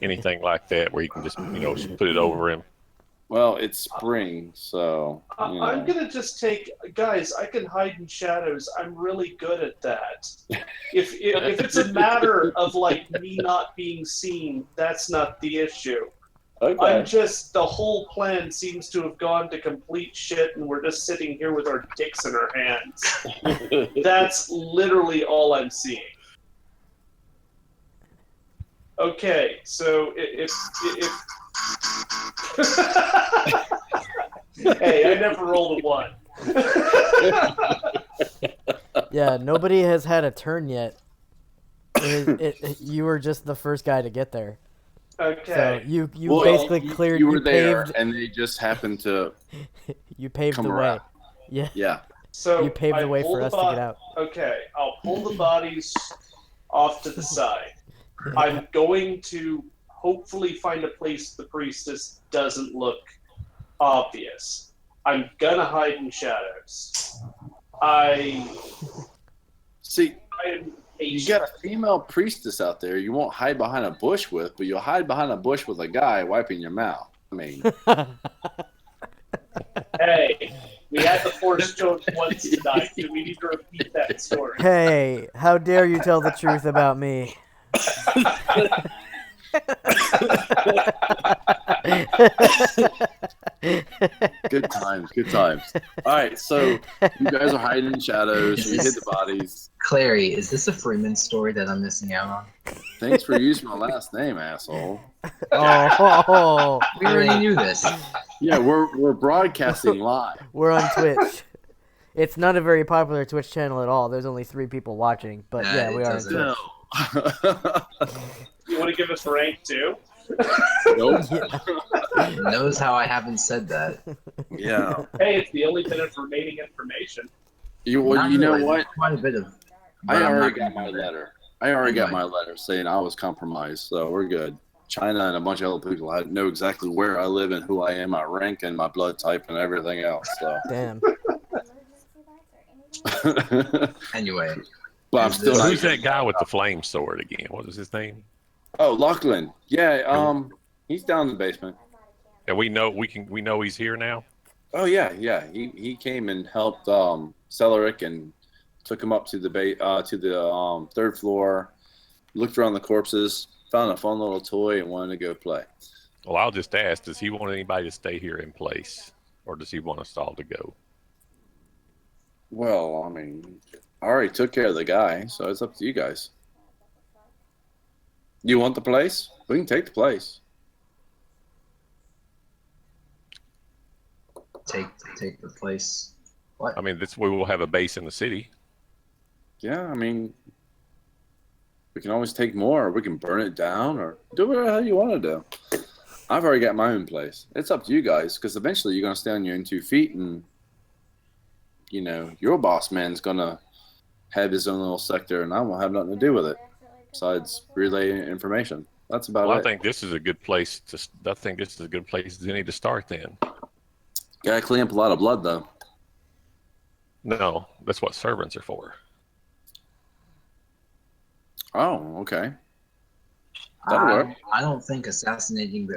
D: anything like that where you can just put it over him?
B: Well, it's spring, so
J: I'm gonna just take guys. I can hide in shadows. I'm really good at that. If it's a matter of like me not being seen, that's not the issue.
B: Okay.
J: The whole plan seems to have gone to complete shit, and we're just sitting here with our dicks in our hands. That's literally all I'm seeing. Okay, so if hey, I never rolled a 1.
F: Yeah, nobody has had a turn yet. You were just the first guy to get there.
J: Okay.
F: So you basically cleared.
B: You were there,
F: paved,
B: and they just happened to.
F: You paved
B: come
F: the
B: around.
F: way. Yeah.
B: Yeah.
J: So
F: You paved the way for us to get out.
J: Okay, I'll pull the bodies off to the side. I'm going to hopefully find a place the priestess doesn't look obvious. I'm gonna hide in shadows.
B: See,
J: am
B: you got a female priestess out there you won't hide behind a bush with, but you'll hide behind a bush with a guy wiping your mouth. I mean,
J: Hey, we had the Force joke once tonight. Do we need to repeat that story?
F: Hey, how dare you tell the truth about me?
B: good times, good times. All right, so you guys are hiding in shadows. You hit the bodies.
I: Clary, is this a Freeman story that I'm missing out on?
B: Thanks for using my last name, asshole.
F: Oh,
I: We already
F: great.
I: knew this.
B: Yeah, we're broadcasting live.
F: We're on Twitch. It's not a very popular Twitch channel at all. There's only 3 people watching, but
I: Nah,
F: yeah,
I: it
F: we are on
I: doesn't.
F: Twitch.
B: No.
C: You want to give us rank too?
B: Nope.
I: Knows how I haven't said that.
B: Yeah.
C: Hey, it's the only bit of remaining information.
B: Well,
I: Not
B: you know
I: really,
B: what?
I: there's quite a bit of.
B: I
I: but I'm
B: already
I: not
B: got
I: gonna
B: my
I: do that.
B: letter. I already got
I: Anyway.
B: my letter saying I was compromised, so we're good. China and a bunch of other people know exactly where I live and who I am, my rank and my blood type and everything else. So,
F: Damn.
B: but
I: Anyway,
B: I'm
I: Is
B: still
I: this-
B: not.
D: Who's that guy with the flame sword again? What was his name?
B: Oh, Lachlan. Yeah. He's down in the basement.
D: And we know he's here now.
B: Oh yeah. He came and helped Celeric and took him up to the third floor, looked around the corpses, found a fun little toy, and wanted to go play.
D: Well, I'll just ask: does he want anybody to stay here in place, or does he want us all to go?
B: Well, I mean, I already took care of the guy, so it's up to you guys. You want the place? We can take the place.
I: take the place. What?
D: I mean, we will have a base in the city.
B: Yeah, I mean, we can always take more, or we can burn it down, or do whatever the hell you want to do. I've already got my own place. It's up to you guys, because eventually you're going to stay on your own 2 feet, and, you know, your boss man's going to have his own little sector, and I won't have nothing to do with it, besides relay information. That's about
D: Well,
B: it.
D: I think this is a good place as any to start. Then,
B: Gotta clean up a lot of blood, though.
D: no, that's what servants are for.
B: Oh, okay. That'll work.
I: I don't think assassinating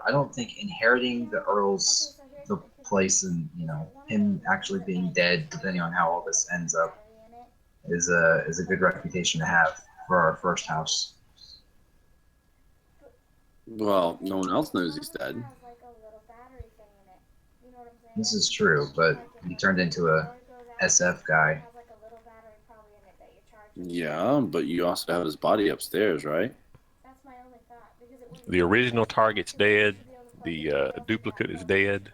I: I don't think inheriting the Earl's the place and him actually being dead, depending on how all this ends up, is a good reputation to have for our first house.
B: Well, no one else knows he's dead.
I: This is true, but he turned into a SF guy.
B: Yeah, but you also have his body upstairs, right?
D: The original target's dead. The duplicate is dead.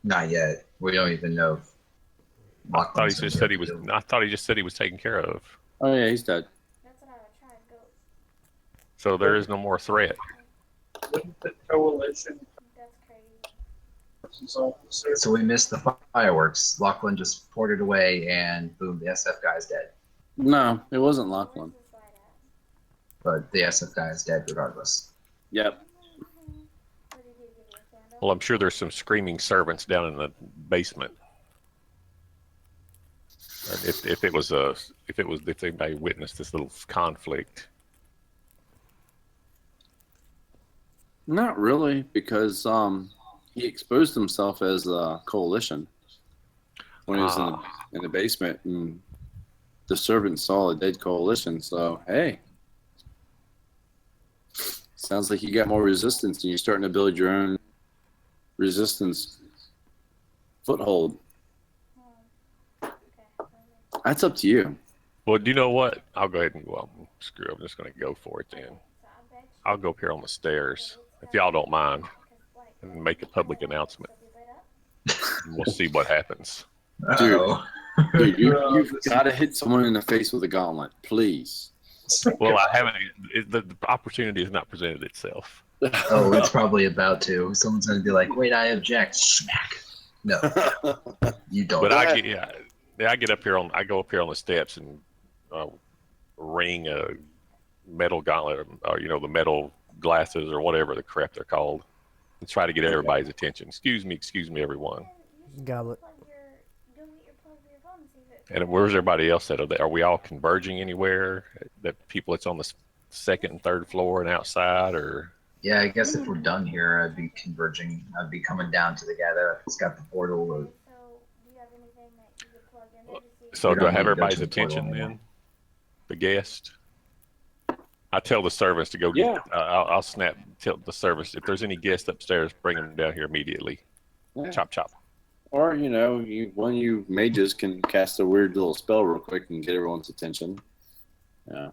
I: Not yet. We don't even know. If
D: I thought he
I: Lachlan's
D: just
I: gonna
D: said
I: be
D: he was.
I: able to-
D: I thought he just said he was taken care of.
B: Oh, yeah, he's dead.
D: So there is no more threat.
C: Wouldn't the coalition dissolve the service?
I: So we missed the fireworks. Lachlan just poured it away, and boom, the SF guy's dead.
B: No, it wasn't Lachlan.
I: But the SF guy is dead regardless.
B: Yep.
D: Well, I'm sure there's some screaming servants down in the basement. If anybody witnessed this little conflict.
B: Not really, because he exposed himself as a coalition when he was in the basement, and the servants saw a dead coalition. So hey, sounds like you got more resistance, and you're starting to build your own resistance foothold. That's up to you.
D: Well, do you know what? I'll go ahead and screw it. I'm just going to go for it then. I'll go up here on the stairs, if y'all don't mind, and make a public announcement. And we'll see what happens.
I: Uh-oh.
B: Dude, you've got to hit someone in the face with a gauntlet, please.
D: Well, I haven't. The opportunity has not presented itself.
I: Oh, it's probably about to. Someone's going to be like, wait, I object. Smack. No, you don't.
D: But I get up here I go up here on the steps and ring a metal gauntlet, or the metal glasses or whatever the crap they're called, and try to get everybody's attention. Excuse me, everyone.
F: Goblet.
D: And where's everybody else at? Are we all converging anywhere? That people that's on the second and third floor and outside, or?
I: Yeah, I guess if we're done here, I'd be converging. I'd be coming down to the guy that's got the portal. Or...
D: So
I: We
D: do
I: don't
D: I have
I: need to go
D: everybody's
I: to the portal
D: attention
I: anymore.
D: then? The guest? I tell the servants to go get.
B: Yeah.
D: I'll tell the servants if there's any guests upstairs, bring them down here immediately.
B: Yeah.
D: Chop chop.
B: Or, one of you mages can cast a weird little spell real quick and get everyone's attention. Yeah.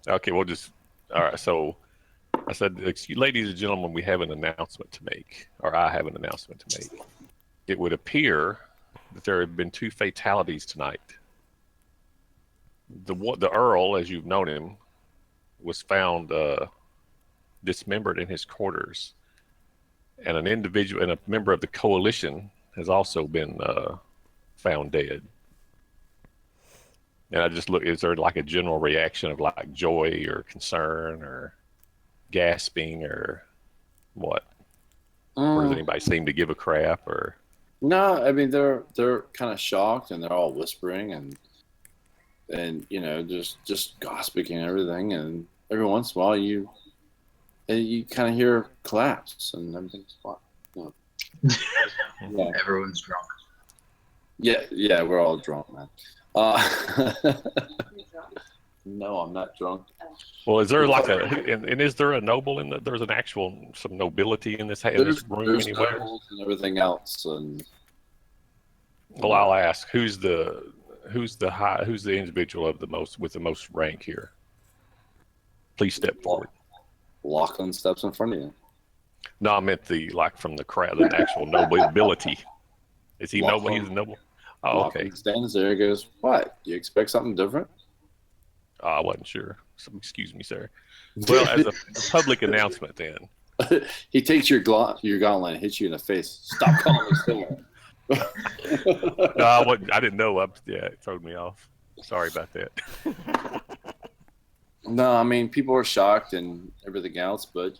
D: Okay, we'll just. All right, so I said, ladies and gentlemen, we have an announcement to make, or I have an announcement to make. It would appear that there have been 2 fatalities tonight. The Earl, as you've known him, was found dismembered in his quarters, and an individual and a member of the coalition has also been found dead. And I just look, is there like a general reaction of like joy or concern or gasping or what? Or does anybody seem to give a crap or?
B: No, I mean they're kind of shocked and they're all whispering and just gossiping and everything, and every once in a while you kind of hear claps and everything's fine. Yeah.
I: Everyone's drunk.
B: Yeah, we're all drunk, man. No, I'm not drunk.
D: Well, is there like and is there a noble in the? There's some nobility in this room
B: There's
D: anywhere.
B: nobles and everything else, and
D: Well, I'll ask who's the individual with the most rank here. Please step forward.
B: Lachlan steps in front of you.
D: No, I meant from the crowd, the actual nobility. Is he noble? He's a noble. Oh, okay.
B: Lachlan stands there and goes, "What? You expect something different?"
D: I wasn't sure. So, excuse me, sir. Well, as a public announcement, then.
B: He takes your gauntlet and hits you in the face. Stop calling me silly.
D: No, I didn't know. Yeah, it threw me off. Sorry about that.
B: No, I mean people are shocked and everything else, but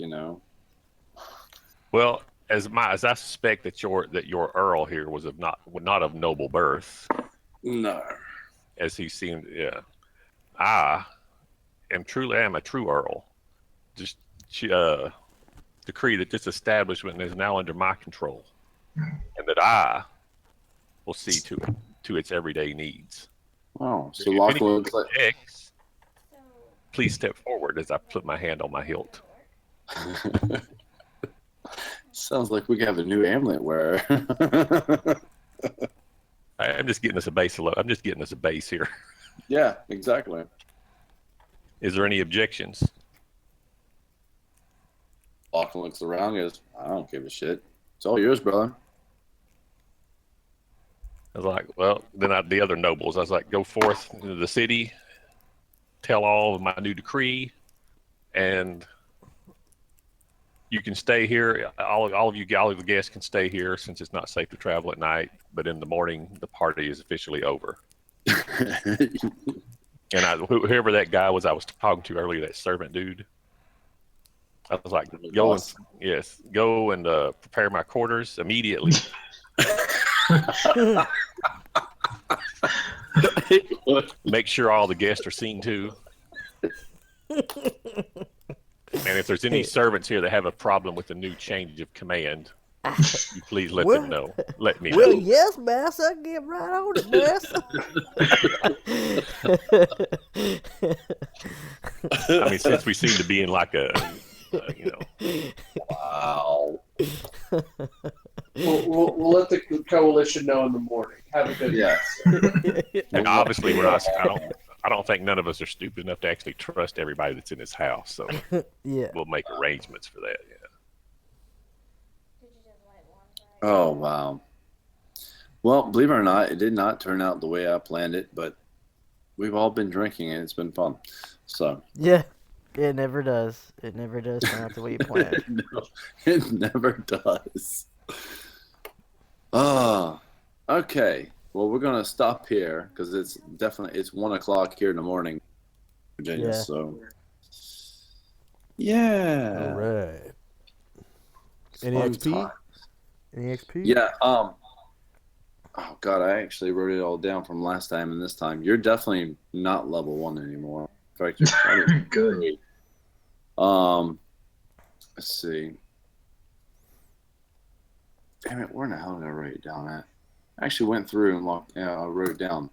D: Well, as I suspect that your Earl here was not of noble birth.
B: No.
D: As he seemed, yeah. I am a true Earl. Just decree that this establishment is now under my control, and that I will see to its everyday needs.
B: Oh, so Lachlan looks like.
D: Please step forward as I put my hand on my hilt.
B: Sounds like we have a new amulet wearer.
D: I'm just getting us a base. I'm just getting us a base here.
B: Yeah, exactly.
D: Is there any objections?
B: Lachlan looks around and goes, "I don't give a shit. It's all yours, brother."
D: I was like, well, then the other nobles, I was like, go forth into the city, tell all of my new decree, and you can stay here. All of the guests can stay here since it's not safe to travel at night. But in the morning, the party is officially over. And whoever that guy was I was talking to earlier, that servant dude, I was like, go and prepare my quarters immediately. Make sure all the guests are seen too. And if there's any servants here that have a problem with the new change of command, you please let them know. Let me know.
F: Well, yes, master. Get right on it, master.
D: I mean, since we seem to be in like a
B: Wow.
C: We'll let the coalition know in the morning. Have a good
B: Yeah.
D: And obviously, I don't think none of us are stupid enough to actually trust everybody that's in this house. So
F: Yeah.
D: we'll make arrangements for that. Yeah.
B: Oh, wow. Well, believe it or not, it did not turn out the way I planned it, but we've all been drinking and it's been fun. So.
F: Yeah. It never does. It never does turn out the way you planned.
B: No, it never does. Okay. Well, we're gonna stop here because it's 1:00 here in the morning, Virginia.
F: Yeah.
B: So, yeah.
E: All right. Any
B: Fun
E: XP?
B: time.
E: Any XP?
B: Yeah. Oh God, I actually wrote it all down from last time and this time. You're definitely not level 1 anymore. In fact, you're probably
I: Good.
B: Let's see. Damn it, where in the hell did I write it down at? I actually went through and wrote it down.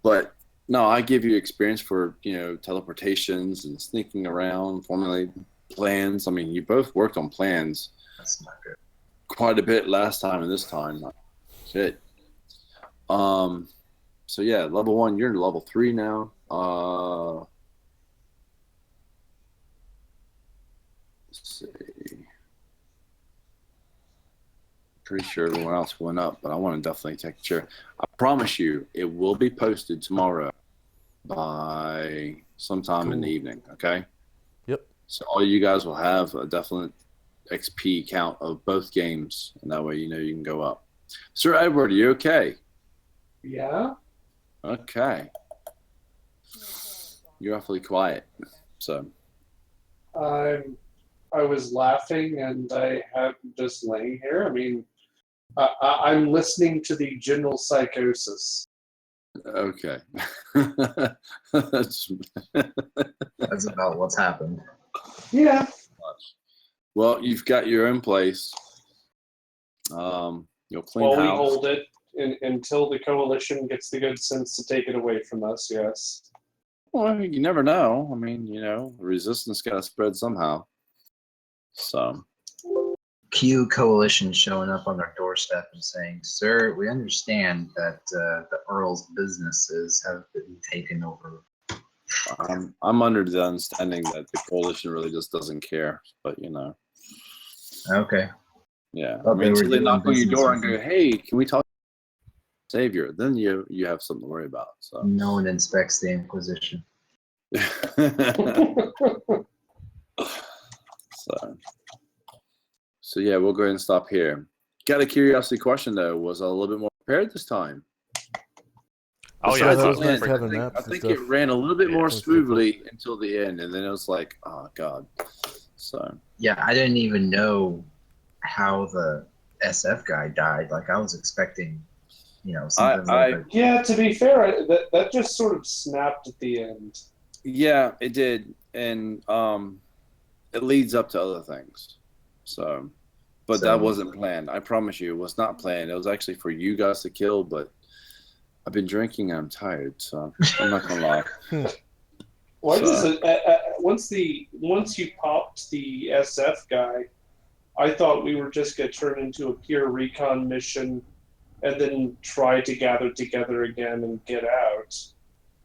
B: But no, I give you experience for, teleportations and sneaking around, formulating plans. I mean, you both worked on plans.
I: That's not good.
B: quite a bit last time and this time. Shit. So yeah, level 1. You're level 3 now. Let's see. Pretty sure everyone else went up, but I want to definitely take a chair. I promise you, it will be posted tomorrow by sometime in the evening. Okay.
E: Yep.
B: So all you guys will have a definite XP count of both games, and that way you know you can go up. Sir Edward, are you okay?
J: Yeah.
B: Okay. You're awfully quiet. So.
J: I was laughing and I am just laying here. I mean, I'm listening to the general psychosis.
B: Okay.
I: That's about what's happened.
J: Yeah.
B: Well, you've got your own place. You'll clean
J: Well, we
B: house.
J: hold it until the coalition gets the good sense to take it away from us. Yes.
B: Well, you never know. I mean, resistance got to spread somehow. So.
I: Q Coalition showing up on their doorstep and saying, "Sir, we understand that the Earl's businesses have been taken over."
B: I'm under the understanding that the coalition really just doesn't care, but
I: Okay.
B: Yeah.
I: Thought they were
B: Until they
I: doing
B: knock on your
I: business
B: door
I: with
B: and go, "Hey, can we talk to Savior?" Then you have something to worry about. So.
I: No one inspects the Inquisition.
B: So yeah, we'll go ahead and stop here. Got a curiosity question though. Was I a little bit more prepared this time?
D: Oh yeah,
E: that was nice
B: I
E: having
B: think,
E: maps
B: I
E: and
B: think
E: stuff.
B: it ran a little bit more
E: Thanks, people.
B: smoothly until the end, and then it was like, oh god. So
I: Yeah, I didn't even know how the SF guy died. Like I was expecting, something a little bit.
J: Yeah. To be fair, that just sort of snapped at the end.
B: yeah, it did, and it leads up to other things. So, but that wasn't planned. I promise you, it was not planned. It was actually for you guys to kill, but I've been drinking and I'm tired, so I'm not gonna lie.
J: Once you popped the SF guy, I thought we were just gonna turn into a pure recon mission, and then try to gather together again and get out.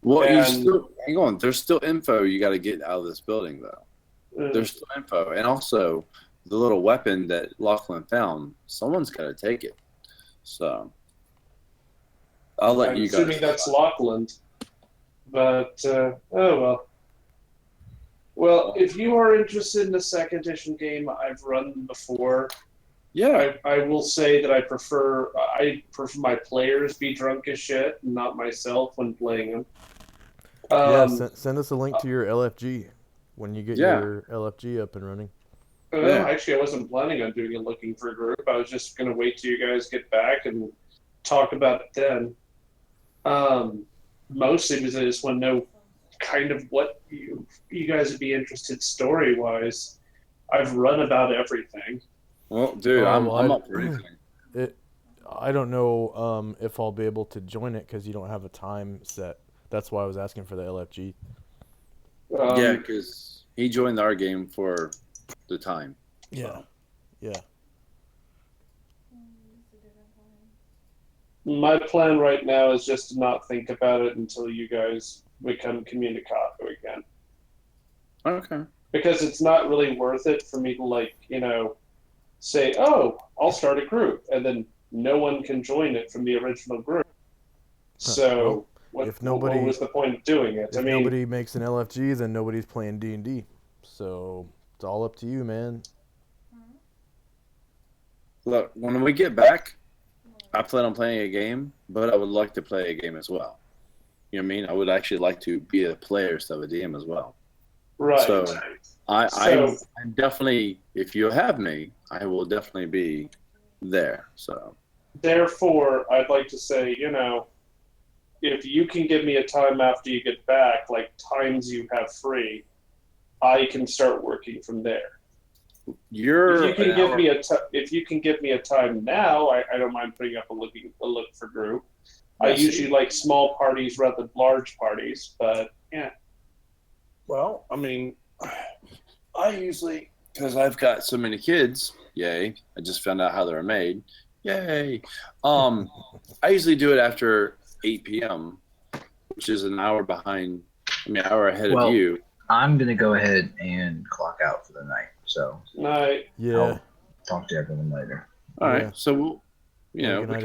B: Well, you still hang on. There's still info you got to get out of this building, though. There's still info, and also the little weapon that Lachlan found. Someone's got to take it. So I'll let you guys.
J: Assuming that's Lachlan, but oh well. Well, if you are interested in the second edition game, I've run them before.
B: Yeah.
J: I will say that I prefer my players be drunk as shit, and not myself when playing them.
E: Send us a link to your LFG when you get your LFG up and running.
J: Actually, I wasn't planning on doing it looking for a group. I was just going to wait till you guys get back and talk about it then. Mostly because I just want to know kind of what you guys would be interested story-wise. I've run about everything.
B: Well, dude, I'm up for anything.
E: I don't know if I'll be able to join it because you don't have a time set. That's why I was asking for the LFG.
B: Yeah, because he joined our game for the time.
E: Yeah. Yeah.
J: My plan right now is just to not think about it until you guys become communicado again.
B: Okay.
J: Because it's not really worth it for me to say, oh, I'll start a group, and then no one can join it from the original group. So what was the point of doing it?
E: If nobody makes an LFG, then nobody's playing D&D. So it's all up to you, man.
B: Look, when we get back, I plan on playing a game, but I would like to play a game as well. You know what I mean? I would actually like to be a player instead of a DM as well.
J: Right.
B: So I definitely, if you have me, I will definitely be there. So
J: therefore, I'd like to say, if you can give me a time after you get back, like times you have free, I can start working from there. If you can give me a time now, I don't mind putting up a look for group. I usually like small parties rather than large parties, but yeah.
B: Well, I mean, I usually, because I've got so many kids, Yay. I just found out how they're made. Yay. I usually do it after 8 p.m., which is an hour behind, an hour ahead
I: Well,
B: of you.
I: I'm gonna go ahead and clock out for the night. So
C: Night.
E: Yeah.
I: I'll talk to everyone later.
B: All right.
E: Yeah.
B: So we'll,
E: Yeah, good
B: we
E: night,
B: can